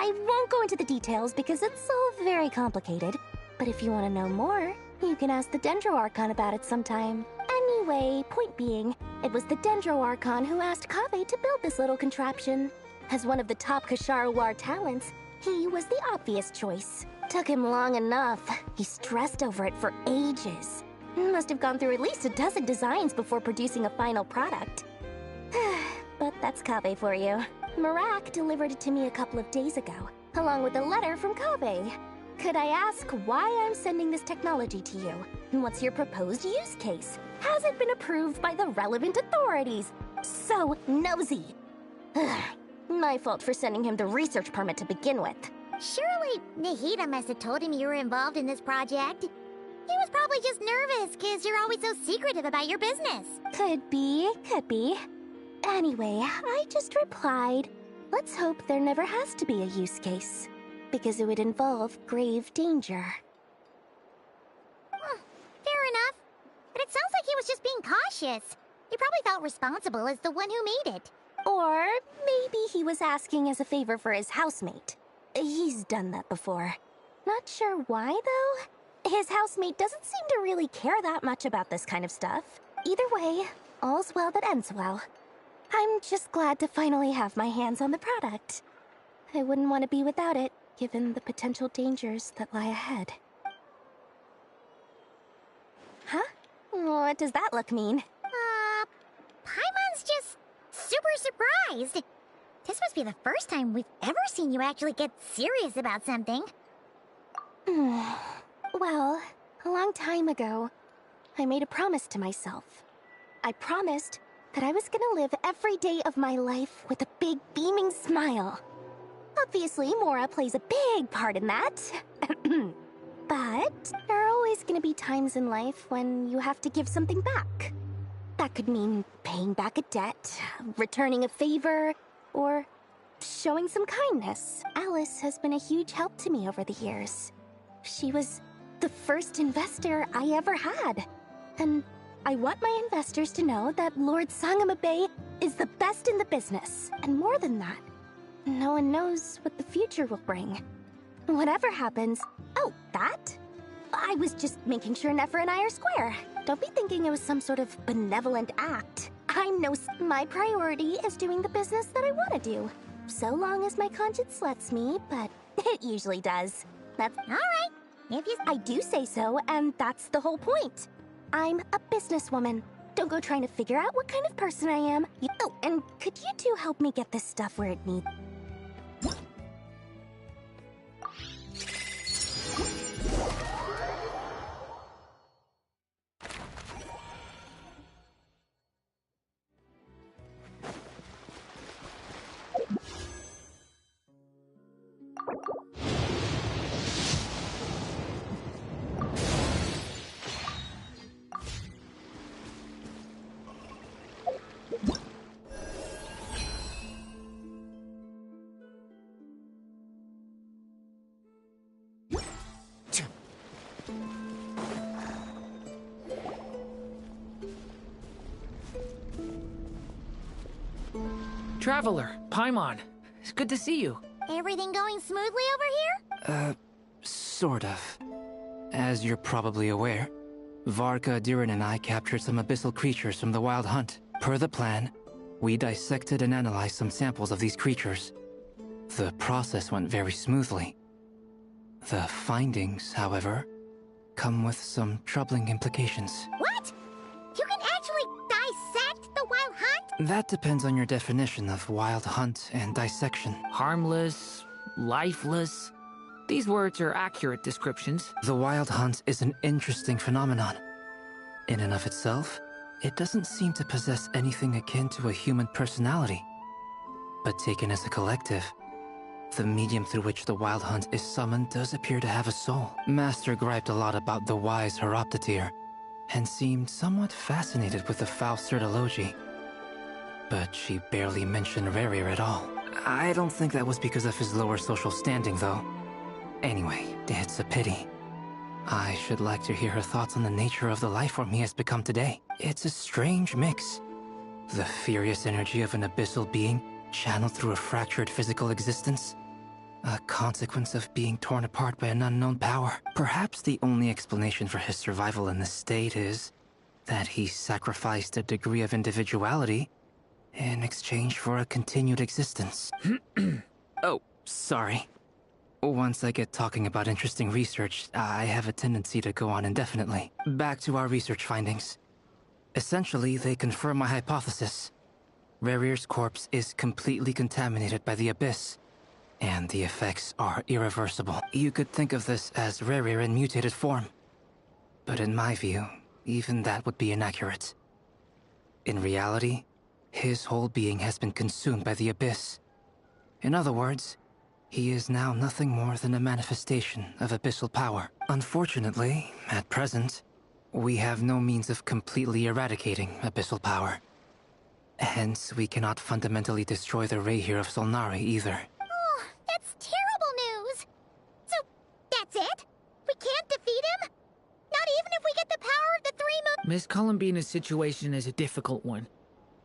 I won't go into the details because it's all very complicated. But if you want to know more, you can ask the Dendro Archon about it sometime. Anyway, point being, it was the Dendro Archon who asked Kaveh to build this little contraption. As one of the top Kasharawar talents, he was the obvious choice. Took him long enough. He stressed over it for ages. Must have gone through at least a dozen designs before producing a final product. But that's Kaveh for you. Marak delivered it to me a couple of days ago, along with a letter from Kaveh. Could I ask why I'm sending this technology to you? What's your proposed use case? Has it been approved by the relevant authorities? So nosy. My fault for sending him the research permit to begin with. Surely Nahida must have told him you were involved in this project. He was probably just nervous because you're always so secretive about your business. Could be, could be. Anyway, I just replied, let's hope there never has to be a use case, because it would involve grave danger. Fair enough. But it sounds like he was just being cautious. He probably felt responsible as the one who made it. Or maybe he was asking as a favor for his housemate. He's done that before. Not sure why, though. His housemate doesn't seem to really care that much about this kind of stuff. Either way, all's well that ends well. I'm just glad to finally have my hands on the product. I wouldn't want to be without it, given the potential dangers that lie ahead. Huh? What does that look mean? Paimon's just super surprised. This must be the first time we've ever seen you actually get serious about something. Well, a long time ago, I made a promise to myself. I promised that I was gonna live every day of my life with a big beaming smile. Obviously, Mora plays a big part in that. But there are always gonna be times in life when you have to give something back. That could mean paying back a debt, returning a favor, or showing some kindness. Alice has been a huge help to me over the years. She was the first investor I ever had. And I want my investors to know that Lord Sangamabe is the best in the business. And more than that, no one knows what the future will bring. Whatever happens... Oh, that? I was just making sure Nefer and I are square. Don't be thinking it was some sort of benevolent act. My priority is doing the business that I want to do. So long as my conscience lets me, but it usually does. That's all right. If you... I do say so, and that's the whole point. I'm a businesswoman. Don't go trying to figure out what kind of person I am. Oh, and could you two help me get this stuff where it needs... Traveler, Paimon, it's good to see you. Everything going smoothly over here? Sort of. As you're probably aware, Varka, Diren, and I captured some abyssal creatures from the Wild Hunt. Per the plan, we dissected and analyzed some samples of these creatures. The process went very smoothly. The findings, however, come with some troubling implications. What? You can actually dissect the Wild Hunt? That depends on your definition of Wild Hunt and dissection. Harmless, lifeless. These words are accurate descriptions. The Wild Hunt is an interesting phenomenon. In and of itself, it doesn't seem to possess anything akin to a human personality. But taken as a collective, the medium through which the Wild Hunt is summoned does appear to have a soul. Master griped a lot about the wise Horoptetyr, and seemed somewhat fascinated with the Faust Certology. But she barely mentioned Rerir at all. I don't think that was because of his lower social standing, though. Anyway, it's a pity. I should like to hear her thoughts on the nature of the lifeform he has become today. It's a strange mix. The furious energy of an abyssal being channeled through a fractured physical existence. A consequence of being torn apart by an unknown power. Perhaps the only explanation for his survival in this state is that he sacrificed a degree of individuality in exchange for a continued existence. Oh, sorry. Once I get talking about interesting research, I have a tendency to go on indefinitely. Back to our research findings. Essentially, they confirm my hypothesis. Rerir's corpse is completely contaminated by the Abyss, and the effects are irreversible. You could think of this as Rerir in mutated form. But in my view, even that would be inaccurate. In reality, his whole being has been consumed by the Abyss. In other words, he is now nothing more than a manifestation of abyssal power. Unfortunately, at present, we have no means of completely eradicating abyssal power. Hence, we cannot fundamentally destroy the Rehyr of Solnari either. Oh, that's terrible news! So, that's it? We can't defeat him? Not even if we get the power of the three moons? Miss Columbina's situation is a difficult one.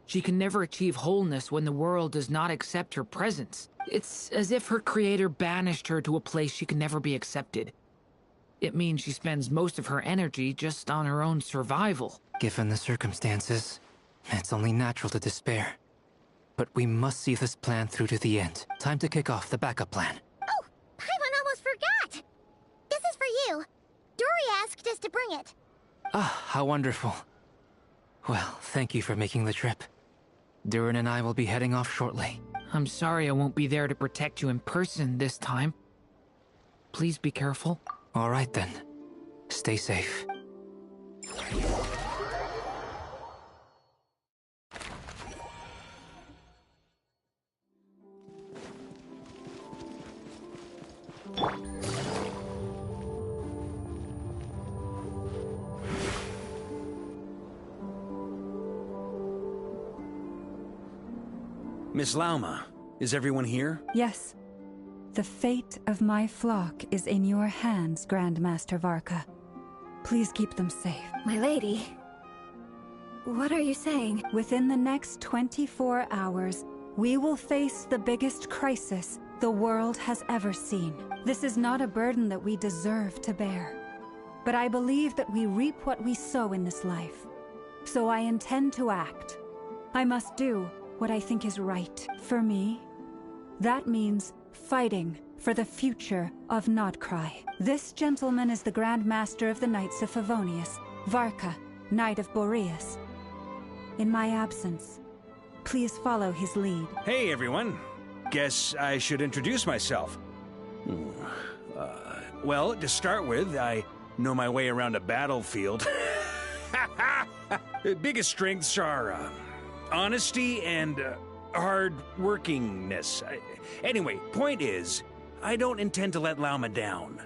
She can never achieve wholeness when the world does not accept her presence. It's as if her creator banished her to a place she can never be accepted. It means she spends most of her energy just on her own survival. Given the circumstances, it's only natural to despair. But we must see this plan through to the end. Time to kick off the backup plan. Oh, Paimon almost forgot! This is for you. Dory asked us to bring it. Ah, how wonderful. Well, thank you for making the trip. Durin and I will be heading off shortly. I'm sorry I won't be there to protect you in person this time. Please be careful. All right then. Stay safe. Miss Lauma, is everyone here? Yes. The fate of my flock is in your hands, Grandmaster Varka. Please keep them safe. My lady, what are you saying? Within the next 24 hours, we will face the biggest crisis the world has ever seen. This is not a burden that we deserve to bear. But I believe that we reap what we sow in this life. So I intend to act. I must do what I think is right. For me, that means fighting for the future of Nod Krai. This gentleman is the Grand Master of the Knights of Favonius, Varka, Knight of Boreas. In my absence, please follow his lead. Hey everyone. Guess I should introduce myself. Well, to start with, I know my way around a battlefield. The biggest strengths are honesty and hard-workingness. Anyway, point is, I don't intend to let Lauma down.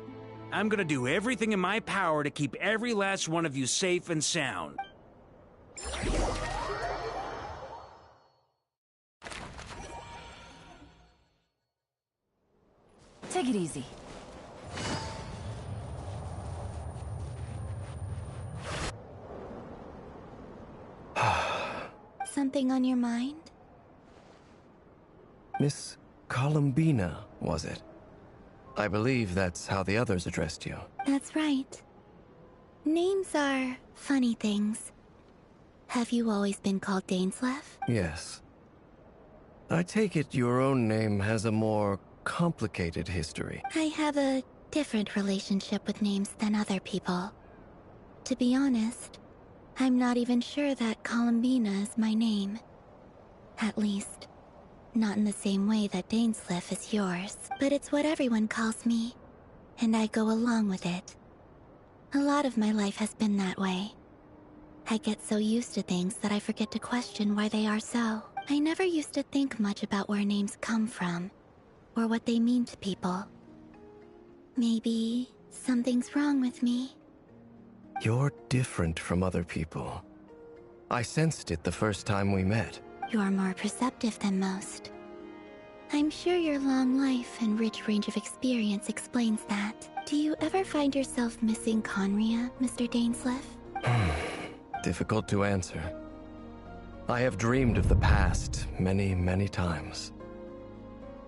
I'm gonna do everything in my power to keep every last one of you safe and sound. Take it easy. Something on your mind? Miss Columbina, was it? I believe that's how the others addressed you. That's right. Names are funny things. Have you always been called Dainsleif? Yes. I take it your own name has a more complicated history. I have a different relationship with names than other people. To be honest, I'm not even sure that Columbina is my name. At least, not in the same way that Dainsleif is yours. But it's what everyone calls me, and I go along with it. A lot of my life has been that way. I get so used to things that I forget to question why they are so. I never used to think much about where names come from, or what they mean to people. Maybe something's wrong with me. You're different from other people. I sensed it the first time we met. You're more perceptive than most. I'm sure your long life and rich range of experience explains that. Do you ever find yourself missing Conria, Mr. Dainsleif? Difficult to answer. I have dreamed of the past many, many times.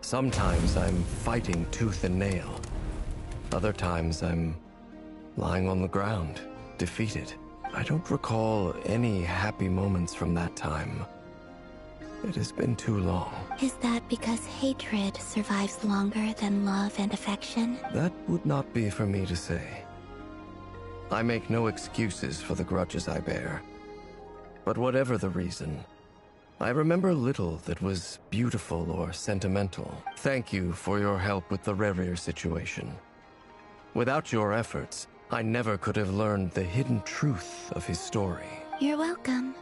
Sometimes I'm fighting tooth and nail. Other times I'm lying on the ground, defeated. I don't recall any happy moments from that time. It has been too long. Is that because hatred survives longer than love and affection? That would not be for me to say. I make no excuses for the grudges I bear. But whatever the reason, I remember little that was beautiful or sentimental. Thank you for your help with the Rerir situation. Without your efforts, I never could have learned the hidden truth of his story. You're welcome.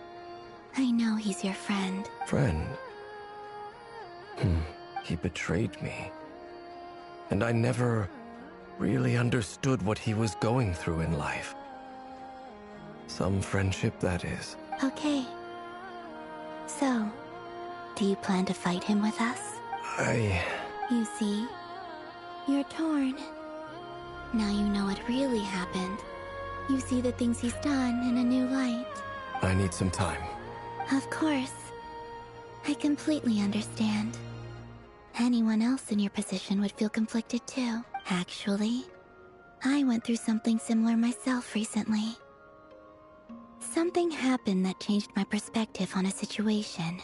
I know he's your friend. Friend? He betrayed me. And I never really understood what he was going through in life. Some friendship, that is. Okay. So, do you plan to fight him with us? You see, you're torn. Now you know what really happened. You see the things he's done in a new light. I need some time. Of course. I completely understand. Anyone else in your position would feel conflicted too. Actually, I went through something similar myself recently. Something happened that changed my perspective on a situation.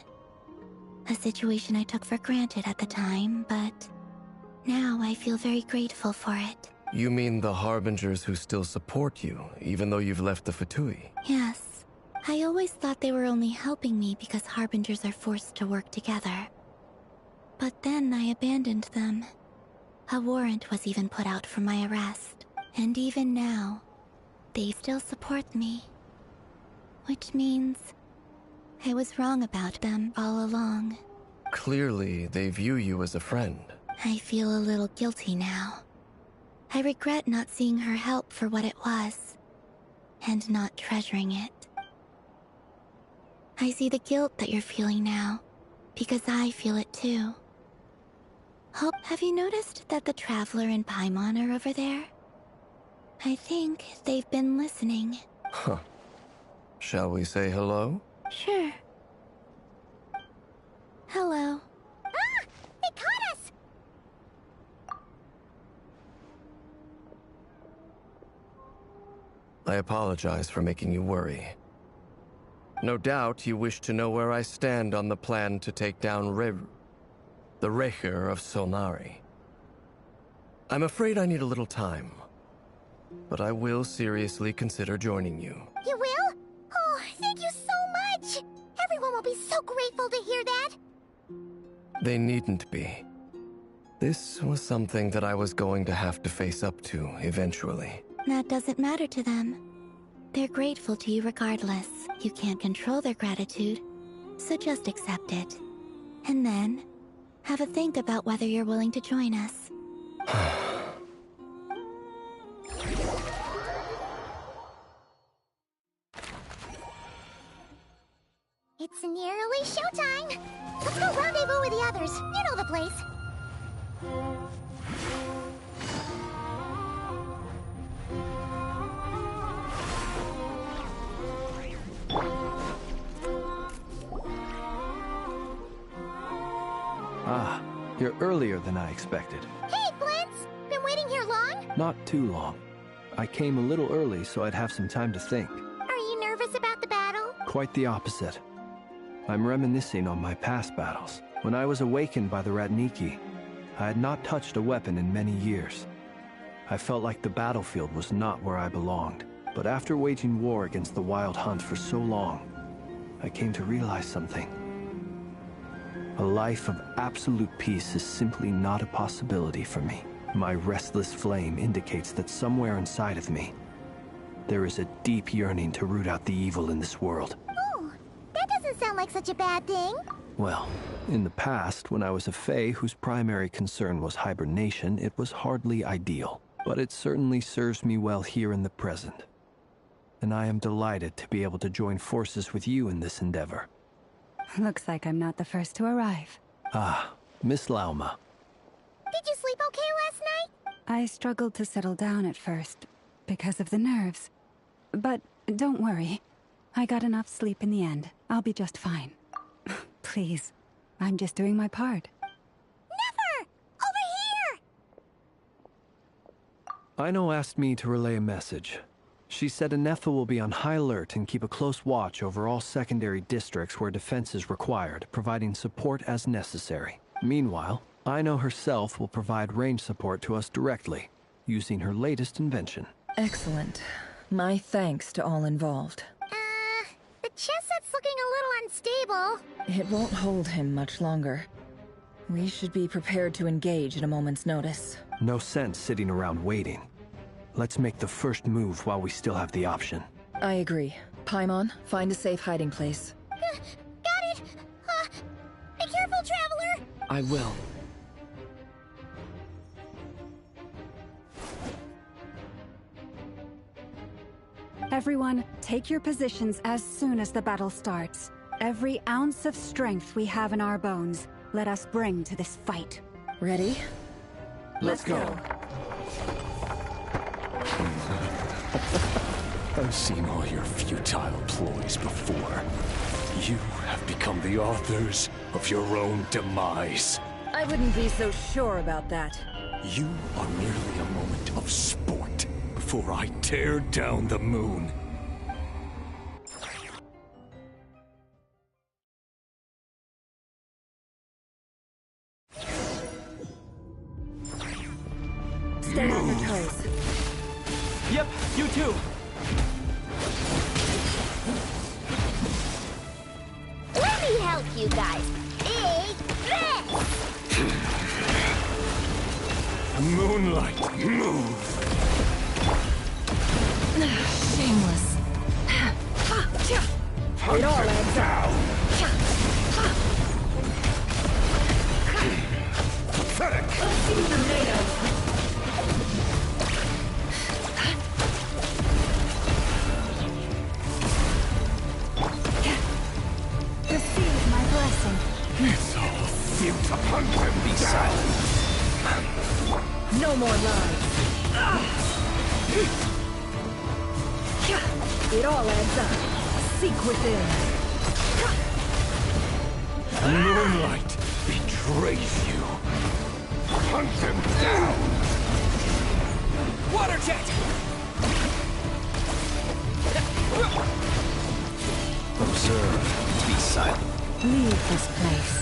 A situation I took for granted at the time, but now I feel very grateful for it. You mean the Harbingers who still support you, even though you've left the Fatui? Yes. I always thought they were only helping me because Harbingers are forced to work together. But then I abandoned them. A warrant was even put out for my arrest. And even now, they still support me. Which means I was wrong about them all along. Clearly, they view you as a friend. I feel a little guilty now. I regret not seeing her help for what it was, and not treasuring it. I see the guilt that you're feeling now, because I feel it too. Hope, have you noticed that the Traveler and Paimon are over there? I think they've been listening. Huh. Shall we say hello? Sure. Hello. Ah! They caught us! I apologize for making you worry. No doubt you wish to know where I stand on the plan to take down the Recher of Solnari. I'm afraid I need a little time, but I will seriously consider joining you. You will? Oh, thank you so much! Everyone will be so grateful to hear that! They needn't be. This was something that I was going to have to face up to eventually. That doesn't matter to them. They're grateful to you regardless. You can't control their gratitude, so just accept it. And then, have a think about whether you're willing to join us. It's nearly showtime! Let's go rendezvous with the others. You know the place. Ah, you're earlier than I expected. Hey, Flint's! Been waiting here long? Not too long. I came a little early so I'd have some time to think. Are you nervous about the battle? Quite the opposite. I'm reminiscing on my past battles. When I was awakened by the Ratniki, I had not touched a weapon in many years. I felt like the battlefield was not where I belonged. But after waging war against the Wild Hunt for so long, I came to realize something. A life of absolute peace is simply not a possibility for me. My restless flame indicates that somewhere inside of me, there is a deep yearning to root out the evil in this world. Oh, that doesn't sound like such a bad thing. Well, in the past, when I was a Fae whose primary concern was hibernation, it was hardly ideal. But it certainly serves me well here in the present. And I am delighted to be able to join forces with you in this endeavor. Looks like I'm not the first to arrive. Ah, Miss Lauma. Did you sleep okay last night? I struggled to settle down at first, because of the nerves. But don't worry. I got enough sleep in the end. I'll be just fine. Please, I'm just doing my part. Never! Ino asked me to relay a message. She said Nefer will be on high alert and keep a close watch over all secondary districts where defense is required, providing support as necessary. Meanwhile, Ino herself will provide range support to us directly, using her latest invention. Excellent. My thanks to all involved. The chess set's looking a little unstable. It won't hold him much longer. We should be prepared to engage at a moment's notice. No sense sitting around waiting. Let's make the first move while we still have the option. I agree. Paimon, find a safe hiding place. Got it! Be careful, Traveler! I will. Everyone, take your positions as soon as the battle starts. Every ounce of strength we have in our bones, let us bring to this fight. Ready? Let's go. I've seen all your futile ploys before. You have become the authors of your own demise. I wouldn't be so sure about that. You are merely a moment of sport before I tear down the moon. Stay on your toes. Yep, you too. Let me help you guys. Big fish! Moonlight, move! Shameless. It all adds up. Receive my blessing. It's all futile. Be silent. No more lies. It all adds up. Seek within. Moonlight betrays you. Hunt them down! Water jet! Observe. Be silent. Leave this place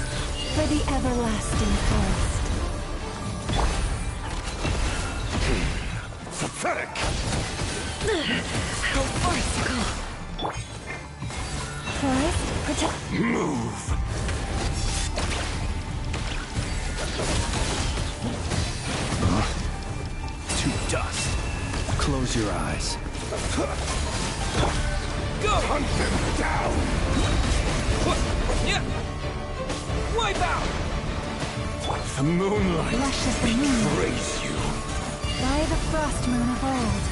for the everlasting forest. Pathetic! How farcical. Forest, protect. Move! To dust. Close your eyes. Go! Hunt them down! Yeah! Wipe out! The moonlight Lush as the moon. betrays you. By the frost moon of old.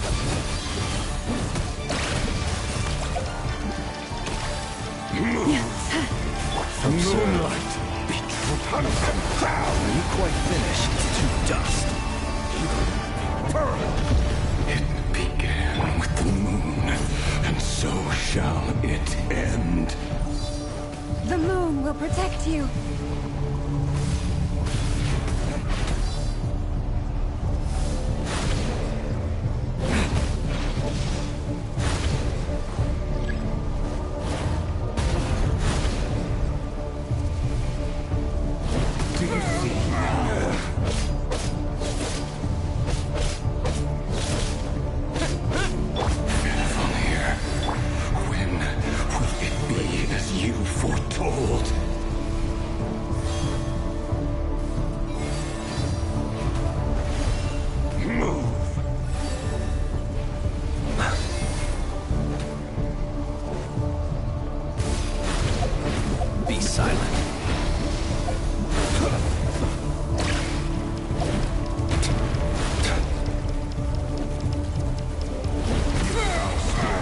The moonlight betrays. Hunt them down! Are you quite finished? To dust. It began with the moon, and so shall it end. The moon will protect you. Do you see now? From here, when will it be as you foretold? Move! Be silent.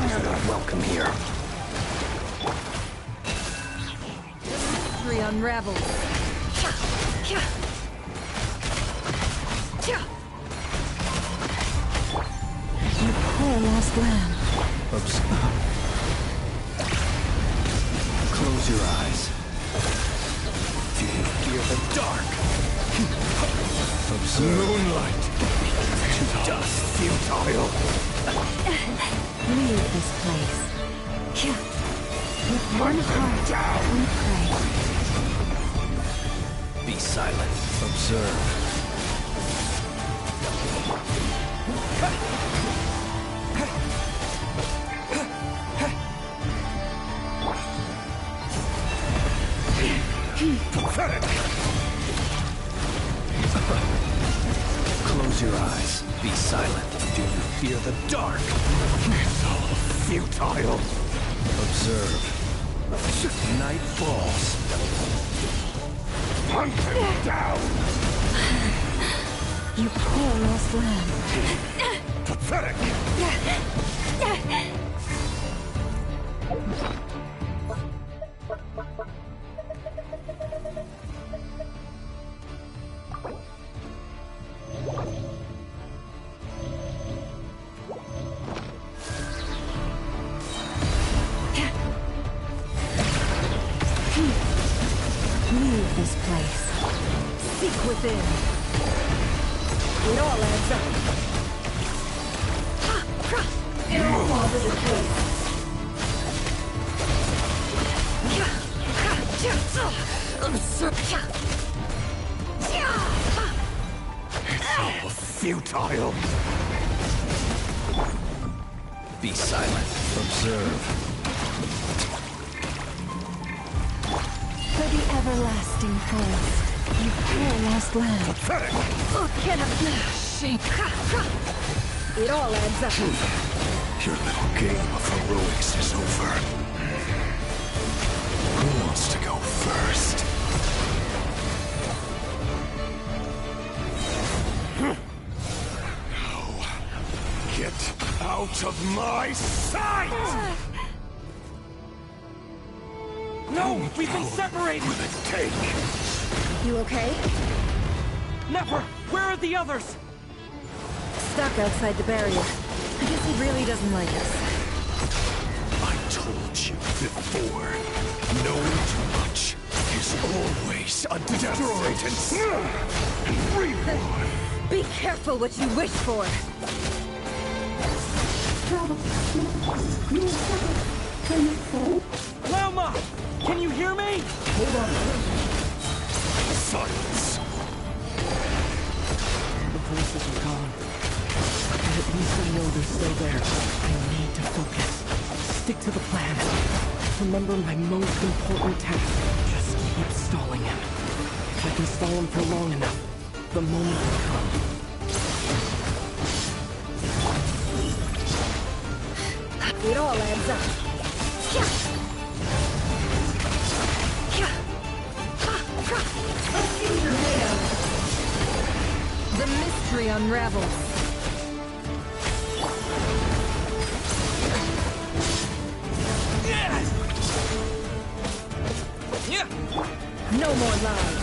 You're not welcome here. Mystery unravels. You poor lost lamb. Close your eyes. Do you fear the dark? Observe. Moonlight Dust, futile! Leave this place. With one heart, we pray. Be silent. Observe. Pathetic! Close your eyes. Be silent. Do you fear the dark? It's all futile! Observe. Night falls. Hunt him down! You poor lost lamb. Pathetic! Leave this place. Seek within. It all adds up. It all falls into place. It's all futile! Be silent. Observe. For the everlasting forest, you poor lost lamb. Pathetic! Oh, cannot be shake. It all adds up. Your little game of heroics is over. Who wants to go first? No. Get out of my sight! No! We've been separated! Will it take? You okay? Nefer! Where are the others? Stuck outside the barrier. I guess he really doesn't like us. I told you before. Knowing too much is always a death sentence. And reborn. Be careful what you wish for. Lama! Can you hear me? Hold on. Silence. The voices are gone. But at least I know they're still there. I need to focus. Stick to the plan. Remember my most important task. Just keep stalling him. If I can stall him for long enough, the moment will come. It all adds up. The mystery unravels. No more lies.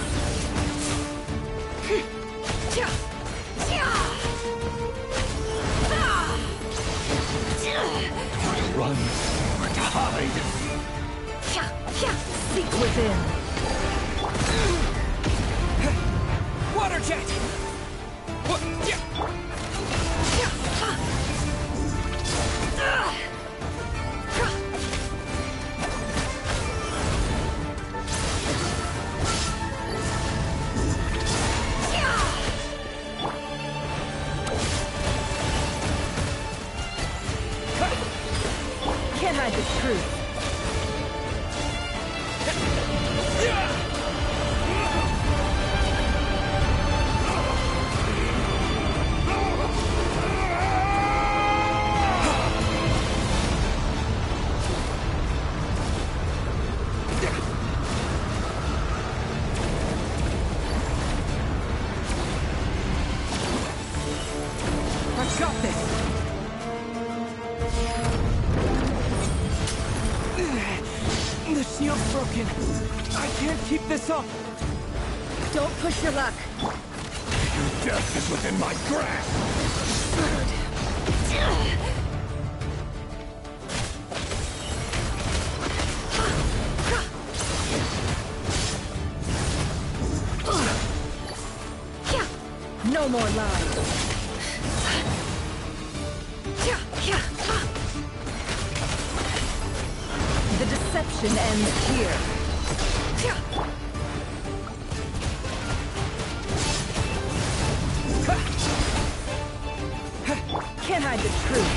Run or to hide. Seek within. Water jet! Can't hide the truth. I've got this! The shield's broken. I can't keep this up. Don't push your luck. Your death is within my grasp. No more lies. deception ends here. Can't hide the truth.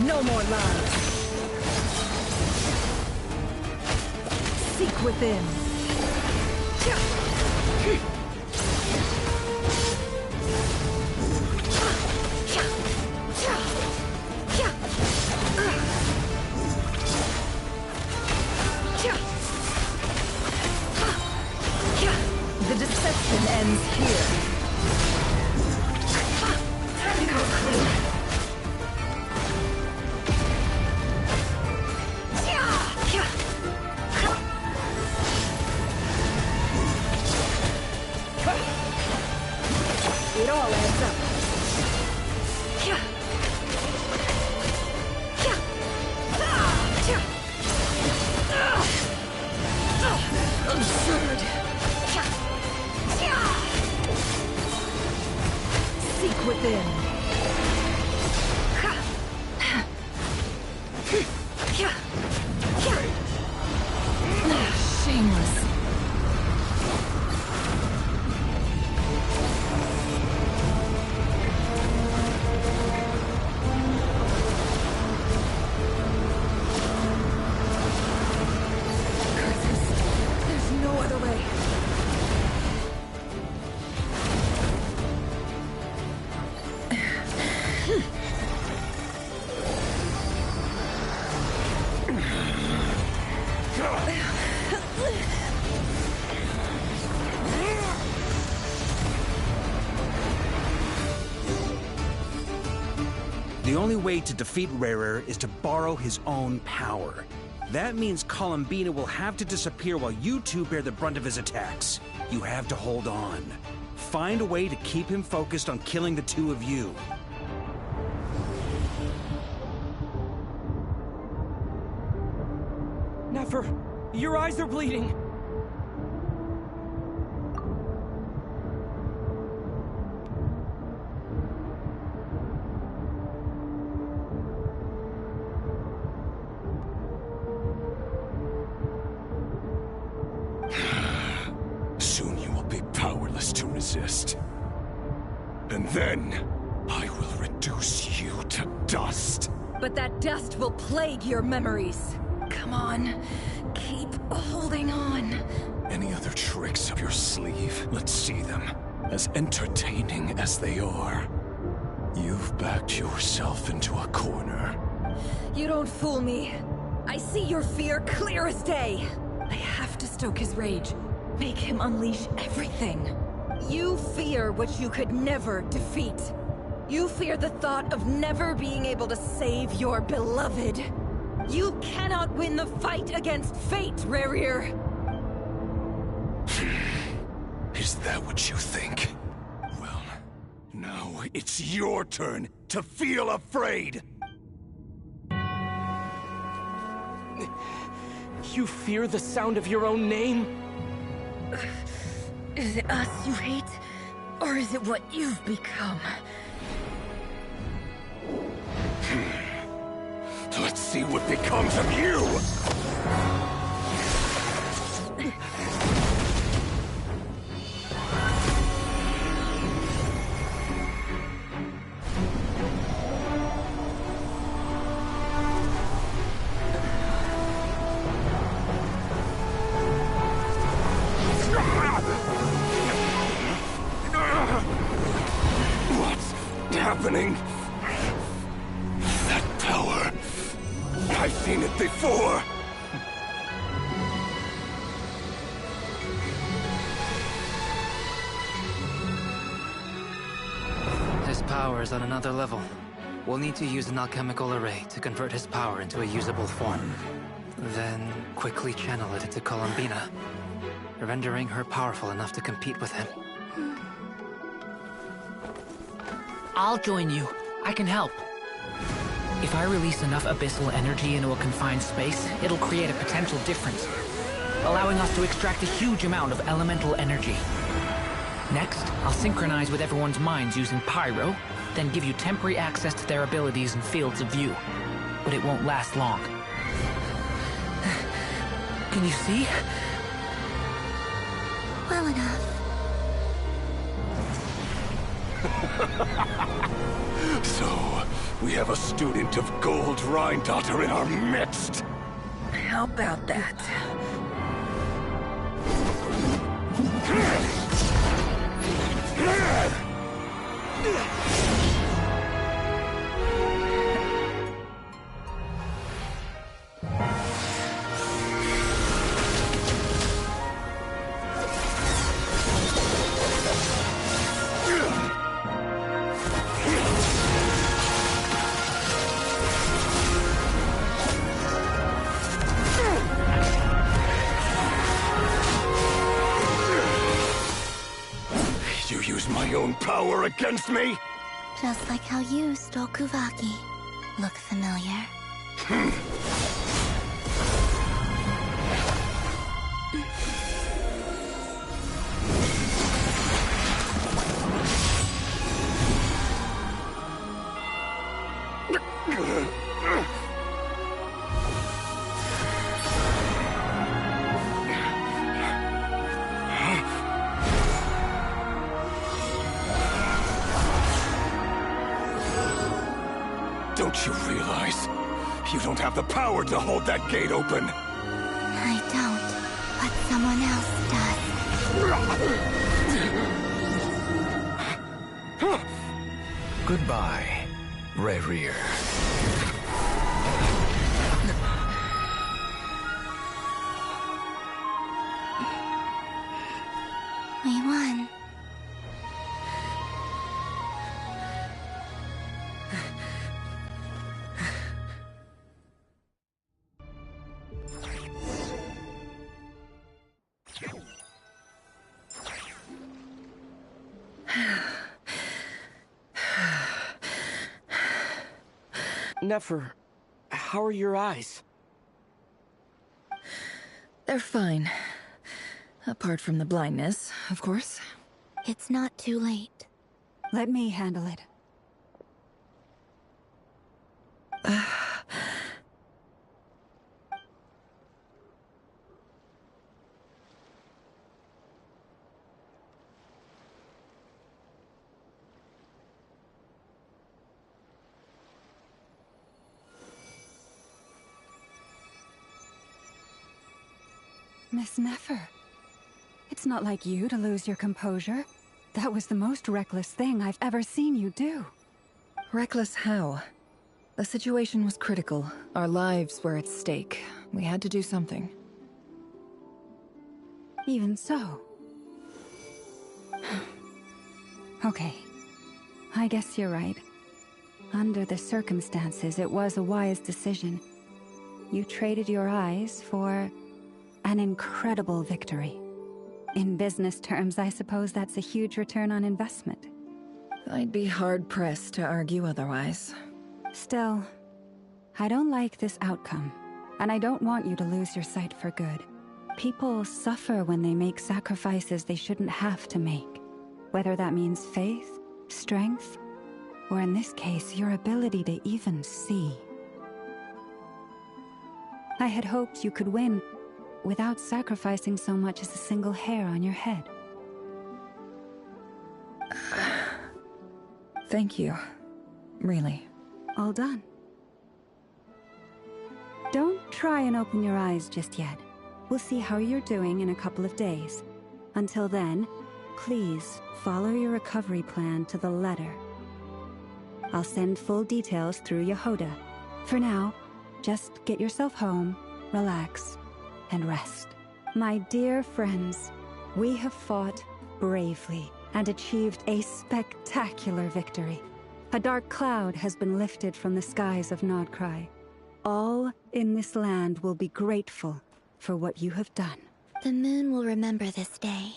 No more lies. Seek within. The deception ends here. It all adds up. Absurd. Seek within. Shameless. There's no other way. The only way to defeat Rarer is to borrow his own power. That means Columbina will have to disappear while you two bear the brunt of his attacks. You have to hold on. Find a way to keep him focused on killing the two of you. Nefer, your eyes are bleeding. Soon you will be powerless to resist. And then, I will reduce you to dust. But that dust will plague your memories. Come on, keep holding on. Any other tricks up your sleeve? Let's see them. As entertaining as they are. You've backed yourself into a corner. You don't fool me. I see your fear clear as day. I have to stoke his rage. Make him unleash everything. You fear what you could never defeat. You fear the thought of never being able to save your beloved. You cannot win the fight against fate, Rarir. Is that what you think? Well, now it's your turn to feel afraid! You fear the sound of your own name? Is it us you hate? Or is it what you've become? Let's see what becomes of you! What's happening? That power. I've seen it before. His power is on another level. We'll need to use an alchemical array to convert his power into a usable form. Then quickly channel it into Columbina, rendering her powerful enough to compete with him. I'll join you. I can help. If I release enough abyssal energy into a confined space, it'll create a potential difference, allowing us to extract a huge amount of elemental energy. Next, I'll synchronize with everyone's minds using pyro, then give you temporary access to their abilities and fields of view. But it won't last long. Can you see? Well enough. So, we have a student of Gold Rheindotter in our midst. How about that? You use my own power against me? Just like how you stole Kuvaki. Look familiar? Don't you realize? You don't have the power to hold that gate open! I don't, but someone else does. Goodbye, Rerir. We won. Nefer, how are your eyes? They're fine. Apart from the blindness, of course. It's not too late. Let me handle it. Miss Nefer, it's not like you to lose your composure. That was the most reckless thing I've ever seen you do. Reckless how? The situation was critical. Our lives were at stake. We had to do something. Even so. Okay. I guess you're right. Under the circumstances, it was a wise decision. You traded your eyes for an incredible victory. In business terms, I suppose that's a huge return on investment. I'd be hard-pressed to argue otherwise. Still, I don't like this outcome, and I don't want you to lose your sight for good. People suffer when they make sacrifices they shouldn't have to make, whether that means faith, strength, or in this case, your ability to even see. I had hoped you could win without sacrificing so much as a single hair on your head. Thank you. Really. All done. Don't try and open your eyes just yet. We'll see how you're doing in a couple of days. Until then, please follow your recovery plan to the letter. I'll send full details through Yehoda. For now, just get yourself home, relax, and rest. My dear friends, we have fought bravely and achieved a spectacular victory. A dark cloud has been lifted from the skies of Nod Krai. All in this land will be grateful for what you have done. The moon will remember this day.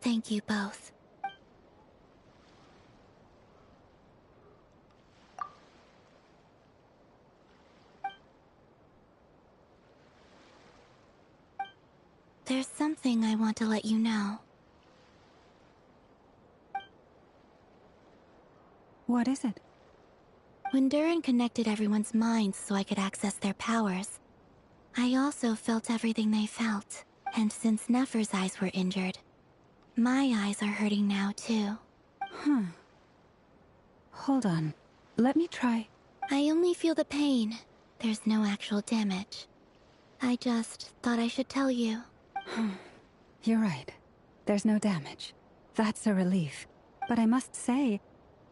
Thank you both. There's something I want to let you know. What is it? When Durin connected everyone's minds so I could access their powers, I also felt everything they felt. And since Nefer's eyes were injured, my eyes are hurting now too. Hold on. Let me try. I only feel the pain. There's no actual damage. I just thought I should tell you. You're right. There's no damage. That's a relief. But I must say,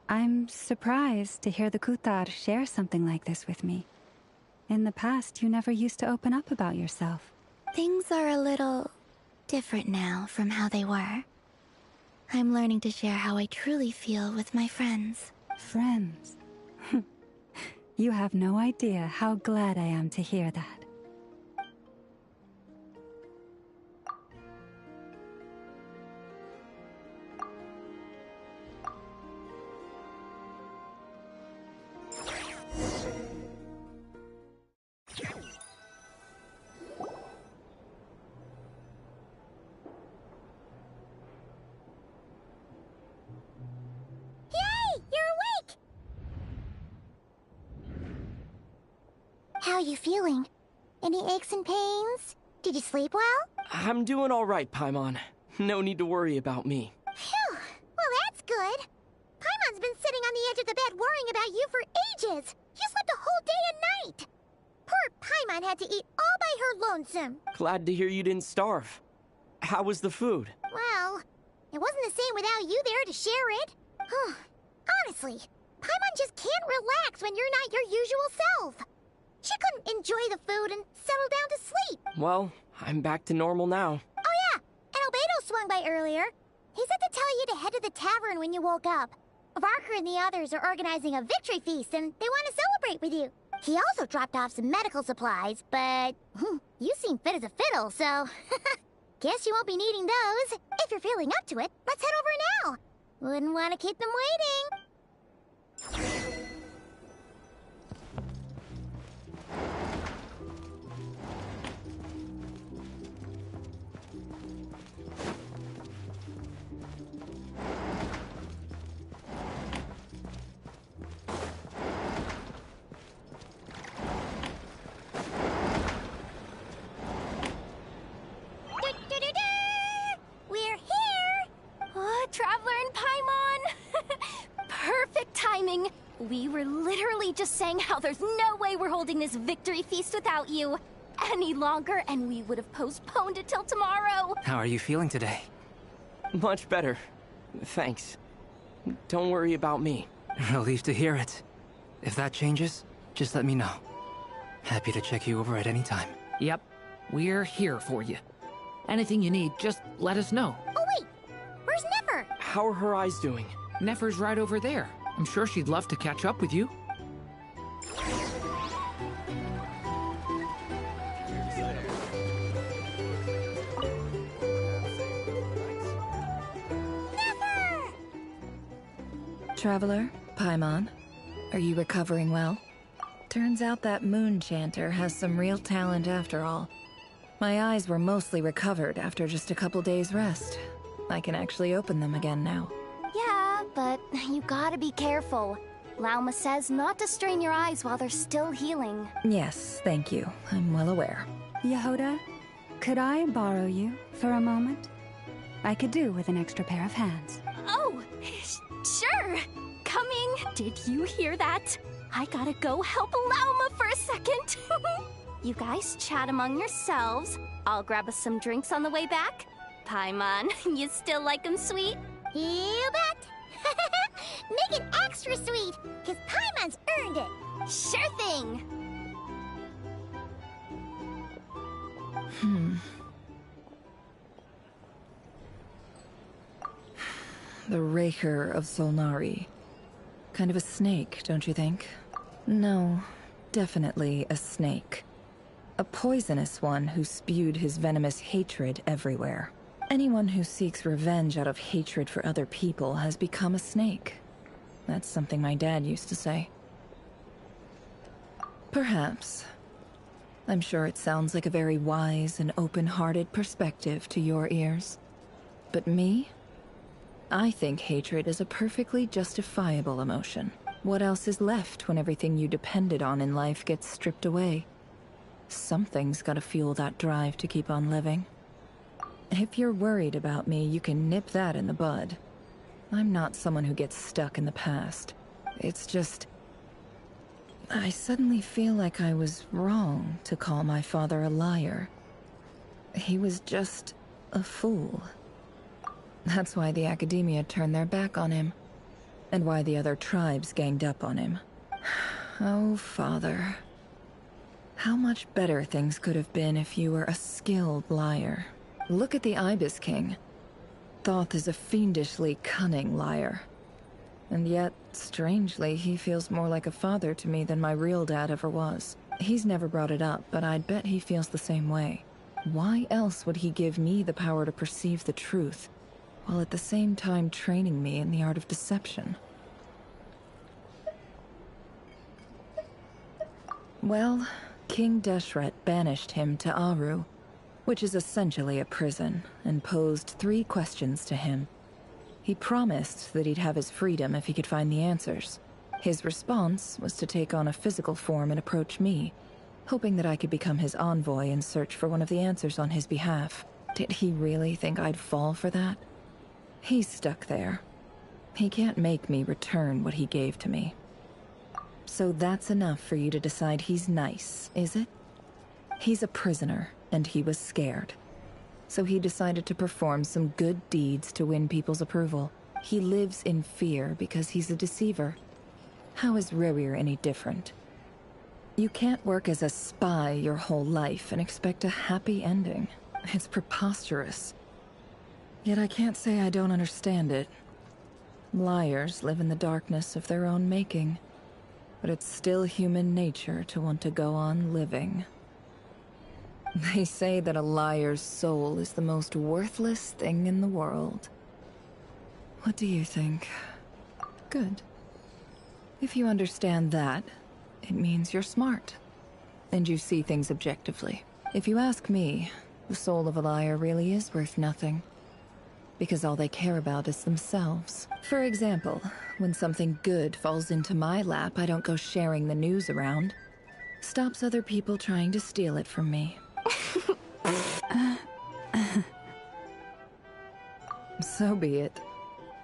I'm surprised to hear the Kutar share something like this with me. In the past, you never used to open up about yourself. Things are a little different now from how they were. I'm learning to share how I truly feel with my friends. Friends? You have no idea how glad I am to hear that. How are you feeling? Any aches and pains? Did you sleep well? I'm doing all right, Paimon. No need to worry about me. Phew! Well, that's good. Paimon's been sitting on the edge of the bed worrying about you for ages. You slept a whole day and night. Poor Paimon had to eat all by her lonesome. Glad to hear you didn't starve. How was the food? Well, it wasn't the same without you there to share it. Honestly, Paimon just can't relax when you're not your usual self. She couldn't enjoy the food and settle down to sleep. Well, I'm back to normal now. Oh yeah, and Albedo swung by earlier. He said to tell you to head to the tavern when you woke up. Varker and the others are organizing a victory feast and they want to celebrate with you. He also dropped off some medical supplies, but you seem fit as a fiddle, so guess you won't be needing those. If you're feeling up to it, let's head over now. Wouldn't want to keep them waiting. We're here! Oh, Traveler and Paimon! Perfect timing! We were literally just saying how there's no way we're holding this victory feast without you any longer, and we would have postponed it till tomorrow. How are you feeling today? Much better. Thanks. Don't worry about me. Relieved to hear it. If that changes, just let me know. Happy to check you over at any time. Yep, we're here for you. Anything you need, just let us know. Oh wait, where's Nefer? How are her eyes doing? Nefer's right over there. I'm sure she'd love to catch up with you. Nefer! Traveler, Paimon, are you recovering well? Turns out that moon chanter has some real talent after all. My eyes were mostly recovered after just a couple days' rest. I can actually open them again now. Yeah, but you gotta be careful. Lauma says not to strain your eyes while they're still healing. Yes, thank you. I'm well aware. Yehoda, could I borrow you for a moment? I could do with an extra pair of hands. Oh, sure. Coming. Did you hear that? I gotta go help Lauma for a second. You guys chat among yourselves. I'll grab us some drinks on the way back. Paimon, you still like them sweet? You bet! Make it extra sweet, because Paimon's earned it! Sure thing! The Raker of Solnari. Kind of a snake, don't you think? No, definitely a snake. A poisonous one who spewed his venomous hatred everywhere. Anyone who seeks revenge out of hatred for other people has become a snake. That's something my dad used to say. Perhaps. I'm sure it sounds like a very wise and open-hearted perspective to your ears. But me? I think hatred is a perfectly justifiable emotion. What else is left when everything you depended on in life gets stripped away? Something's gotta fuel that drive to keep on living. If you're worried about me, you can nip that in the bud. I'm not someone who gets stuck in the past. It's just... I suddenly feel like I was wrong to call my father a liar. He was just a fool. That's why the Academia turned their back on him, and why the other tribes ganged up on him. Oh, Father. How much better things could have been if you were a skilled liar. Look at the Ibis King. Thoth is a fiendishly cunning liar. And yet, strangely, he feels more like a father to me than my real dad ever was. He's never brought it up, but I'd bet he feels the same way. Why else would he give me the power to perceive the truth, while at the same time training me in the art of deception? Well, King Deshret banished him to Aru, which is essentially a prison, and posed 3 questions to him. He promised that he'd have his freedom if he could find the answers. His response was to take on a physical form and approach me, hoping that I could become his envoy and search for one of the answers on his behalf. Did he really think I'd fall for that? He's stuck there. He can't make me return what he gave to me. So that's enough for you to decide he's nice, is it? He's a prisoner, and he was scared. So he decided to perform some good deeds to win people's approval. He lives in fear because he's a deceiver. How is Rerir any different? You can't work as a spy your whole life and expect a happy ending. It's preposterous. Yet I can't say I don't understand it. Liars live in the darkness of their own making. But it's still human nature to want to go on living. They say that a liar's soul is the most worthless thing in the world. What do you think? Good. If you understand that, it means you're smart. And you see things objectively. If you ask me, the soul of a liar really is worth nothing. Because all they care about is themselves. For example, when something good falls into my lap, I don't go sharing the news around. Stops other people trying to steal it from me. So be it.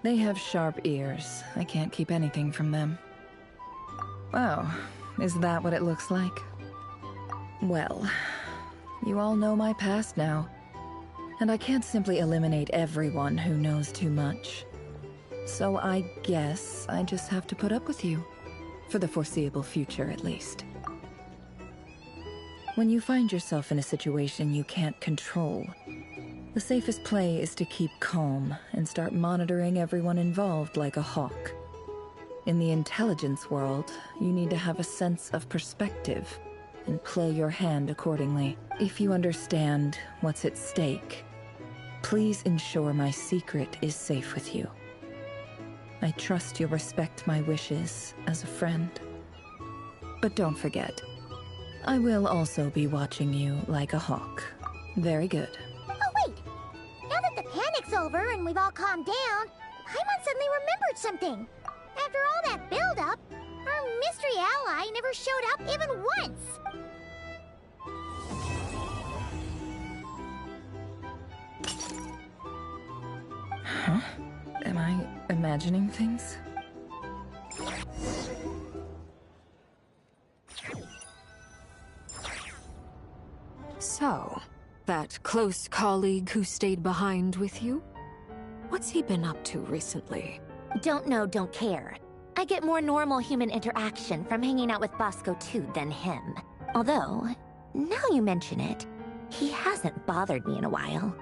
They have sharp ears. I can't keep anything from them. Wow, is that what it looks like? Well, you all know my past now. And I can't simply eliminate everyone who knows too much. So I guess I just have to put up with you. For the foreseeable future, at least. When you find yourself in a situation you can't control, the safest play is to keep calm and start monitoring everyone involved like a hawk. In the intelligence world, you need to have a sense of perspective and play your hand accordingly. If you understand what's at stake, please ensure my secret is safe with you. I trust you'll respect my wishes as a friend. But don't forget, I will also be watching you like a hawk. Very good. Oh wait! Now that the panic's over and we've all calmed down, Paimon suddenly remembered something. After all that build-up, our mystery ally never showed up even once! Huh? Am I imagining things? So, that close colleague who stayed behind with you? What's he been up to recently? Don't know, don't care. I get more normal human interaction from hanging out with Bosco too than him. Although, now you mention it, he hasn't bothered me in a while.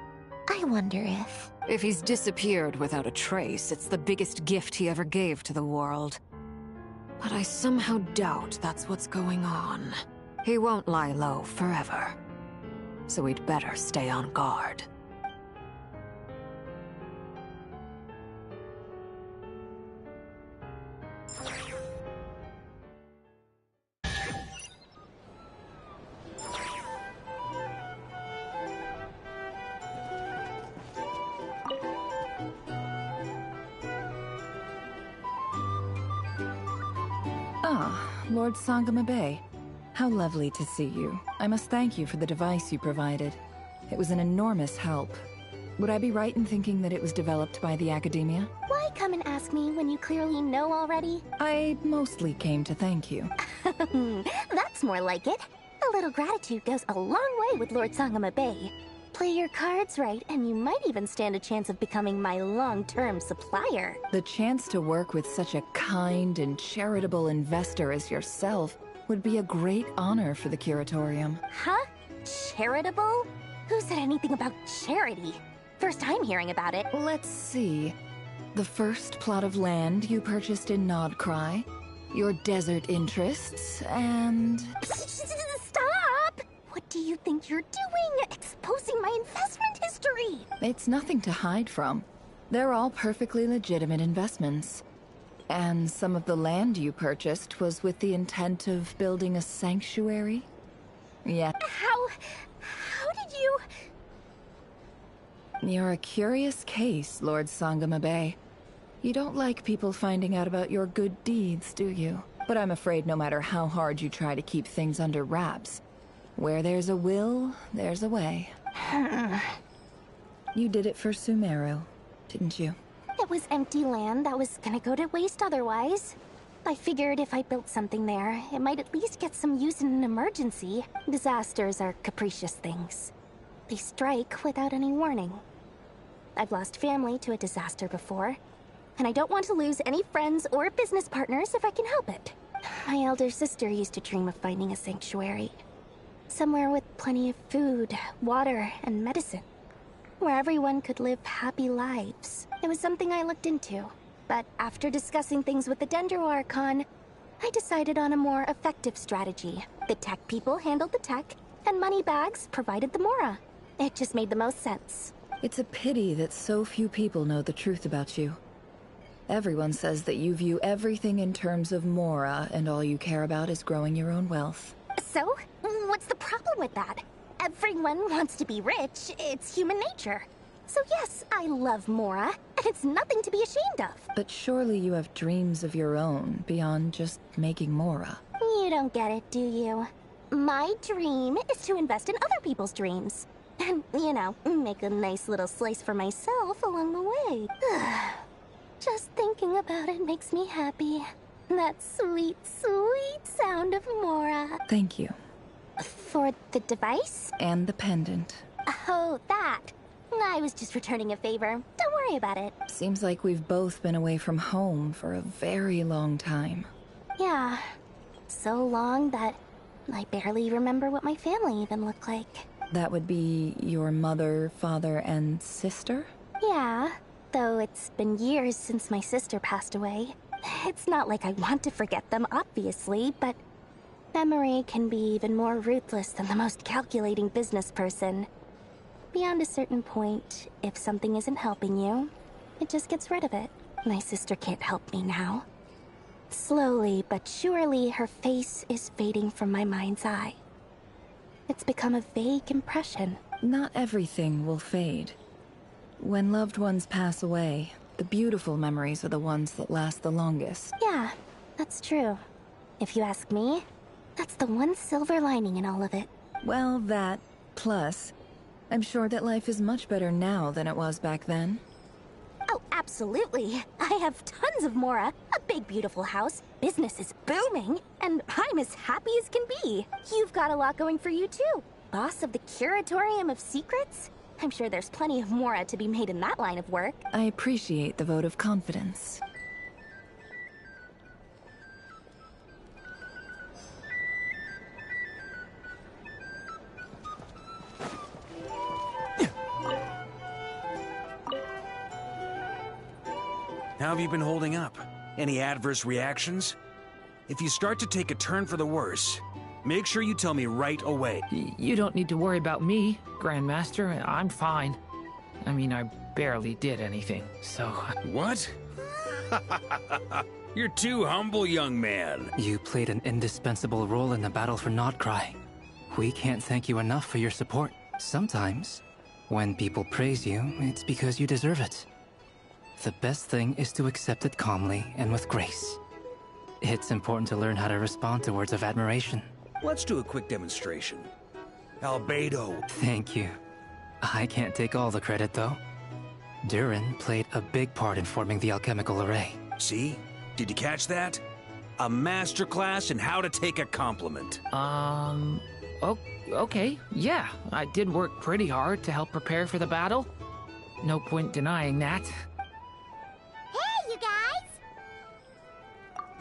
I wonder if... If he's disappeared without a trace, it's the biggest gift he ever gave to the world. But I somehow doubt that's what's going on. He won't lie low forever. So we'd better stay on guard. Ah, Lord Sangama Bay. How lovely to see you. I must thank you for the device you provided. It was an enormous help. Would I be right in thinking that it was developed by the Academia? Why come and ask me when you clearly know already? I mostly came to thank you. That's more like it. A little gratitude goes a long way with Lord Sangama Bay. Play your cards right, and you might even stand a chance of becoming my long-term supplier. The chance to work with such a kind and charitable investor as yourself would be a great honor for the Curatorium. Huh? Charitable? Who said anything about charity? First time hearing about it. Let's see. The first plot of land you purchased in Nod Krai, your desert interests, and... Stop! What do you think you're doing? Exposing my investment history! It's nothing to hide from. They're all perfectly legitimate investments. And some of the land you purchased was with the intent of building a sanctuary? Yeah. How did you... You're a curious case, Lord Sangama Bay. You don't like people finding out about your good deeds, do you? But I'm afraid no matter how hard you try to keep things under wraps, where there's a will, there's a way. You did it for Sumeru, didn't you? It was empty land that was gonna go to waste otherwise. I figured if I built something there, it might at least get some use in an emergency. Disasters are capricious things. They strike without any warning. I've lost family to a disaster before, and I don't want to lose any friends or business partners if I can help it. My elder sister used to dream of finding a sanctuary. Somewhere with plenty of food, water, and medicine. Where everyone could live happy lives. It was something I looked into. But after discussing things with the Dendro Archon, I decided on a more effective strategy. The tech people handled the tech, and Moneybags provided the Mora. It just made the most sense. It's a pity that so few people know the truth about you. Everyone says that you view everything in terms of Mora, and all you care about is growing your own wealth. So, what's the problem with that? Everyone wants to be rich. It's human nature. So yes, I love Mora, and it's nothing to be ashamed of. But surely you have dreams of your own, beyond just making Mora. You don't get it, do you? My dream is to invest in other people's dreams. And, you know, make a nice little slice for myself along the way. Just thinking about it makes me happy. That sweet, sweet sound of Mora. Thank you. For the device? And the pendant. Oh, that. I was just returning a favor. Don't worry about it. Seems like we've both been away from home for a very long time. Yeah. So long that I barely remember what my family even looked like. That would be your mother, father, and sister? Yeah, though it's been years since my sister passed away. It's not like I want to forget them, obviously, but memory can be even more ruthless than the most calculating business person. Beyond a certain point, if something isn't helping you, it just gets rid of it. My sister can't help me now. Slowly but surely, her face is fading from my mind's eye. It's become a vague impression. Not everything will fade. When loved ones pass away, the beautiful memories are the ones that last the longest. Yeah, that's true. If you ask me, that's the one silver lining in all of it. Well, that, plus, I'm sure that life is much better now than it was back then. Oh, absolutely. I have tons of Mora, a big beautiful house, business is booming, and I'm as happy as can be. You've got a lot going for you too. Boss of the Curatorium of Secrets? I'm sure there's plenty of Mora to be made in that line of work. I appreciate the vote of confidence. How have you been holding up? Any adverse reactions? If you start to take a turn for the worse, make sure you tell me right away. You don't need to worry about me, Grandmaster. I'm fine. I mean, I barely did anything, so... What? You're too humble, young man. You played an indispensable role in the battle for Nod Krai. We can't thank you enough for your support. Sometimes, when people praise you, it's because you deserve it. The best thing is to accept it calmly and with grace. It's important to learn how to respond to words of admiration. Let's do a quick demonstration. Albedo. Thank you. I can't take all the credit, though. Durin played a big part in forming the alchemical array. See? Did you catch that? A masterclass in how to take a compliment. Okay, yeah. I did work pretty hard to help prepare for the battle. No point denying that. Hey, you guys!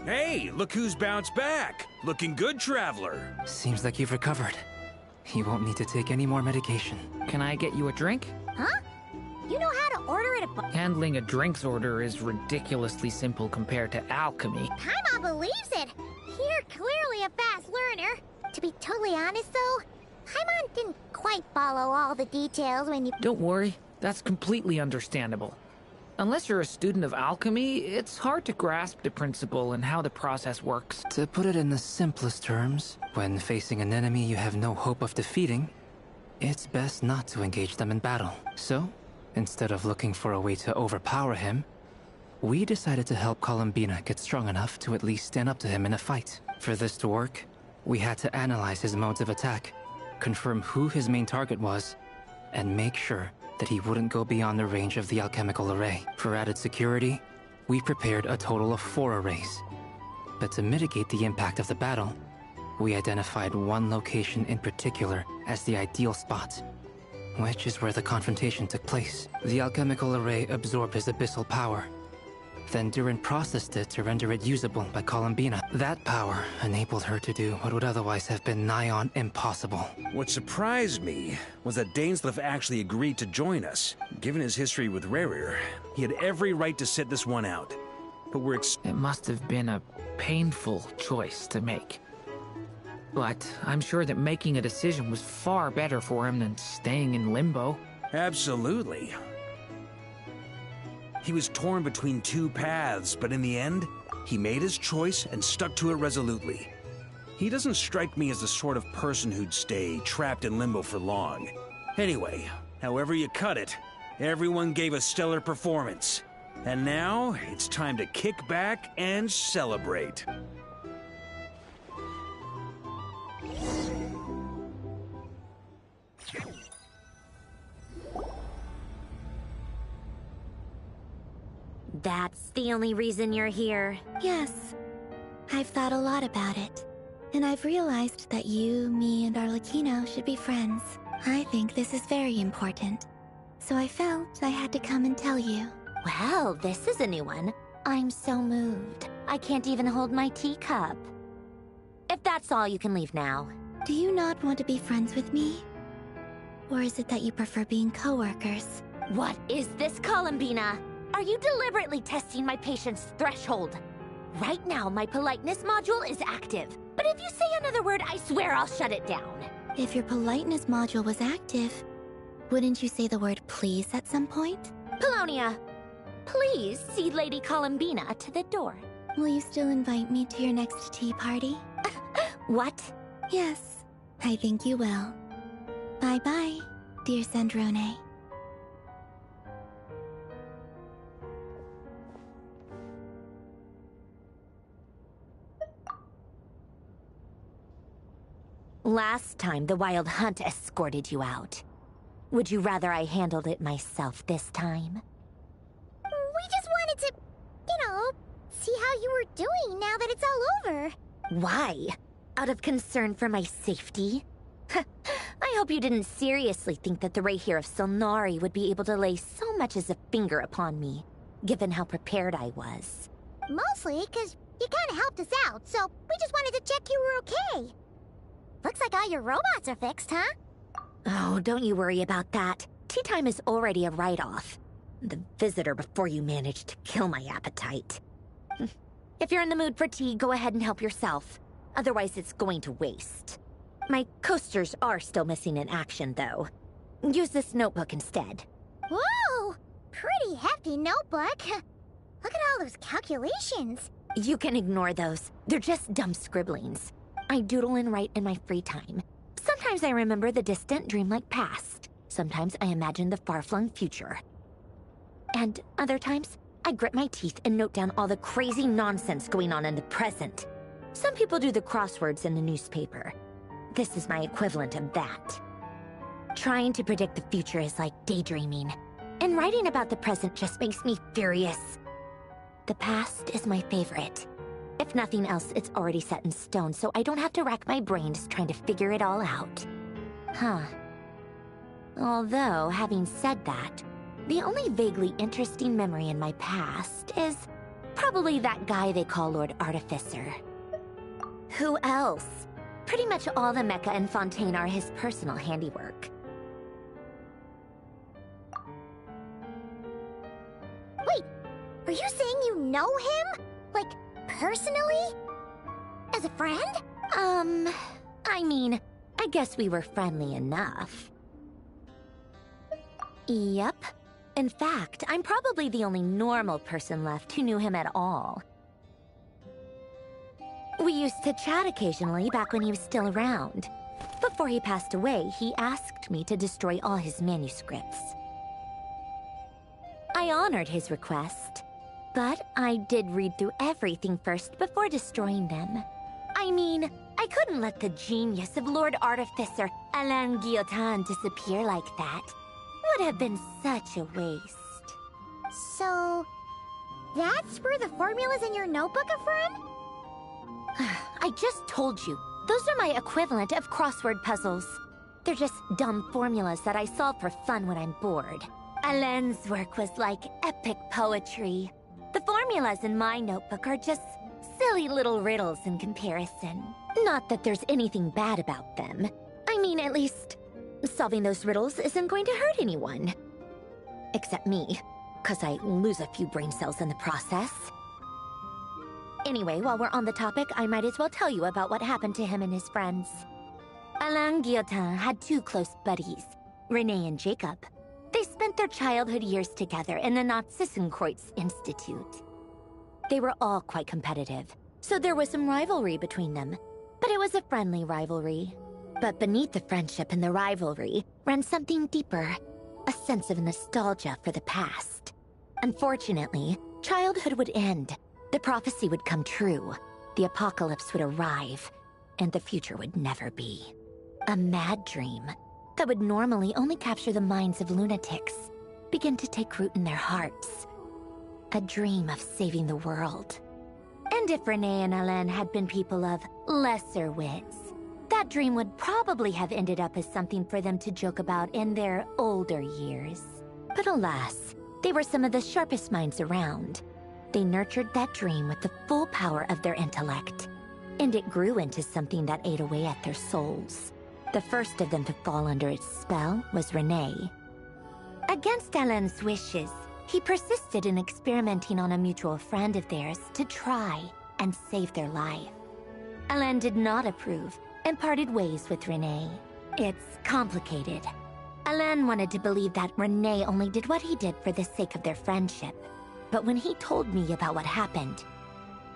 Hey, look who's bounced back. Looking good, Traveler. Seems like you've recovered. You won't need to take any more medication. Can I get you a drink? Huh? You know how to order it Handling a drinks order is ridiculously simple compared to alchemy. Paimon believes it! You're clearly a fast learner. To be totally honest, though, Paimon didn't quite follow all the details when you... Don't worry, that's completely understandable. Unless you're a student of alchemy, it's hard to grasp the principle and how the process works. To put it in the simplest terms, when facing an enemy you have no hope of defeating, it's best not to engage them in battle. So, instead of looking for a way to overpower him, we decided to help Columbina get strong enough to at least stand up to him in a fight. For this to work, we had to analyze his modes of attack, confirm who his main target was, and make sure that he wouldn't go beyond the range of the alchemical array. For added security, we prepared a total of 4 arrays. But to mitigate the impact of the battle, we identified one location in particular as the ideal spot, which is where the confrontation took place. The alchemical array absorbed his abyssal power. Then Durin processed it to render it usable by Columbina. That power enabled her to do what would otherwise have been nigh on impossible. What surprised me was that Dainsleif actually agreed to join us. Given his history with Rerir, he had every right to sit this one out. But It must have been a painful choice to make. But I'm sure that making a decision was far better for him than staying in limbo. Absolutely. He was torn between 2 paths, but in the end, he made his choice and stuck to it resolutely. He doesn't strike me as the sort of person who'd stay trapped in limbo for long. Anyway, however you cut it, everyone gave a stellar performance. And now, it's time to kick back and celebrate. That's the only reason you're here? Yes. I've thought a lot about it. And I've realized that you, me, and Arlecchino should be friends. I think this is very important. So I felt I had to come and tell you. Well, this is a new one. I'm so moved. I can't even hold my teacup. If that's all, you can leave now. Do you not want to be friends with me? Or is it that you prefer being co-workers? What is this, Columbina? Are you deliberately testing my patience threshold? Right now, my politeness module is active. But if you say another word, I swear I'll shut it down. If your politeness module was active, wouldn't you say the word please at some point? Paulownia, please see Lady Columbina to the door. Will you still invite me to your next tea party? What? Yes, I think you will. Bye-bye, dear Sandrone. Last time, the Wild Hunt escorted you out. Would you rather I handled it myself this time? We just wanted to, see how you were doing now that it's all over. Why? Out of concern for my safety? I hope you didn't seriously think that the Rayhir of Solnari would be able to lay so much as a finger upon me, given how prepared I was. Mostly because you kind of helped us out, so we just wanted to check you were okay. Looks like all your robots are fixed, huh? Oh, don't you worry about that. Tea time is already a write-off. The visitor before you managed to kill my appetite. If you're in the mood for tea, go ahead and help yourself. Otherwise, it's going to waste. My coasters are still missing in action, though. Use this notebook instead. Whoa! Pretty hefty notebook. Look at all those calculations. You can ignore those. They're just dumb scribblings. I doodle and write in my free time. Sometimes I remember the distant, dreamlike past. Sometimes I imagine the far-flung future. And other times, I grit my teeth and note down all the crazy nonsense going on in the present. Some people do the crosswords in the newspaper. This is my equivalent of that. Trying to predict the future is like daydreaming, and writing about the present just makes me furious. The past is my favorite. If nothing else, it's already set in stone, so I don't have to rack my brains trying to figure it all out. Huh. Although, having said that, the only vaguely interesting memory in my past is probably that guy they call Lord Artificer. Who else? Pretty much all the mecha and Fontaine are his personal handiwork. Wait, are you saying you know him? Like, personally? As a friend? I mean, I guess we were friendly enough. Yep. In fact, I'm probably the only normal person left who knew him at all. We used to chat occasionally back when he was still around. Before he passed away, he asked me to destroy all his manuscripts. I honored his request, but I did read through everything first before destroying them. I mean, I couldn't let the genius of Lord Artificer Alain Guillotin disappear like that. Would have been such a waste. So, that's where the formulas in your notebook are from? I just told you. Those are my equivalent of crossword puzzles. They're just dumb formulas that I solve for fun when I'm bored. Alain's work was like epic poetry. The formulas in my notebook are just silly little riddles in comparison. Not that there's anything bad about them. I mean, at least, solving those riddles isn't going to hurt anyone. Except me, because I lose a few brain cells in the process. Anyway, while we're on the topic, I might as well tell you about what happened to him and his friends. Alain Guillotin had two close buddies, Renee and Jacob. They spent their childhood years together in the Narzissenkreuz Institute. They were all quite competitive, so there was some rivalry between them. But it was a friendly rivalry. But beneath the friendship and the rivalry ran something deeper, a sense of nostalgia for the past. Unfortunately, childhood would end. The prophecy would come true, the apocalypse would arrive, and the future would never be. A mad dream that would normally only capture the minds of lunatics begin to take root in their hearts. A dream of saving the world. And if Renee and Alain had been people of lesser wits, that dream would probably have ended up as something for them to joke about in their older years. But alas, they were some of the sharpest minds around. They nurtured that dream with the full power of their intellect, and it grew into something that ate away at their souls. The first of them to fall under its spell was Renee. Against Alain's wishes, he persisted in experimenting on a mutual friend of theirs to try and save their life. Alain did not approve and parted ways with Renee. It's complicated. Alain wanted to believe that Renee only did what he did for the sake of their friendship. But when he told me about what happened,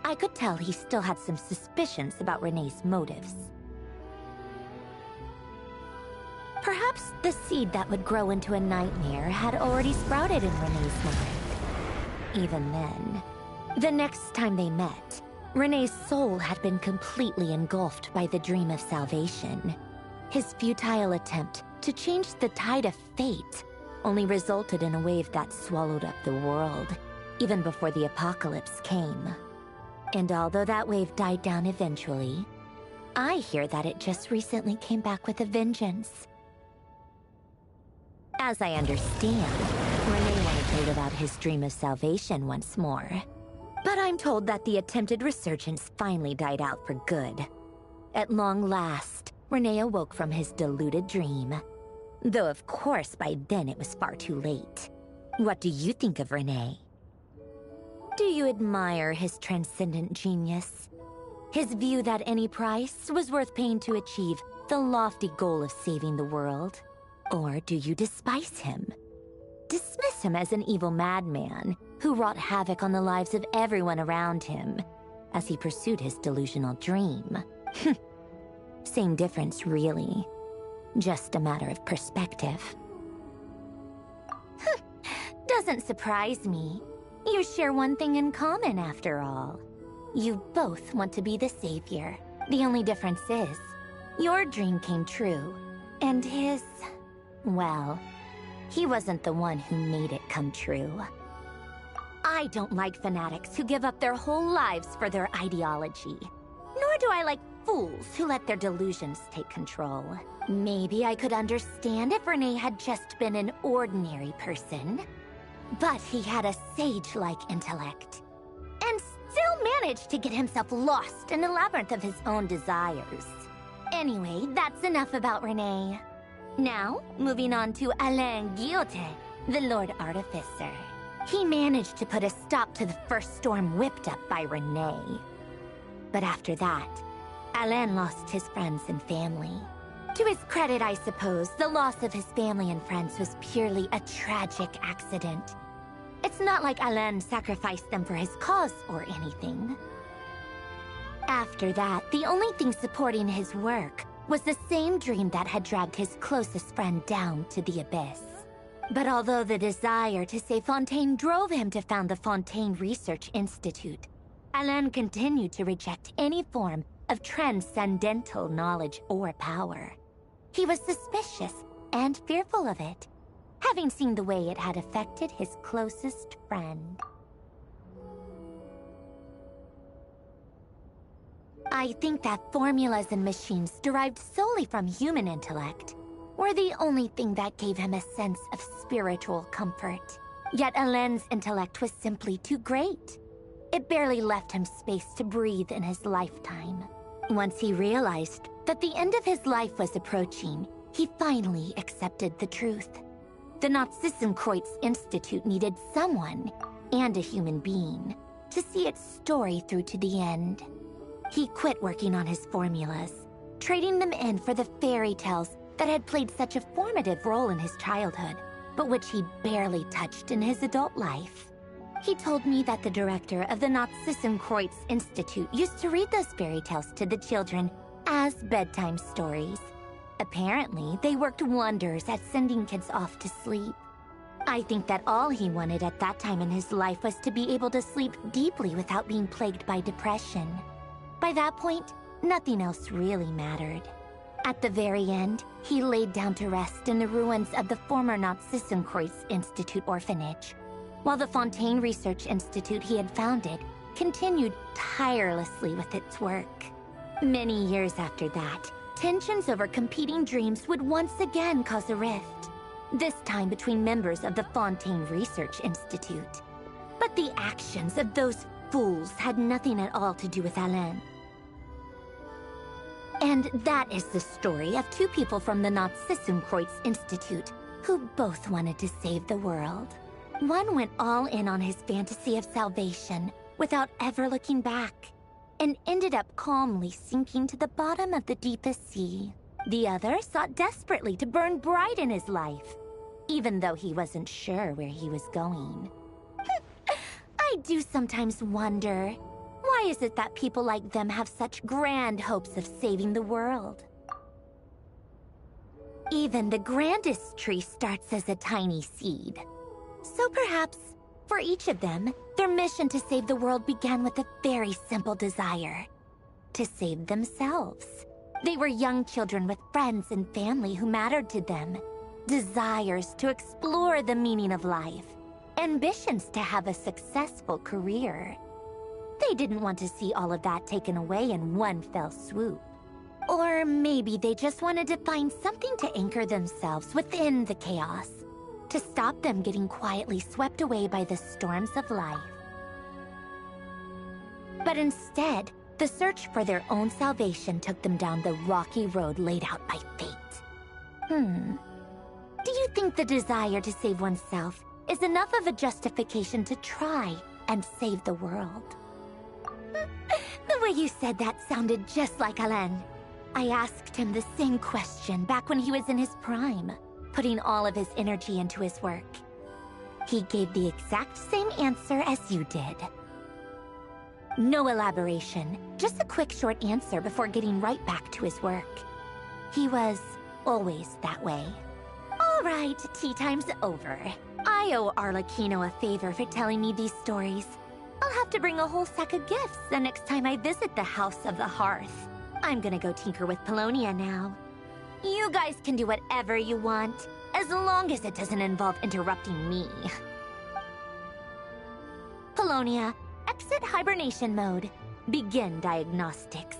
I could tell he still had some suspicions about Renee's motives. Perhaps the seed that would grow into a nightmare had already sprouted in Renee's mind. Even then, the next time they met, Renee's soul had been completely engulfed by the dream of salvation. His futile attempt to change the tide of fate only resulted in a wave that swallowed up the world, even before the apocalypse came. And although that wave died down eventually, I hear that it just recently came back with a vengeance. As I understand, Renee wanted to live out his dream of salvation once more. But I'm told that the attempted resurgence finally died out for good. At long last, Renee awoke from his deluded dream. Though of course by then it was far too late. What do you think of Renee? Do you admire his transcendent genius? His view that any price was worth paying to achieve the lofty goal of saving the world? Or do you despise him? Dismiss him as an evil madman who wrought havoc on the lives of everyone around him as he pursued his delusional dream? Same difference, really. Just a matter of perspective. Doesn't surprise me. You share one thing in common, after all. You both want to be the savior. The only difference is, your dream came true, and his... well, he wasn't the one who made it come true. I don't like fanatics who give up their whole lives for their ideology. Nor do I like fools who let their delusions take control. Maybe I could understand if Renee had just been an ordinary person. But he had a sage-like intellect. And still managed to get himself lost in a labyrinth of his own desires. Anyway, that's enough about Renee. Now, moving on to Alain Guillotin, the Lord Artificer. He managed to put a stop to the first storm whipped up by Renee. But after that, Alain lost his friends and family. To his credit, I suppose, the loss of his family and friends was purely a tragic accident. It's not like Alain sacrificed them for his cause or anything. After that, the only thing supporting his work was the same dream that had dragged his closest friend down to the abyss. But although the desire to save Fontaine drove him to found the Fontaine Research Institute, Alain continued to reject any form of transcendental knowledge or power. He was suspicious and fearful of it, having seen the way it had affected his closest friend. I think that formulas and machines derived solely from human intellect were the only thing that gave him a sense of spiritual comfort. Yet Alain's intellect was simply too great. It barely left him space to breathe in his lifetime. Once he realized that the end of his life was approaching, he finally accepted the truth. The Nazi-Kreuz Institute needed someone, and a human being, to see its story through to the end. He quit working on his formulas, trading them in for the fairy tales that had played such a formative role in his childhood, but which he barely touched in his adult life. He told me that the director of the Nazi-Kreuz Institute used to read those fairy tales to the children as bedtime stories. Apparently, they worked wonders at sending kids off to sleep. I think that all he wanted at that time in his life was to be able to sleep deeply without being plagued by depression. By that point, nothing else really mattered. At the very end, he laid down to rest in the ruins of the former Nazi-Kreuz Institute orphanage, while the Fontaine Research Institute he had founded continued tirelessly with its work. Many years after that, tensions over competing dreams would once again cause a rift, this time between members of the Fontaine Research Institute. But the actions of those fools had nothing at all to do with Alain. And that is the story of two people from the Nazi-Kreuz Institute who both wanted to save the world. One went all in on his fantasy of salvation without ever looking back, and ended up calmly sinking to the bottom of the deepest sea. The other sought desperately to burn bright in his life, even though he wasn't sure where he was going. I do sometimes wonder, why is it that people like them have such grand hopes of saving the world? Even the grandest tree starts as a tiny seed. So perhaps, for each of them, their mission to save the world began with a very simple desire: to save themselves. They were young children with friends and family who mattered to them, desires to explore the meaning of life, ambitions to have a successful career. They didn't want to see all of that taken away in one fell swoop. Or maybe they just wanted to find something to anchor themselves within the chaos, to stop them getting quietly swept away by the storms of life. But instead, the search for their own salvation took them down the rocky road laid out by fate. Do you think the desire to save oneself is enough of a justification to try and save the world? The way you said that sounded just like Alain. I asked him the same question back when he was in his prime, putting all of his energy into his work. He gave the exact same answer as you did. No elaboration, just a quick short answer before getting right back to his work. He was always that way. All right, tea time's over. I owe Arlecchino a favor for telling me these stories. I'll have to bring a whole sack of gifts the next time I visit the House of the Hearth. I'm gonna go tinker with Polonia now. You guys can do whatever you want, as long as it doesn't involve interrupting me. Polonia, exit hibernation mode. Begin diagnostics.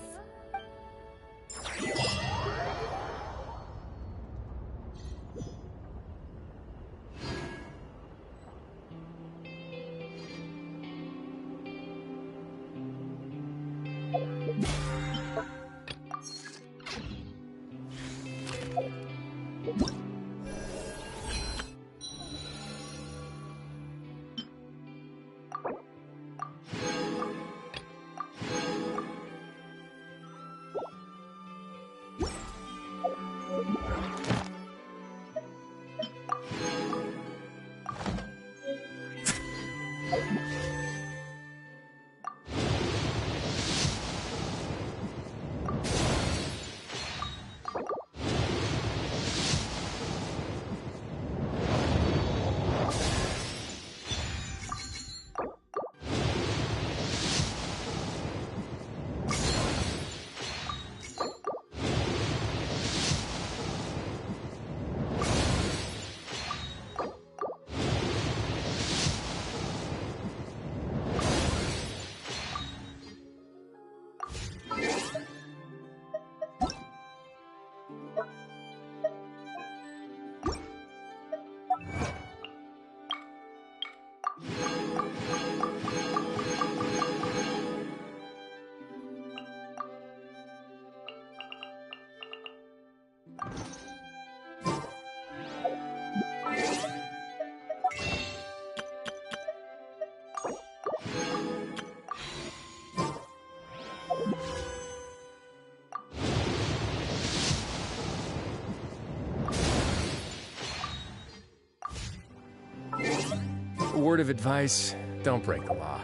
A word of advice, don't break the law.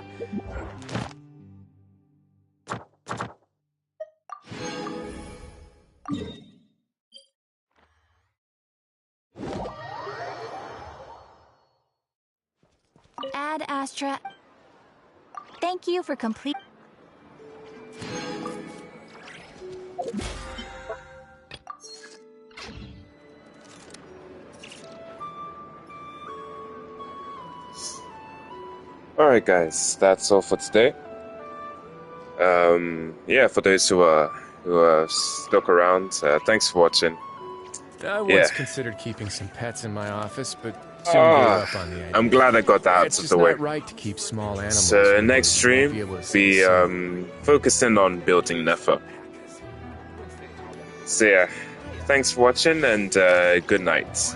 Ad Astra. Thank you for complete. Alright guys, that's all for today. Yeah, for those who stuck around, thanks for watching. I once considered keeping some pets in my office, but soon gave up on the idea. I'm glad I got that out It's of just the way. not right to keep small animals. So next stream, be focusing on building Nefer. So yeah, thanks for watching and good night.